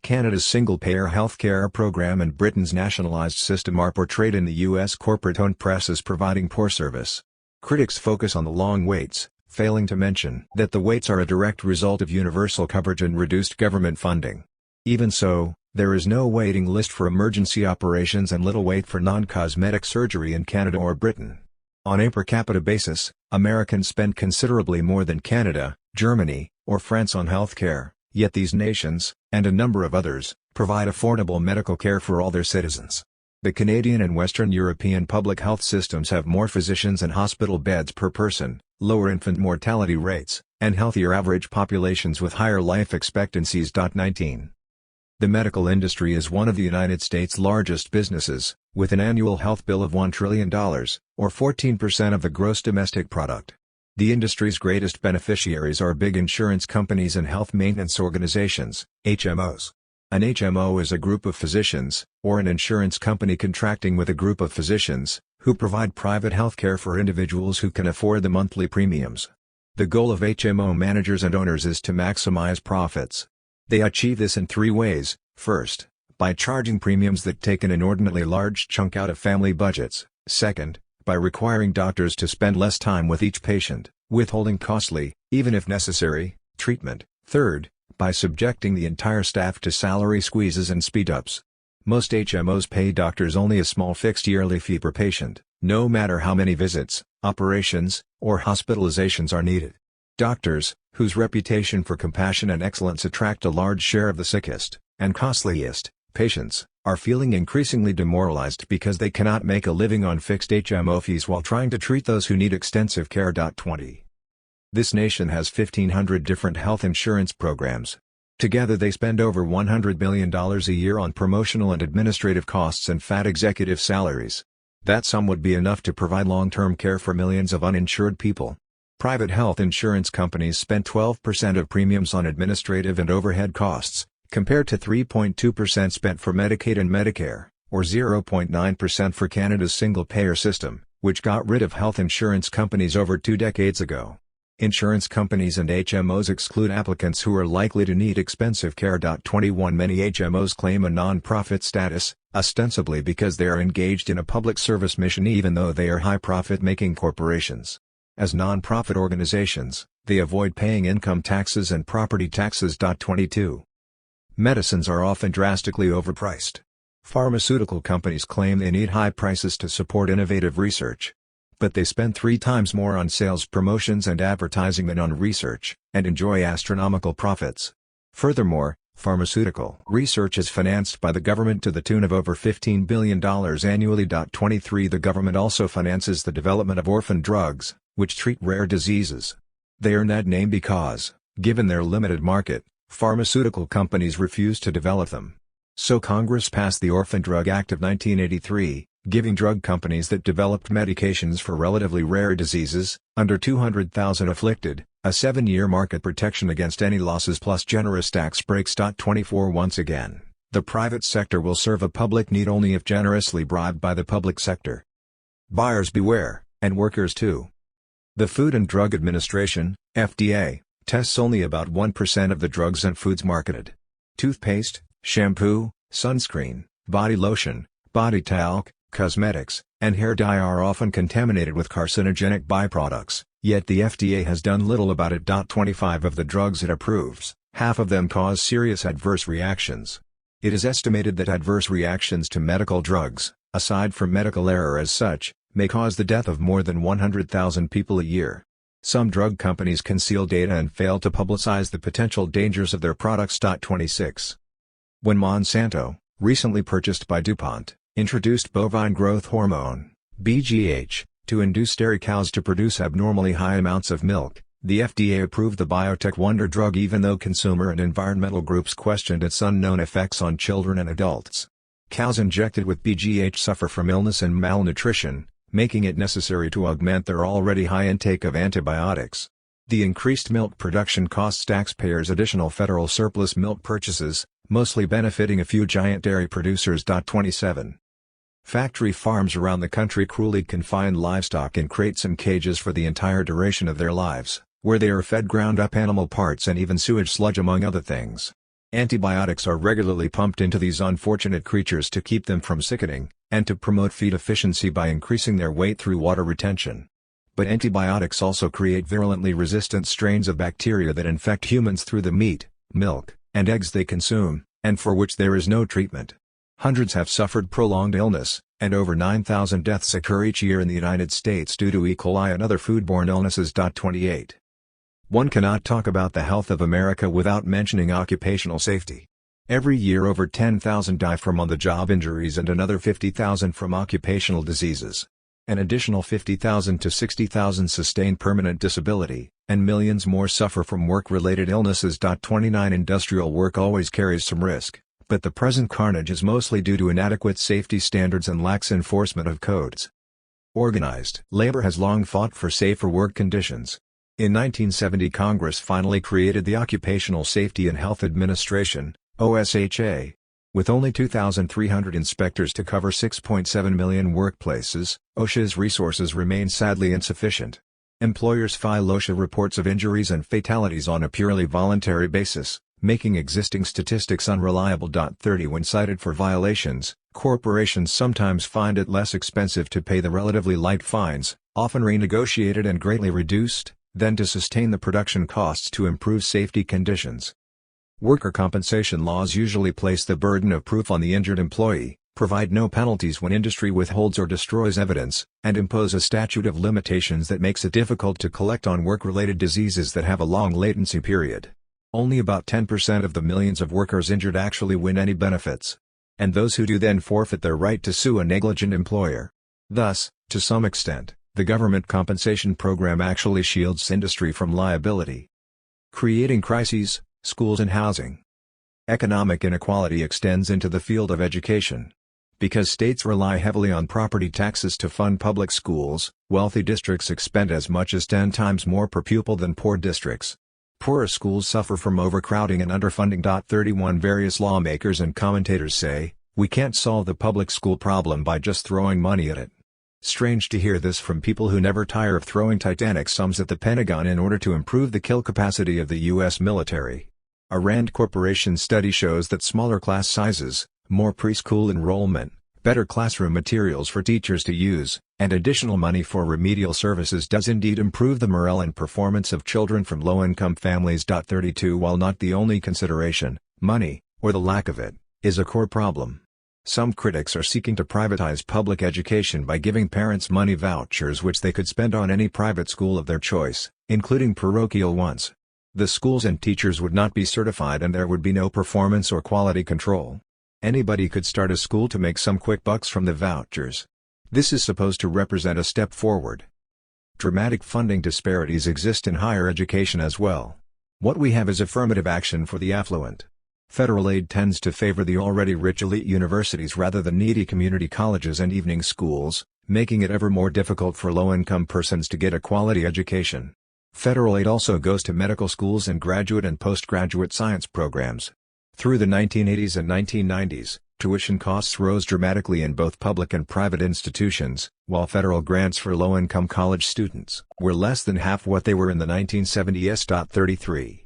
Canada's single-payer healthcare program and Britain's nationalised system are portrayed in the U.S. corporate-owned press as providing poor service. Critics focus on the long waits, failing to mention that the waits are a direct result of universal coverage and reduced government funding. Even so, there is no waiting list for emergency operations and little wait for non-cosmetic surgery in Canada or Britain. On a per capita basis, Americans spend considerably more than Canada, Germany, or France on healthcare, yet these nations, and a number of others, provide affordable medical care for all their citizens. The Canadian and Western European public health systems have more physicians and hospital beds per person, lower infant mortality rates, and healthier average populations with higher life expectancies. 19. The medical industry is one of the United States' largest businesses, with an annual health bill of $1 trillion, or 14% of the gross domestic product. The industry's greatest beneficiaries are big insurance companies and health maintenance organizations, HMOs. An HMO is a group of physicians, or an insurance company contracting with a group of physicians, who provide private healthcare for individuals who can afford the monthly premiums. The goal of HMO managers and owners is to maximize profits. They achieve this in three ways: first, by charging premiums that take an inordinately large chunk out of family budgets; second, by requiring doctors to spend less time with each patient, withholding costly, even if necessary, treatment; third, by subjecting the entire staff to salary squeezes and speed-ups. Most HMOs pay doctors only a small fixed yearly fee per patient, no matter how many visits, operations, or hospitalizations are needed. Doctors, whose reputation for compassion and excellence attract a large share of the sickest, and costliest, patients, are feeling increasingly demoralized because they cannot make a living on fixed HMO fees while trying to treat those who need extensive care. 20. This nation has 1,500 different health insurance programs. Together they spend over $100 billion a year on promotional and administrative costs and fat executive salaries. That sum would be enough to provide long-term care for millions of uninsured people. Private health insurance companies spend 12% of premiums on administrative and overhead costs, compared to 3.2% spent for Medicaid and Medicare, or 0.9% for Canada's single-payer system, which got rid of health insurance companies over 2 decades ago. Insurance companies and HMOs exclude applicants who are likely to need expensive care. 21 Many HMOs claim a non-profit status, ostensibly because they are engaged in a public service mission even though they are high-profit-making corporations. As non-profit organizations, they avoid paying income taxes and property taxes. 22. Medicines are often drastically overpriced. Pharmaceutical companies claim they need high prices to support innovative research. But they spend 3 times more on sales promotions and advertising than on research, and enjoy astronomical profits. Furthermore, pharmaceutical research is financed by the government to the tune of over $15 billion annually. 23 The government also finances the development of orphan drugs, which treat rare diseases. They earn that name because, given their limited market, pharmaceutical companies refuse to develop them. So Congress passed the Orphan Drug Act of 1983, giving drug companies that developed medications for relatively rare diseases, under 200,000 afflicted, a 7-year market protection against any losses plus generous tax breaks. 24 Once again, the private sector will serve a public need only if generously bribed by the public sector. Buyers beware, and workers too. The Food and Drug Administration, FDA, tests only about 1% of the drugs and foods marketed. Toothpaste, shampoo, sunscreen, body lotion, body talc, cosmetics, and hair dye are often contaminated with carcinogenic byproducts, yet the FDA has done little about it. 25 Of the drugs it approves, half of them cause serious adverse reactions. It is estimated that adverse reactions to medical drugs, aside from medical error as such, may cause the death of more than 100,000 people a year. Some drug companies conceal data and fail to publicize the potential dangers of their products. 26. When Monsanto, recently purchased by DuPont, introduced bovine growth hormone, BGH, to induce dairy cows to produce abnormally high amounts of milk, the FDA approved the biotech wonder drug even though consumer and environmental groups questioned its unknown effects on children and adults. Cows injected with BGH suffer from illness and malnutrition, making it necessary to augment their already high intake of antibiotics. The increased milk production costs taxpayers additional federal surplus milk purchases, mostly benefiting a few giant dairy producers. 27. Factory farms around the country cruelly confine livestock in crates and cages for the entire duration of their lives, where they are fed ground-up animal parts and even sewage sludge among other things. Antibiotics are regularly pumped into these unfortunate creatures to keep them from sickening, and to promote feed efficiency by increasing their weight through water retention. But antibiotics also create virulently resistant strains of bacteria that infect humans through the meat, milk, and eggs they consume, and for which there is no treatment. Hundreds have suffered prolonged illness, and over 9,000 deaths occur each year in the United States due to E. coli and other foodborne illnesses. 28. One cannot talk about the health of America without mentioning occupational safety. Every year over 10,000 die from on-the-job injuries and another 50,000 from occupational diseases. An additional 50,000 to 60,000 sustain permanent disability, and millions more suffer from work-related illnesses. 29 Industrial work always carries some risk, but the present carnage is mostly due to inadequate safety standards and lax enforcement of codes. Organized labor has long fought for safer work conditions. In 1970 Congress finally created the Occupational Safety and Health Administration, OSHA. With only 2,300 inspectors to cover 6.7 million workplaces, OSHA's resources remain sadly insufficient. Employers file OSHA reports of injuries and fatalities on a purely voluntary basis, making existing statistics unreliable. 30 When cited for violations, corporations sometimes find it less expensive to pay the relatively light fines, often renegotiated and greatly reduced, than to sustain the production costs to improve safety conditions. Worker compensation laws usually place the burden of proof on the injured employee, provide no penalties when industry withholds or destroys evidence, and impose a statute of limitations that makes it difficult to collect on work-related diseases that have a long latency period. Only about 10% of the millions of workers injured actually win any benefits. And those who do then forfeit their right to sue a negligent employer. Thus, to some extent, the government compensation program actually shields industry from liability. Creating crises, schools and housing. Economic inequality extends into the field of education. Because states rely heavily on property taxes to fund public schools, wealthy districts expend as much as 10 times more per pupil than poor districts. Poorer schools suffer from overcrowding and underfunding. 31 Various lawmakers and commentators say, we can't solve the public school problem by just throwing money at it. Strange to hear this from people who never tire of throwing titanic sums at the Pentagon in order to improve the kill capacity of the U.S. military. A Rand Corporation study shows that smaller class sizes, more preschool enrollment, better classroom materials for teachers to use, and additional money for remedial services does indeed improve the morale and performance of children from low-income families. 32 While not the only consideration, money, or the lack of it, is a core problem. Some critics are seeking to privatize public education by giving parents money vouchers which they could spend on any private school of their choice, including parochial ones. The schools and teachers would not be certified and there would be no performance or quality control. Anybody could start a school to make some quick bucks from the vouchers. This is supposed to represent a step forward. Dramatic funding disparities exist in higher education as well. What we have is affirmative action for the affluent. Federal aid tends to favor the already rich elite universities rather than needy community colleges and evening schools, making it ever more difficult for low-income persons to get a quality education. Federal aid also goes to medical schools and graduate and postgraduate science programs. Through the 1980s and 1990s, tuition costs rose dramatically in both public and private institutions, while federal grants for low-income college students were less than half what they were in the 1970s. 33.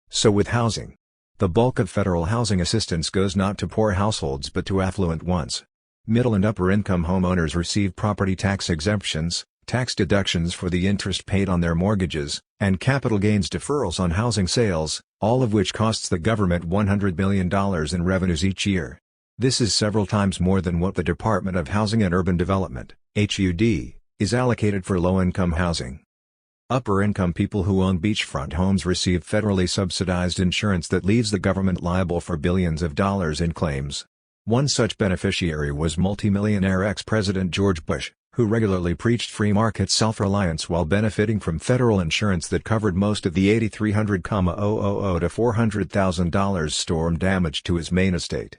So with housing. The bulk of federal housing assistance goes not to poor households but to affluent ones. Middle and upper-income homeowners receive property tax exemptions, tax deductions for the interest paid on their mortgages, and capital gains deferrals on housing sales, all of which costs the government $100 billion in revenues each year. This is several times more than what the Department of Housing and Urban Development (HUD) is allocated for low-income housing. Upper-income people who own beachfront homes receive federally subsidized insurance that leaves the government liable for billions of dollars in claims. One such beneficiary was multimillionaire ex-President George Bush, who regularly preached free market self-reliance while benefiting from federal insurance that covered most of the $8,300,000 to $400,000 storm damage to his main estate.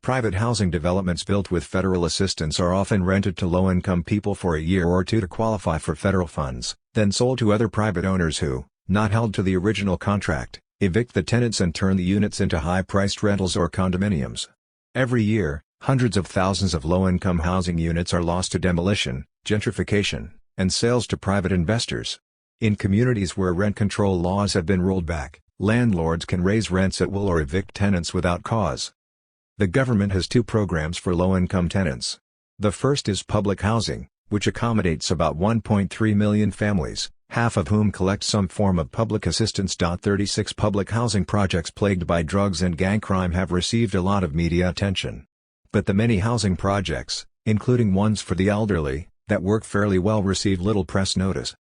Private housing developments built with federal assistance are often rented to low-income people for a year or two to qualify for federal funds, then sold to other private owners who, not held to the original contract, evict the tenants and turn the units into high-priced rentals or condominiums. Every year, hundreds of thousands of low-income housing units are lost to demolition, gentrification, and sales to private investors. In communities where rent control laws have been rolled back, landlords can raise rents at will or evict tenants without cause. The government has two programs for low-income tenants. The first is public housing, which accommodates about 1.3 million families, half of whom collect some form of public assistance. 36 Public housing projects plagued by drugs and gang crime have received a lot of media attention. But the many housing projects, including ones for the elderly, that work fairly well receive little press notice.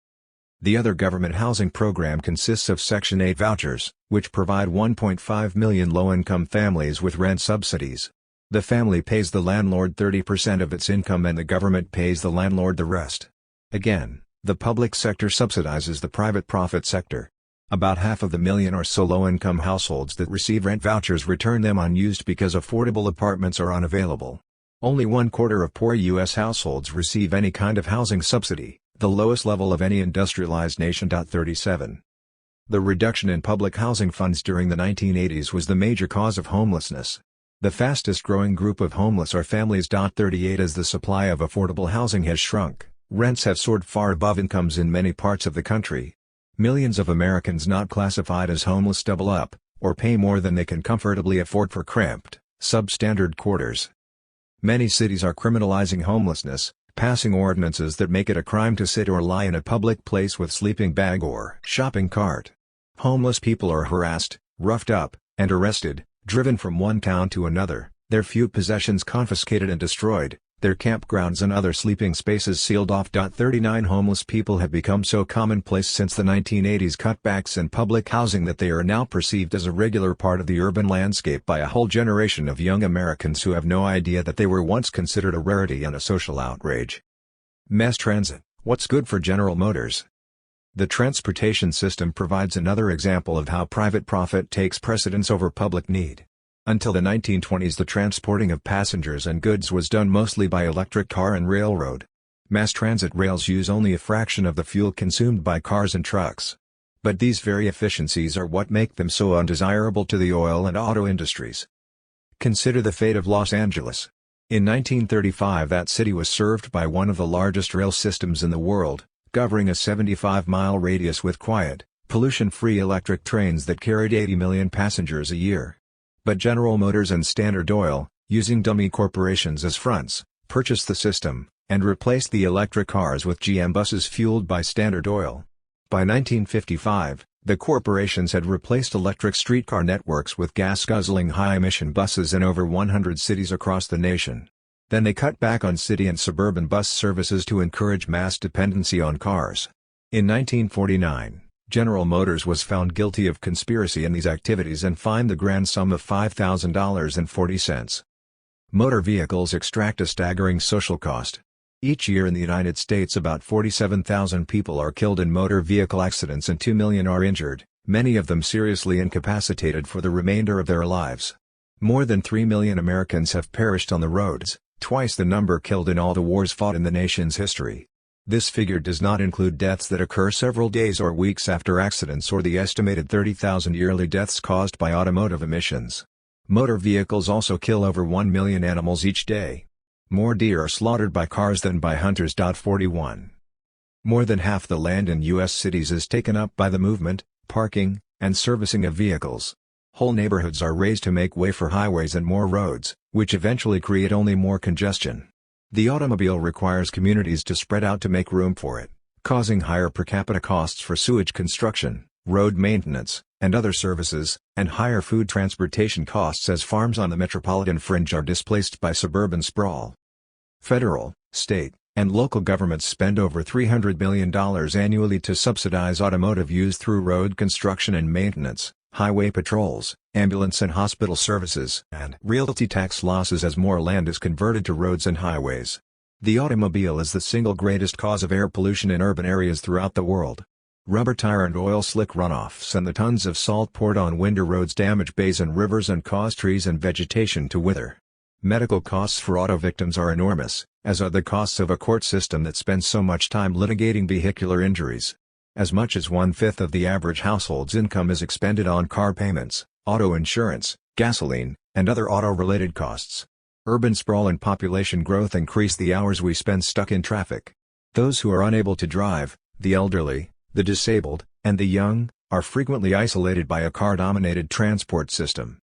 The other government housing program consists of Section 8 vouchers, which provide 1.5 million low-income families with rent subsidies. The family pays the landlord 30% of its income and the government pays the landlord the rest. Again, the public sector subsidizes the private profit sector. About half of the million or so low-income households that receive rent vouchers return them unused because affordable apartments are unavailable. Only 1/4 of poor U.S. households receive any kind of housing subsidy, the lowest level of any industrialized nation. 37. The reduction in public housing funds during the 1980s was the major cause of homelessness. The fastest growing group of homeless are families. 38 As the supply of affordable housing has shrunk, rents have soared far above incomes in many parts of the country. Millions of Americans not classified as homeless double up, or pay more than they can comfortably afford for cramped, substandard quarters. Many cities are criminalizing homelessness, passing ordinances that make it a crime to sit or lie in a public place with sleeping bag or shopping cart. Homeless people are harassed, roughed up, and arrested, driven from one town to another, their few possessions confiscated and destroyed, their campgrounds and other sleeping spaces sealed off. 39 Homeless people have become so commonplace since the 1980s cutbacks in public housing that they are now perceived as a regular part of the urban landscape by a whole generation of young Americans who have no idea that they were once considered a rarity and a social outrage. Mass transit, what's good for General Motors? The transportation system provides another example of how private profit takes precedence over public need. Until the 1920s, the transporting of passengers and goods was done mostly by electric car and railroad. Mass transit rails use only a fraction of the fuel consumed by cars and trucks. But these very efficiencies are what make them so undesirable to the oil and auto industries. Consider the fate of Los Angeles. In 1935, that city was served by one of the largest rail systems in the world, covering a 75-mile radius with quiet, pollution-free electric trains that carried 80 million passengers a year. But General Motors and Standard Oil, using dummy corporations as fronts, purchased the system, and replaced the electric cars with GM buses fueled by Standard Oil. By 1955, the corporations had replaced electric streetcar networks with gas-guzzling high-emission buses in over 100 cities across the nation. Then they cut back on city and suburban bus services to encourage mass dependency on cars. In 1949, General Motors was found guilty of conspiracy in these activities and fined the grand sum of $5,000.40. Motor vehicles extract a staggering social cost. Each year in the United States, about 47,000 people are killed in motor vehicle accidents and 2 million are injured, many of them seriously incapacitated for the remainder of their lives. More than 3 million Americans have perished on the roads, twice the number killed in all the wars fought in the nation's history. This figure does not include deaths that occur several days or weeks after accidents or the estimated 30,000 yearly deaths caused by automotive emissions. Motor vehicles also kill over 1 million animals each day. More deer are slaughtered by cars than by hunters. 41. More than half the land in U.S. cities is taken up by the movement, parking, and servicing of vehicles. Whole neighborhoods are raised to make way for highways and more roads, which eventually create only more congestion. The automobile requires communities to spread out to make room for it, causing higher per capita costs for sewage construction, road maintenance, and other services, and higher food transportation costs as farms on the metropolitan fringe are displaced by suburban sprawl. Federal, state, and local governments spend over $300 billion annually to subsidize automotive use through road construction and maintenance, highway patrols, ambulance and hospital services, and realty tax losses as more land is converted to roads and highways. The automobile is the single greatest cause of air pollution in urban areas throughout the world. Rubber tire and oil slick runoffs and the tons of salt poured on winter roads damage bays and rivers and cause trees and vegetation to wither. Medical costs for auto victims are enormous, as are the costs of a court system that spends so much time litigating vehicular injuries. As much as 1/5 of the average household's income is expended on car payments, auto insurance, gasoline, and other auto-related costs. Urban sprawl and population growth increase the hours we spend stuck in traffic. Those who are unable to drive, the elderly, the disabled, and the young, are frequently isolated by a car-dominated transport system.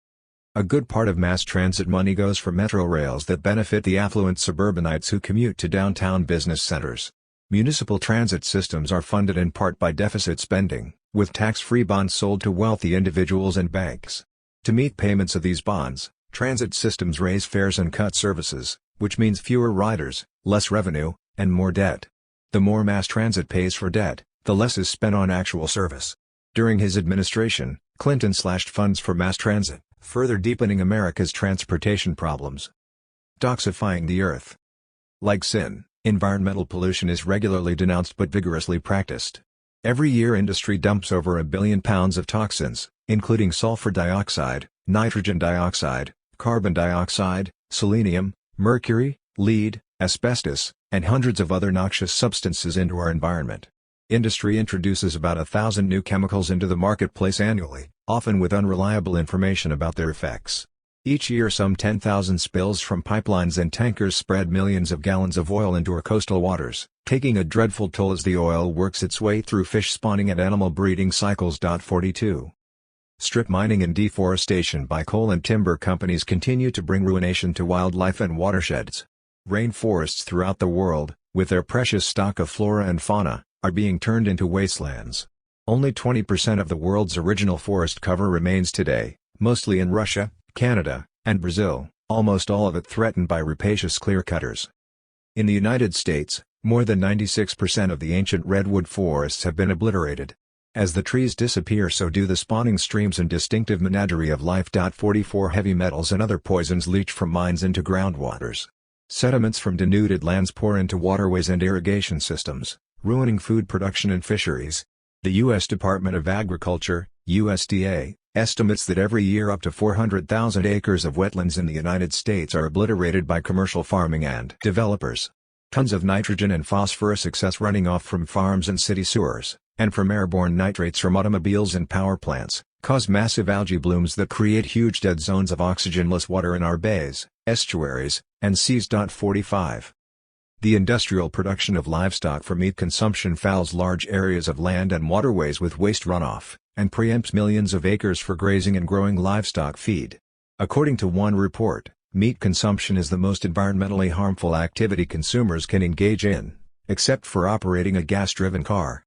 A good part of mass transit money goes for metro rails that benefit the affluent suburbanites who commute to downtown business centers. Municipal transit systems are funded in part by deficit spending, with tax-free bonds sold to wealthy individuals and banks. To meet payments of these bonds, transit systems raise fares and cut services, which means fewer riders, less revenue, and more debt. The more mass transit pays for debt, the less is spent on actual service. During his administration, Clinton slashed funds for mass transit, further deepening America's transportation problems. Toxifying the earth. Like sin, environmental pollution is regularly denounced but vigorously practiced. Every year industry dumps over 1 billion pounds of toxins, including sulfur dioxide, nitrogen dioxide, carbon dioxide, selenium, mercury, lead, asbestos, and hundreds of other noxious substances into our environment. Industry introduces about 1,000 new chemicals into the marketplace annually, often with unreliable information about their effects. Each year some 10,000 spills from pipelines and tankers spread millions of gallons of oil into our coastal waters, taking a dreadful toll as the oil works its way through fish spawning and animal breeding cycles. 42. Strip mining and deforestation by coal and timber companies continue to bring ruination to wildlife and watersheds. Rainforests throughout the world, with their precious stock of flora and fauna, are being turned into wastelands. Only 20% of the world's original forest cover remains today, mostly in Russia, Canada, and Brazil, almost all of it threatened by rapacious clearcutters. In the United States, more than 96% of the ancient redwood forests have been obliterated. As the trees disappear, so do the spawning streams and distinctive menagerie of life. 44 Heavy metals and other poisons leach from mines into groundwaters. Sediments from denuded lands pour into waterways and irrigation systems, ruining food production and fisheries. The U.S. Department of Agriculture, USDA, estimates that every year up to 400,000 acres of wetlands in the United States are obliterated by commercial farming and developers. Tons of nitrogen and phosphorus excess running off from farms and city sewers, and from airborne nitrates from automobiles and power plants, cause massive algae blooms that create huge dead zones of oxygenless water in our bays, estuaries, and seas. 45. The industrial production of livestock for meat consumption fouls large areas of land and waterways with waste runoff, and preempts millions of acres for grazing and growing livestock feed. According to one report, meat consumption is the most environmentally harmful activity consumers can engage in, except for operating a gas-driven car.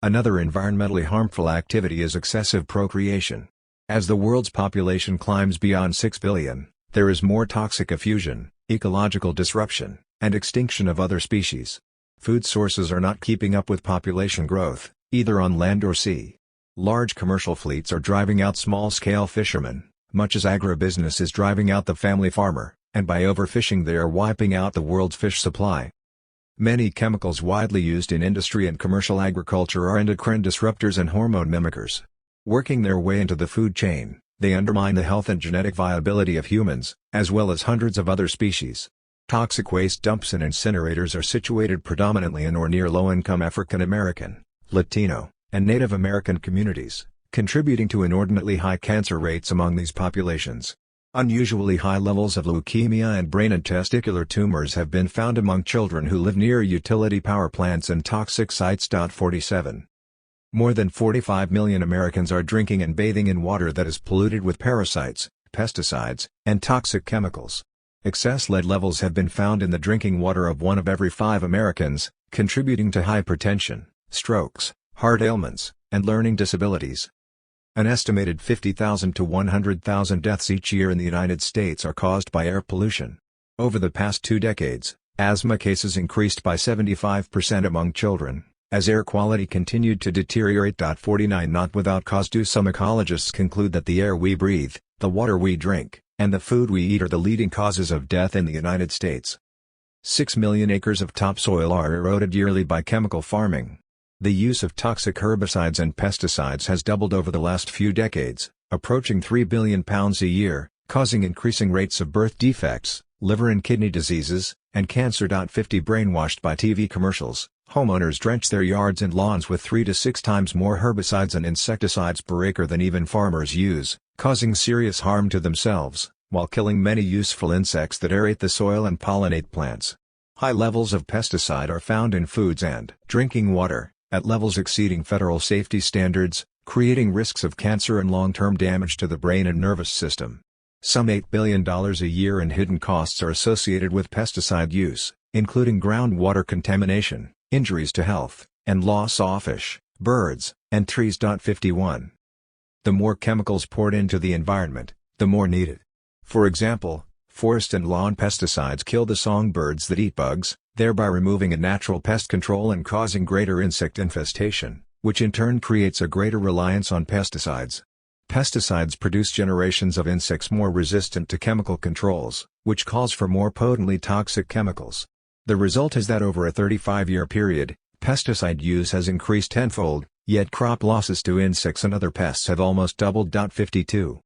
Another environmentally harmful activity is excessive procreation. As the world's population climbs beyond 6 billion, there is more toxic effusion, ecological disruption, and extinction of other species. Food sources are not keeping up with population growth, either on land or sea. Large commercial fleets are driving out small-scale fishermen, much as agribusiness is driving out the family farmer, and by overfishing they are wiping out the world's fish supply. Many chemicals widely used in industry and commercial agriculture are endocrine disruptors and hormone mimickers. Working their way into the food chain, they undermine the health and genetic viability of humans, as well as hundreds of other species. Toxic waste dumps and incinerators are situated predominantly in or near low-income African American, Latino, and Native American communities, contributing to inordinately high cancer rates among these populations. Unusually high levels of leukemia and brain and testicular tumors have been found among children who live near utility power plants and toxic sites. 47. More than 45 million Americans are drinking and bathing in water that is polluted with parasites, pesticides, and toxic chemicals. Excess lead levels have been found in the drinking water of 1 of every 5 Americans, contributing to hypertension, strokes, heart ailments, and learning disabilities. An estimated 50,000 to 100,000 deaths each year in the United States are caused by air pollution. Over the past 2 decades, asthma cases increased by 75% among children, as air quality continued to deteriorate. 49 Not without cause do some ecologists conclude that the air we breathe, the water we drink, and the food we eat are the leading causes of death in the United States. 6 million acres of topsoil are eroded yearly by chemical farming. The use of toxic herbicides and pesticides has doubled over the last few decades, approaching 3 billion pounds a year, causing increasing rates of birth defects, liver and kidney diseases, and cancer. 50 Brainwashed by TV commercials, homeowners drench their yards and lawns with 3 to 6 times more herbicides and insecticides per acre than even farmers use, causing serious harm to themselves, while killing many useful insects that aerate the soil and pollinate plants. High levels of pesticide are found in foods and drinking water, at levels exceeding federal safety standards, creating risks of cancer and long-term damage to the brain and nervous system. Some $8 billion a year in hidden costs are associated with pesticide use, including groundwater contamination, injuries to health, and loss of fish, birds, and trees. 51. The more chemicals poured into the environment, the more needed. For example, forest and lawn pesticides kill the songbirds that eat bugs, thereby removing a natural pest control and causing greater insect infestation, which in turn creates a greater reliance on pesticides. Pesticides produce generations of insects more resistant to chemical controls, which calls for more potently toxic chemicals. The result is that over a 35-year period, pesticide use has increased tenfold, yet crop losses to insects and other pests have almost doubled. 52.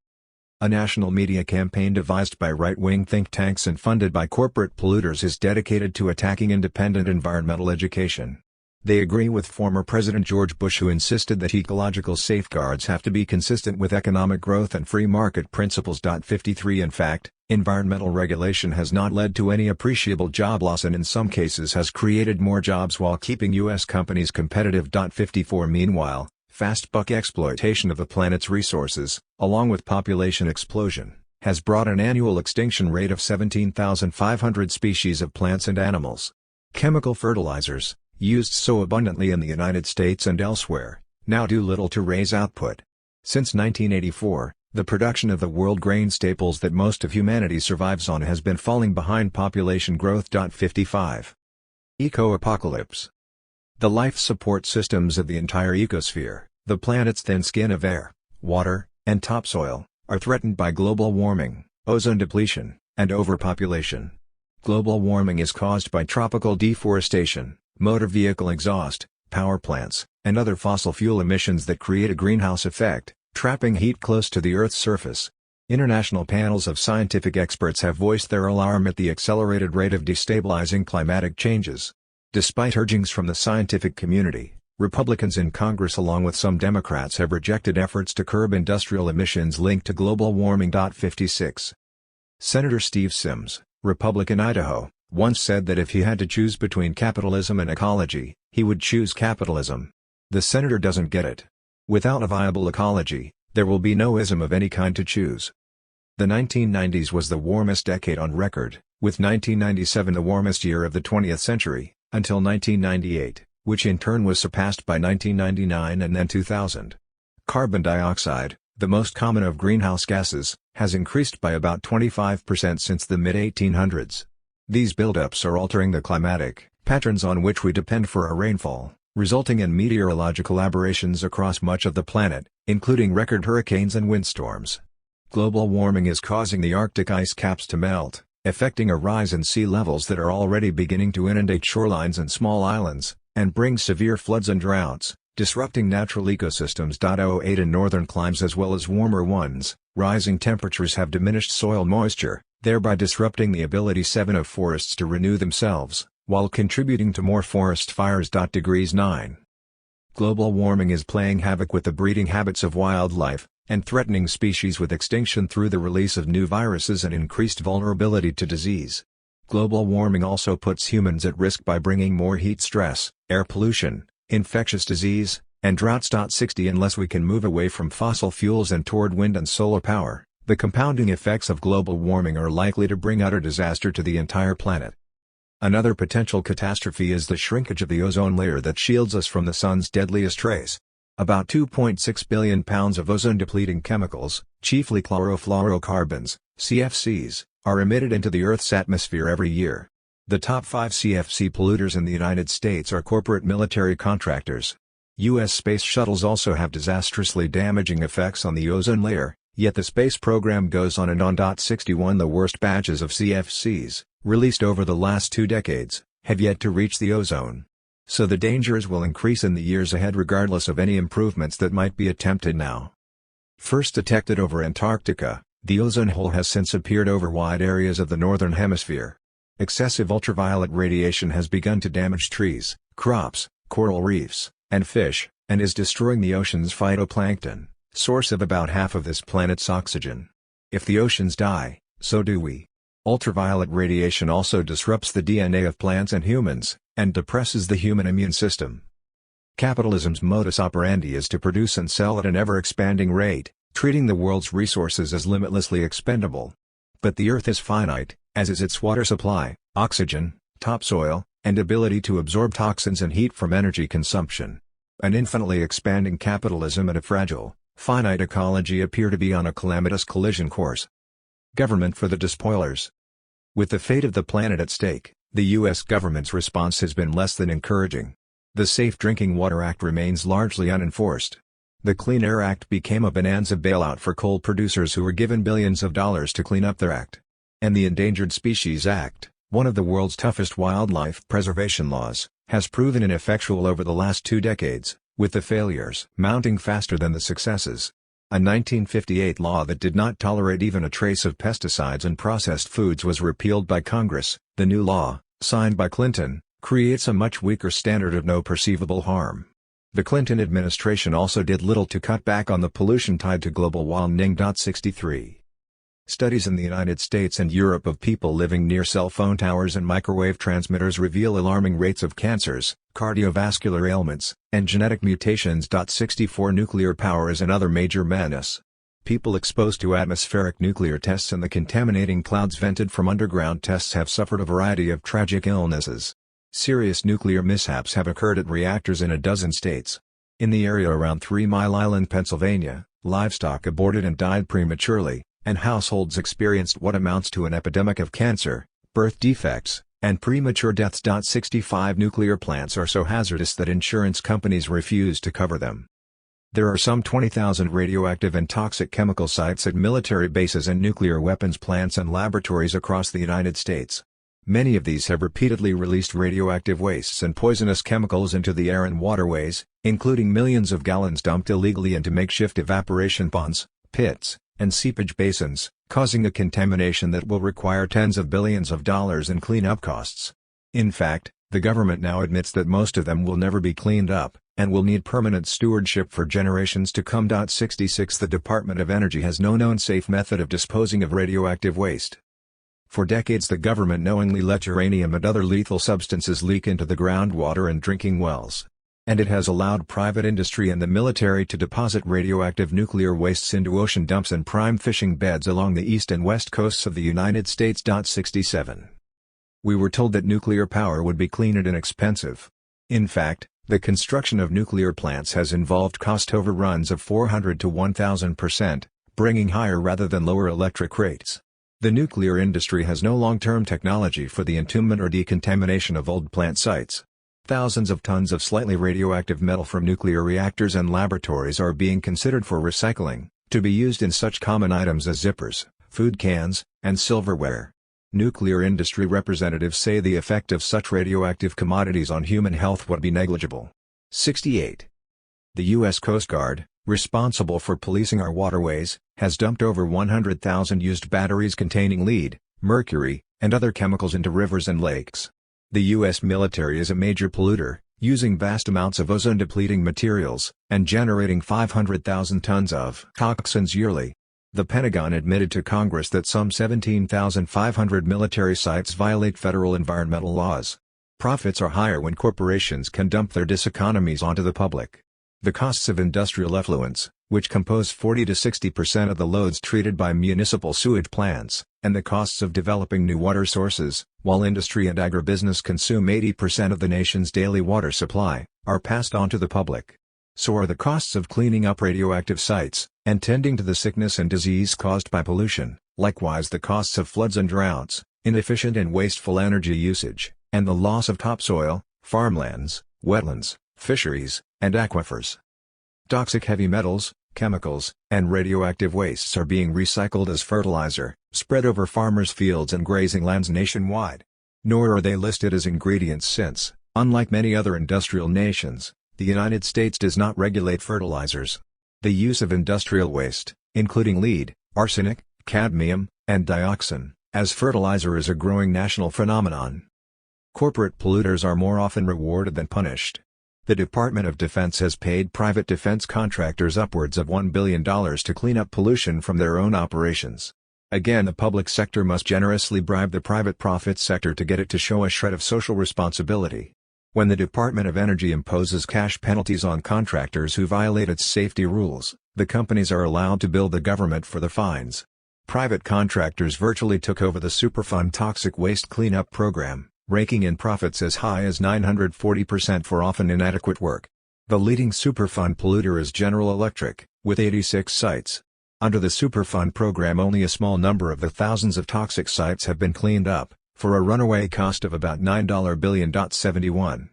A national media campaign devised by right-wing think tanks and funded by corporate polluters is dedicated to attacking independent environmental education. They agree with former President George Bush, who insisted that ecological safeguards have to be consistent with economic growth and free market principles. 53 In fact, environmental regulation has not led to any appreciable job loss and in some cases has created more jobs while keeping U.S. companies competitive. 54 Meanwhile, fast buck exploitation of the planet's resources, along with population explosion, has brought an annual extinction rate of 17,500 species of plants and animals. Chemical fertilizers, used so abundantly in the United States and elsewhere, now do little to raise output. Since 1984, the production of the world grain staples that most of humanity survives on has been falling behind population growth. 55 Eco-apocalypse. The life support systems of the entire ecosphere, the planet's thin skin of air, water, and topsoil, are threatened by global warming, ozone depletion, and overpopulation. Global warming is caused by tropical deforestation, motor vehicle exhaust, power plants, and other fossil fuel emissions that create a greenhouse effect, trapping heat close to the Earth's surface. International panels of scientific experts have voiced their alarm at the accelerated rate of destabilizing climatic changes. Despite urgings from the scientific community, Republicans in Congress along with some Democrats have rejected efforts to curb industrial emissions linked to global warming. 56 Senator Steve Sims, Republican Idaho, once said that if he had to choose between capitalism and ecology, he would choose capitalism. The senator doesn't get it. Without a viable ecology, there will be no ism of any kind to choose. The 1990s was the warmest decade on record, with 1997 the warmest year of the 20th century, until 1998, which in turn was surpassed by 1999 and then 2000. Carbon dioxide, the most common of greenhouse gases, has increased by about 25% since the mid-1800s. These buildups are altering the climatic patterns on which we depend for our rainfall, resulting in meteorological aberrations across much of the planet, including record hurricanes and windstorms. Global warming is causing the Arctic ice caps to melt, affecting a rise in sea levels that are already beginning to inundate shorelines and small islands, and bring severe floods and droughts, disrupting natural ecosystems. 08 In northern climes as well as warmer ones, rising temperatures have diminished soil moisture, thereby disrupting the ability of forests to renew themselves, while contributing to more forest fires. 9 Global warming is playing havoc with the breeding habits of wildlife, and threatening species with extinction through the release of new viruses and increased vulnerability to disease. Global warming also puts humans at risk by bringing more heat stress, air pollution, infectious disease, and droughts. 60 Unless we can move away from fossil fuels and toward wind and solar power, the compounding effects of global warming are likely to bring utter disaster to the entire planet. Another potential catastrophe is the shrinkage of the ozone layer that shields us from the sun's deadliest rays. About 2.6 billion pounds of ozone-depleting chemicals, chiefly chlorofluorocarbons, CFCs, are emitted into the Earth's atmosphere every year. The top 5 CFC polluters in the United States are corporate military contractors. U.S. space shuttles also have disastrously damaging effects on the ozone layer, yet the space program goes on and on. 61 The worst batches of CFCs, released over the last 2 decades, have yet to reach the ozone. So the dangers will increase in the years ahead regardless of any improvements that might be attempted now. First detected over Antarctica, the ozone hole has since appeared over wide areas of the northern hemisphere. Excessive ultraviolet radiation has begun to damage trees, crops, coral reefs, and fish, and is destroying the ocean's phytoplankton, source of about half of this planet's oxygen. If the oceans die, so do we. Ultraviolet radiation also disrupts the DNA of plants and humans, and depresses the human immune system. Capitalism's modus operandi is to produce and sell at an ever-expanding rate, treating the world's resources as limitlessly expendable. But the Earth is finite, as is its water supply, oxygen, topsoil, and ability to absorb toxins and heat from energy consumption. An infinitely expanding capitalism and a fragile, finite ecology appear to be on a calamitous collision course. Government for the despoilers. With the fate of the planet at stake, the U.S. government's response has been less than encouraging. The Safe Drinking Water Act remains largely unenforced. The Clean Air Act became a bonanza bailout for coal producers who were given billions of dollars to clean up their act. And the Endangered Species Act, one of the world's toughest wildlife preservation laws, has proven ineffectual over the last 2 decades, with the failures mounting faster than the successes. A 1958 law that did not tolerate even a trace of pesticides in processed foods was repealed by Congress. The new law, signed by Clinton, creates a much weaker standard of no perceivable harm. The Clinton administration also did little to cut back on the pollution tied to global warming. 63. Studies in the United States and Europe of people living near cell phone towers and microwave transmitters reveal alarming rates of cancers, cardiovascular ailments, and genetic mutations. 64 Nuclear power is another major menace. People exposed to atmospheric nuclear tests and the contaminating clouds vented from underground tests have suffered a variety of tragic illnesses. Serious nuclear mishaps have occurred at reactors in a dozen states. In the area around 3 Mile Island, Pennsylvania, livestock aborted and died prematurely, and households experienced what amounts to an epidemic of cancer, birth defects, and premature deaths. 65 Nuclear plants are so hazardous that insurance companies refuse to cover them. There are some 20,000 radioactive and toxic chemical sites at military bases and nuclear weapons plants and laboratories across the United States. Many of these have repeatedly released radioactive wastes and poisonous chemicals into the air and waterways, including millions of gallons dumped illegally into makeshift evaporation ponds, pits, and seepage basins, causing a contamination that will require tens of billions of dollars in cleanup costs. In fact, the government now admits that most of them will never be cleaned up, and will need permanent stewardship for generations to come. 66 The Department of Energy has no known safe method of disposing of radioactive waste. For decades the government knowingly let uranium and other lethal substances leak into the groundwater and drinking wells. And it has allowed private industry and the military to deposit radioactive nuclear wastes into ocean dumps and prime fishing beds along the east and west coasts of the United States. 67. We were told that nuclear power would be clean and inexpensive. In fact, the construction of nuclear plants has involved cost overruns of 400 to 1,000%, bringing higher rather than lower electric rates. The nuclear industry has no long-term technology for the entombment or decontamination of old plant sites. Thousands of tons of slightly radioactive metal from nuclear reactors and laboratories are being considered for recycling, to be used in such common items as zippers, food cans, and silverware. Nuclear industry representatives say the effect of such radioactive commodities on human health would be negligible. 68. The U.S. Coast Guard, responsible for policing our waterways, has dumped over 100,000 used batteries containing lead, mercury, and other chemicals into rivers and lakes. The U.S. military is a major polluter, using vast amounts of ozone-depleting materials, and generating 500,000 tons of toxins yearly. The Pentagon admitted to Congress that some 17,500 military sites violate federal environmental laws. Profits are higher when corporations can dump their diseconomies onto the public. The costs of industrial effluents, which compose 40 to 60% of the loads treated by municipal sewage plants, and the costs of developing new water sources, while industry and agribusiness consume 80% of the nation's daily water supply, are passed on to the public. So are the costs of cleaning up radioactive sites, and tending to the sickness and disease caused by pollution, likewise the costs of floods and droughts, inefficient and wasteful energy usage, and the loss of topsoil, farmlands, wetlands, fisheries, and aquifers. Toxic heavy metals, chemicals, and radioactive wastes are being recycled as fertilizer, spread over farmers' fields and grazing lands nationwide. Nor are they listed as ingredients since, unlike many other industrial nations, the United States does not regulate fertilizers. The use of industrial waste, including lead, arsenic, cadmium, and dioxin, as fertilizer is a growing national phenomenon. Corporate polluters are more often rewarded than punished. The Department of Defense has paid private defense contractors upwards of $1 billion to clean up pollution from their own operations. Again, the public sector must generously bribe the private profit sector to get it to show a shred of social responsibility. When the Department of Energy imposes cash penalties on contractors who violate its safety rules, the companies are allowed to bill the government for the fines. Private contractors virtually took over the Superfund toxic waste cleanup program, raking in profits as high as 940% for often inadequate work. The leading Superfund polluter is General Electric, with 86 sites. Under the Superfund program, only a small number of the thousands of toxic sites have been cleaned up, for a runaway cost of about $9 billion. 71.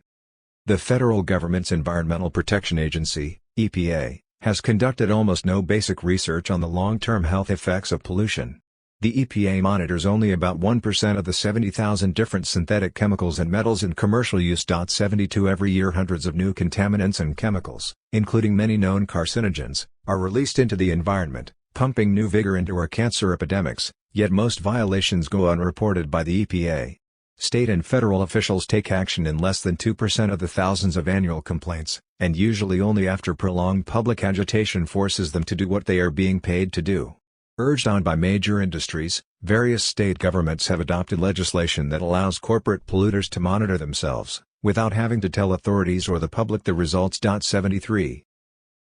The federal government's Environmental Protection Agency, EPA, has conducted almost no basic research on the long-term health effects of pollution. The EPA monitors only about 1% of the 70,000 different synthetic chemicals and metals in commercial use. 72 Every year hundreds of new contaminants and chemicals, including many known carcinogens, are released into the environment, pumping new vigor into our cancer epidemics, yet most violations go unreported by the EPA. State and federal officials take action in less than 2% of the thousands of annual complaints, and usually only after prolonged public agitation forces them to do what they are being paid to do. Urged on by major industries, various state governments have adopted legislation that allows corporate polluters to monitor themselves, without having to tell authorities or the public the results. 73.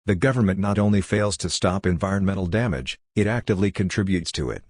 The government not only fails to stop environmental damage, it actively contributes to it.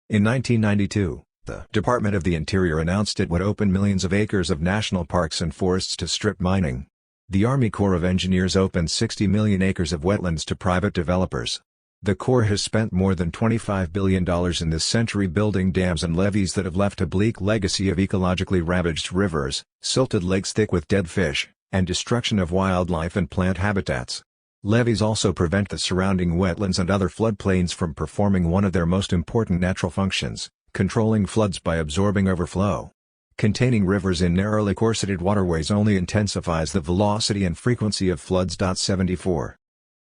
In 1992, the Department of the Interior announced it would open millions of acres of national parks and forests to strip mining. The Army Corps of Engineers opened 60 million acres of wetlands to private developers. The Corps has spent more than $25 billion in this century building dams and levees that have left a bleak legacy of ecologically ravaged rivers, silted lakes thick with dead fish, and destruction of wildlife and plant habitats. Levees also prevent the surrounding wetlands and other floodplains from performing one of their most important natural functions, controlling floods by absorbing overflow. Containing rivers in narrowly corseted waterways only intensifies the velocity and frequency of floods. 74.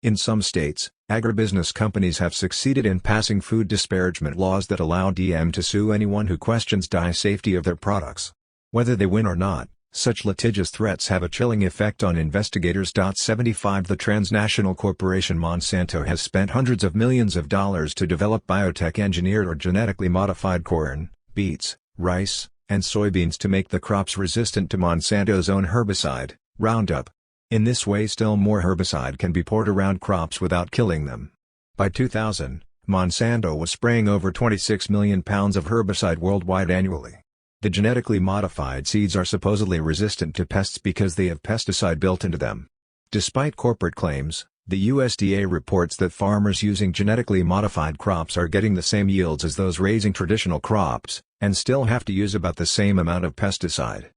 In some states, agribusiness companies have succeeded in passing food disparagement laws that allow them to sue anyone who questions the safety of their products. Whether they win or not, such litigious threats have a chilling effect on investigators. 75. The transnational corporation Monsanto has spent hundreds of millions of dollars to develop biotech-engineered or genetically modified corn, beets, rice, and soybeans to make the crops resistant to Monsanto's own herbicide, Roundup. In this way still more herbicide can be poured around crops without killing them. By 2000, Monsanto was spraying over 26 million pounds of herbicide worldwide annually. The genetically modified seeds are supposedly resistant to pests because they have pesticide built into them. Despite corporate claims, the USDA reports that farmers using genetically modified crops are getting the same yields as those raising traditional crops, and still have to use about the same amount of pesticide.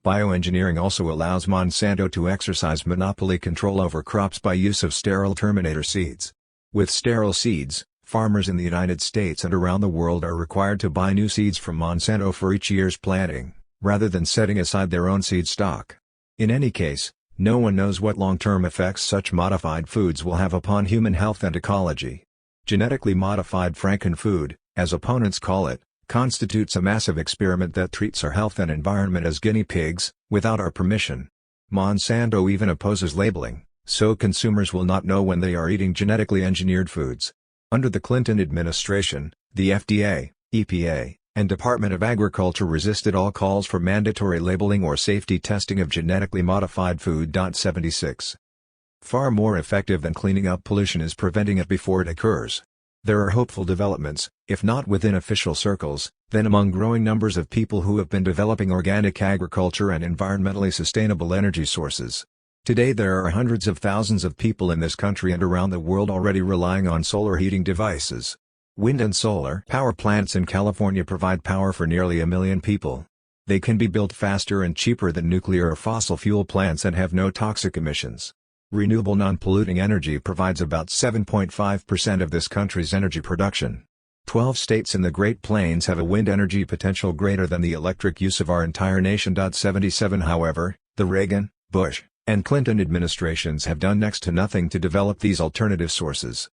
Bioengineering also allows Monsanto to exercise monopoly control over crops by use of sterile terminator seeds. With sterile seeds, farmers in the United States and around the world are required to buy new seeds from Monsanto for each year's planting, rather than setting aside their own seed stock. In any case, no one knows what long-term effects such modified foods will have upon human health and ecology. Genetically modified frankenfood, as opponents call it, constitutes a massive experiment that treats our health and environment as guinea pigs, without our permission. Monsanto even opposes labeling, so consumers will not know when they are eating genetically engineered foods. Under the Clinton administration, the FDA, EPA, and Department of Agriculture resisted all calls for mandatory labeling or safety testing of genetically modified food. 76. Far more effective than cleaning up pollution is preventing it before it occurs. There are hopeful developments, if not within official circles, then among growing numbers of people who have been developing organic agriculture and environmentally sustainable energy sources. Today there are hundreds of thousands of people in this country and around the world already relying on solar heating devices. Wind and solar power plants in California provide power for nearly 1 million people. They can be built faster and cheaper than nuclear or fossil fuel plants and have no toxic emissions. Renewable non-polluting energy provides about 7.5% of this country's energy production. 12 states in the Great Plains have a wind energy potential greater than the electric use of our entire nation. 77 However, the Reagan, Bush, and Clinton administrations have done next to nothing to develop these alternative sources.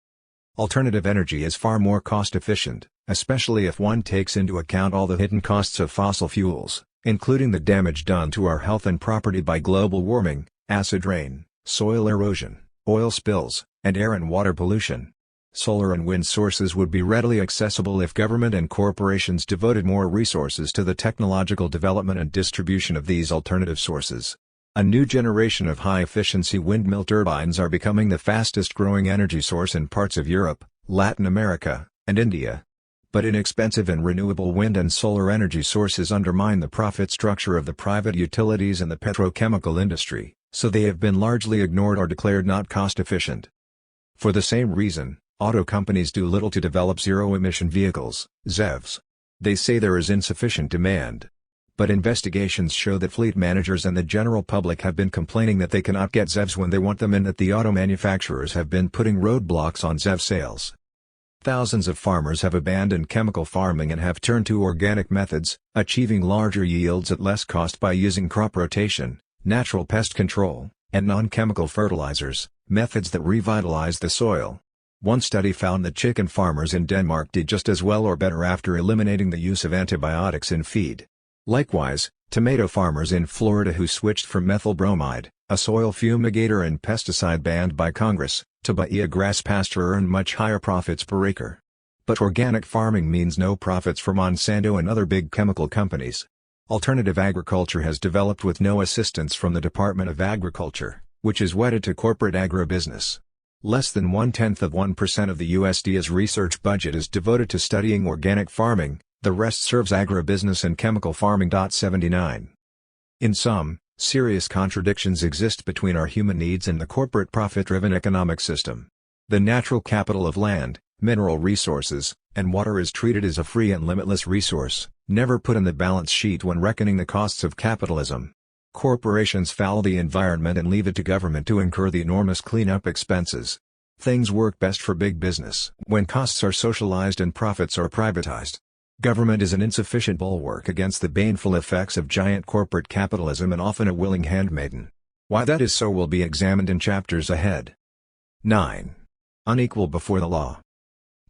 Alternative energy is far more cost-efficient, especially if one takes into account all the hidden costs of fossil fuels, including the damage done to our health and property by global warming, acid rain, soil erosion, oil spills, and air and water pollution. Solar and wind sources would be readily accessible if government and corporations devoted more resources to the technological development and distribution of these alternative sources. A new generation of high-efficiency windmill turbines are becoming the fastest-growing energy source in parts of Europe, Latin America, and India. But inexpensive and renewable wind and solar energy sources undermine the profit structure of the private utilities and the petrochemical industry, so they have been largely ignored or declared not cost-efficient. For the same reason, auto companies do little to develop zero-emission vehicles, ZEVs. They say there is insufficient demand. But investigations show that fleet managers and the general public have been complaining that they cannot get ZEVs when they want them and that the auto manufacturers have been putting roadblocks on ZEV sales. Thousands of farmers have abandoned chemical farming and have turned to organic methods, achieving larger yields at less cost by using crop rotation, natural pest control, and non-chemical fertilizers, methods that revitalize the soil. One study found that chicken farmers in Denmark did just as well or better after eliminating the use of antibiotics in feed. Likewise, tomato farmers in Florida who switched from methyl bromide, a soil fumigator and pesticide banned by Congress, to Bahia grass pasture earn much higher profits per acre. But organic farming means no profits for Monsanto and other big chemical companies. Alternative agriculture has developed with no assistance from the Department of Agriculture, which is wedded to corporate agribusiness. Less than 0.1% of the USDA's research budget is devoted to studying organic farming, the rest serves agribusiness and chemical farming. 79. In sum, serious contradictions exist between our human needs and the corporate profit-driven economic system. The natural capital of land, mineral resources, and water is treated as a free and limitless resource, never put in the balance sheet when reckoning the costs of capitalism. Corporations foul the environment and leave it to government to incur the enormous cleanup expenses. Things work best for big business when costs are socialized and profits are privatized. Government is an insufficient bulwark against the baneful effects of giant corporate capitalism and often a willing handmaiden. Why that is so will be examined in chapters ahead. 9. Unequal before the law.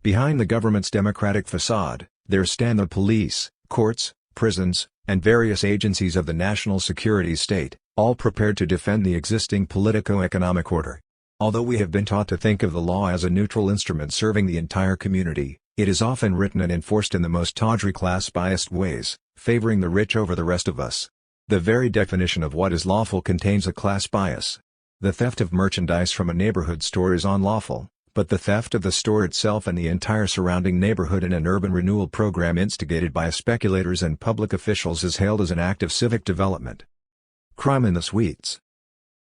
Behind the government's democratic facade, there stand the police, courts, prisons, and various agencies of the national security state, all prepared to defend the existing politico-economic order. Although we have been taught to think of the law as a neutral instrument serving the entire community, it is often written and enforced in the most tawdry class-biased ways, favoring the rich over the rest of us. The very definition of what is lawful contains a class bias. The theft of merchandise from a neighborhood store is unlawful, but the theft of the store itself and the entire surrounding neighborhood in an urban renewal program instigated by speculators and public officials is hailed as an act of civic development. Crime in the suites.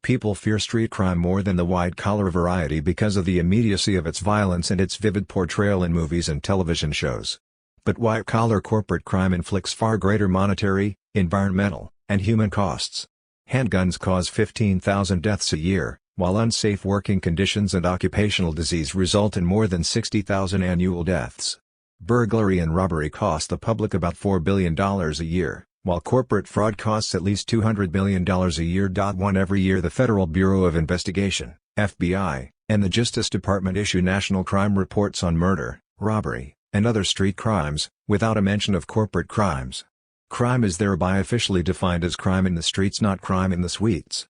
People fear street crime more than the white-collar variety because of the immediacy of its violence and its vivid portrayal in movies and television shows. But white-collar corporate crime inflicts far greater monetary, environmental, and human costs. Handguns cause 15,000 deaths a year, while unsafe working conditions and occupational disease result in more than 60,000 annual deaths. Burglary and robbery cost the public about $4 billion a year, while corporate fraud costs at least $200 billion a year. Every year the Federal Bureau of Investigation, FBI, and the Justice Department issue national crime reports on murder, robbery, and other street crimes, without a mention of corporate crimes. Crime is thereby officially defined as crime in the streets, not crime in the suites.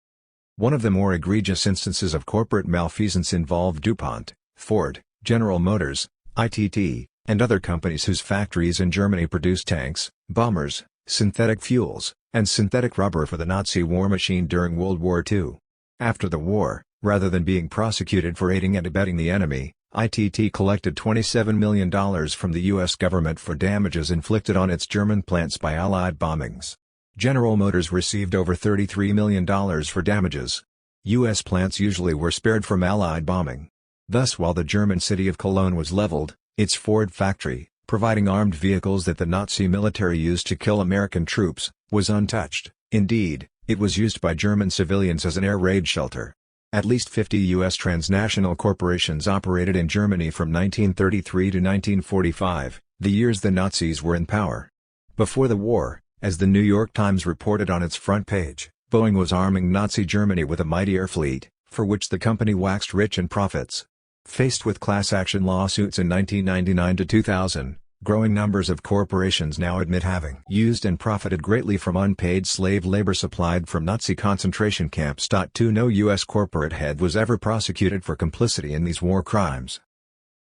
One of the more egregious instances of corporate malfeasance involved DuPont, Ford, General Motors, ITT, and other companies whose factories in Germany produced tanks, bombers, synthetic fuels, and synthetic rubber for the Nazi war machine during World War II. After the war, rather than being prosecuted for aiding and abetting the enemy, ITT collected $27 million from the U.S. government for damages inflicted on its German plants by Allied bombings. General Motors received over $33 million for damages. U.S. plants usually were spared from Allied bombing. Thus, while the German city of Cologne was leveled, its Ford factory, providing armed vehicles that the Nazi military used to kill American troops, was untouched. Indeed, it was used by German civilians as an air raid shelter. At least 50 U.S. transnational corporations operated in Germany from 1933 to 1945, the years the Nazis were in power. Before the war, as the New York Times reported on its front page, Boeing was arming Nazi Germany with a mighty air fleet, for which the company waxed rich in profits. Faced with class action lawsuits in 1999 to 2000, growing numbers of corporations now admit having used and profited greatly from unpaid slave labor supplied from Nazi concentration camps. No U.S. corporate head was ever prosecuted for complicity in these war crimes.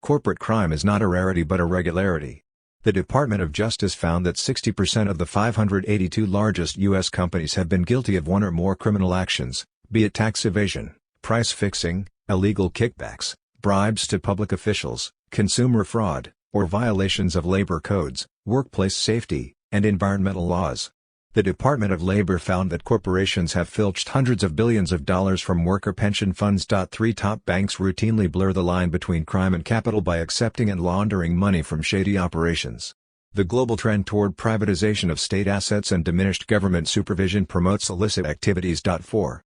Corporate crime is not a rarity but a regularity. The Department of Justice found that 60% of the 582 largest U.S. companies have been guilty of one or more criminal actions, be it tax evasion, price fixing, illegal kickbacks, bribes to public officials, consumer fraud, or violations of labor codes, workplace safety, and environmental laws. The Department of Labor found that corporations have filched hundreds of billions of dollars from worker pension funds. 3 Top banks routinely blur the line between crime and capital by accepting and laundering money from shady operations. The global trend toward privatization of state assets and diminished government supervision promotes illicit activities. 4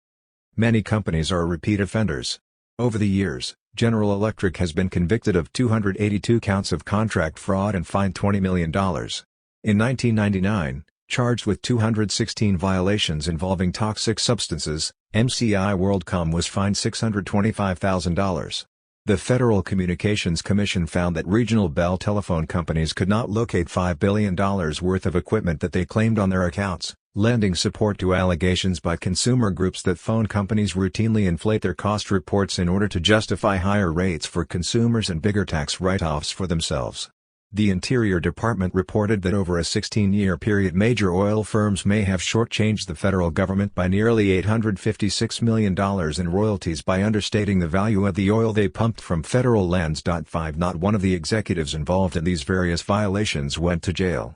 Many companies are repeat offenders. Over the years, General Electric has been convicted of 282 counts of contract fraud and fined $20 million. In 1999, charged with 216 violations involving toxic substances, MCI WorldCom was fined $625,000. The Federal Communications Commission found that regional Bell telephone companies could not locate $5 billion worth of equipment that they claimed on their accounts, lending support to allegations by consumer groups that phone companies routinely inflate their cost reports in order to justify higher rates for consumers and bigger tax write-offs for themselves. The Interior Department reported that over a 16-year period major oil firms may have shortchanged the federal government by nearly $856 million in royalties by understating the value of the oil they pumped from federal lands. 5 Not one of the executives involved in these various violations went to jail.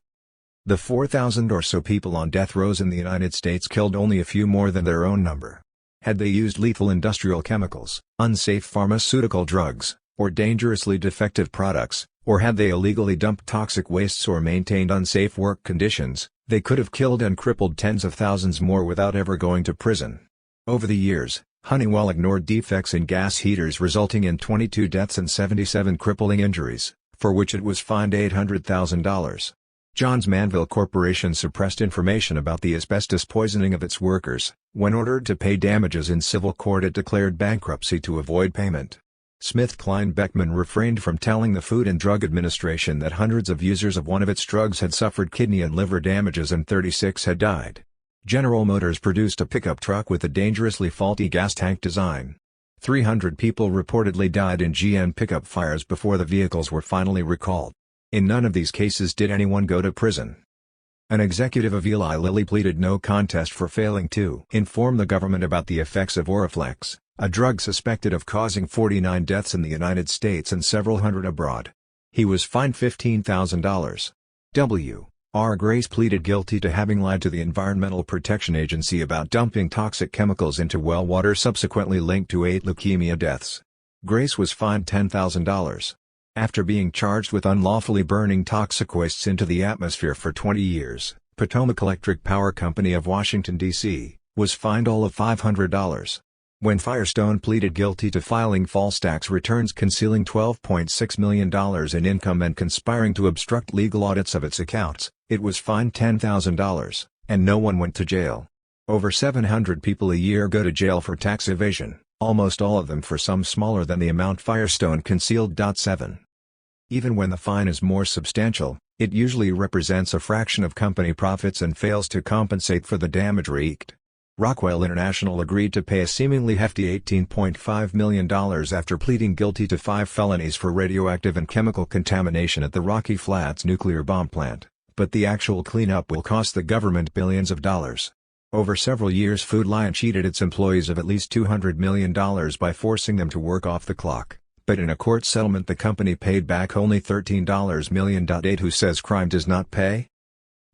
The 4,000 or so people on death rows in the United States killed only a few more than their own number. Had they used lethal industrial chemicals, unsafe pharmaceutical drugs, or dangerously defective products, or had they illegally dumped toxic wastes or maintained unsafe work conditions, they could have killed and crippled tens of thousands more without ever going to prison. Over the years, Honeywell ignored defects in gas heaters resulting in 22 deaths and 77 crippling injuries, for which it was fined $800,000. Johns Manville Corporation suppressed information about the asbestos poisoning of its workers. When ordered to pay damages in civil court, it declared bankruptcy to avoid payment. SmithKline Beckman refrained from telling the Food and Drug Administration that hundreds of users of one of its drugs had suffered kidney and liver damages and 36 had died. General Motors produced a pickup truck with a dangerously faulty gas tank design. 300 people reportedly died in GM pickup fires before the vehicles were finally recalled. In none of these cases did anyone go to prison. An executive of Eli Lilly pleaded no contest for failing to inform the government about the effects of Oriflex, a drug suspected of causing 49 deaths in the United States and several hundred abroad. He was fined $15,000. W.R. Grace pleaded guilty to having lied to the Environmental Protection Agency about dumping toxic chemicals into well water, subsequently linked to 8 leukemia deaths. Grace was fined $10,000. After being charged with unlawfully burning toxic wastes into the atmosphere for 20 years, Potomac Electric Power Company of Washington, D.C., was fined all of $500. When Firestone pleaded guilty to filing false tax returns concealing $12.6 million in income and conspiring to obstruct legal audits of its accounts, it was fined $10,000, and no one went to jail. Over 700 people a year go to jail for tax evasion, almost all of them for sums smaller than the amount Firestone concealed. 7. Even when the fine is more substantial, it usually represents a fraction of company profits and fails to compensate for the damage wreaked. Rockwell International agreed to pay a seemingly hefty $18.5 million after pleading guilty to 5 felonies for radioactive and chemical contamination at the Rocky Flats nuclear bomb plant, but the actual cleanup will cost the government billions of dollars. Over several years, Food Lion cheated its employees of at least $200 million by forcing them to work off the clock, but in a court settlement the company paid back only $13 million. 8 Who says crime does not pay?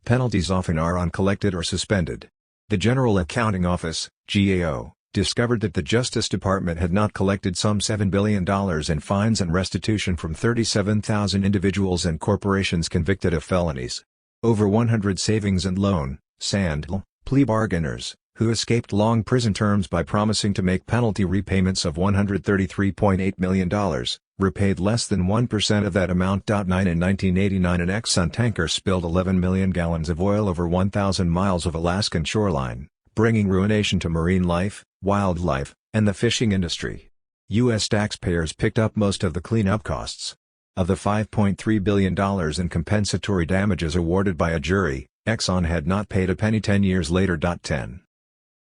Penalties often are uncollected or suspended. The General Accounting Office, GAO, discovered that the Justice Department had not collected some $7 billion in fines and restitution from 37,000 individuals and corporations convicted of felonies. Over 100 savings and loan (SAND) plea bargainers, who escaped long prison terms by promising to make penalty repayments of $133.8 million, repaid less than 1% of that amount. 9 In 1989 an Exxon tanker spilled 11 million gallons of oil over 1,000 miles of Alaskan shoreline, bringing ruination to marine life, wildlife, and the fishing industry. U.S. taxpayers picked up most of the cleanup costs. Of the $5.3 billion in compensatory damages awarded by a jury, Exxon had not paid a penny 10 years later. 10.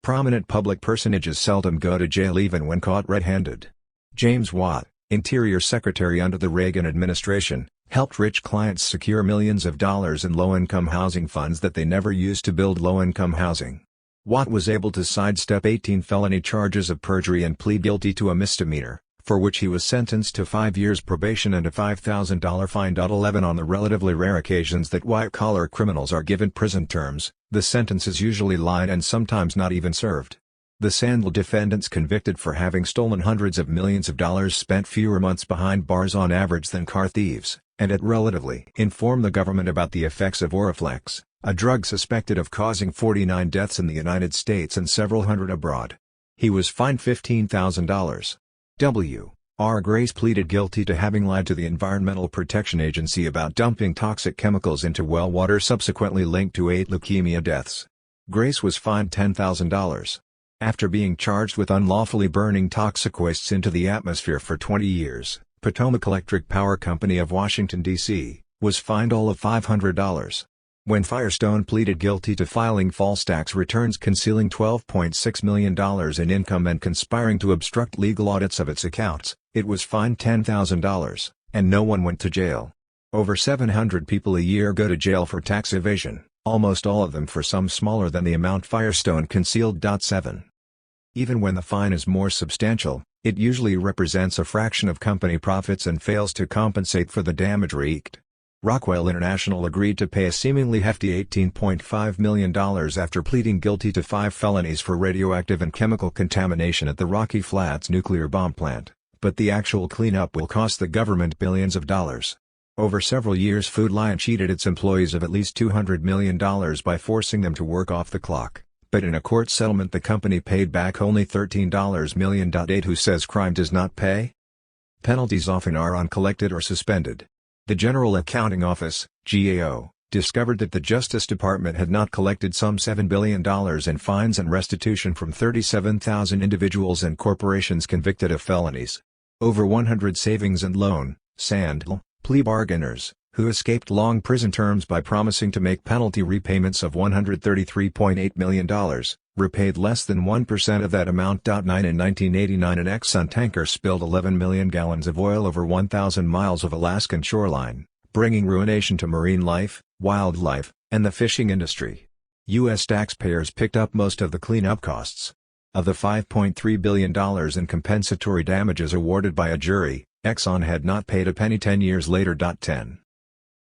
Prominent public personages seldom go to jail even when caught red-handed. James Watt, Interior Secretary under the Reagan administration, helped rich clients secure millions of dollars in low-income housing funds that they never used to build low-income housing. Watt was able to sidestep 18 felony charges of perjury and plead guilty to a misdemeanor, for which he was sentenced to 5 years probation and a $5,000 fine. 11 On the relatively rare occasions that white-collar criminals are given prison terms, the sentence is usually light and sometimes not even served. The Sandal defendants convicted for having stolen hundreds of millions of dollars spent fewer months behind bars on average than car thieves, and it relatively informed the government about the effects of Oriflex, a drug suspected of causing 49 deaths in the United States and several hundred abroad. He was fined $15,000. W.R. Grace pleaded guilty to having lied to the Environmental Protection Agency about dumping toxic chemicals into well water, subsequently linked to 8 leukemia deaths. Grace was fined $10,000. After being charged with unlawfully burning toxic wastes into the atmosphere for 20 years, Potomac Electric Power Company of Washington, D.C., was fined all of $500. When Firestone pleaded guilty to filing false tax returns concealing $12.6 million in income and conspiring to obstruct legal audits of its accounts, it was fined $10,000, and no one went to jail. Over 700 people a year go to jail for tax evasion, almost all of them for sums smaller than the amount Firestone concealed. 7. Even when the fine is more substantial, it usually represents a fraction of company profits and fails to compensate for the damage wreaked. Rockwell International agreed to pay a seemingly hefty $18.5 million after pleading guilty to 5 felonies for radioactive and chemical contamination at the Rocky Flats nuclear bomb plant, but the actual cleanup will cost the government billions of dollars. Over several years, Food Lion cheated its employees of at least $200 million by forcing them to work off the clock, but in a court settlement the company paid back only $13 million. 8. Who says crime does not pay? Penalties often are uncollected or suspended. The General Accounting Office, GAO, discovered that the Justice Department had not collected some $7 billion in fines and restitution from 37,000 individuals and corporations convicted of felonies. Over 100 savings and loan, SAND, plea bargainers, who escaped long prison terms by promising to make penalty repayments of $133.8 million, repaid less than 1% of that amount. 9. In 1989 an Exxon tanker spilled 11 million gallons of oil over 1,000 miles of Alaskan shoreline, bringing ruination to marine life, wildlife, and the fishing industry. U.S. taxpayers picked up most of the cleanup costs. Of the $5.3 billion in compensatory damages awarded by a jury, Exxon had not paid a penny 10 years later. 10.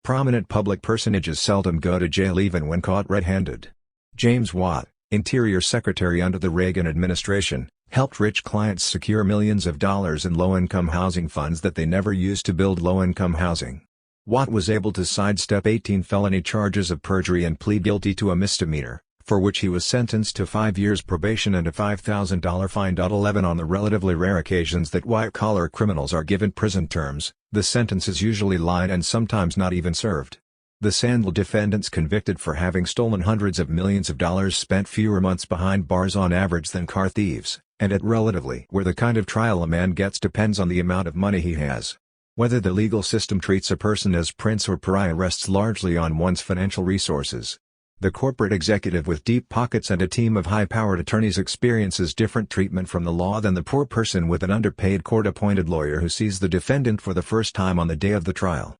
Prominent public personages seldom go to jail even when caught red-handed. James Watt, Interior Secretary under the Reagan administration, helped rich clients secure millions of dollars in low-income housing funds that they never used to build low-income housing. Watt was able to sidestep 18 felony charges of perjury and plead guilty to a misdemeanor, for which he was sentenced to 5 years probation and a $5,000 fine. 11. On the relatively rare occasions that white-collar criminals are given prison terms, the sentence is usually light and sometimes not even served. The Sandal defendants convicted for having stolen hundreds of millions of dollars spent fewer months behind bars on average than car thieves, and at relatively where the kind of trial a man gets depends on the amount of money he has. Whether the legal system treats a person as prince or pariah rests largely on one's financial resources. The corporate executive with deep pockets and a team of high-powered attorneys experiences different treatment from the law than the poor person with an underpaid court-appointed lawyer who sees the defendant for the first time on the day of the trial.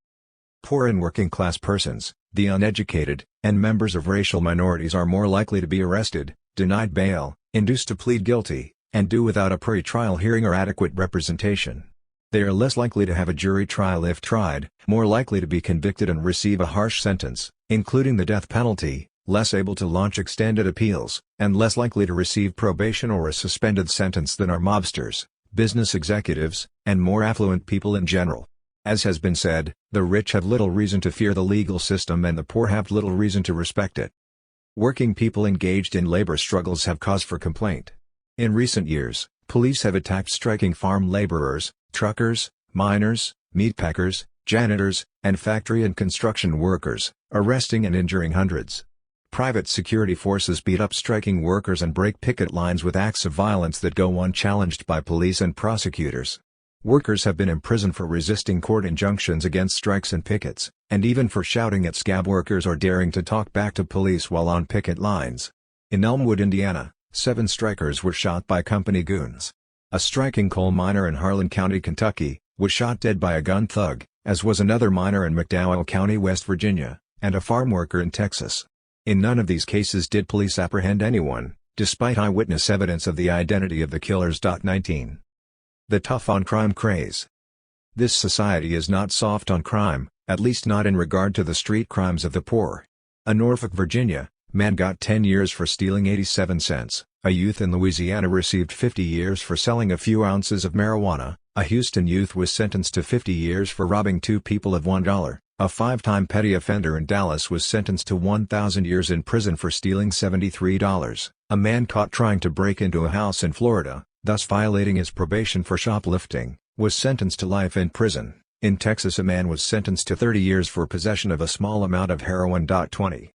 Poor and working-class persons, the uneducated, and members of racial minorities are more likely to be arrested, denied bail, induced to plead guilty, and do without a pre-trial hearing or adequate representation. They are less likely to have a jury trial if tried, more likely to be convicted and receive a harsh sentence, including the death penalty, less able to launch extended appeals, and less likely to receive probation or a suspended sentence than are mobsters, business executives, and more affluent people in general. As has been said, the rich have little reason to fear the legal system and the poor have little reason to respect it. Working people engaged in labor struggles have cause for complaint. In recent years, police have attacked striking farm laborers, truckers, miners, meatpackers, janitors, and factory and construction workers, arresting and injuring hundreds. Private security forces beat up striking workers and break picket lines with acts of violence that go unchallenged by police and prosecutors. Workers have been imprisoned for resisting court injunctions against strikes and pickets, and even for shouting at scab workers or daring to talk back to police while on picket lines. In Elmwood, Indiana, 7 strikers were shot by company goons. A striking coal miner in Harlan County, Kentucky, was shot dead by a gun thug, as was another miner in McDowell County, West Virginia, and a farm worker in Texas. In none of these cases did police apprehend anyone, despite eyewitness evidence of the identity of the killers. 19. The tough on crime craze. This society is not soft on crime, at least not in regard to the street crimes of the poor. A Norfolk, Virginia, man got 10 years for stealing 87 cents, a youth in Louisiana received 50 years for selling a few ounces of marijuana, a Houston youth was sentenced to 50 years for robbing 2 people of $1, a 5-time petty offender in Dallas was sentenced to 1,000 years in prison for stealing $73, a man caught trying to break into a house in Florida, thus violating his probation for shoplifting, was sentenced to life in prison. In Texas a man was sentenced to 30 years for possession of a small amount of heroin. 20.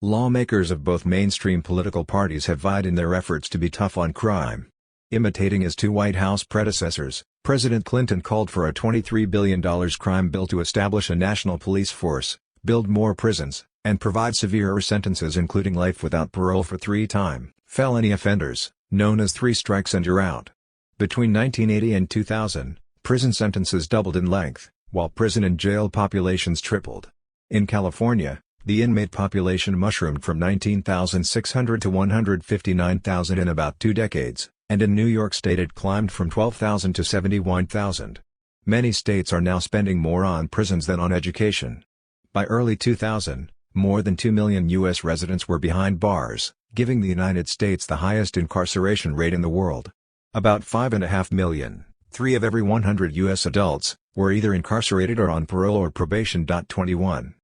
Lawmakers of both mainstream political parties have vied in their efforts to be tough on crime. Imitating his two White House predecessors, President Clinton called for a $23 billion crime bill to establish a national police force, build more prisons, and provide severer sentences including life without parole for three-time felony offenders, known as three strikes and you're out. Between 1980 and 2000, prison sentences doubled in length, while prison and jail populations tripled. In California, the inmate population mushroomed from 19,600 to 159,000 in about 2 decades, and in New York State it climbed from 12,000 to 71,000. Many states are now spending more on prisons than on education. By early 2000, more than 2 million U.S. residents were behind bars, giving the United States the highest incarceration rate in the world. About 5.5 million, 3 of every 100 U.S. adults, were either incarcerated or on parole or probation. 21.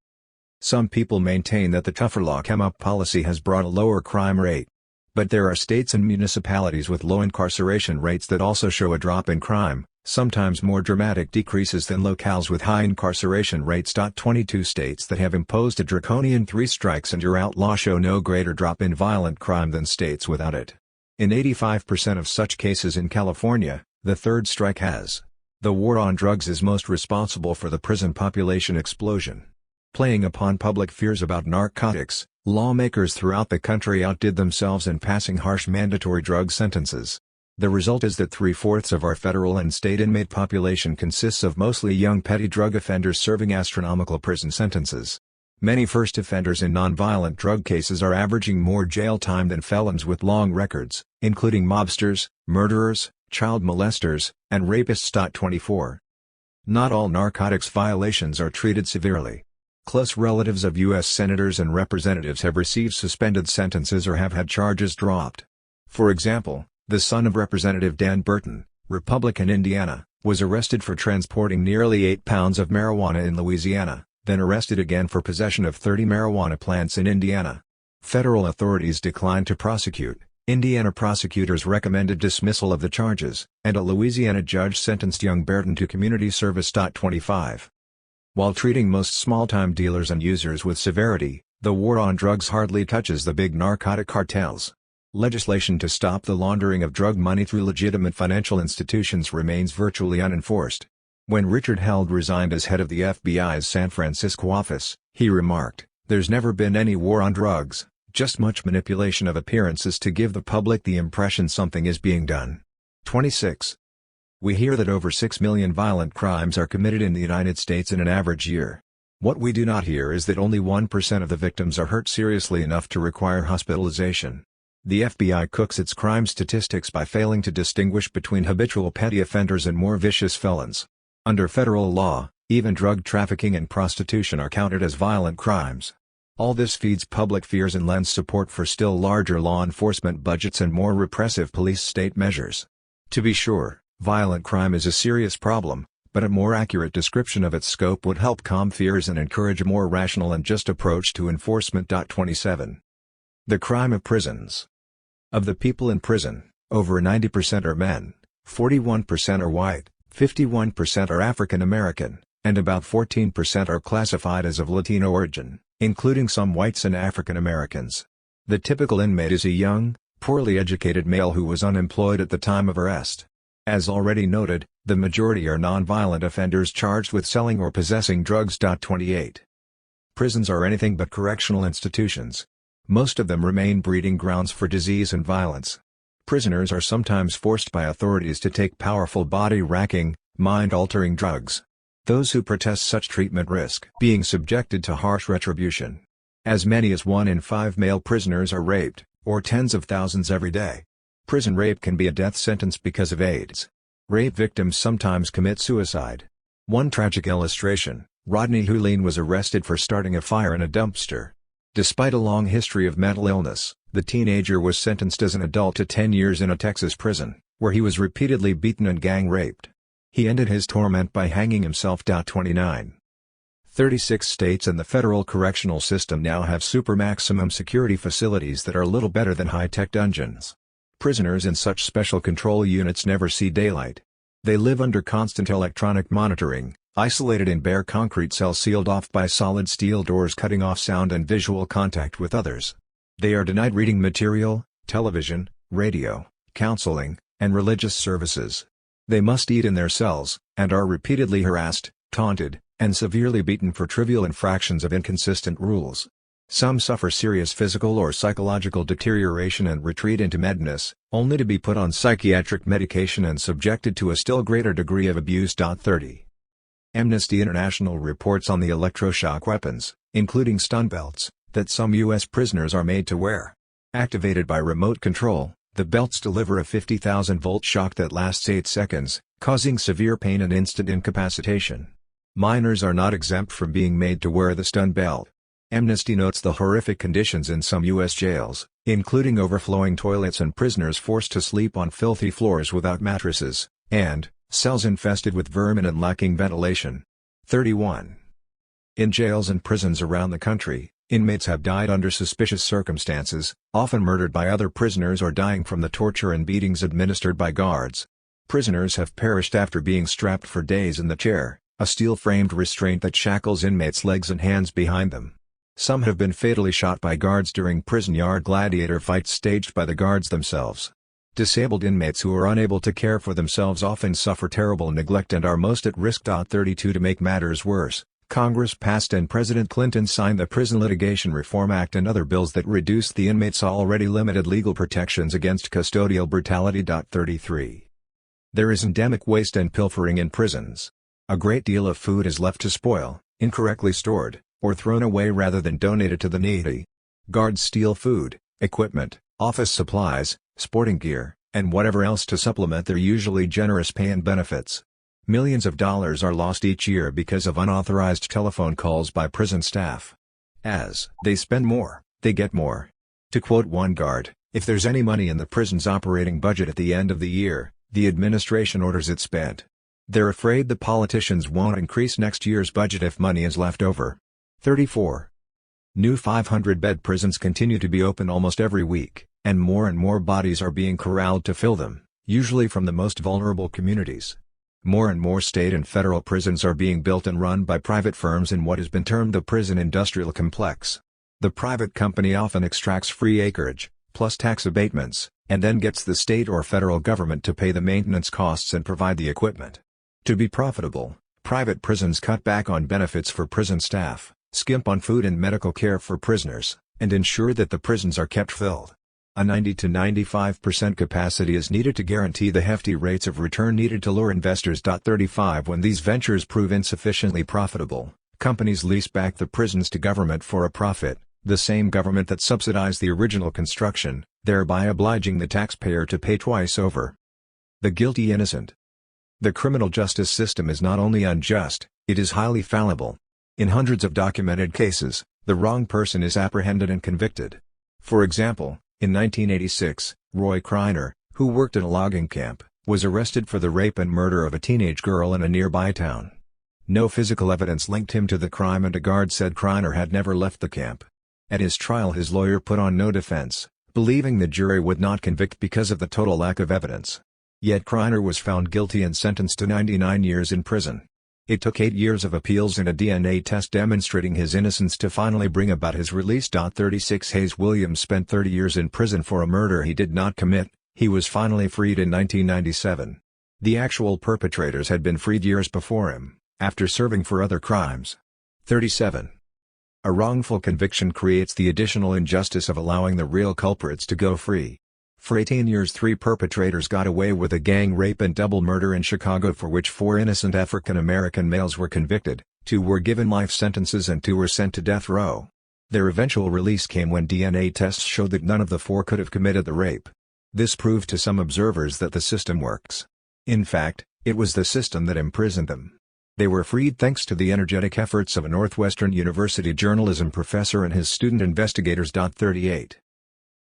Some people maintain that the tougher lock-em-up policy has brought a lower crime rate. But there are states and municipalities with low incarceration rates that also show a drop in crime, sometimes more dramatic decreases than locales with high incarceration rates. 22 states that have imposed a draconian 3 strikes and you're out law show no greater drop in violent crime than states without it. In 85% of such cases in California, the third strike has. The war on drugs is most responsible for the prison population explosion. Playing upon public fears about narcotics, lawmakers throughout the country outdid themselves in passing harsh mandatory drug sentences. The result is that 3/4 of our federal and state inmate population consists of mostly young petty drug offenders serving astronomical prison sentences. Many first offenders in nonviolent drug cases are averaging more jail time than felons with long records, including mobsters, murderers, child molesters, and rapists. 24. Not all narcotics violations are treated severely. Close relatives of U.S. senators and representatives have received suspended sentences or have had charges dropped. For example, the son of Representative Dan Burton, Republican Indiana, was arrested for transporting nearly 8 pounds of marijuana in Louisiana, then arrested again for possession of 30 marijuana plants in Indiana. Federal authorities declined to prosecute. Indiana prosecutors recommended dismissal of the charges, and a Louisiana judge sentenced young Burton to community service. 25. While treating most small-time dealers and users with severity, the war on drugs hardly touches the big narcotic cartels. Legislation to stop the laundering of drug money through legitimate financial institutions remains virtually unenforced. When Richard Held resigned as head of the FBI's San Francisco office, he remarked, "There's never been any war on drugs, just much manipulation of appearances to give the public the impression something is being done." 26. We hear that over 6 million violent crimes are committed in the United States in an average year. What we do not hear is that only 1% of the victims are hurt seriously enough to require hospitalization. The FBI cooks its crime statistics by failing to distinguish between habitual petty offenders and more vicious felons. Under federal law, even drug trafficking and prostitution are counted as violent crimes. All this feeds public fears and lends support for still larger law enforcement budgets and more repressive police state measures. To be sure, violent crime is a serious problem, but a more accurate description of its scope would help calm fears and encourage a more rational and just approach to enforcement. 27. The crime of prisons. Of the people in prison, over 90% are men, 41% are white, 51% are African American, and about 14% are classified as of Latino origin, including some whites and African Americans. The typical inmate is a young, poorly educated male who was unemployed at the time of arrest. As already noted, the majority are nonviolent offenders charged with selling or possessing drugs. 28. Prisons are anything but correctional institutions. Most of them remain breeding grounds for disease and violence. Prisoners are sometimes forced by authorities to take powerful body-racking, mind-altering drugs. Those who protest such treatment risk being subjected to harsh retribution. As many as 1 in 5 male prisoners are raped, or tens of thousands every day. Prison rape can be a death sentence because of AIDS. Rape victims sometimes commit suicide. One tragic illustration, Rodney Huline was arrested for starting a fire in a dumpster. Despite a long history of mental illness, the teenager was sentenced as an adult to 10 years in a Texas prison, where he was repeatedly beaten and gang-raped. He ended his torment by hanging himself. 29. 36 states and the federal correctional system now have super maximum security facilities that are little better than high-tech dungeons. Prisoners in such special control units never see daylight. They live under constant electronic monitoring, Isolated in bare concrete cells sealed off by solid steel doors cutting off sound and visual contact with others. They are denied reading material, television, radio, counseling, and religious services. They must eat in their cells, and are repeatedly harassed, taunted, and severely beaten for trivial infractions of inconsistent rules. Some suffer serious physical or psychological deterioration and retreat into madness, only to be put on psychiatric medication and subjected to a still greater degree of abuse. 30. Amnesty International reports on the electroshock weapons, including stun belts, that some U.S. prisoners are made to wear. Activated by remote control, the belts deliver a 50,000-volt shock that lasts 8 seconds, causing severe pain and instant incapacitation. Minors are not exempt from being made to wear the stun belt. Amnesty notes the horrific conditions in some U.S. jails, including overflowing toilets and prisoners forced to sleep on filthy floors without mattresses, and cells infested with vermin and lacking ventilation. 31. In jails and prisons around the country, inmates have died under suspicious circumstances, often murdered by other prisoners or dying from the torture and beatings administered by guards. Prisoners have perished after being strapped for days in the chair, a steel-framed restraint that shackles inmates' legs and hands behind them. Some have been fatally shot by guards during prison yard gladiator fights staged by the guards themselves. Disabled inmates who are unable to care for themselves often suffer terrible neglect and are most at risk. 32 To make matters worse, Congress passed and President Clinton signed the Prison Litigation Reform Act and other bills that reduced the inmates' already limited legal protections against custodial brutality. 33. There is endemic waste and pilfering in prisons. A great deal of food is left to spoil, incorrectly stored, or thrown away rather than donated to the needy. Guards steal food, equipment, office supplies, sporting gear, and whatever else to supplement their usually generous pay and benefits. Millions of dollars are lost each year because of unauthorized telephone calls by prison staff. As they spend more, they get more. To quote one guard, "If there's any money in the prison's operating budget at the end of the year, the administration orders it spent." They're afraid the politicians won't increase next year's budget if money is left over. 34. New 500-bed prisons continue to be open almost every week, and more bodies are being corralled to fill them, usually from the most vulnerable communities. More and more state and federal prisons are being built and run by private firms in what has been termed the prison industrial complex. The private company often extracts free acreage, plus tax abatements, and then gets the state or federal government to pay the maintenance costs and provide the equipment. To be profitable, private prisons cut back on benefits for prison staff, skimp on food and medical care for prisoners, and ensure that the prisons are kept filled. A 90 to 95% capacity is needed to guarantee the hefty rates of return needed to lure investors. 35 When these ventures prove insufficiently profitable, companies lease back the prisons to government for a profit, the same government that subsidized the original construction, thereby obliging the taxpayer to pay twice over. The guilty innocent. The criminal justice system is not only unjust, it is highly fallible. In hundreds of documented cases, the wrong person is apprehended and convicted. For example, in 1986, Roy Kreiner, who worked in a logging camp, was arrested for the rape and murder of a teenage girl in a nearby town. No physical evidence linked him to the crime and a guard said Kreiner had never left the camp. At his trial his lawyer put on no defense, believing the jury would not convict because of the total lack of evidence. Yet Kreiner was found guilty and sentenced to 99 years in prison. It took 8 years of appeals and a DNA test demonstrating his innocence to finally bring about his release. 36 Hayes Williams spent 30 years in prison for a murder he did not commit. He was finally freed in 1997. The actual perpetrators had been freed years before him, after serving for other crimes. 37. A wrongful conviction creates the additional injustice of allowing the real culprits to go free. For 18 years 3 perpetrators got away with a gang rape and double murder in Chicago for which 4 innocent African-American males were convicted, 2 were given life sentences and 2 were sent to death row. Their eventual release came when DNA tests showed that none of the 4 could have committed the rape. This proved to some observers that the system works. In fact, it was the system that imprisoned them. They were freed thanks to the energetic efforts of a Northwestern University journalism professor and his student investigators. 38.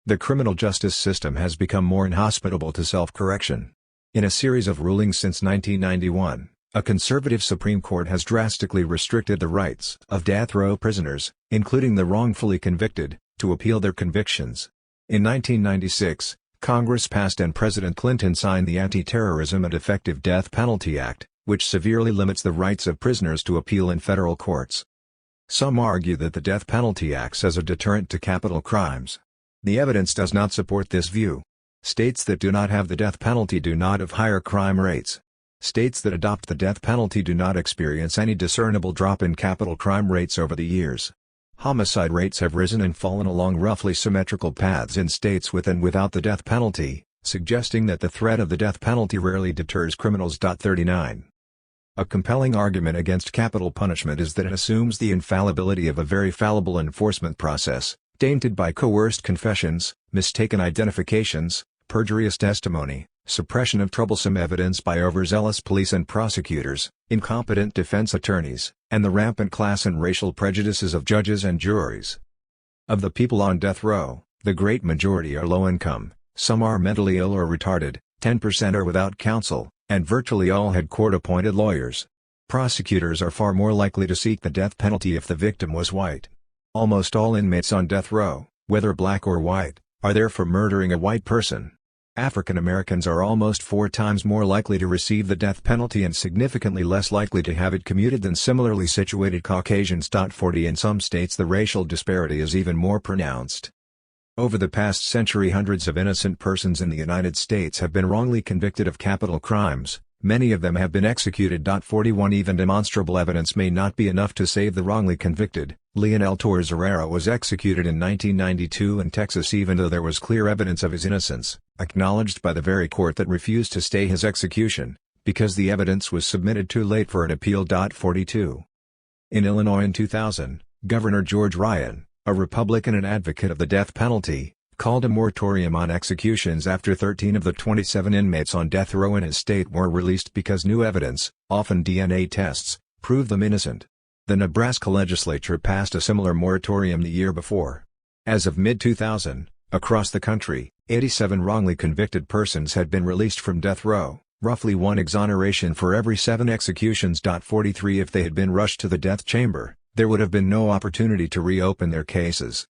The criminal justice system has become more inhospitable to self-correction. In a series of rulings since 1991, a conservative Supreme Court has drastically restricted the rights of death row prisoners, including the wrongfully convicted, to appeal their convictions. In 1996, Congress passed and President Clinton signed the Anti-Terrorism and Effective Death Penalty Act, which severely limits the rights of prisoners to appeal in federal courts. Some argue that the death penalty acts as a deterrent to capital crimes. The evidence does not support this view. States that do not have the death penalty do not have higher crime rates. States that adopt the death penalty do not experience any discernible drop in capital crime rates over the years. Homicide rates have risen and fallen along roughly symmetrical paths in states with and without the death penalty, suggesting that the threat of the death penalty rarely deters criminals. 39. A compelling argument against capital punishment is that it assumes the infallibility of a very fallible enforcement process, tainted by coerced confessions, mistaken identifications, perjurious testimony, suppression of troublesome evidence by overzealous police and prosecutors, incompetent defense attorneys, and the rampant class and racial prejudices of judges and juries. Of the people on death row, the great majority are low-income, some are mentally ill or retarded, 10% are without counsel, and virtually all had court-appointed lawyers. Prosecutors are far more likely to seek the death penalty if the victim was white. Almost all inmates on death row, whether black or white, are there for murdering a white person. African Americans are almost 4 times more likely to receive the death penalty and significantly less likely to have it commuted than similarly situated Caucasians. 40 In some states the racial disparity is even more pronounced. Over the past century hundreds of innocent persons in the United States have been wrongly convicted of capital crimes, many of them have been executed. 41 Even demonstrable evidence may not be enough to save the wrongly convicted. Leonel Torres Herrera was executed in 1992 in Texas even though there was clear evidence of his innocence, acknowledged by the very court that refused to stay his execution, because the evidence was submitted too late for an appeal. 42. In Illinois in 2000, Governor George Ryan, a Republican and advocate of the death penalty, called a moratorium on executions after 13 of the 27 inmates on death row in his state were released because new evidence, often DNA tests, proved them innocent. The Nebraska legislature passed a similar moratorium the year before. As of mid-2000, across the country, 87 wrongly convicted persons had been released from death row, roughly 1 exoneration for every 7 executions. 43 If they had been rushed to the death chamber, there would have been no opportunity to reopen their cases.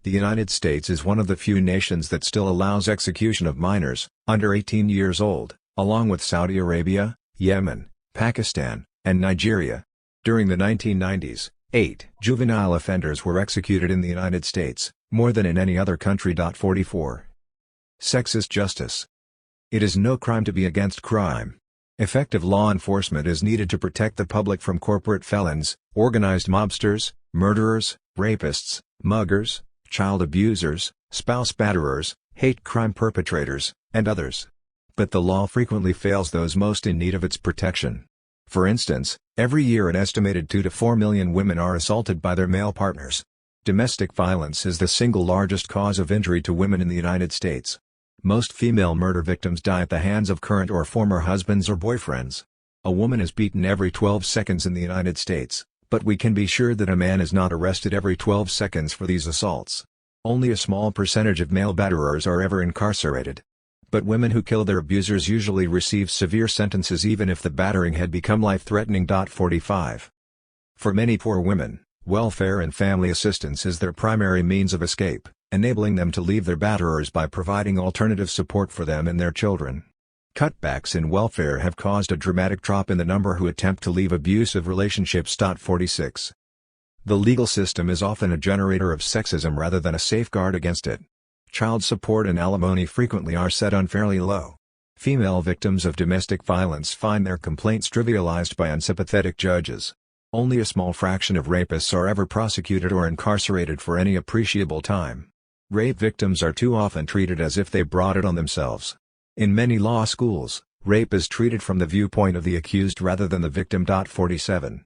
The United States is one of the few nations that still allows execution of minors, under 18 years old, along with Saudi Arabia, Yemen, Pakistan, and Nigeria. During the 1990s, 8 juvenile offenders were executed in the United States, more than in any other country. 44. Sexist justice. It is no crime to be against crime. Effective law enforcement is needed to protect the public from corporate felons, organized mobsters, murderers, rapists, muggers, child abusers, spouse batterers, hate crime perpetrators, and others. But the law frequently fails those most in need of its protection. For instance, every year an estimated 2 to 4 million women are assaulted by their male partners. Domestic violence is the single largest cause of injury to women in the United States. Most female murder victims die at the hands of current or former husbands or boyfriends. A woman is beaten every 12 seconds in the United States, but we can be sure that a man is not arrested every 12 seconds for these assaults. Only a small percentage of male batterers are ever incarcerated. But women who kill their abusers usually receive severe sentences even if the battering had become life-threatening. 45. For many poor women, welfare and family assistance is their primary means of escape, enabling them to leave their batterers by providing alternative support for them and their children. Cutbacks in welfare have caused a dramatic drop in the number who attempt to leave abusive relationships. 46. The legal system is often a generator of sexism rather than a safeguard against it. Child support and alimony frequently are set unfairly low. Female victims of domestic violence find their complaints trivialized by unsympathetic judges. Only a small fraction of rapists are ever prosecuted or incarcerated for any appreciable time. Rape victims are too often treated as if they brought it on themselves. In many law schools, rape is treated from the viewpoint of the accused rather than the victim. 47.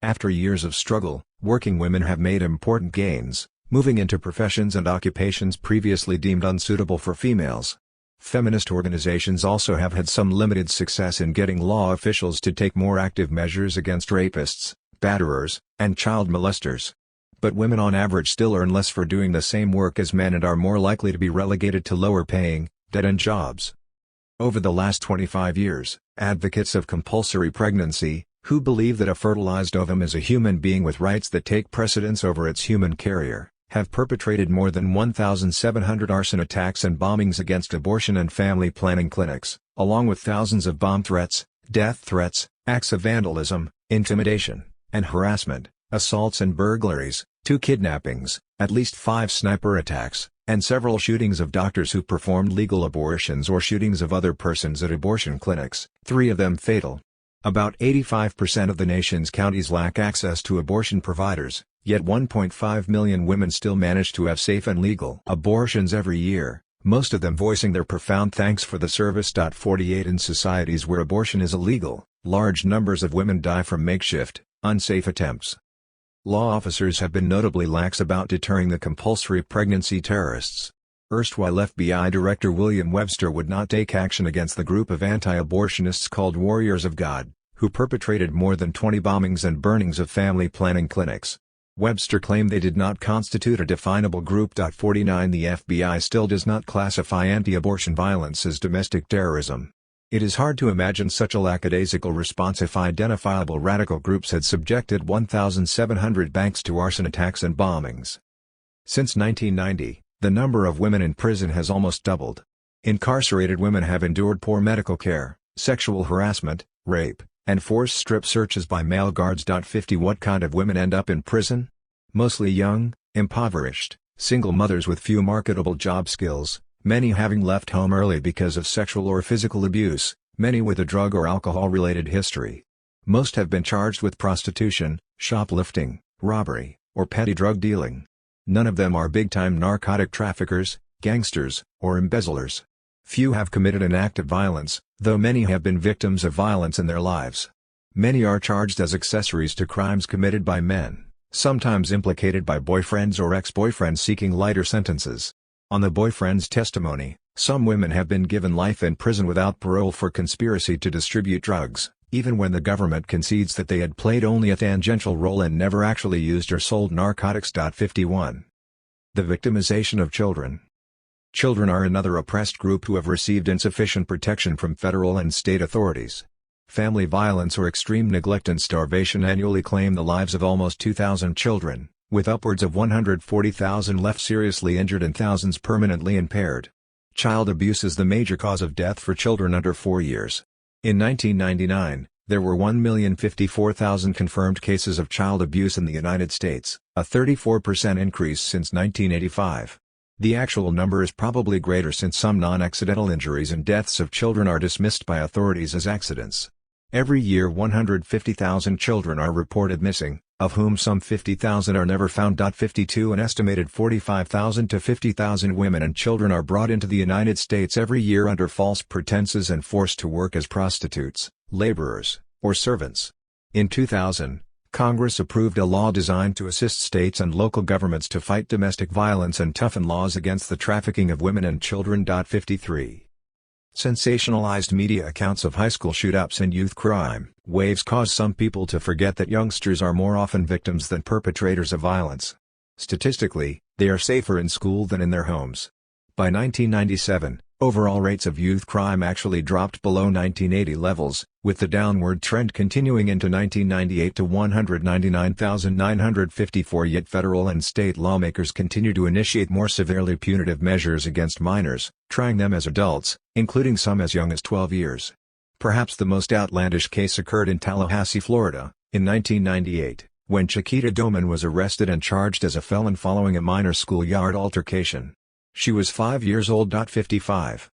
After years of struggle, working women have made important gains, moving into professions and occupations previously deemed unsuitable for females. Feminist organizations also have had some limited success in getting law officials to take more active measures against rapists, batterers, and child molesters. But women on average still earn less for doing the same work as men and are more likely to be relegated to lower-paying, dead-end jobs. Over the last 25 years, advocates of compulsory pregnancy, who believe that a fertilized ovum is a human being with rights that take precedence over its human carrier, have perpetrated more than 1,700 arson attacks and bombings against abortion and family planning clinics, along with thousands of bomb threats, death threats, acts of vandalism, intimidation, and harassment, assaults and burglaries, 2 kidnappings, at least 5 sniper attacks, and several shootings of doctors who performed legal abortions or shootings of other persons at abortion clinics, 3 of them fatal. About 85% of the nation's counties lack access to abortion providers, yet 1.5 million women still manage to have safe and legal abortions every year, most of them voicing their profound thanks for the service. 48 In societies where abortion is illegal, large numbers of women die from makeshift, unsafe attempts. Law officers have been notably lax about deterring the compulsory pregnancy terrorists. Erstwhile FBI Director William Webster would not take action against the group of anti-abortionists called Warriors of God, who perpetrated more than 20 bombings and burnings of family planning clinics. Webster claimed they did not constitute a definable group. 49 The FBI still does not classify anti-abortion violence as domestic terrorism. It is hard to imagine such a lackadaisical response if identifiable radical groups had subjected 1,700 banks to arson attacks and bombings. Since 1990, the number of women in prison has almost doubled. Incarcerated women have endured poor medical care, sexual harassment, rape, and forced strip searches by male guards. 50 What kind of women end up in prison? Mostly young, impoverished, single mothers with few marketable job skills, many having left home early because of sexual or physical abuse, many with a drug or alcohol-related history. Most have been charged with prostitution, shoplifting, robbery, or petty drug dealing. None of them are big-time narcotic traffickers, gangsters, or embezzlers. Few have committed an act of violence, though many have been victims of violence in their lives. Many are charged as accessories to crimes committed by men, sometimes implicated by boyfriends or ex-boyfriends seeking lighter sentences. On the boyfriend's testimony, some women have been given life in prison without parole for conspiracy to distribute drugs, even when the government concedes that they had played only a tangential role and never actually used or sold narcotics. 51 The victimization of children. Children are another oppressed group who have received insufficient protection from federal and state authorities. Family violence or extreme neglect and starvation annually claim the lives of almost 2,000 children, with upwards of 140,000 left seriously injured and thousands permanently impaired. Child abuse is the major cause of death for children under 4 years. In 1999, there were 1,054,000 confirmed cases of child abuse in the United States, a 34% increase since 1985. The actual number is probably greater since some non-accidental injuries and deaths of children are dismissed by authorities as accidents. Every year 150,000 children are reported missing, of whom some 50,000 are never found. 52 An estimated 45,000 to 50,000 women and children are brought into the United States every year under false pretenses and forced to work as prostitutes, laborers, or servants. In 2000, Congress approved a law designed to assist states and local governments to fight domestic violence and toughen laws against the trafficking of women and children. 53 Sensationalized media accounts of high school shootouts and youth crime waves cause some people to forget that youngsters are more often victims than perpetrators of violence. Statistically, they are safer in school than in their homes. By 1997, overall rates of youth crime actually dropped below 1980 levels, with the downward trend continuing into 1998 to 199,954. Yet federal and state lawmakers continue to initiate more severely punitive measures against minors, trying them as adults, including some as young as 12 years. Perhaps the most outlandish case occurred in Tallahassee, Florida, in 1998, when Chiquita Doman was arrested and charged as a felon following a minor schoolyard altercation. She was 5 years old. 55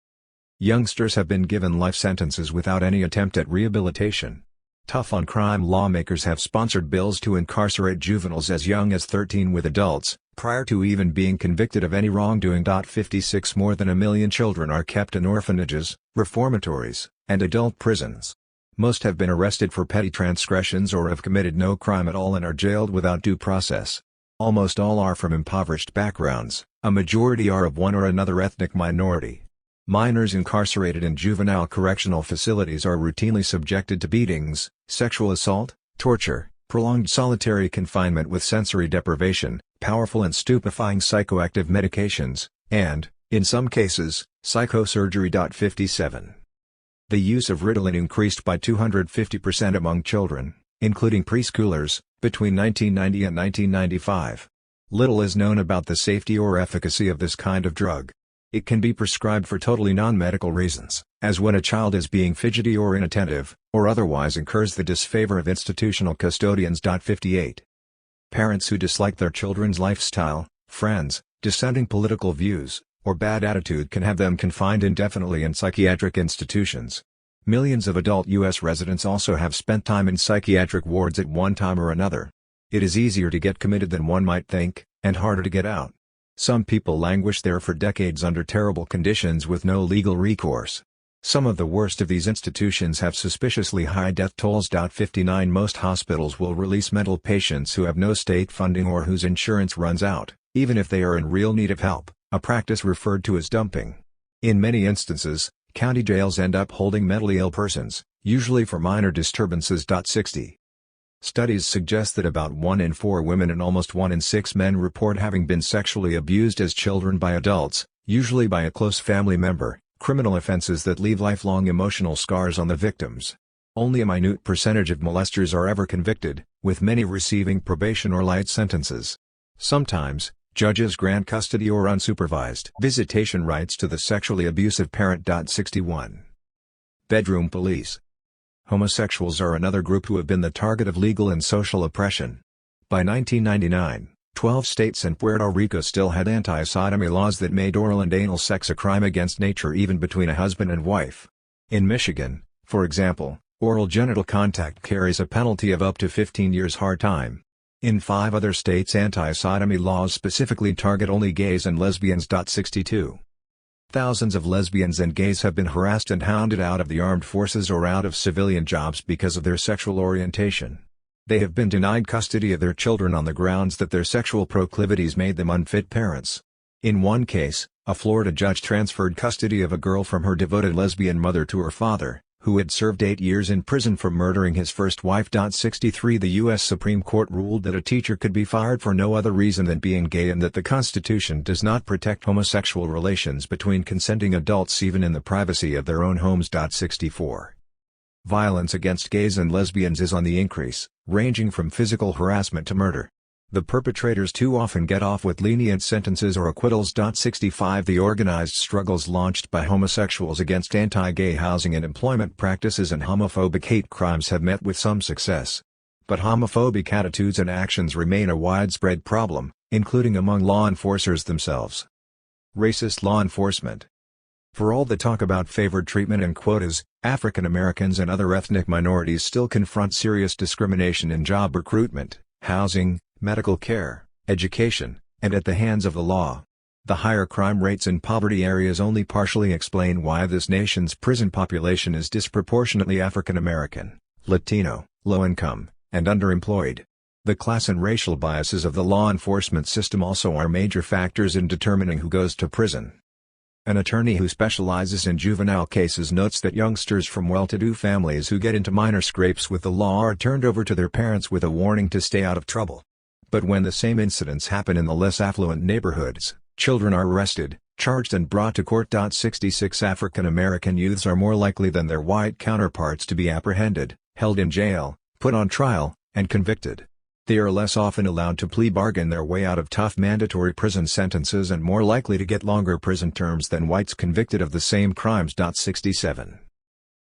Youngsters have been given life sentences without any attempt at rehabilitation. Tough-on-crime lawmakers have sponsored bills to incarcerate juveniles as young as 13 with adults, prior to even being convicted of any wrongdoing. 56 More than a million children are kept in orphanages, reformatories, and adult prisons. Most have been arrested for petty transgressions or have committed no crime at all and are jailed without due process. Almost all are from impoverished backgrounds, a majority are of one or another ethnic minority. Minors incarcerated in juvenile correctional facilities are routinely subjected to beatings, sexual assault, torture, prolonged solitary confinement with sensory deprivation, powerful and stupefying psychoactive medications, and, in some cases, psychosurgery. 57 The use of Ritalin increased by 250% among children, including preschoolers, between 1990 and 1995. Little is known about the safety or efficacy of this kind of drug. It can be prescribed for totally non-medical reasons, as when a child is being fidgety or inattentive, or otherwise incurs the disfavor of institutional custodians. 58. Parents who dislike their children's lifestyle, friends, dissenting political views, or bad attitude can have them confined indefinitely in psychiatric institutions. Millions of adult U.S. residents also have spent time in psychiatric wards at one time or another. It is easier to get committed than one might think, and harder to get out. Some people languish there for decades under terrible conditions with no legal recourse. Some of the worst of these institutions have suspiciously high death tolls. 59 Most hospitals will release mental patients who have no state funding or whose insurance runs out, even if they are in real need of help, a practice referred to as dumping. In many instances, county jails end up holding mentally ill persons, usually for minor disturbances. 60. Studies suggest that about 1 in 4 women and almost 1 in 6 men report having been sexually abused as children by adults, usually by a close family member, criminal offenses that leave lifelong emotional scars on the victims. Only a minute percentage of molesters are ever convicted, with many receiving probation or light sentences. Sometimes, judges grant custody or unsupervised visitation rights to the sexually abusive parent. 61. Bedroom police. Homosexuals are another group who have been the target of legal and social oppression. By 1999, 12 states and Puerto Rico still had anti-sodomy laws that made oral and anal sex a crime against nature even between a husband and wife. In Michigan, for example, oral genital contact carries a penalty of up to 15 years hard time. In 5 other states anti-sodomy laws specifically target only gays and lesbians. 62. Thousands of lesbians and gays have been harassed and hounded out of the armed forces or out of civilian jobs because of their sexual orientation. They have been denied custody of their children on the grounds that their sexual proclivities made them unfit parents. In one case, a Florida judge transferred custody of a girl from her devoted lesbian mother to her father, who had served 8 years in prison for murdering his first wife. 63 The U.S. Supreme Court ruled that a teacher could be fired for no other reason than being gay and that the Constitution does not protect homosexual relations between consenting adults even in the privacy of their own homes. 64. Violence against gays and lesbians is on the increase, ranging from physical harassment to murder. The perpetrators too often get off with lenient sentences or acquittals. 65 The organized struggles launched by homosexuals against anti-gay housing and employment practices and homophobic hate crimes have met with some success. But homophobic attitudes and actions remain a widespread problem, including among law enforcers themselves. Racist law enforcement. For all the talk about favored treatment and quotas, African Americans and other ethnic minorities still confront serious discrimination in job recruitment, housing, medical care, education, and at the hands of the law. The higher crime rates in poverty areas only partially explain why this nation's prison population is disproportionately African American, Latino, low-income, and underemployed. The class and racial biases of the law enforcement system also are major factors in determining who goes to prison. An attorney who specializes in juvenile cases notes that youngsters from well-to-do families who get into minor scrapes with the law are turned over to their parents with a warning to stay out of trouble. But when the same incidents happen in the less affluent neighborhoods, children are arrested, charged and brought to court. 66 African American youths are more likely than their white counterparts to be apprehended, held in jail, put on trial, and convicted. They are less often allowed to plea bargain their way out of tough mandatory prison sentences and more likely to get longer prison terms than whites convicted of the same crimes. 67.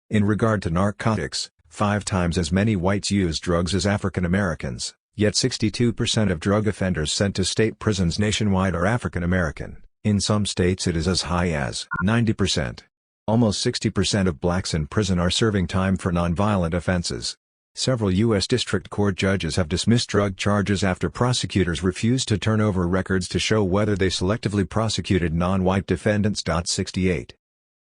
In regard to narcotics, 5 times as many whites use drugs as African Americans, yet 62% of drug offenders sent to state prisons nationwide are African American. In some states it is as high as 90%. Almost 60% of blacks in prison are serving time for nonviolent offenses. Several U.S. District Court judges have dismissed drug charges after prosecutors refused to turn over records to show whether they selectively prosecuted non-white defendants. 68.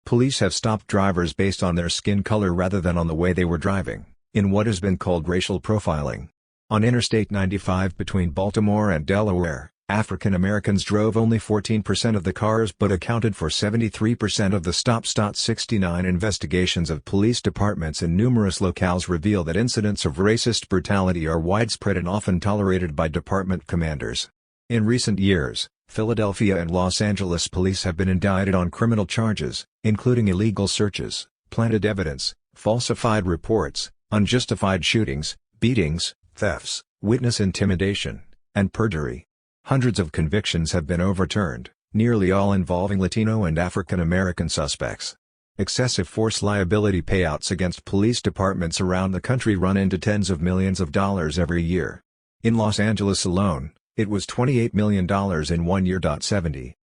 Police have stopped drivers based on their skin color rather than on the way they were driving, in what has been called racial profiling. On Interstate 95 between Baltimore and Delaware, African Americans drove only 14% of the cars but accounted for 73% of the stops. 69 Investigations of police departments in numerous locales reveal that incidents of racist brutality are widespread and often tolerated by department commanders. In recent years, Philadelphia and Los Angeles police have been indicted on criminal charges, including illegal searches, planted evidence, falsified reports, unjustified shootings, beatings, thefts, witness intimidation, and perjury. Hundreds of convictions have been overturned, nearly all involving Latino and African American suspects. Excessive force liability payouts against police departments around the country run into tens of millions of dollars every year. In Los Angeles alone, it was $28 million in 1 year. 70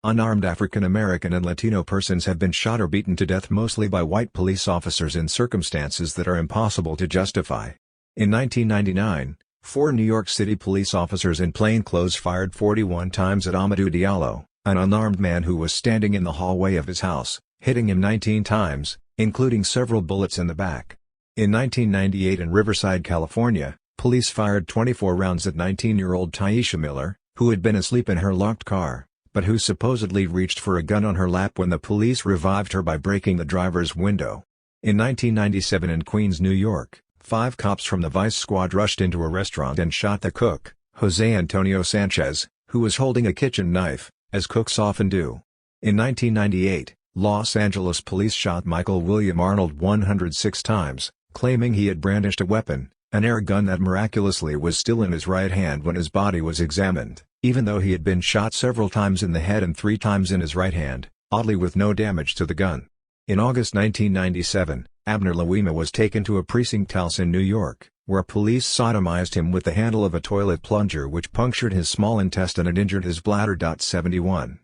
unarmed African American and Latino persons have been shot or beaten to death mostly by white police officers in circumstances that are impossible to justify. In 1999, 4 New York City police officers in plainclothes fired 41 times at Amadou Diallo, an unarmed man who was standing in the hallway of his house, hitting him 19 times, including several bullets in the back. In 1998 in Riverside, California, police fired 24 rounds at 19-year-old Tyesha Miller, who had been asleep in her locked car, but who supposedly reached for a gun on her lap when the police revived her by breaking the driver's window. In 1997 in Queens, New York, 5 cops from the Vice Squad rushed into a restaurant and shot the cook, Jose Antonio Sanchez, who was holding a kitchen knife, as cooks often do. In 1998, Los Angeles police shot Michael William Arnold 106 times, claiming he had brandished a weapon, an air gun that miraculously was still in his right hand when his body was examined, even though he had been shot several times in the head and 3 times in his right hand, oddly with no damage to the gun. In August 1997, Abner Louima was taken to a precinct house in New York, where police sodomized him with the handle of a toilet plunger which punctured his small intestine and injured his bladder. 71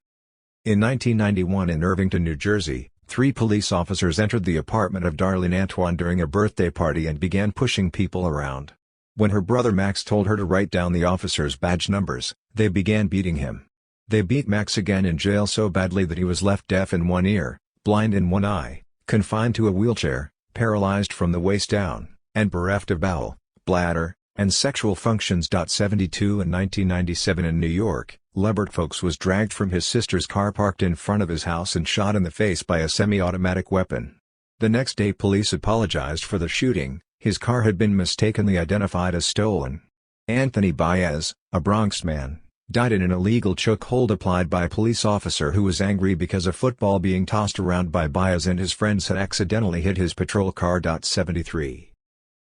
In 1991 in Irvington, New Jersey, 3 police officers entered the apartment of Darlene Antoine during a birthday party and began pushing people around. When her brother Max told her to write down the officers' badge numbers, they began beating him. They beat Max again in jail so badly that he was left deaf in one ear, blind in one eye, confined to a wheelchair, paralyzed from the waist down, and bereft of bowel, bladder, and sexual functions. 72 In 1997 in New York, Lebert Folks was dragged from his sister's car parked in front of his house and shot in the face by a semi-automatic weapon. The next day police apologized for the shooting. His car had been mistakenly identified as stolen. Anthony Baez, a Bronx man, died in an illegal chokehold applied by a police officer who was angry because a football being tossed around by Baez and his friends had accidentally hit his patrol car. 73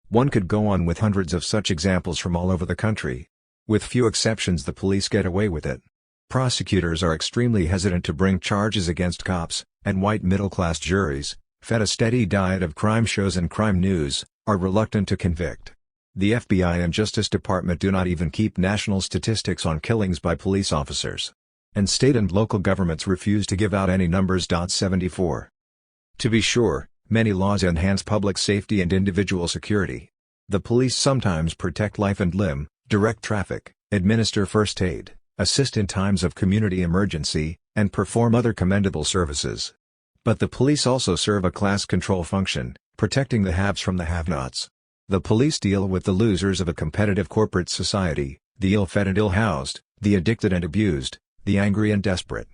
One could go on with hundreds of such examples from all over the country. With few exceptions, the police get away with it. Prosecutors are extremely hesitant to bring charges against cops, and white middle-class juries, fed a steady diet of crime shows and crime news, are reluctant to convict. The FBI and Justice Department do not even keep national statistics on killings by police officers. And state and local governments refuse to give out any numbers. 74 To be sure, many laws enhance public safety and individual security. The police sometimes protect life and limb, direct traffic, administer first aid, assist in times of community emergency, and perform other commendable services. But the police also serve a class control function, protecting the haves from the have-nots. The police deal with the losers of a competitive corporate society, the ill-fed and ill-housed, the addicted and abused, the angry and desperate.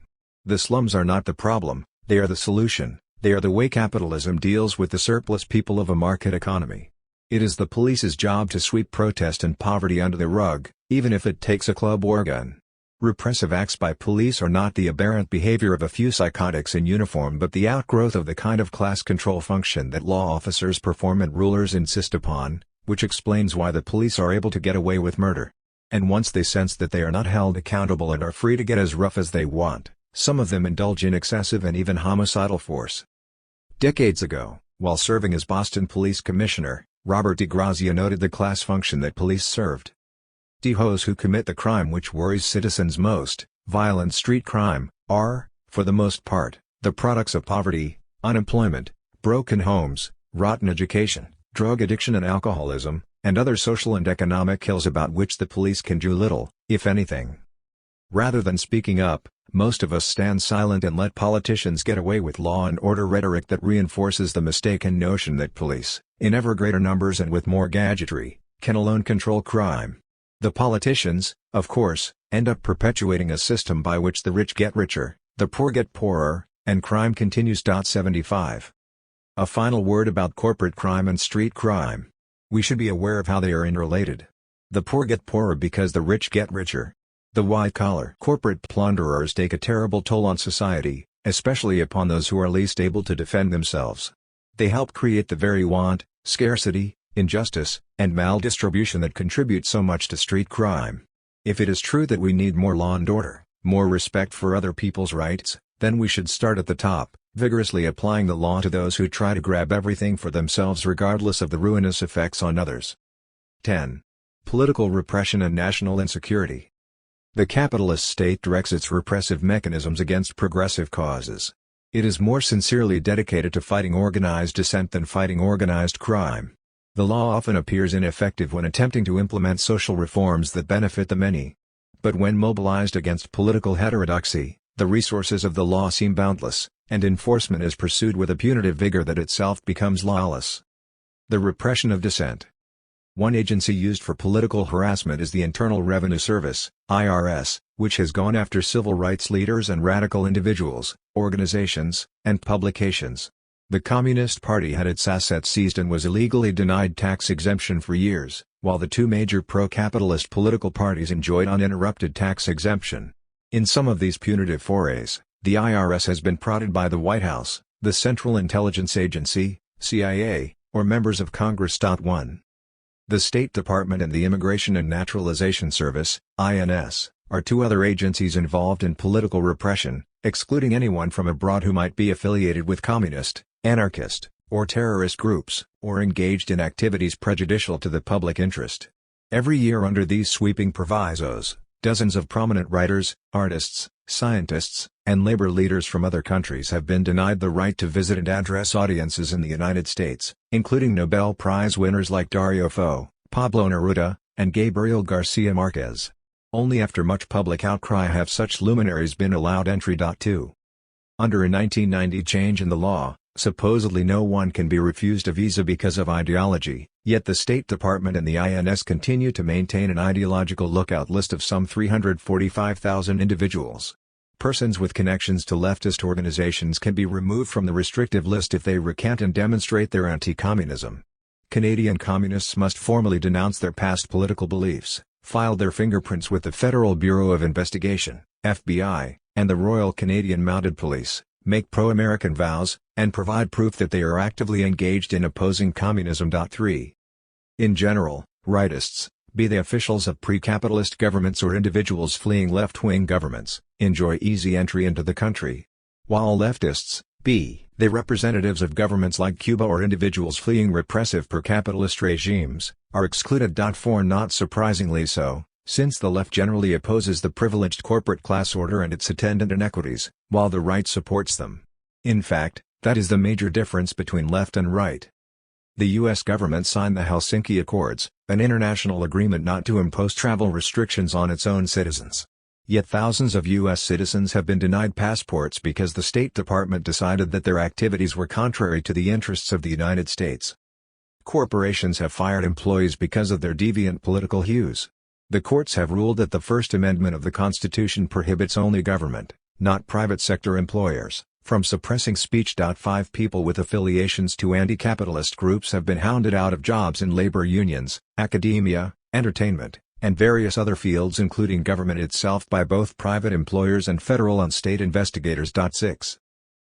The slums are not the problem, they are the solution. They are the way capitalism deals with the surplus people of a market economy. It is the police's job to sweep protest and poverty under the rug, even if it takes a club or a gun. Repressive acts by police are not the aberrant behavior of a few psychotics in uniform but the outgrowth of the kind of class control function that law officers perform and rulers insist upon, which explains why the police are able to get away with murder. And once they sense that they are not held accountable and are free to get as rough as they want, some of them indulge in excessive and even homicidal force. Decades ago, while serving as Boston Police Commissioner, Robert DeGrazia noted the class function that police served. Those who commit the crime which worries citizens most, violent street crime, are, for the most part, the products of poverty, unemployment, broken homes, rotten education, drug addiction and alcoholism, and other social and economic ills about which the police can do little, if anything. Rather than speaking up, most of us stand silent and let politicians get away with law and order rhetoric that reinforces the mistaken notion that police, in ever greater numbers and with more gadgetry, can alone control crime. The politicians, of course, end up perpetuating a system by which the rich get richer, the poor get poorer, and crime continues. 75 A final word about corporate crime and street crime. We should be aware of how they are interrelated. The poor get poorer because the rich get richer. The white-collar corporate plunderers take a terrible toll on society, especially upon those who are least able to defend themselves. They help create the very want, scarcity, injustice, and maldistribution that contribute so much to street crime. If it is true that we need more law and order, more respect for other people's rights, then we should start at the top, vigorously applying the law to those who try to grab everything for themselves regardless of the ruinous effects on others. 10. Political repression and national insecurity. The capitalist state directs its repressive mechanisms against progressive causes. It is more sincerely dedicated to fighting organized dissent than fighting organized crime. The law often appears ineffective when attempting to implement social reforms that benefit the many. But when mobilized against political heterodoxy, the resources of the law seem boundless, and enforcement is pursued with a punitive vigor that itself becomes lawless. The repression of dissent. One agency used for political harassment is the Internal Revenue Service, IRS, which has gone after civil rights leaders and radical individuals, organizations, and publications. The Communist Party had its assets seized and was illegally denied tax exemption for years, while the two major pro-capitalist political parties enjoyed uninterrupted tax exemption. In some of these punitive forays, the IRS has been prodded by the White House, the Central Intelligence Agency, CIA, or members of Congress. 1. The State Department and the Immigration and Naturalization Service, INS, are two other agencies involved in political repression, excluding anyone from abroad who might be affiliated with communist, anarchist, or terrorist groups, or engaged in activities prejudicial to the public interest. Every year under these sweeping provisos, dozens of prominent writers, artists, scientists, and labor leaders from other countries have been denied the right to visit and address audiences in the United States, including Nobel Prize winners like Dario Fo, Pablo Neruda, and Gabriel Garcia Marquez. Only after much public outcry have such luminaries been allowed entry. 2. Under a 1990 change in the law, supposedly no one can be refused a visa because of ideology, yet the State Department and the INS continue to maintain an ideological lookout list of some 345,000 individuals. Persons with connections to leftist organizations can be removed from the restrictive list if they recant and demonstrate their anti-communism. Canadian communists must formally denounce their past political beliefs, file their fingerprints with the Federal Bureau of Investigation, FBI, and the Royal Canadian Mounted Police, make pro-American vows, and provide proof that they are actively engaged in opposing communism. 3. In general, rightists, be they officials of pre-capitalist governments or individuals fleeing left-wing governments, enjoy easy entry into the country. While leftists, be they representatives of governments like Cuba or individuals fleeing repressive pro-capitalist regimes, are excluded. 4. Not surprisingly so, since the left generally opposes the privileged corporate class order and its attendant inequities, while the right supports them. In fact, that is the major difference between left and right. The U.S. government signed the Helsinki Accords, an international agreement not to impose travel restrictions on its own citizens. Yet thousands of U.S. citizens have been denied passports because the State Department decided that their activities were contrary to the interests of the United States. Corporations have fired employees because of their deviant political views. The courts have ruled that the First Amendment of the Constitution prohibits only government, not private sector employers, from suppressing speech. 5. People with affiliations to anti-capitalist groups have been hounded out of jobs in labor unions, academia, entertainment, and various other fields including government itself by both private employers and federal and state investigators. 6.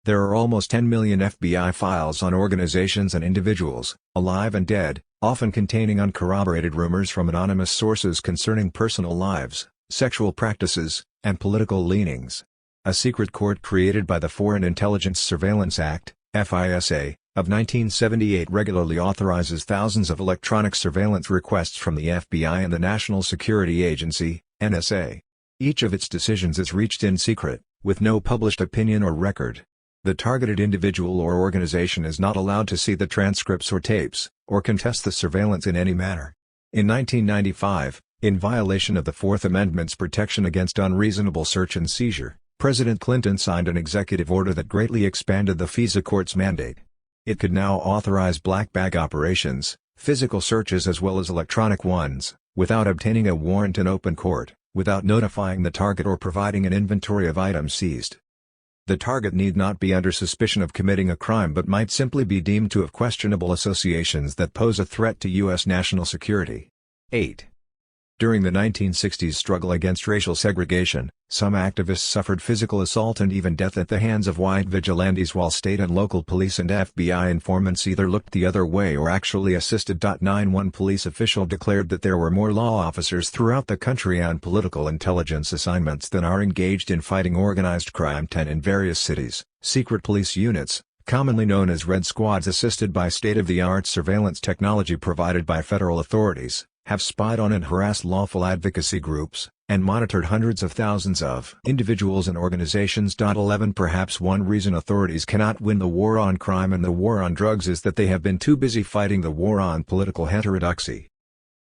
There are almost 10 million FBI files on organizations and individuals, alive and dead, often containing uncorroborated rumors from anonymous sources concerning personal lives, sexual practices, and political leanings. A secret court created by the Foreign Intelligence Surveillance Act, FISA, of 1978 regularly authorizes thousands of electronic surveillance requests from the FBI and the National Security Agency, NSA. Each of its decisions is reached in secret, with no published opinion or record. The targeted individual or organization is not allowed to see the transcripts or tapes, or contest the surveillance in any manner. In 1995, in violation of the Fourth Amendment's protection against unreasonable search and seizure, President Clinton signed an executive order that greatly expanded the FISA court's mandate. It could now authorize black bag operations, physical searches as well as electronic ones, without obtaining a warrant in open court, without notifying the target or providing an inventory of items seized. The target need not be under suspicion of committing a crime but might simply be deemed to have questionable associations that pose a threat to U.S. national security. 8. During the 1960s struggle against racial segregation, some activists suffered physical assault and even death at the hands of white vigilantes, while state and local police and FBI informants either looked the other way or actually assisted. 9 police official declared that there were more law officers throughout the country on political intelligence assignments than are engaged in fighting organized crime. 10 In various cities, secret police units, commonly known as Red Squads, assisted by state-of-the-art surveillance technology provided by federal authorities, have spied on and harassed lawful advocacy groups, and monitored hundreds of thousands of individuals and organizations. 11 Perhaps one reason authorities cannot win the war on crime and the war on drugs is that they have been too busy fighting the war on political heterodoxy.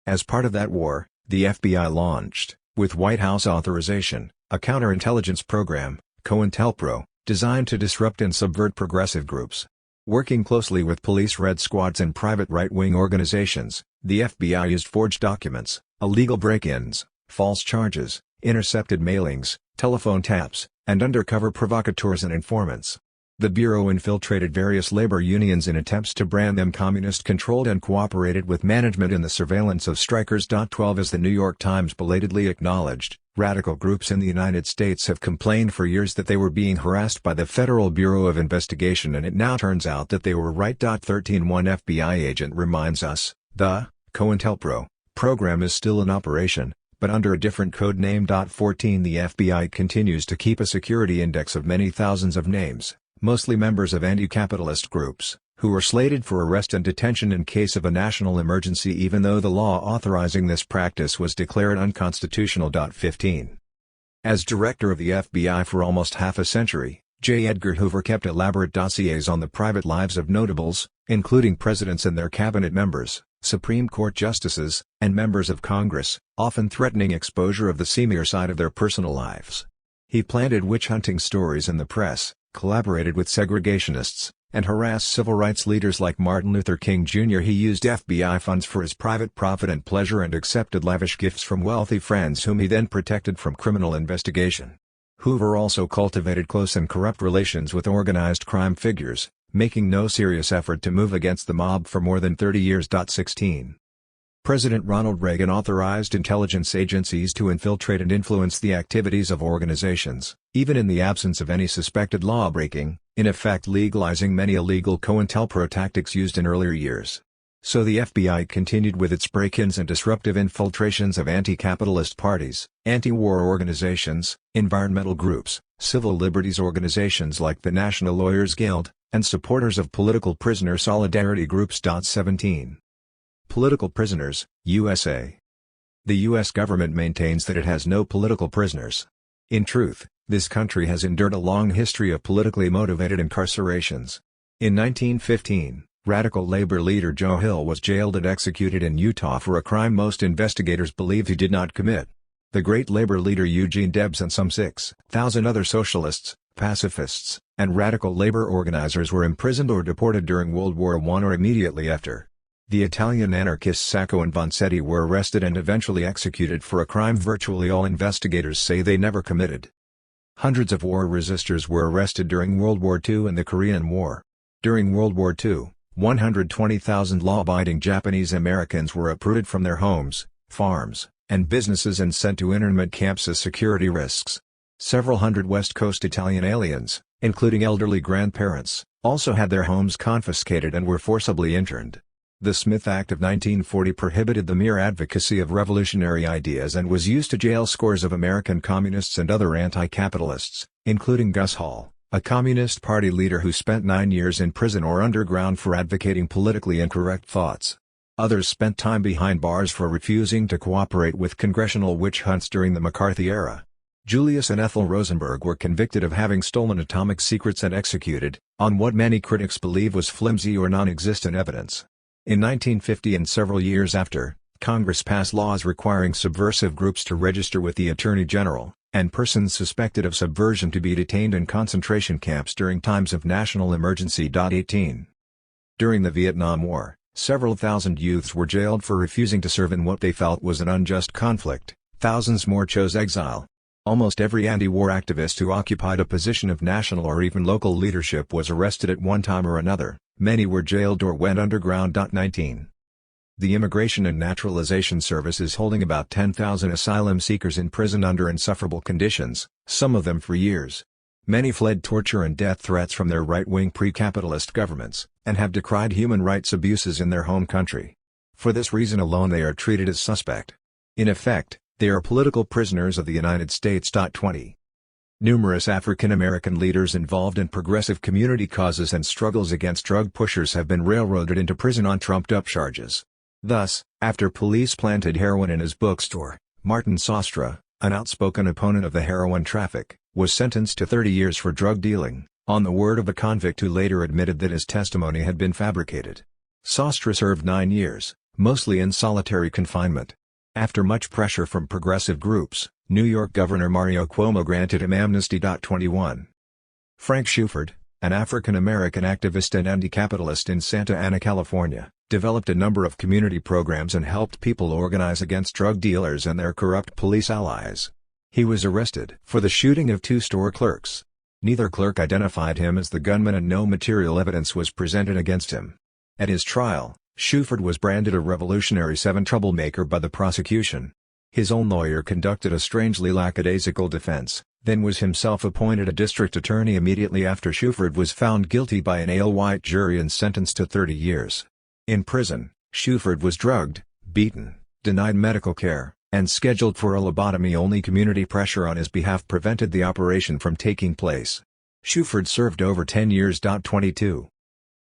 As part of that war, the FBI launched, with White House authorization, a counterintelligence program, COINTELPRO, designed to disrupt and subvert progressive groups. Working closely with police Red Squads and private right-wing organizations, the FBI used forged documents, illegal break-ins, false charges, intercepted mailings, telephone taps, and undercover provocateurs and informants. The Bureau infiltrated various labor unions in attempts to brand them communist-controlled and cooperated with management in the surveillance of strikers. 12 As the New York Times belatedly acknowledged, radical groups in the United States have complained for years that they were being harassed by the Federal Bureau of Investigation, and it now turns out that they were right. 13 One FBI agent reminds us, the COINTELPRO program is still in operation, but under a different code name. 14 The FBI continues to keep a security index of many thousands of names, mostly members of anti-capitalist groups, who were slated for arrest and detention in case of a national emergency even though the law authorizing this practice was declared unconstitutional. 15 As director of the FBI for almost half a century, J. Edgar Hoover kept elaborate dossiers on the private lives of notables, including presidents and their cabinet members, Supreme Court justices, and members of Congress, often threatening exposure of the seamier side of their personal lives. He planted witch-hunting stories in the press, collaborated with segregationists, and harassed civil rights leaders like Martin Luther King Jr. He used FBI funds for his private profit and pleasure and accepted lavish gifts from wealthy friends whom he then protected from criminal investigation. Hoover also cultivated close and corrupt relations with organized crime figures, making no serious effort to move against the mob for more than 30 years. 16 President Ronald Reagan authorized intelligence agencies to infiltrate and influence the activities of organizations, even in the absence of any suspected law-breaking, in effect legalizing many illegal COINTELPRO tactics used in earlier years. So the FBI continued with its break-ins and disruptive infiltrations of anti-capitalist parties, anti-war organizations, environmental groups, civil liberties organizations like the National Lawyers Guild, and supporters of political prisoner solidarity groups. 17 Political prisoners, USA. The U.S. government maintains that it has no political prisoners. In truth, this country has endured a long history of politically motivated incarcerations. In 1915, radical labor leader Joe Hill was jailed and executed in Utah for a crime most investigators believed he did not commit. The great labor leader Eugene Debs and some 6,000 other socialists, pacifists, and radical labor organizers were imprisoned or deported during World War I or immediately after. The Italian anarchists Sacco and Vanzetti were arrested and eventually executed for a crime virtually all investigators say they never committed. Hundreds of war resistors were arrested during World War II and the Korean War. During World War II, 120,000 law-abiding Japanese Americans were uprooted from their homes, farms, and businesses and sent to internment camps as security risks. Several hundred West Coast Italian aliens, including elderly grandparents, also had their homes confiscated and were forcibly interned. The Smith Act of 1940 prohibited the mere advocacy of revolutionary ideas and was used to jail scores of American communists and other anti-capitalists, including Gus Hall, a Communist Party leader who spent 9 years in prison or underground for advocating politically incorrect thoughts. Others spent time behind bars for refusing to cooperate with congressional witch hunts during the McCarthy era. Julius and Ethel Rosenberg were convicted of having stolen atomic secrets and executed, on what many critics believe was flimsy or non-existent evidence. In 1950 and several years after, Congress passed laws requiring subversive groups to register with the Attorney General, and persons suspected of subversion to be detained in concentration camps during times of national emergency. 18 During the Vietnam War, several thousand youths were jailed for refusing to serve in what they felt was an unjust conflict. Thousands more chose exile. Almost every anti-war activist who occupied a position of national or even local leadership was arrested at one time or another. Many were jailed or went underground. 19 The Immigration and Naturalization Service is holding about 10,000 asylum seekers in prison under insufferable conditions, some of them for years. Many fled torture and death threats from their right-wing pre-capitalist governments, and have decried human rights abuses in their home country. For this reason alone they are treated as suspect. In effect, they are political prisoners of the United States. 20. Numerous African American leaders involved in progressive community causes and struggles against drug pushers have been railroaded into prison on trumped-up charges. Thus, after police planted heroin in his bookstore, Martin Sostre, an outspoken opponent of the heroin traffic, was sentenced to 30 years for drug dealing, on the word of a convict who later admitted that his testimony had been fabricated. Sostre served 9 years, mostly in solitary confinement. After much pressure from progressive groups, New York Governor Mario Cuomo granted him amnesty. 21. Frank Shuford, an African-American activist and anti-capitalist in Santa Ana, California, developed a number of community programs and helped people organize against drug dealers and their corrupt police allies. He was arrested for the shooting of 2 store clerks. Neither clerk identified him as the gunman and no material evidence was presented against him. At his trial, Shuford was branded a Revolutionary 7 troublemaker by the prosecution. His own lawyer conducted a strangely lackadaisical defense, then was himself appointed a district attorney immediately after Shuford was found guilty by an all-white jury and sentenced to 30 years. In prison, Shuford was drugged, beaten, denied medical care, and scheduled for a lobotomy. Only community pressure on his behalf prevented the operation from taking place. Shuford served over 10 years. 22.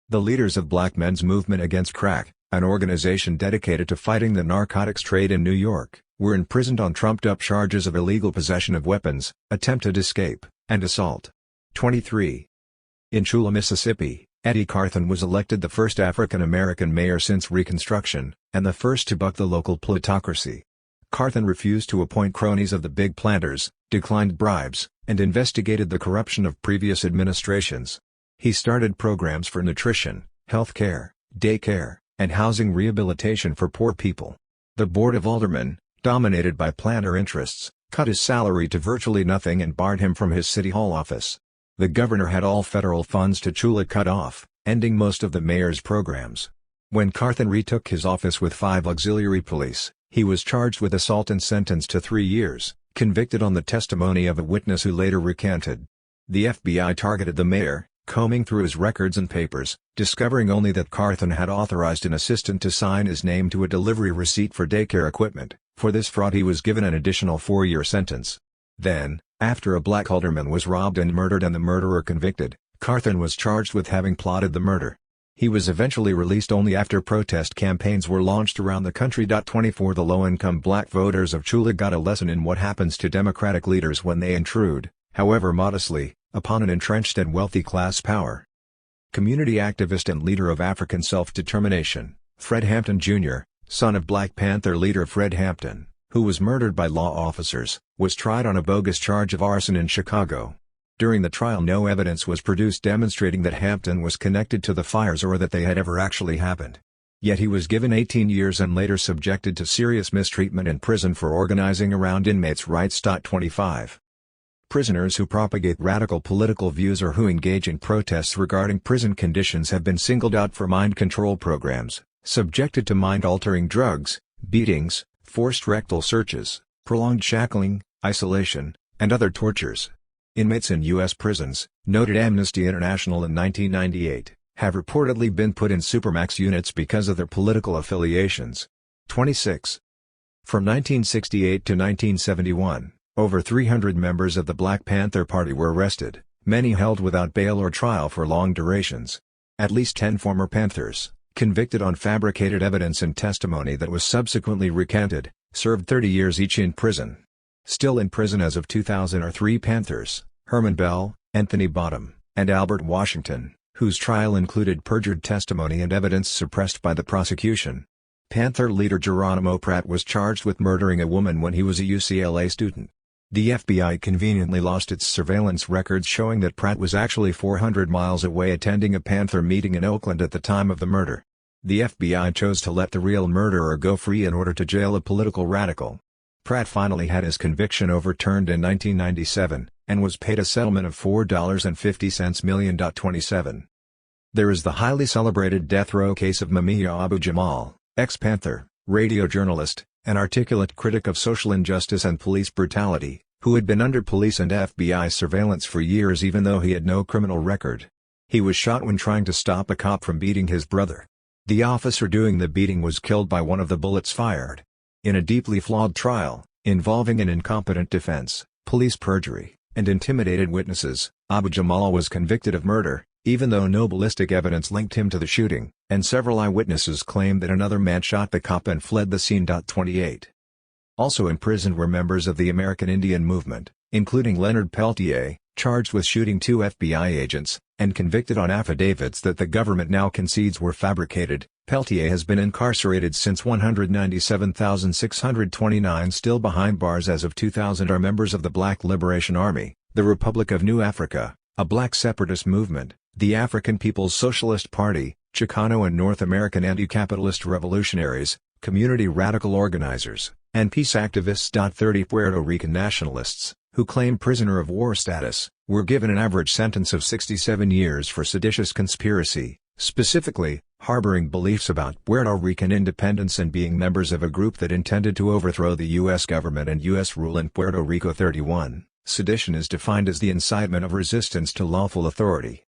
The leaders of Black Men's Movement Against Crack, an organization dedicated to fighting the narcotics trade in New York, were imprisoned on trumped-up charges of illegal possession of weapons, attempted escape, and assault. 23. In Chula, Mississippi, Eddie Carthen was elected the first African-American mayor since Reconstruction, and the first to buck the local plutocracy. Carthen refused to appoint cronies of the big planters, declined bribes, and investigated the corruption of previous administrations. He started programs for nutrition, health care, daycare, and housing rehabilitation for poor people. The Board of Aldermen, dominated by planter interests, cut his salary to virtually nothing and barred him from his city hall office. The governor had all federal funds to Chula cut off, ending most of the mayor's programs. When Carthen retook his office with 5 auxiliary police, he was charged with assault and sentenced to 3 years, convicted on the testimony of a witness who later recanted. The FBI targeted the mayor, combing through his records and papers, discovering only that Carthen had authorized an assistant to sign his name to a delivery receipt for daycare equipment. For this fraud he was given an additional 4-year sentence. Then, after a black alderman was robbed and murdered and the murderer convicted, Carthen was charged with having plotted the murder. He was eventually released only after protest campaigns were launched around the country. 24 The low-income black voters of Chula got a lesson in what happens to Democratic leaders when they intrude, however modestly, upon an entrenched and wealthy class power. Community activist and leader of African self-determination, Fred Hampton Jr., son of Black Panther leader Fred Hampton, who was murdered by law officers, was tried on a bogus charge of arson in Chicago. During the trial no evidence was produced demonstrating that Hampton was connected to the fires or that they had ever actually happened. Yet he was given 18 years and later subjected to serious mistreatment in prison for organizing around inmates' rights. 25. Prisoners who propagate radical political views or who engage in protests regarding prison conditions have been singled out for mind control programs, subjected to mind-altering drugs, beatings, forced rectal searches, prolonged shackling, isolation, and other tortures. Inmates in U.S. prisons, noted Amnesty International in 1998, have reportedly been put in supermax units because of their political affiliations. 26. From 1968 to 1971, over 300 members of the Black Panther Party were arrested, many held without bail or trial for long durations. At least 10 former Panthers, convicted on fabricated evidence and testimony that was subsequently recanted, served 30 years each in prison. Still in prison as of 2000 are 3 Panthers, Herman Bell, Anthony Bottom, and Albert Washington, whose trial included perjured testimony and evidence suppressed by the prosecution. Panther leader Geronimo Pratt was charged with murdering a woman when he was a UCLA student. The FBI conveniently lost its surveillance records showing that Pratt was actually 400 miles away attending a Panther meeting in Oakland at the time of the murder. The FBI chose to let the real murderer go free in order to jail a political radical. Pratt finally had his conviction overturned in 1997, and was paid a settlement of $4.50 million. 27. There is the highly celebrated death row case of Mumia Abu-Jamal, ex-Panther, radio journalist, an articulate critic of social injustice and police brutality, who had been under police and FBI surveillance for years even though he had no criminal record. He was shot when trying to stop a cop from beating his brother. The officer doing the beating was killed by one of the bullets fired. In a deeply flawed trial, involving an incompetent defense, police perjury, and intimidated witnesses, Abu Jamal was convicted of murder, even though no ballistic evidence linked him to the shooting, and several eyewitnesses claimed that another man shot the cop and fled the scene. 28. Also imprisoned were members of the American Indian Movement, including Leonard Peltier, charged with shooting 2 FBI agents, and convicted on affidavits that the government now concedes were fabricated. Peltier has been incarcerated since. 197,629 still behind bars as of 2000 are members of the Black Liberation Army, the Republic of New Africa, a black separatist movement, the African People's Socialist Party, Chicano and North American anti-capitalist revolutionaries, community radical organizers, and peace activists. 30 Puerto Rican nationalists, who claim prisoner of war status, were given an average sentence of 67 years for seditious conspiracy, specifically, harboring beliefs about Puerto Rican independence and being members of a group that intended to overthrow the U.S. government and U.S. rule in Puerto Rico. 31. Sedition is defined as the incitement of resistance to lawful authority.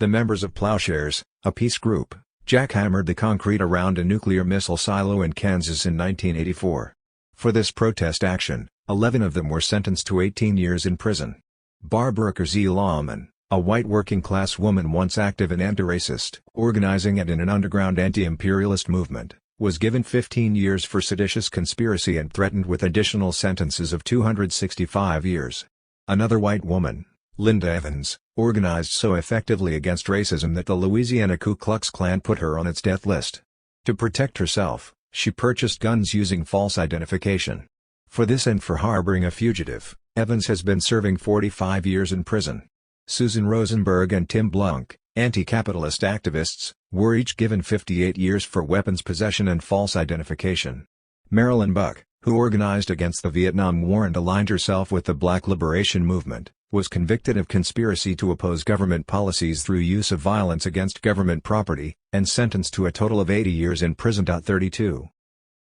The members of Plowshares, a peace group, jackhammered the concrete around a nuclear missile silo in Kansas in 1984. For this protest action, 11 of them were sentenced to 18 years in prison. Barbara Lawman, a white working-class woman once active in anti-racist organizing and in an underground anti-imperialist movement, was given 15 years for seditious conspiracy and threatened with additional sentences of 265 years. Another white woman, Linda Evans, organized so effectively against racism that the Louisiana Ku Klux Klan put her on its death list. To protect herself, she purchased guns using false identification. For this and for harboring a fugitive, Evans has been serving 45 years in prison. Susan Rosenberg and Tim Blunk, anti-capitalist activists, were each given 58 years for weapons possession and false identification. Marilyn Buck, who organized against the Vietnam War and aligned herself with the Black Liberation Movement, was convicted of conspiracy to oppose government policies through use of violence against government property, and sentenced to a total of 80 years in prison. 32.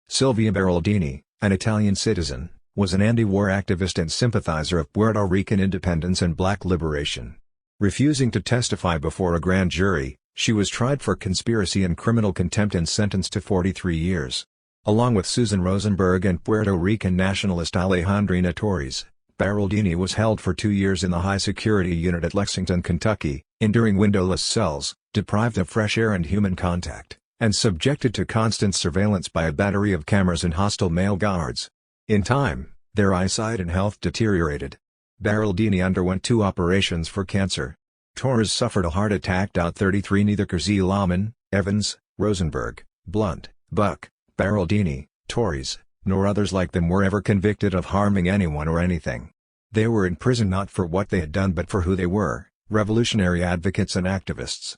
Silvia Beraldini, an Italian citizen, was an anti-war activist and sympathizer of Puerto Rican independence and black liberation. Refusing to testify before a grand jury, she was tried for conspiracy and criminal contempt and sentenced to 43 years. Along with Susan Rosenberg and Puerto Rican nationalist Alejandrina Torres, Beraldini was held for 2 years in the high-security unit at Lexington, Kentucky, enduring windowless cells, deprived of fresh air and human contact, and subjected to constant surveillance by a battery of cameras and hostile male guards. In time, their eyesight and health deteriorated. Beraldini underwent 2 operations for cancer. Torres suffered a heart attack. 33 Neither Lawman, Evans, Rosenberg, Blunt, Buck, Beraldini, Torres, nor others like them were ever convicted of harming anyone or anything. They were in prison not for what they had done but for who they were, revolutionary advocates and activists.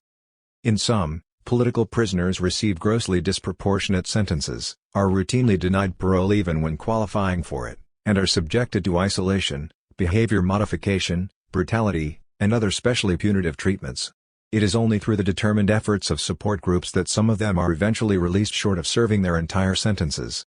In sum, political prisoners receive grossly disproportionate sentences, are routinely denied parole even when qualifying for it, and are subjected to isolation, behavior modification, brutality, and other specially punitive treatments. It is only through the determined efforts of support groups that some of them are eventually released short of serving their entire sentences.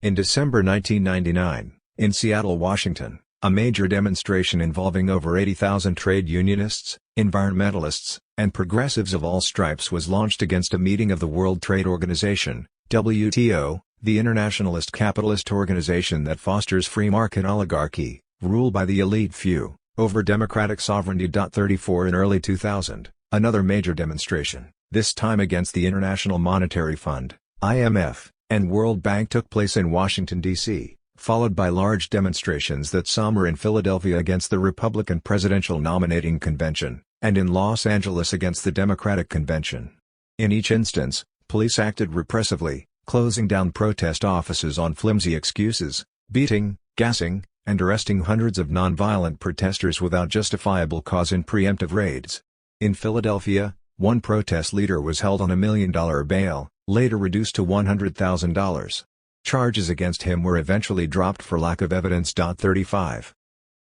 In December 1999, in Seattle, Washington, a major demonstration involving over 80,000 trade unionists, environmentalists, and progressives of all stripes was launched against a meeting of the World Trade Organization, WTO, the internationalist capitalist organization that fosters free market oligarchy, ruled by the elite few, over democratic sovereignty. 34 In early 2000, another major demonstration, this time against the International Monetary Fund, IMF, and World Bank took place in Washington, D.C., followed by large demonstrations that summer in Philadelphia against the Republican Presidential Nominating Convention, and in Los Angeles against the Democratic Convention. In each instance, police acted repressively, closing down protest offices on flimsy excuses, beating, gassing, and arresting hundreds of nonviolent protesters without justifiable cause in preemptive raids. In Philadelphia, one protest leader was held on $1 million bail, later reduced to $100,000. Charges against him were eventually dropped for lack of evidence. 35.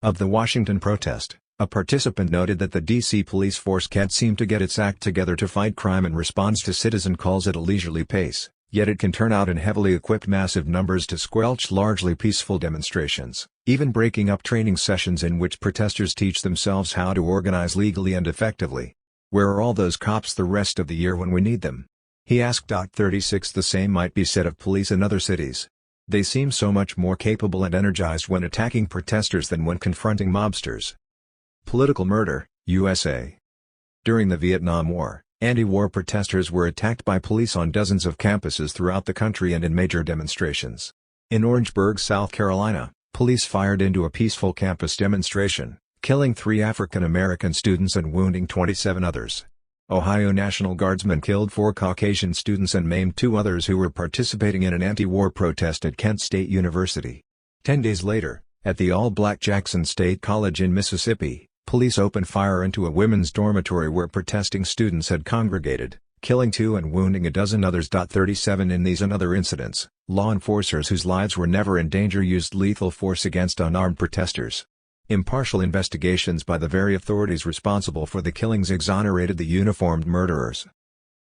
Of the Washington protest, a participant noted that the D.C. police force can't seem to get its act together to fight crime and responds to citizen calls at a leisurely pace, Yet it can turn out in heavily equipped massive numbers to squelch largely peaceful demonstrations, even breaking up training sessions in which protesters teach themselves how to organize legally and effectively. Where are all those cops the rest of the year when we need them? He asked. 36 The same might be said of police in other cities. They seem so much more capable and energized when attacking protesters than when confronting mobsters. Political murder, USA. During the Vietnam War, anti-war protesters were attacked by police on dozens of campuses throughout the country and in major demonstrations. In Orangeburg, South Carolina, police fired into a peaceful campus demonstration, killing 3 African American students and wounding 27 others. Ohio National Guardsmen killed 4 Caucasian students and maimed 2 others who were participating in an anti-war protest at Kent State University. 10 days later, at the all-black Jackson State College in Mississippi, police opened fire into a women's dormitory where protesting students had congregated, killing 2 and wounding a dozen others. 37 In these and other incidents, law enforcers whose lives were never in danger used lethal force against unarmed protesters. Impartial investigations by the very authorities responsible for the killings exonerated the uniformed murderers.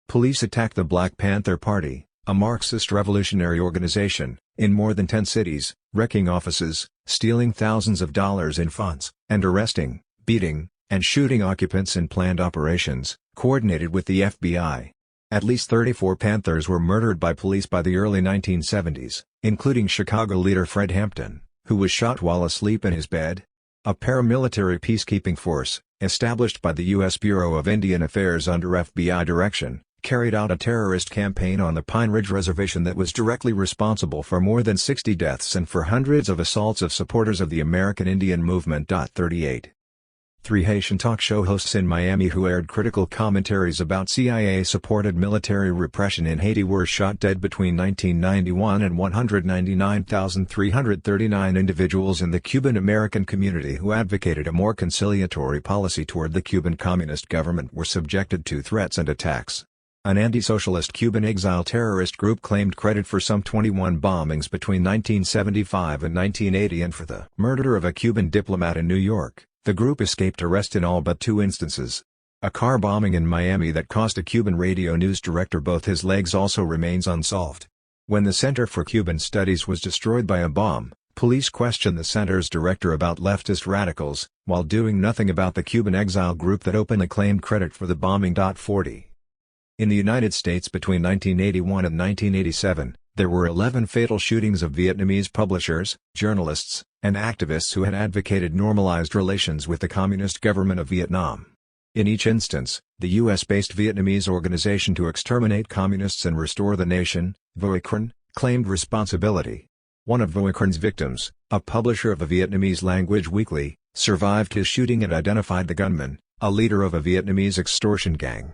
Police attacked the Black Panther Party, a Marxist revolutionary organization, in more than 10 cities, wrecking offices, stealing thousands of dollars in funds, and arresting, beating, and shooting occupants in planned operations, coordinated with the FBI. At least 34 Panthers were murdered by police by the early 1970s, including Chicago leader Fred Hampton, who was shot while asleep in his bed. A paramilitary peacekeeping force, established by the U.S. Bureau of Indian Affairs under FBI direction, carried out a terrorist campaign on the Pine Ridge Reservation that was directly responsible for more than 60 deaths and for hundreds of assaults of supporters of the American Indian Movement. 38. 3 Haitian talk show hosts in Miami who aired critical commentaries about CIA-supported military repression in Haiti were shot dead between 1991 and 199,339 individuals in the Cuban-American community who advocated a more conciliatory policy toward the Cuban Communist government were subjected to threats and attacks. An anti-socialist Cuban exile terrorist group claimed credit for some 21 bombings between 1975 and 1980 and for the murder of a Cuban diplomat in New York. The group escaped arrest in all but 2 instances. A car bombing in Miami that cost a Cuban radio news director both his legs also remains unsolved. When the Center for Cuban Studies was destroyed by a bomb, police questioned the center's director about leftist radicals, while doing nothing about the Cuban exile group that openly claimed credit for the bombing. 40. In the United States between 1981 and 1987, there were 11 fatal shootings of Vietnamese publishers, journalists, and activists who had advocated normalized relations with the Communist government of Vietnam. In each instance, the U.S.-based Vietnamese Organization to Exterminate Communists and Restore the Nation, Voicron, claimed responsibility. One of Voicron's victims, a publisher of a Vietnamese-language weekly, survived his shooting and identified the gunman, a leader of a Vietnamese extortion gang.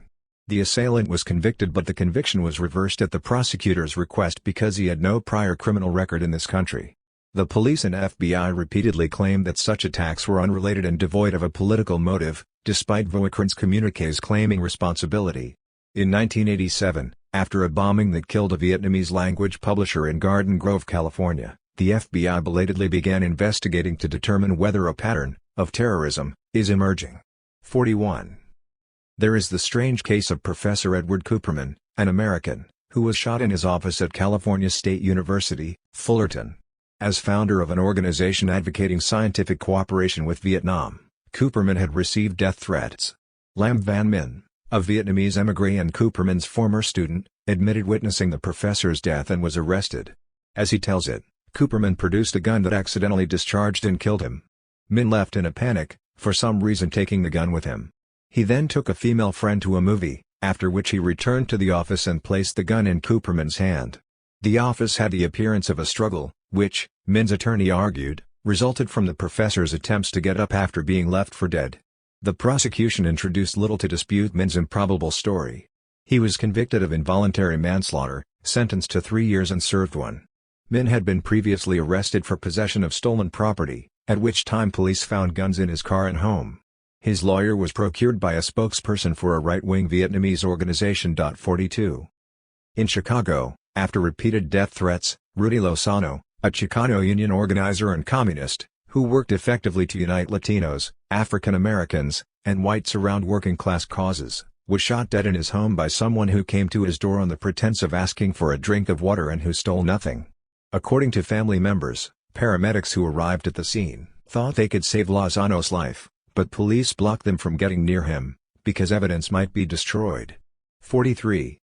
The assailant was convicted, but the conviction was reversed at the prosecutor's request because he had no prior criminal record in this country. The police and FBI repeatedly claimed that such attacks were unrelated and devoid of a political motive, despite Voicron's communiques claiming responsibility. In 1987, after a bombing that killed a Vietnamese-language publisher in Garden Grove, California, the FBI belatedly began investigating to determine whether a pattern of terrorism is emerging. 41. There is the strange case of Professor Edward Cooperman, an American, who was shot in his office at California State University, Fullerton. As founder of an organization advocating scientific cooperation with Vietnam, Cooperman had received death threats. Lam Van Min, a Vietnamese emigre and Cooperman's former student, admitted witnessing the professor's death and was arrested. As he tells it, Cooperman produced a gun that accidentally discharged and killed him. Min left in a panic, for some reason taking the gun with him. He then took a female friend to a movie, after which he returned to the office and placed the gun in Cooperman's hand. The office had the appearance of a struggle, which, Min's attorney argued, resulted from the professor's attempts to get up after being left for dead. The prosecution introduced little to dispute Min's improbable story. He was convicted of involuntary manslaughter, sentenced to 3 years and served 1. Min had been previously arrested for possession of stolen property, at which time police found guns in his car and home. His lawyer was procured by a spokesperson for a right-wing Vietnamese organization. 42. In Chicago, after repeated death threats, Rudy Lozano, a Chicano union organizer and communist, who worked effectively to unite Latinos, African Americans, and whites around working-class causes, was shot dead in his home by someone who came to his door on the pretense of asking for a drink of water and who stole nothing. According to family members, paramedics who arrived at the scene thought they could save Lozano's life, but police blocked them from getting near him, because evidence might be destroyed. 43.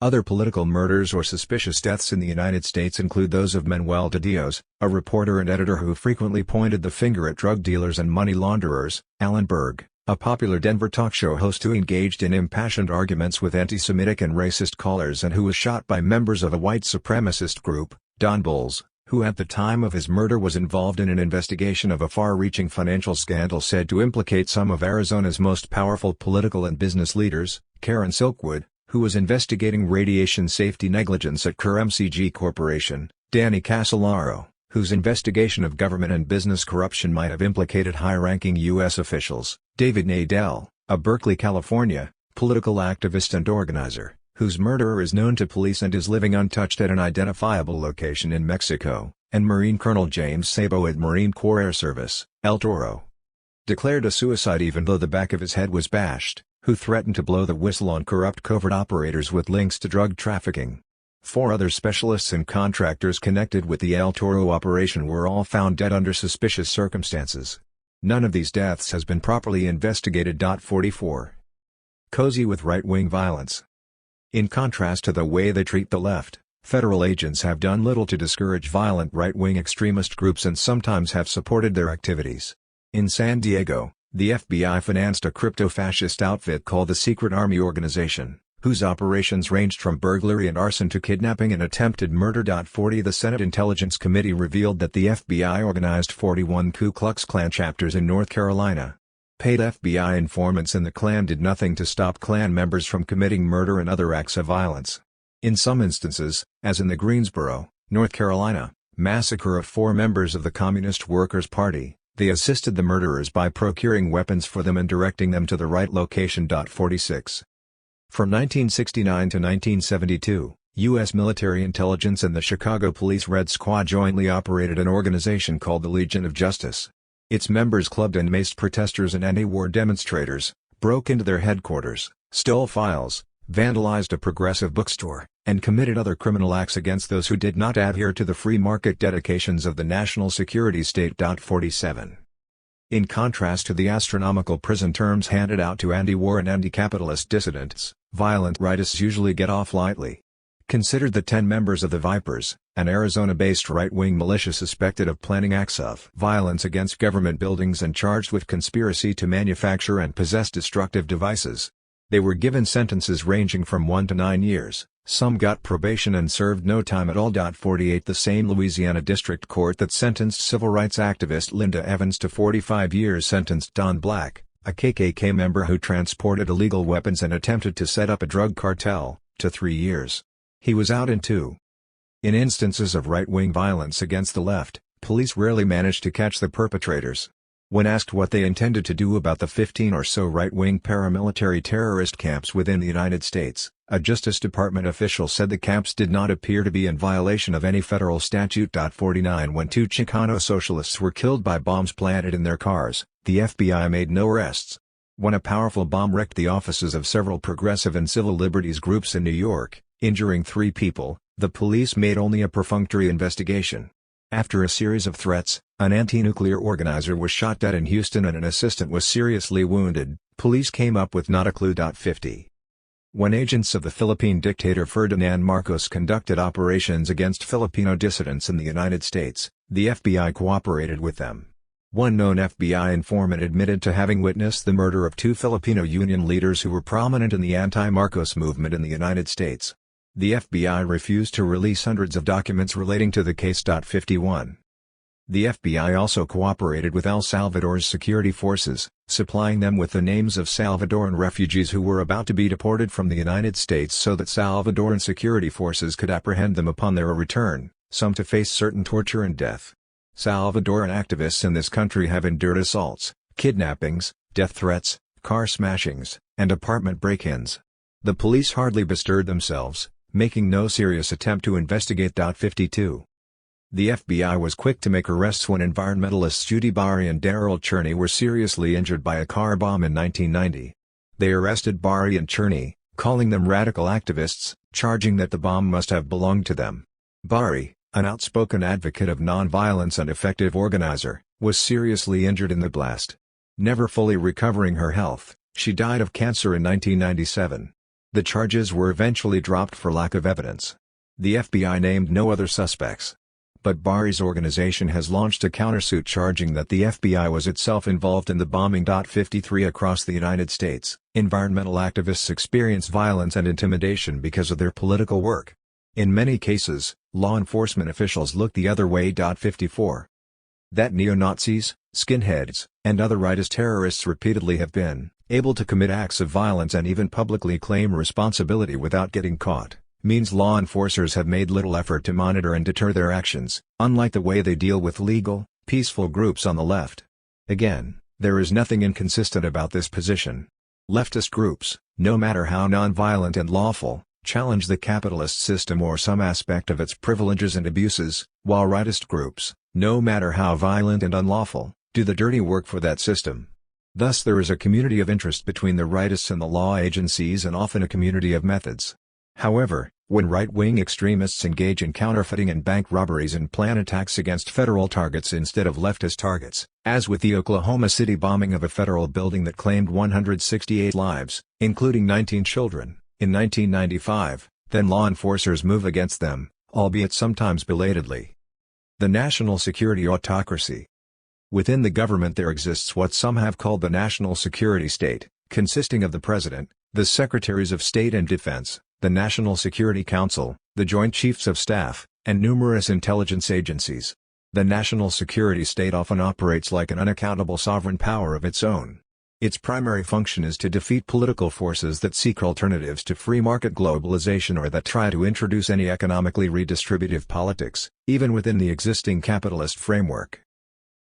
Other political murders or suspicious deaths in the United States include those of Manuel de Dios, a reporter and editor who frequently pointed the finger at drug dealers and money launderers; Alan Berg, a popular Denver talk show host who engaged in impassioned arguments with anti-Semitic and racist callers and who was shot by members of a white supremacist group; Don Bolles, who at the time of his murder was involved in an investigation of a far-reaching financial scandal said to implicate some of Arizona's most powerful political and business leaders; Karen Silkwood, who was investigating radiation safety negligence at Kerr MCG Corporation; Danny Casolaro, whose investigation of government and business corruption might have implicated high-ranking U.S. officials; David Nadel, a Berkeley, California, political activist and organizer, whose murderer is known to police and is living untouched at an identifiable location in Mexico; and Marine Colonel James Sabo at Marine Corps Air Service, El Toro. Declared a suicide even though the back of his head was bashed, who threatened to blow the whistle on corrupt covert operators with links to drug trafficking. 4 other specialists and contractors connected with the El Toro operation were all found dead under suspicious circumstances. None of these deaths has been properly investigated. 44. Cozy with right-wing violence. In contrast to the way they treat the left, federal agents have done little to discourage violent right-wing extremist groups and sometimes have supported their activities. In San Diego, the FBI financed a crypto-fascist outfit called the Secret Army Organization, whose operations ranged from burglary and arson to kidnapping and attempted murder. 40 The Senate Intelligence Committee revealed that the FBI organized 41 Ku Klux Klan chapters in North Carolina. Paid FBI informants in the Klan did nothing to stop Klan members from committing murder and other acts of violence. In some instances, as in the Greensboro, North Carolina, massacre of 4 members of the Communist Workers' Party, they assisted the murderers by procuring weapons for them and directing them to the right location. 46. From 1969 to 1972, U.S. military intelligence and the Chicago Police Red Squad jointly operated an organization called the Legion of Justice. Its members clubbed and maced protesters and anti-war demonstrators, broke into their headquarters, stole files, vandalized a progressive bookstore, and committed other criminal acts against those who did not adhere to the free market dedications of the national security state. 47. In contrast to the astronomical prison terms handed out to anti-war and anti-capitalist dissidents, violent rightists usually get off lightly. Consider the 10 members of the Vipers, an Arizona-based right-wing militia suspected of planning acts of violence against government buildings and charged with conspiracy to manufacture and possess destructive devices. They were given sentences ranging from 1 to 9 years, some got probation and served no time at all. 48 The same Louisiana District Court that sentenced civil rights activist Linda Evans to 45 years sentenced Don Black, a KKK member who transported illegal weapons and attempted to set up a drug cartel, to 3 years. He was out in 2. In instances of right-wing violence against the left, police rarely managed to catch the perpetrators. When asked what they intended to do about the 15 or so right-wing paramilitary terrorist camps within the United States, a Justice Department official said the camps did not appear to be in violation of any federal statute. 49 When 2 Chicano socialists were killed by bombs planted in their cars, the FBI made no arrests. When a powerful bomb wrecked the offices of several progressive and civil liberties groups in New York, injuring 3 people, the police made only a perfunctory investigation. After a series of threats, an anti-nuclear organizer was shot dead in Houston and an assistant was seriously wounded. Police came up with not a clue. 50. When agents of the Philippine dictator Ferdinand Marcos conducted operations against Filipino dissidents in the United States, the FBI cooperated with them. One known FBI informant admitted to having witnessed the murder of 2 Filipino union leaders who were prominent in the anti-Marcos movement in the United States. The FBI refused to release hundreds of documents relating to the case. 51. The FBI also cooperated with El Salvador's security forces, supplying them with the names of Salvadoran refugees who were about to be deported from the United States so that Salvadoran security forces could apprehend them upon their return, some to face certain torture and death. Salvadoran activists in this country have endured assaults, kidnappings, death threats, car smashings, and apartment break-ins. The police hardly bestirred themselves, making no serious attempt to investigate. 52. The FBI was quick to make arrests when environmentalists Judy Bari and Darrell Cherney were seriously injured by a car bomb in 1990. They arrested Bari and Cherney, calling them radical activists, charging that the bomb must have belonged to them. Bari, an outspoken advocate of nonviolence and effective organizer, was seriously injured in the blast. Never fully recovering her health, she died of cancer in 1997. The charges were eventually dropped for lack of evidence. The FBI named no other suspects. But Bari's organization has launched a countersuit charging that the FBI was itself involved in the bombing. 53 Across the United States, environmental activists experience violence and intimidation because of their political work. In many cases, law enforcement officials look the other way. 54 That neo-Nazis, skinheads, and other rightist terrorists repeatedly have been able to commit acts of violence and even publicly claim responsibility without getting caught, means law enforcers have made little effort to monitor and deter their actions, unlike the way they deal with legal, peaceful groups on the left. Again, there is nothing inconsistent about this position. Leftist groups, no matter how non-violent and lawful, challenge the capitalist system or some aspect of its privileges and abuses, while rightist groups, no matter how violent and unlawful, do the dirty work for that system. Thus there is a community of interest between the rightists and the law agencies and often a community of methods. However, when right-wing extremists engage in counterfeiting and bank robberies and plan attacks against federal targets instead of leftist targets, as with the Oklahoma City bombing of a federal building that claimed 168 lives, including 19 children, in 1995, then law enforcers move against them, albeit sometimes belatedly. The national security autocracy. Within the government there exists what some have called the national security state, consisting of the President, the Secretaries of State and Defense, the National Security Council, the Joint Chiefs of Staff, and numerous intelligence agencies. The national security state often operates like an unaccountable sovereign power of its own. Its primary function is to defeat political forces that seek alternatives to free market globalization or that try to introduce any economically redistributive politics, even within the existing capitalist framework.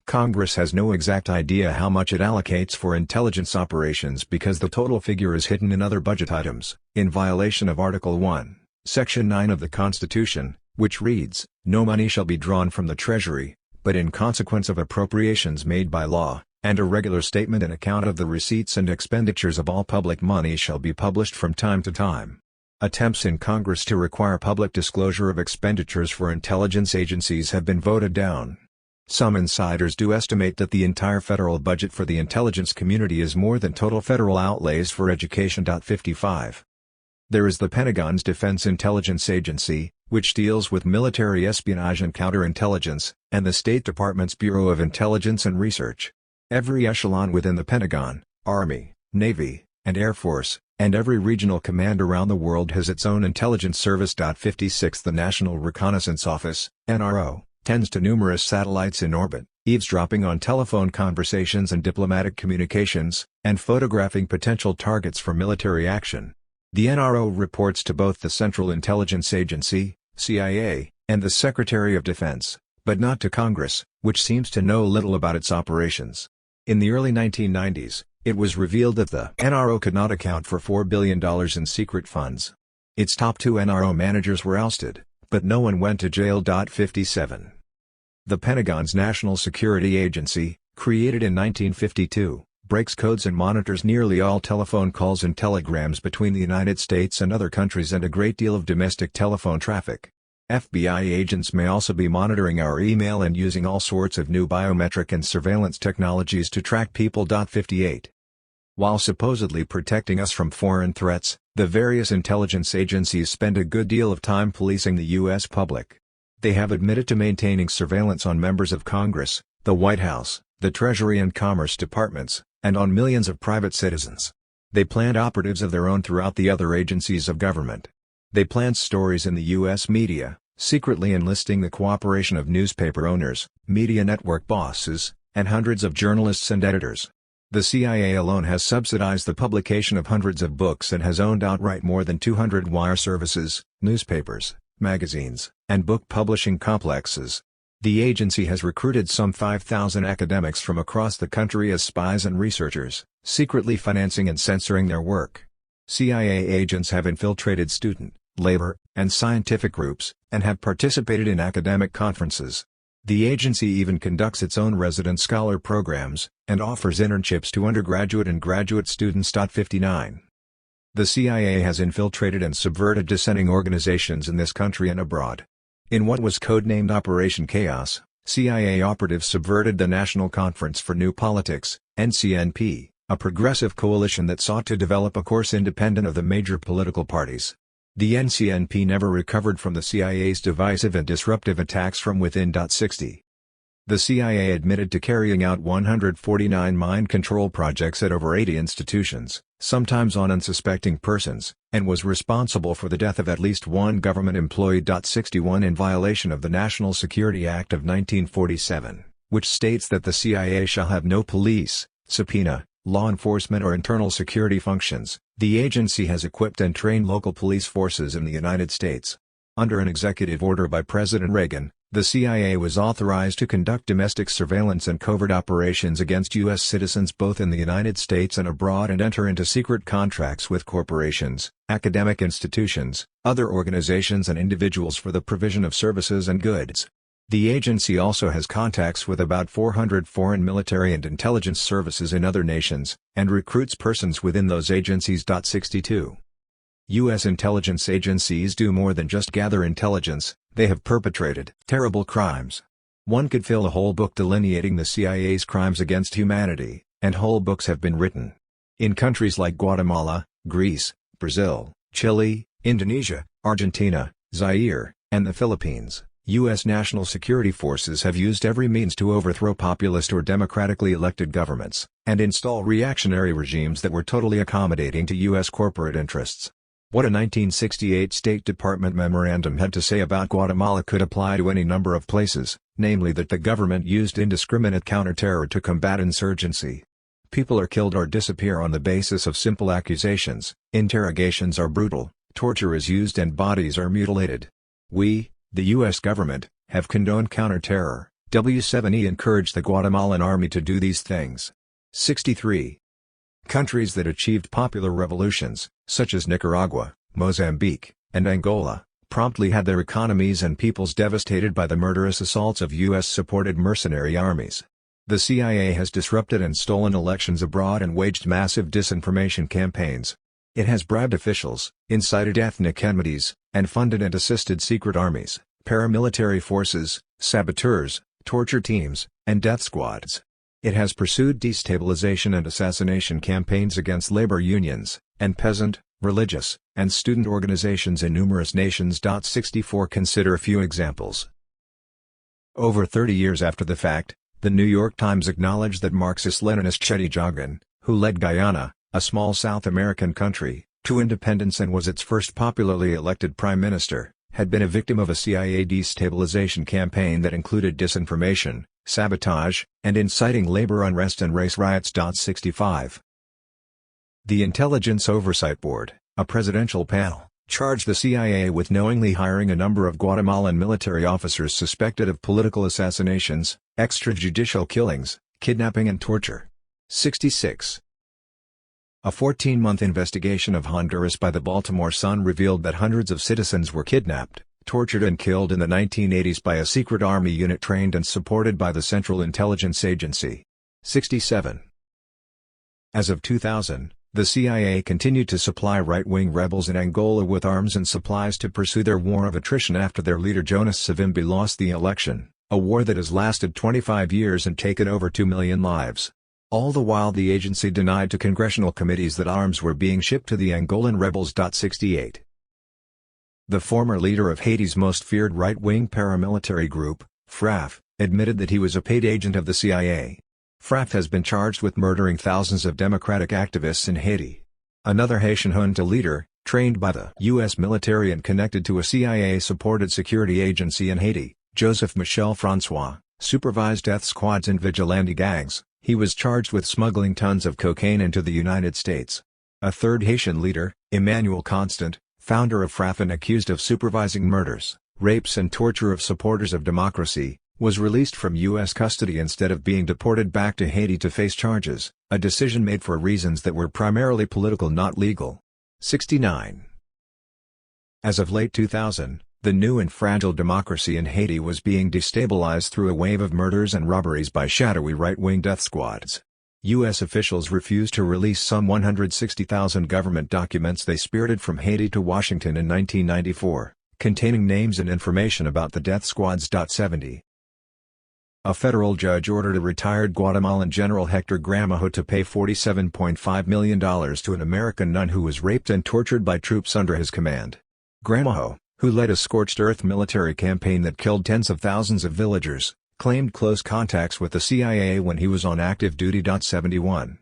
Congress has no exact idea how much it allocates for intelligence operations because the total figure is hidden in other budget items, in violation of Article 1, Section 9 of the Constitution, which reads, "No money shall be drawn from the Treasury, but in consequence of appropriations made by law, and a regular statement and account of the receipts and expenditures of all public money shall be published from time to time." Attempts in Congress to require public disclosure of expenditures for intelligence agencies have been voted down. Some insiders do estimate that the entire federal budget for the intelligence community is more than total federal outlays for education. 55 There is the Pentagon's Defense Intelligence Agency, which deals with military espionage and counterintelligence, and the State Department's Bureau of Intelligence and Research. Every echelon within the Pentagon, Army, Navy, and Air Force, and every regional command around the world has its own intelligence service. 56 The National Reconnaissance Office, NRO, tends to numerous satellites in orbit, eavesdropping on telephone conversations and diplomatic communications, and photographing potential targets for military action. The NRO reports to both the Central Intelligence Agency, CIA, and the Secretary of Defense, but not to Congress, which seems to know little about its operations. In the early 1990s, it was revealed that the NRO could not account for $4 billion in secret funds. Its top 2 NRO managers were ousted, but no one went to jail. 57 The Pentagon's National Security Agency, created in 1952, breaks codes and monitors nearly all telephone calls and telegrams between the United States and other countries and a great deal of domestic telephone traffic. FBI agents may also be monitoring our email and using all sorts of new biometric and surveillance technologies to track people. 58 While supposedly protecting us from foreign threats, the various intelligence agencies spend a good deal of time policing the U.S. public. They have admitted to maintaining surveillance on members of Congress, the White House, the Treasury and Commerce Departments, and on millions of private citizens. They plant operatives of their own throughout the other agencies of government. They plant stories in the U.S. media, secretly enlisting the cooperation of newspaper owners, media network bosses, and hundreds of journalists and editors. The CIA alone has subsidized the publication of hundreds of books and has owned outright more than 200 wire services, newspapers, magazines, and book publishing complexes. The agency has recruited some 5,000 academics from across the country as spies and researchers, secretly financing and censoring their work. CIA agents have infiltrated student, labor, and scientific groups, and have participated in academic conferences. The agency even conducts its own resident scholar programs, and offers internships to undergraduate and graduate students. 59. The CIA has infiltrated and subverted dissenting organizations in this country and abroad. In what was codenamed Operation Chaos, CIA operatives subverted the National Conference for New Politics, NCNP, a progressive coalition that sought to develop a course independent of the major political parties. The NCNP never recovered from the CIA's divisive and disruptive attacks from within. 60. The CIA admitted to carrying out 149 mind control projects at over 80 institutions, sometimes on unsuspecting persons, and was responsible for the death of at least one government employee. 61 In violation of the National Security Act of 1947, which states that the CIA shall have no police, subpoena, law enforcement or internal security functions, the agency has equipped and trained local police forces in the United States. Under an executive order by President Reagan, the CIA was authorized to conduct domestic surveillance and covert operations against U.S. citizens both in the United States and abroad and enter into secret contracts with corporations, academic institutions, other organizations and individuals for the provision of services and goods. The agency also has contacts with about 400 foreign military and intelligence services in other nations, and recruits persons within those agencies. 62. U.S. intelligence agencies do more than just gather intelligence, they have perpetrated terrible crimes. One could fill a whole book delineating the CIA's crimes against humanity, and whole books have been written. In countries like Guatemala, Greece, Brazil, Chile, Indonesia, Argentina, Zaire, and the Philippines, U.S. national security forces have used every means to overthrow populist or democratically elected governments, and install reactionary regimes that were totally accommodating to U.S. corporate interests. What a 1968 State Department memorandum had to say about Guatemala could apply to any number of places, namely that the government used indiscriminate counterterror to combat insurgency. People are killed or disappear on the basis of simple accusations, interrogations are brutal, torture is used and bodies are mutilated. We, the U.S. government, have condoned counter-terror. W7E encouraged the Guatemalan army to do these things. 63. Countries that achieved popular revolutions, such as Nicaragua, Mozambique, and Angola, promptly had their economies and peoples devastated by the murderous assaults of U.S.-supported mercenary armies. The CIA has disrupted and stolen elections abroad and waged massive disinformation campaigns. It has bribed officials, incited ethnic enmities, and funded and assisted secret armies, paramilitary forces, saboteurs, torture teams, and death squads. It has pursued destabilization and assassination campaigns against labor unions, and peasant, religious, and student organizations in numerous nations. 64 Consider a few examples. Over 30 years after the fact, the New York Times acknowledged that Marxist-Leninist Chetty Jagan, who led Guyana, a small South American country, to independence and was its first popularly elected prime minister, had been a victim of a CIA destabilization campaign that included disinformation, sabotage, and inciting labor unrest and race riots. 65. The Intelligence Oversight Board, a presidential panel, charged the CIA with knowingly hiring a number of Guatemalan military officers suspected of political assassinations, extrajudicial killings, kidnapping and torture. 66. A 14-month investigation of Honduras by the Baltimore Sun revealed that hundreds of citizens were kidnapped, tortured and killed in the 1980s by a secret army unit trained and supported by the Central Intelligence Agency. 67. As of 2000, the CIA continued to supply right-wing rebels in Angola with arms and supplies to pursue their war of attrition after their leader Jonas Savimbi lost the election, a war that has lasted 25 years and taken over 2 million lives. All the while the agency denied to congressional committees that arms were being shipped to the Angolan rebels. 68. The former leader of Haiti's most feared right-wing paramilitary group, FRAF, admitted that he was a paid agent of the CIA. FRAF has been charged with murdering thousands of democratic activists in Haiti. Another Haitian junta leader, trained by the U.S. military and connected to a CIA-supported security agency in Haiti, Joseph Michel Francois, supervised death squads and vigilante gangs. He was charged with smuggling tons of cocaine into the United States. A third Haitian leader, Emmanuel Constant, founder of FRAF and accused of supervising murders, rapes and torture of supporters of democracy, was released from U.S. custody instead of being deported back to Haiti to face charges, a decision made for reasons that were primarily political not legal. 69. As of late 2000, The new and fragile democracy in Haiti was being destabilized through a wave of murders and robberies by shadowy right-wing death squads. U.S. officials refused to release some 160,000 government documents they spirited from Haiti to Washington in 1994, containing names and information about the death squads. 70. A federal judge ordered a retired Guatemalan General Hector Gramajo to pay $47.5 million to an American nun who was raped and tortured by troops under his command. Gramajo, who led a scorched-earth military campaign that killed tens of thousands of villagers, claimed close contacts with the CIA when he was on active duty. 71.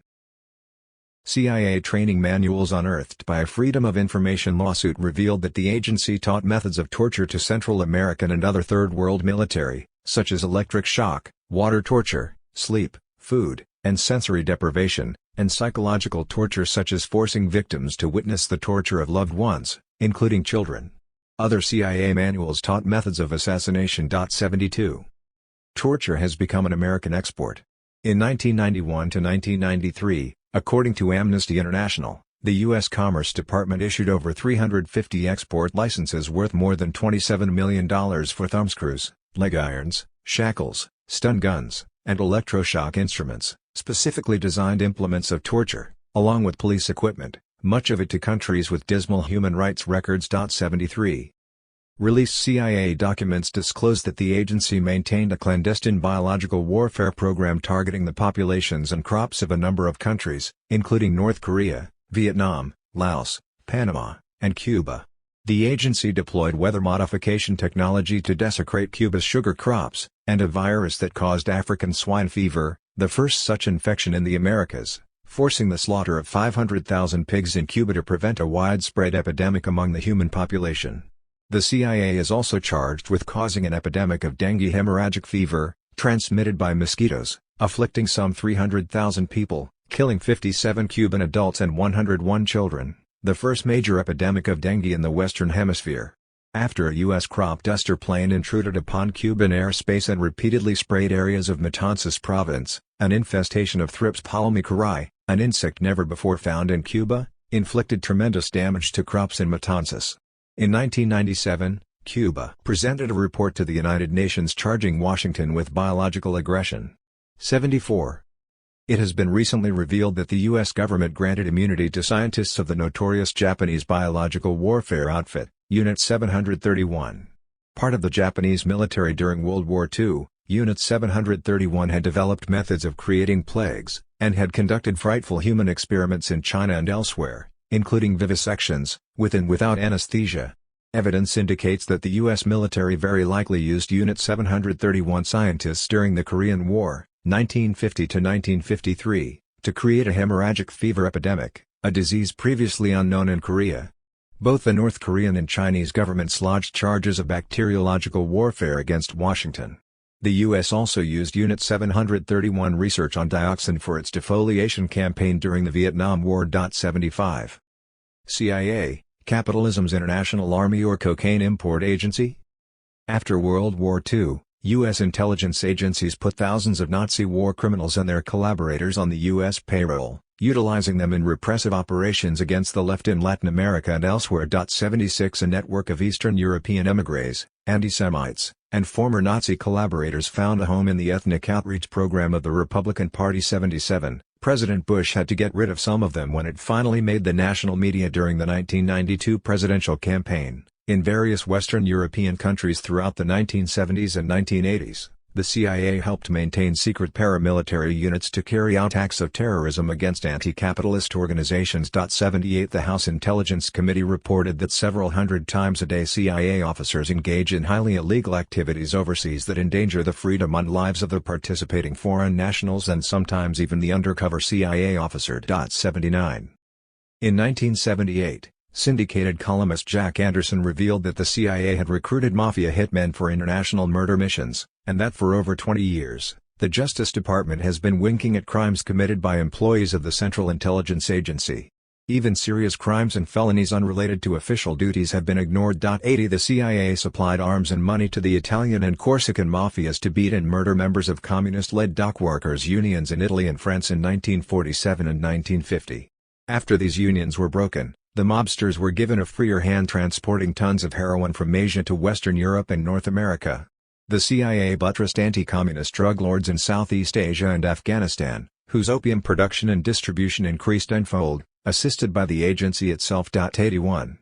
CIA training manuals unearthed by a Freedom of Information lawsuit revealed that the agency taught methods of torture to Central American and other Third World military, such as electric shock, water torture, sleep, food, and sensory deprivation, and psychological torture such as forcing victims to witness the torture of loved ones, including children. Other CIA manuals taught methods of assassination. 72. Torture has become an American export. In 1991 to 1993, according to Amnesty International, the U.S. Commerce Department issued over 350 export licenses worth more than $27 million for thumbscrews, leg irons, shackles, stun guns, and electroshock instruments, specifically designed implements of torture, along with police equipment, much of it to countries with dismal human rights records. 73. Released CIA documents disclose that the agency maintained a clandestine biological warfare program targeting the populations and crops of a number of countries, including North Korea, Vietnam, Laos, Panama, and Cuba. The agency deployed weather modification technology to desecrate Cuba's sugar crops, and a virus that caused African swine fever, the first such infection in the Americas, forcing the slaughter of 500,000 pigs in Cuba to prevent a widespread epidemic among the human population. The CIA is also charged with causing an epidemic of dengue hemorrhagic fever, transmitted by mosquitoes, afflicting some 300,000 people, killing 57 Cuban adults and 101 children, the first major epidemic of dengue in the Western Hemisphere. After a U.S. crop duster plane intruded upon Cuban airspace and repeatedly sprayed areas of Matanzas province, an infestation of Thrips palmicuri, an insect never before found in Cuba, inflicted tremendous damage to crops in Matanzas. In 1997, Cuba presented a report to the United Nations charging Washington with biological aggression. 74. It has been recently revealed that the U.S. government granted immunity to scientists of the notorious Japanese biological warfare outfit, Unit 731. Part of the Japanese military during World War II, Unit 731 had developed methods of creating plagues, and had conducted frightful human experiments in China and elsewhere, including vivisections, with and without anesthesia. Evidence indicates that the U.S. military very likely used Unit 731 scientists during the Korean War, 1950 to 1953, to create a hemorrhagic fever epidemic, a disease previously unknown in Korea. Both the North Korean and Chinese governments lodged charges of bacteriological warfare against Washington. The U.S. also used Unit 731 research on dioxin for its defoliation campaign during the Vietnam War. 75. CIA, Capitalism's International Army or Cocaine Import Agency? After World War II, U.S. intelligence agencies put thousands of Nazi war criminals and their collaborators on the U.S. payroll, utilizing them in repressive operations against the left in Latin America and elsewhere. 76 A network of Eastern European émigrés, anti-Semites, and former Nazi collaborators found a home in the ethnic outreach program of the Republican Party. 77 President Bush had to get rid of some of them when it finally made the national media during the 1992 presidential campaign. In various Western European countries throughout the 1970s and 1980s, the CIA helped maintain secret paramilitary units to carry out acts of terrorism against anti-capitalist organizations. 78 The House Intelligence Committee reported that several hundred times a day CIA officers engage in highly illegal activities overseas that endanger the freedom and lives of the participating foreign nationals and sometimes even the undercover CIA officer. 79. In 1978, syndicated columnist Jack Anderson revealed that the CIA had recruited mafia hitmen for international murder missions, and that for over 20 years, the Justice Department has been winking at crimes committed by employees of the Central Intelligence Agency. Even serious crimes and felonies unrelated to official duties have been ignored. 80 The CIA supplied arms and money to the Italian and Corsican mafias to beat and murder members of communist-led dockworkers' unions in Italy and France in 1947 and 1950. After these unions were broken, The mobsters were given a freer hand transporting tons of heroin from Asia to Western Europe and North America. The CIA buttressed anti-communist drug lords in Southeast Asia and Afghanistan, whose opium production and distribution increased tenfold, assisted by the agency itself. 81.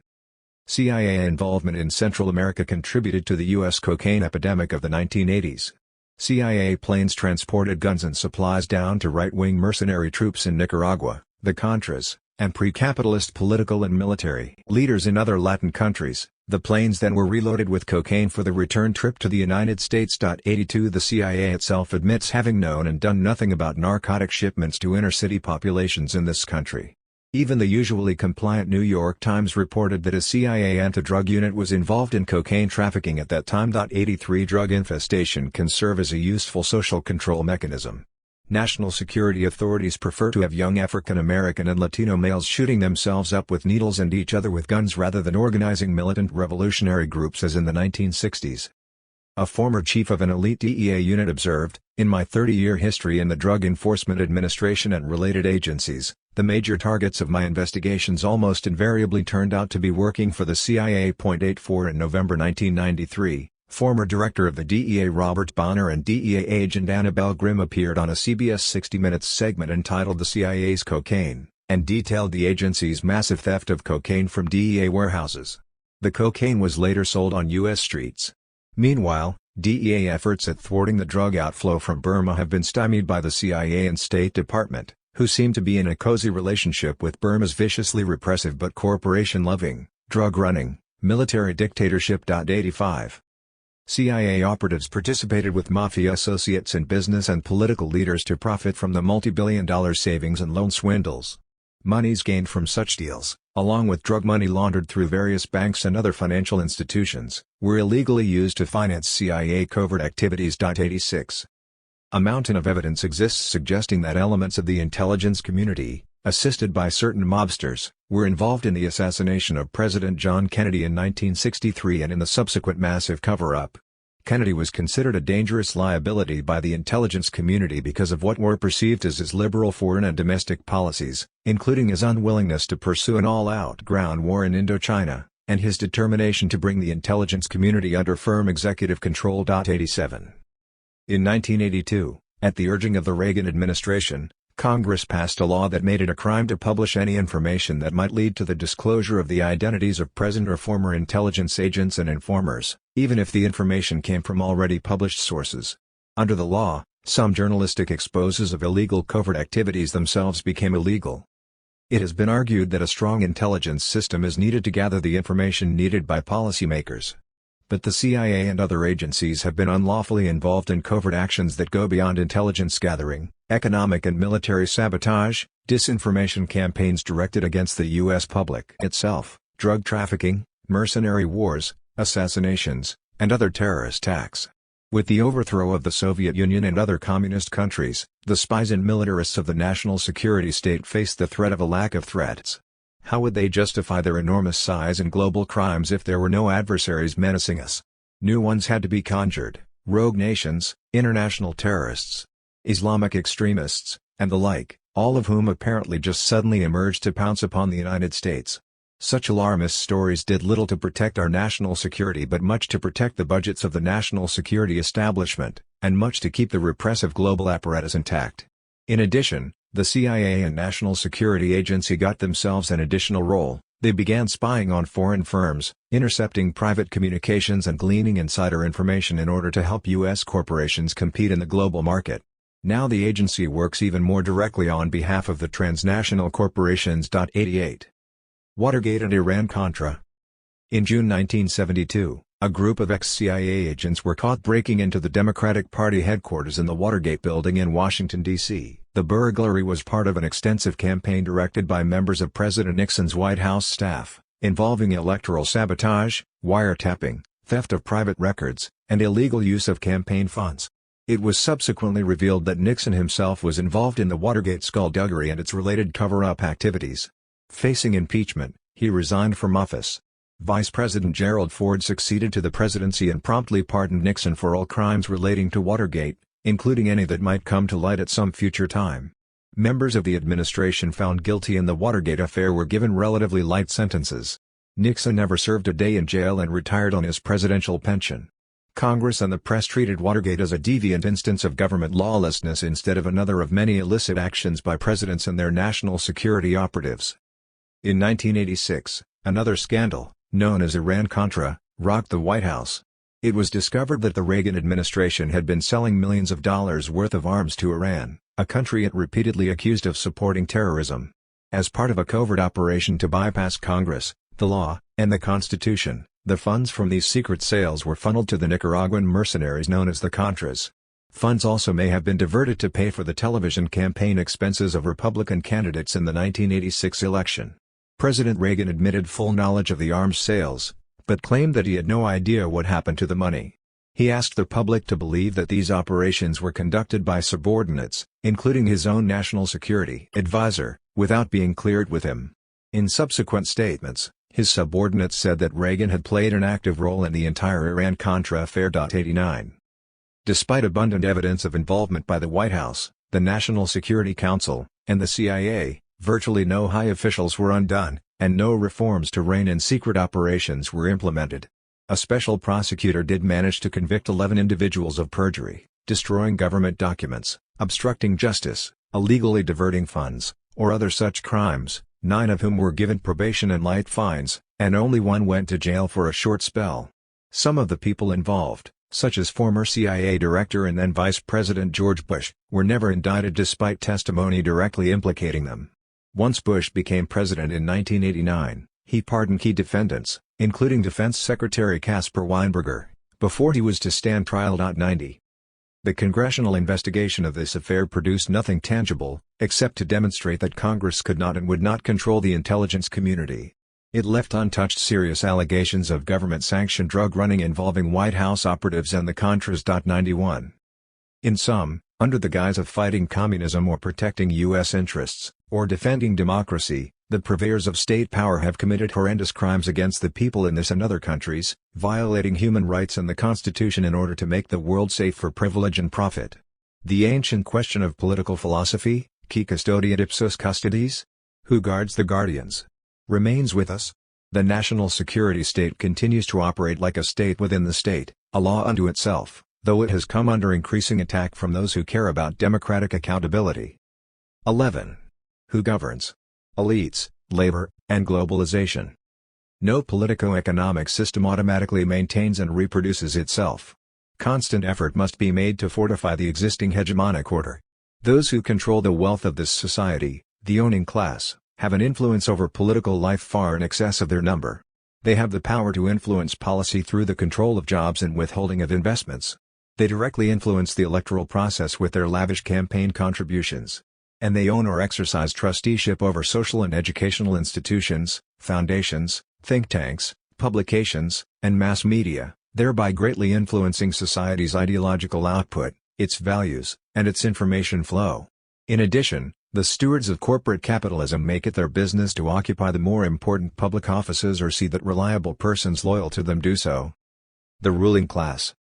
CIA involvement in Central America contributed to the U.S. cocaine epidemic of the 1980s. CIA planes transported guns and supplies down to right-wing mercenary troops in Nicaragua, the Contras, and pre-capitalist political and military leaders in other Latin countries. The planes then were reloaded with cocaine for the return trip to the United States. 82 The CIA itself admits having known and done nothing about narcotic shipments to inner-city populations in this country. Even the usually compliant New York Times reported that a CIA anti-drug unit was involved in cocaine trafficking at that time. 83 Drug infestation can serve as a useful social control mechanism. National security authorities prefer to have young African American and Latino males shooting themselves up with needles and each other with guns rather than organizing militant revolutionary groups as in the 1960s. A former chief of an elite DEA unit observed, "In my 30-year history in the Drug Enforcement Administration and related agencies, the major targets of my investigations almost invariably turned out to be working for the CIA." 84 In November 1993, former director of the DEA Robert Bonner and DEA agent Annabelle Grimm appeared on a CBS 60 Minutes segment entitled The CIA's Cocaine, and detailed the agency's massive theft of cocaine from DEA warehouses. The cocaine was later sold on U.S. streets. Meanwhile, DEA efforts at thwarting the drug outflow from Burma have been stymied by the CIA and State Department, who seem to be in a cozy relationship with Burma's viciously repressive but corporation-loving, drug-running, military dictatorship. 85. CIA operatives participated with mafia associates and business and political leaders to profit from the multi-billion-dollar savings and loan swindles. Monies gained from such deals, along with drug money laundered through various banks and other financial institutions, were illegally used to finance CIA covert activities. 86. A mountain of evidence exists suggesting that elements of the intelligence community, assisted by certain mobsters, were involved in the assassination of President John Kennedy in 1963 and in the subsequent massive cover-up. Kennedy was considered a dangerous liability by the intelligence community because of what were perceived as his liberal foreign and domestic policies, including his unwillingness to pursue an all-out ground war in Indochina, and his determination to bring the intelligence community under firm executive control. 87. In 1982, at the urging of the Reagan administration, Congress passed a law that made it a crime to publish any information that might lead to the disclosure of the identities of present or former intelligence agents and informers, even if the information came from already published sources. Under the law, some journalistic exposes of illegal covert activities themselves became illegal. It has been argued that a strong intelligence system is needed to gather the information needed by policymakers. But the CIA and other agencies have been unlawfully involved in covert actions that go beyond intelligence gathering, economic and military sabotage, disinformation campaigns directed against the U.S. public itself, drug trafficking, mercenary wars, assassinations, and other terrorist acts. With the overthrow of the Soviet Union and other communist countries, the spies and militarists of the national security state faced the threat of a lack of threats. How would they justify their enormous size and global crimes if there were no adversaries menacing us? New ones had to be conjured: rogue nations, international terrorists, Islamic extremists, and the like, all of whom apparently just suddenly emerged to pounce upon the United States. Such alarmist stories did little to protect our national security but much to protect the budgets of the national security establishment, and much to keep the repressive global apparatus intact. In addition, the CIA and National Security Agency got themselves an additional role. They began spying on foreign firms, intercepting private communications and gleaning insider information in order to help U.S. corporations compete in the global market. Now the agency works even more directly on behalf of the transnational corporations. 88. Watergate and Iran-Contra. In June 1972, a group of ex-CIA agents were caught breaking into the Democratic Party headquarters in the Watergate building in Washington, D.C. The burglary was part of an extensive campaign directed by members of President Nixon's White House staff, involving electoral sabotage, wiretapping, theft of private records, and illegal use of campaign funds. It was subsequently revealed that Nixon himself was involved in the Watergate skullduggery and its related cover-up activities. Facing impeachment, he resigned from office. Vice President Gerald Ford succeeded to the presidency and promptly pardoned Nixon for all crimes relating to Watergate, including any that might come to light at some future time. Members of the administration found guilty in the Watergate affair were given relatively light sentences. Nixon never served a day in jail and retired on his presidential pension. Congress and the press treated Watergate as a deviant instance of government lawlessness instead of another of many illicit actions by presidents and their national security operatives. In 1986, another scandal, known as Iran-Contra, rocked the White House. It was discovered that the Reagan administration had been selling millions of dollars worth of arms to Iran, a country it repeatedly accused of supporting terrorism. As part of a covert operation to bypass Congress, the law, and the Constitution, the funds from these secret sales were funneled to the Nicaraguan mercenaries known as the Contras. Funds also may have been diverted to pay for the television campaign expenses of Republican candidates in the 1986 election. President Reagan admitted full knowledge of the arms sales, but claimed that he had no idea what happened to the money. He asked the public to believe that these operations were conducted by subordinates, including his own national security advisor, without being cleared with him. In subsequent statements, his subordinates said that Reagan had played an active role in the entire Iran-Contra affair. 89. Despite abundant evidence of involvement by the White House, the National Security Council, and the CIA, virtually no high officials were undone, and no reforms to rein in secret operations were implemented. A special prosecutor did manage to convict 11 individuals of perjury, destroying government documents, obstructing justice, illegally diverting funds, or other such crimes, 9 of whom were given probation and light fines, and only 1 went to jail for a short spell. Some of the people involved, such as former CIA Director and then Vice President George Bush, were never indicted despite testimony directly implicating them. Once Bush became president in 1989, he pardoned key defendants, including Defense Secretary Caspar Weinberger, before he was to stand trial. 90. The congressional investigation of this affair produced nothing tangible, except to demonstrate that Congress could not and would not control the intelligence community. It left untouched serious allegations of government-sanctioned drug running involving White House operatives and the Contras. 91. In sum, under the guise of fighting communism or protecting U.S. interests, or defending democracy, the purveyors of state power have committed horrendous crimes against the people in this and other countries, violating human rights and the Constitution in order to make the world safe for privilege and profit. The ancient question of political philosophy, qui custodiet ipsos custodes? Who guards the guardians? Remains with us. The national security state continues to operate like a state within the state, a law unto itself, though it has come under increasing attack from those who care about democratic accountability. 11. Who governs? Elites, labor, and globalization. No politico-economic system automatically maintains and reproduces itself. Constant effort must be made to fortify the existing hegemonic order. Those who control the wealth of this society, the owning class, have an influence over political life far in excess of their number. They have the power to influence policy through the control of jobs and withholding of investments. They directly influence the electoral process with their lavish campaign contributions. And they own or exercise trusteeship over social and educational institutions, foundations, think tanks, publications, and mass media, thereby greatly influencing society's ideological output, its values, and its information flow. In addition, the stewards of corporate capitalism make it their business to occupy the more important public offices or see that reliable persons loyal to them do so. The ruling class.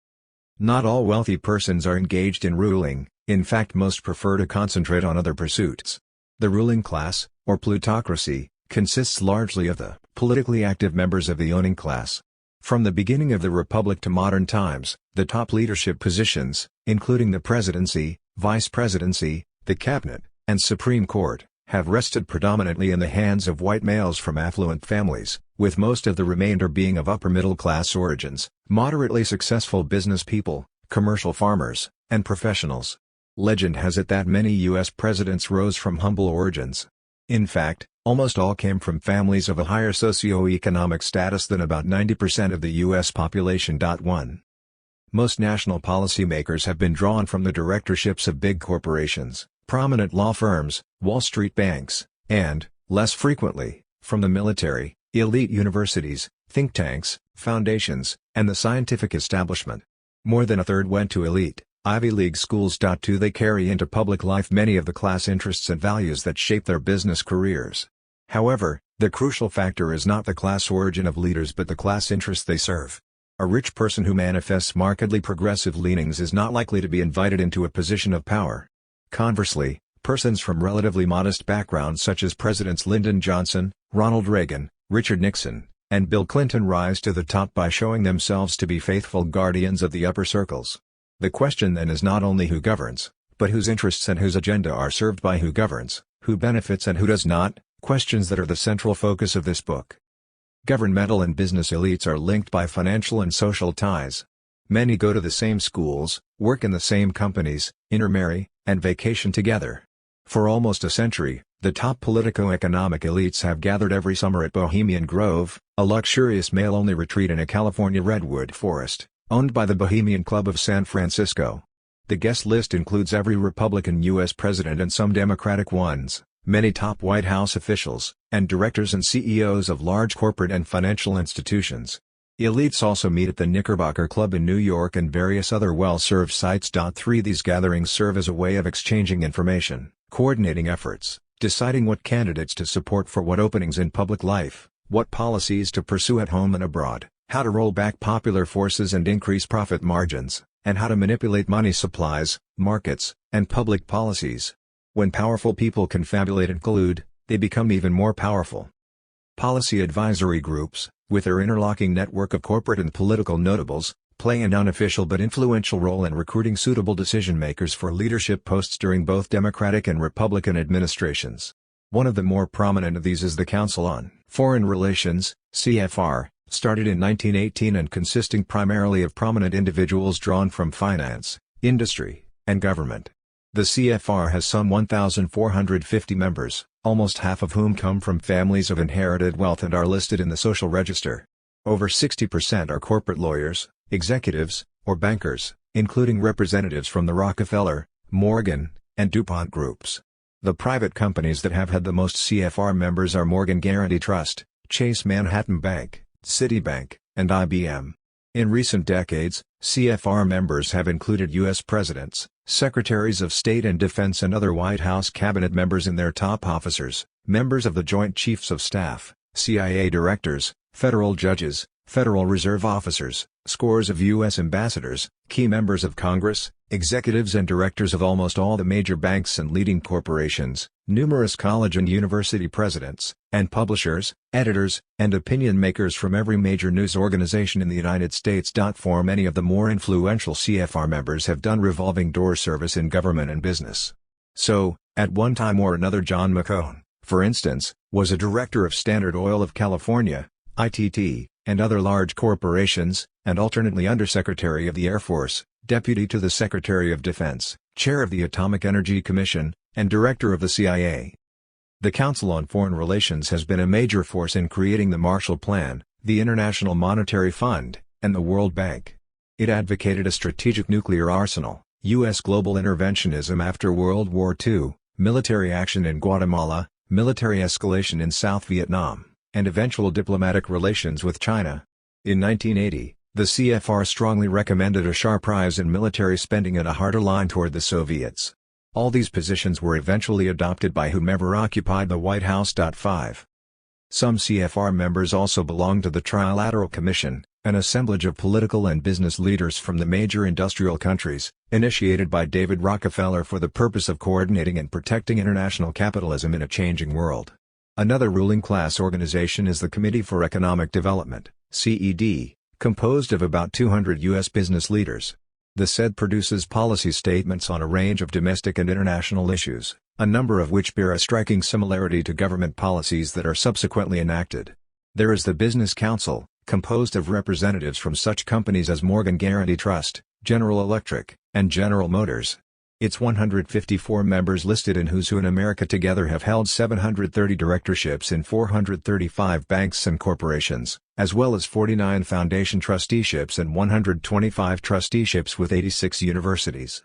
Not all wealthy persons are engaged in ruling. In fact, most prefer to concentrate on other pursuits. The ruling class, or plutocracy, consists largely of the politically active members of the owning class. From the beginning of the Republic to modern times, the top leadership positions, including the presidency, vice presidency, the cabinet, and Supreme Court, have rested predominantly in the hands of white males from affluent families, with most of the remainder being of upper-middle-class origins, moderately successful business people, commercial farmers, and professionals. Legend has it that many U.S. presidents rose from humble origins. In fact, almost all came from families of a higher socio-economic status than about 90% of the U.S. population. 1. Most national policymakers have been drawn from the directorships of big corporations, prominent law firms, Wall Street banks, and, less frequently, from the military, elite universities, think tanks, foundations, and the scientific establishment. More than a third went to elite Ivy League schools. 2. They carry into public life many of the class interests and values that shape their business careers. However, the crucial factor is not the class origin of leaders but the class interests they serve. A rich person who manifests markedly progressive leanings is not likely to be invited into a position of power. Conversely, Persons from relatively modest backgrounds such as Presidents Lyndon Johnson, Ronald Reagan, Richard Nixon, and Bill Clinton rise to the top by showing themselves to be faithful guardians of the upper circles. The question then is not only who governs, but whose interests and whose agenda are served by who governs, who benefits and who does not, questions that are the central focus of this book. Governmental and business elites are linked by financial and social ties. Many go to the same schools, work in the same companies, intermarry, and vacation together. For almost a century, the top politico-economic elites have gathered every summer at Bohemian Grove, a luxurious male-only retreat in a California redwood forest, owned by the Bohemian Club of San Francisco. The guest list includes every Republican U.S. president and some Democratic ones, many top White House officials, and directors and CEOs of large corporate and financial institutions. Elites also meet at the Knickerbocker Club in New York and various other well-served sites. 3 These gatherings serve as a way of exchanging information, coordinating efforts, deciding what candidates to support for what openings in public life, what policies to pursue at home and abroad, how to roll back popular forces and increase profit margins, and how to manipulate money supplies, markets, and public policies. When powerful people confabulate and collude, they become even more powerful. Policy advisory groups, with their interlocking network of corporate and political notables, play an unofficial but influential role in recruiting suitable decision-makers for leadership posts during both Democratic and Republican administrations. One of the more prominent of these is the Council on Foreign Relations, CFR, started in 1918 and consisting primarily of prominent individuals drawn from finance, industry, and government. The CFR has some 1,450 members, almost half of whom come from families of inherited wealth and are listed in the social register. Over 60% are corporate lawyers, executives, or bankers, including representatives from the Rockefeller, Morgan, and DuPont groups. The private companies that have had the most CFR members are Morgan Guaranty Trust, Chase Manhattan Bank, Citibank, and IBM. In recent decades, CFR members have included U.S. presidents, secretaries of state and defense and other White House cabinet members in their top officers, members of the Joint Chiefs of Staff, CIA directors, federal judges, Federal Reserve officers, scores of U.S. ambassadors, key members of Congress, executives and directors of almost all the major banks and leading corporations, numerous college and university presidents, and publishers, editors, and opinion makers from every major news organization in the United States. For many of the more influential CFR members have done revolving door service in government and business. So, at one time or another John McCone, for instance, was a director of Standard Oil of California, ITT, and other large corporations, and alternately Undersecretary of the Air Force, Deputy to the Secretary of Defense, Chair of the Atomic Energy Commission, and Director of the CIA. The Council on Foreign Relations has been a major force in creating the Marshall Plan, the International Monetary Fund, and the World Bank. It advocated a strategic nuclear arsenal, U.S. global interventionism after World War II, military action in Guatemala, military escalation in South Vietnam, and eventual diplomatic relations with China. In 1980, the CFR strongly recommended a sharp rise in military spending and a harder line toward the Soviets. All these positions were eventually adopted by whomever occupied the White House. 5. Some CFR members also belong to the Trilateral Commission, an assemblage of political and business leaders from the major industrial countries, initiated by David Rockefeller for the purpose of coordinating and protecting international capitalism in a changing world. Another ruling class organization is the Committee for Economic Development, CED, composed of about 200 U.S. business leaders. The CED produces policy statements on a range of domestic and international issues, a number of which bear a striking similarity to government policies that are subsequently enacted. There is the Business Council, composed of representatives from such companies as Morgan Guaranty Trust, General Electric, and General Motors. Its 154 members listed in Who's Who in America together have held 730 directorships in 435 banks and corporations, as well as 49 foundation trusteeships and 125 trusteeships with 86 universities.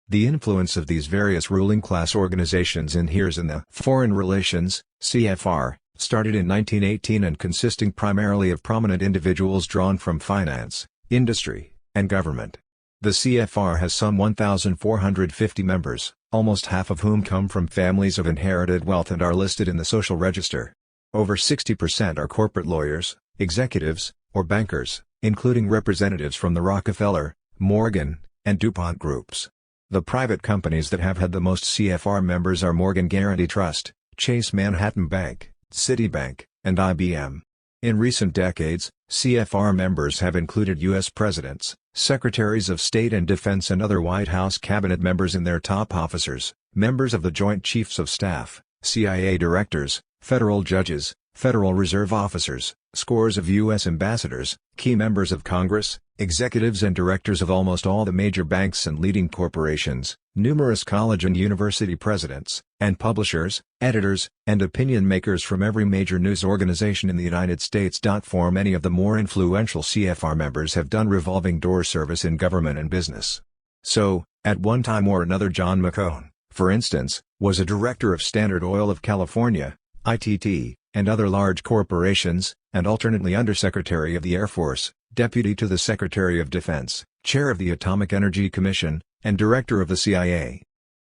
The influence of these various ruling class organizations inheres in the Foreign Relations, CFR, started in 1918 and consisting primarily of prominent individuals drawn from finance, industry, and government. The CFR has some 1,450 members, almost half of whom come from families of inherited wealth and are listed in the social register. Over 60% are corporate lawyers, executives, or bankers, including representatives from the Rockefeller, Morgan, and DuPont groups. The private companies that have had the most CFR members are Morgan Guaranty Trust, Chase Manhattan Bank, Citibank, and IBM. In recent decades, CFR members have included U.S. presidents, secretaries of state and defense and other White House cabinet members in their top officers, members of the Joint Chiefs of Staff, CIA directors, federal judges, Federal Reserve officers, scores of U.S. ambassadors, key members of Congress, executives and directors of almost all the major banks and leading corporations, numerous college and university presidents, and publishers, editors, and opinion makers from every major news organization in the United States. For many of the more influential CFR members have done revolving door service in government and business. So, at one time or another, John McCone, for instance, was a director of Standard Oil of California, ITT, and other large corporations, and alternately Undersecretary of the Air Force, Deputy to the Secretary of Defense, Chair of the Atomic Energy Commission, and Director of the CIA.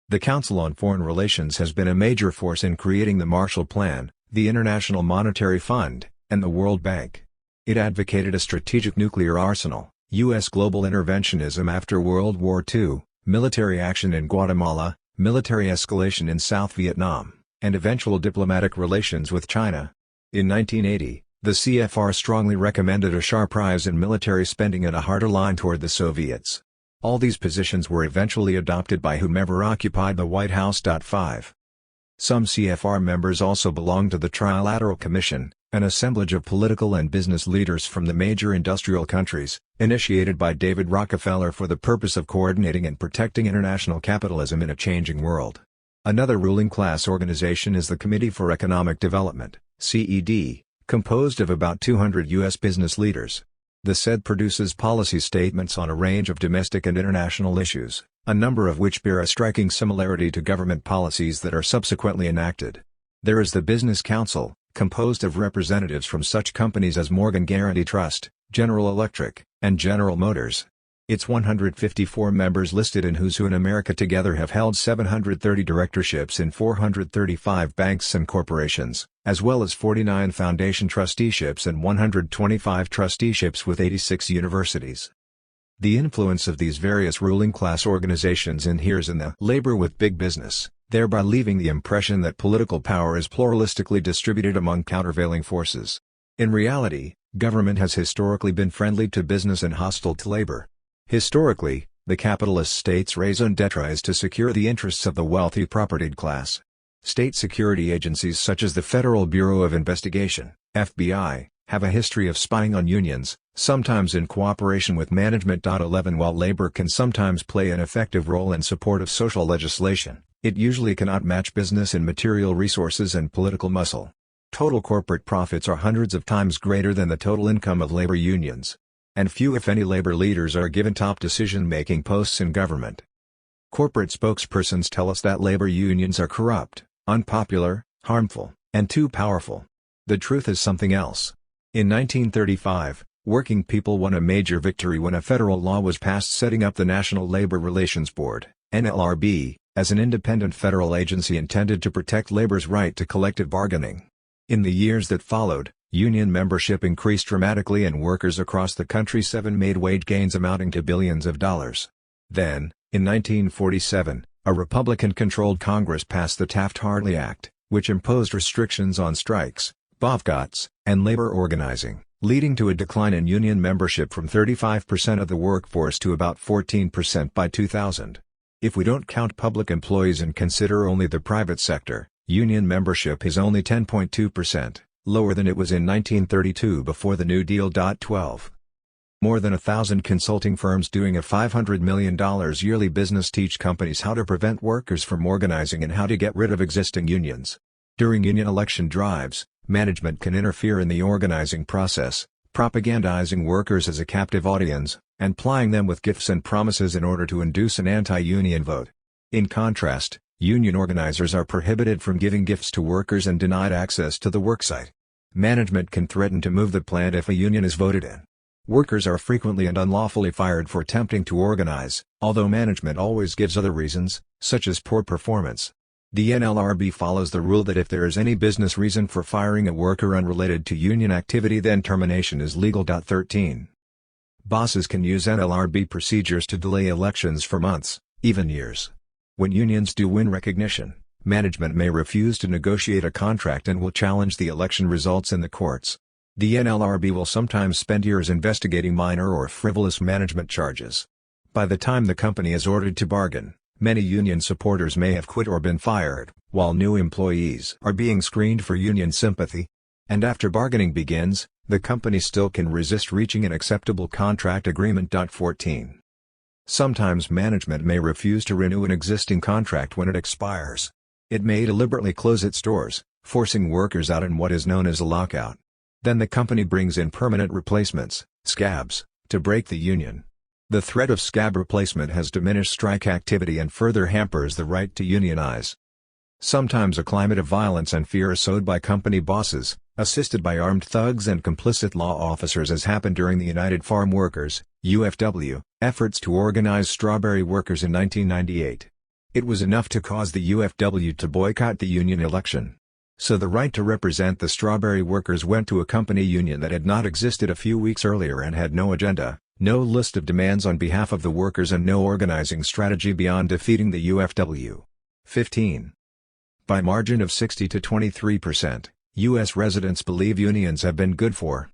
The Council on Foreign Relations has been a major force in creating the Marshall Plan, the International Monetary Fund, and the World Bank. It advocated a strategic nuclear arsenal, U.S. global interventionism after World War II, military action in Guatemala, military escalation in South Vietnam, and eventual diplomatic relations with China. In 1980, the CFR strongly recommended a sharp rise in military spending and a harder line toward the Soviets. All these positions were eventually adopted by whomever occupied the White House. 5. Some CFR members also belong to the Trilateral Commission, an assemblage of political and business leaders from the major industrial countries, initiated by David Rockefeller for the purpose of coordinating and protecting international capitalism in a changing world. Another ruling class organization is the Committee for Economic Development, CED, composed of about 200 U.S. business leaders. The CED produces policy statements on a range of domestic and international issues, a number of which bear a striking similarity to government policies that are subsequently enacted. There is the Business Council, composed of representatives from such companies as Morgan Guaranty Trust, General Electric, and General Motors. Its 154 members listed in Who's Who in America together have held 730 directorships in 435 banks and corporations, as well as 49 foundation trusteeships and 125 trusteeships with 86 universities. The influence of these various ruling class organizations inheres in the labor with big business, thereby leaving the impression that political power is pluralistically distributed among countervailing forces. In reality, government has historically been friendly to business and hostile to labor. Historically, the capitalist state's raison d'etre is to secure the interests of the wealthy propertied class. State security agencies such as the Federal Bureau of Investigation, FBI, have a history of spying on unions, sometimes in cooperation with management. 11 While labor can sometimes play an effective role in support of social legislation, it usually cannot match business in material resources and political muscle. Total corporate profits are hundreds of times greater than the total income of labor unions. And few if any labor leaders are given top decision-making posts in government. Corporate spokespersons tell us that labor unions are corrupt, unpopular, harmful, and too powerful. The truth is something else. In 1935, working people won a major victory when a federal law was passed setting up the National Labor Relations Board, NLRB, as an independent federal agency intended to protect labor's right to collective bargaining. In the years that followed, union membership increased dramatically and workers across the country made wage gains amounting to billions of dollars. Then, in 1947, a Republican-controlled Congress passed the Taft-Hartley Act, which imposed restrictions on strikes, boycotts, and labor organizing, leading to a decline in union membership from 35% of the workforce to about 14% by 2000. If we don't count public employees and consider only the private sector, union membership is only 10.2%. Lower than it was in 1932 before the New Deal. 12. More than 1,000 consulting firms doing a $500 million yearly business teach companies how to prevent workers from organizing and how to get rid of existing unions. During union election drives, management can interfere in the organizing process, propagandizing workers as a captive audience, and plying them with gifts and promises in order to induce an anti-union vote. In contrast, union organizers are prohibited from giving gifts to workers and denied access to the worksite. Management can threaten to move the plant if a union is voted in. Workers are frequently and unlawfully fired for attempting to organize, although management always gives other reasons, such as poor performance. The NLRB follows the rule that if there is any business reason for firing a worker unrelated to union activity, then termination is legal. 13. Bosses can use NLRB procedures to delay elections for months, even years. When unions do win recognition, management may refuse to negotiate a contract and will challenge the election results in the courts. The NLRB will sometimes spend years investigating minor or frivolous management charges. By the time the company is ordered to bargain, many union supporters may have quit or been fired, while new employees are being screened for union sympathy. And after bargaining begins, the company still can resist reaching an acceptable contract agreement. 14. Sometimes management may refuse to renew an existing contract when it expires. It may deliberately close its doors, forcing workers out in what is known as a lockout. Then the company brings in permanent replacements, scabs, to break the union. The threat of scab replacement has diminished strike activity and further hampers the right to unionize. Sometimes a climate of violence and fear is sowed by company bosses, assisted by armed thugs and complicit law officers, as happened during the United Farm Workers (UFW) efforts to organize strawberry workers in 1998. It was enough to cause the UFW to boycott the union election. So the right to represent the strawberry workers went to a company union that had not existed a few weeks earlier and had no agenda, no list of demands on behalf of the workers, and no organizing strategy beyond defeating the UFW. 15. By margin of 60 to 23%, U.S. residents believe unions have been good for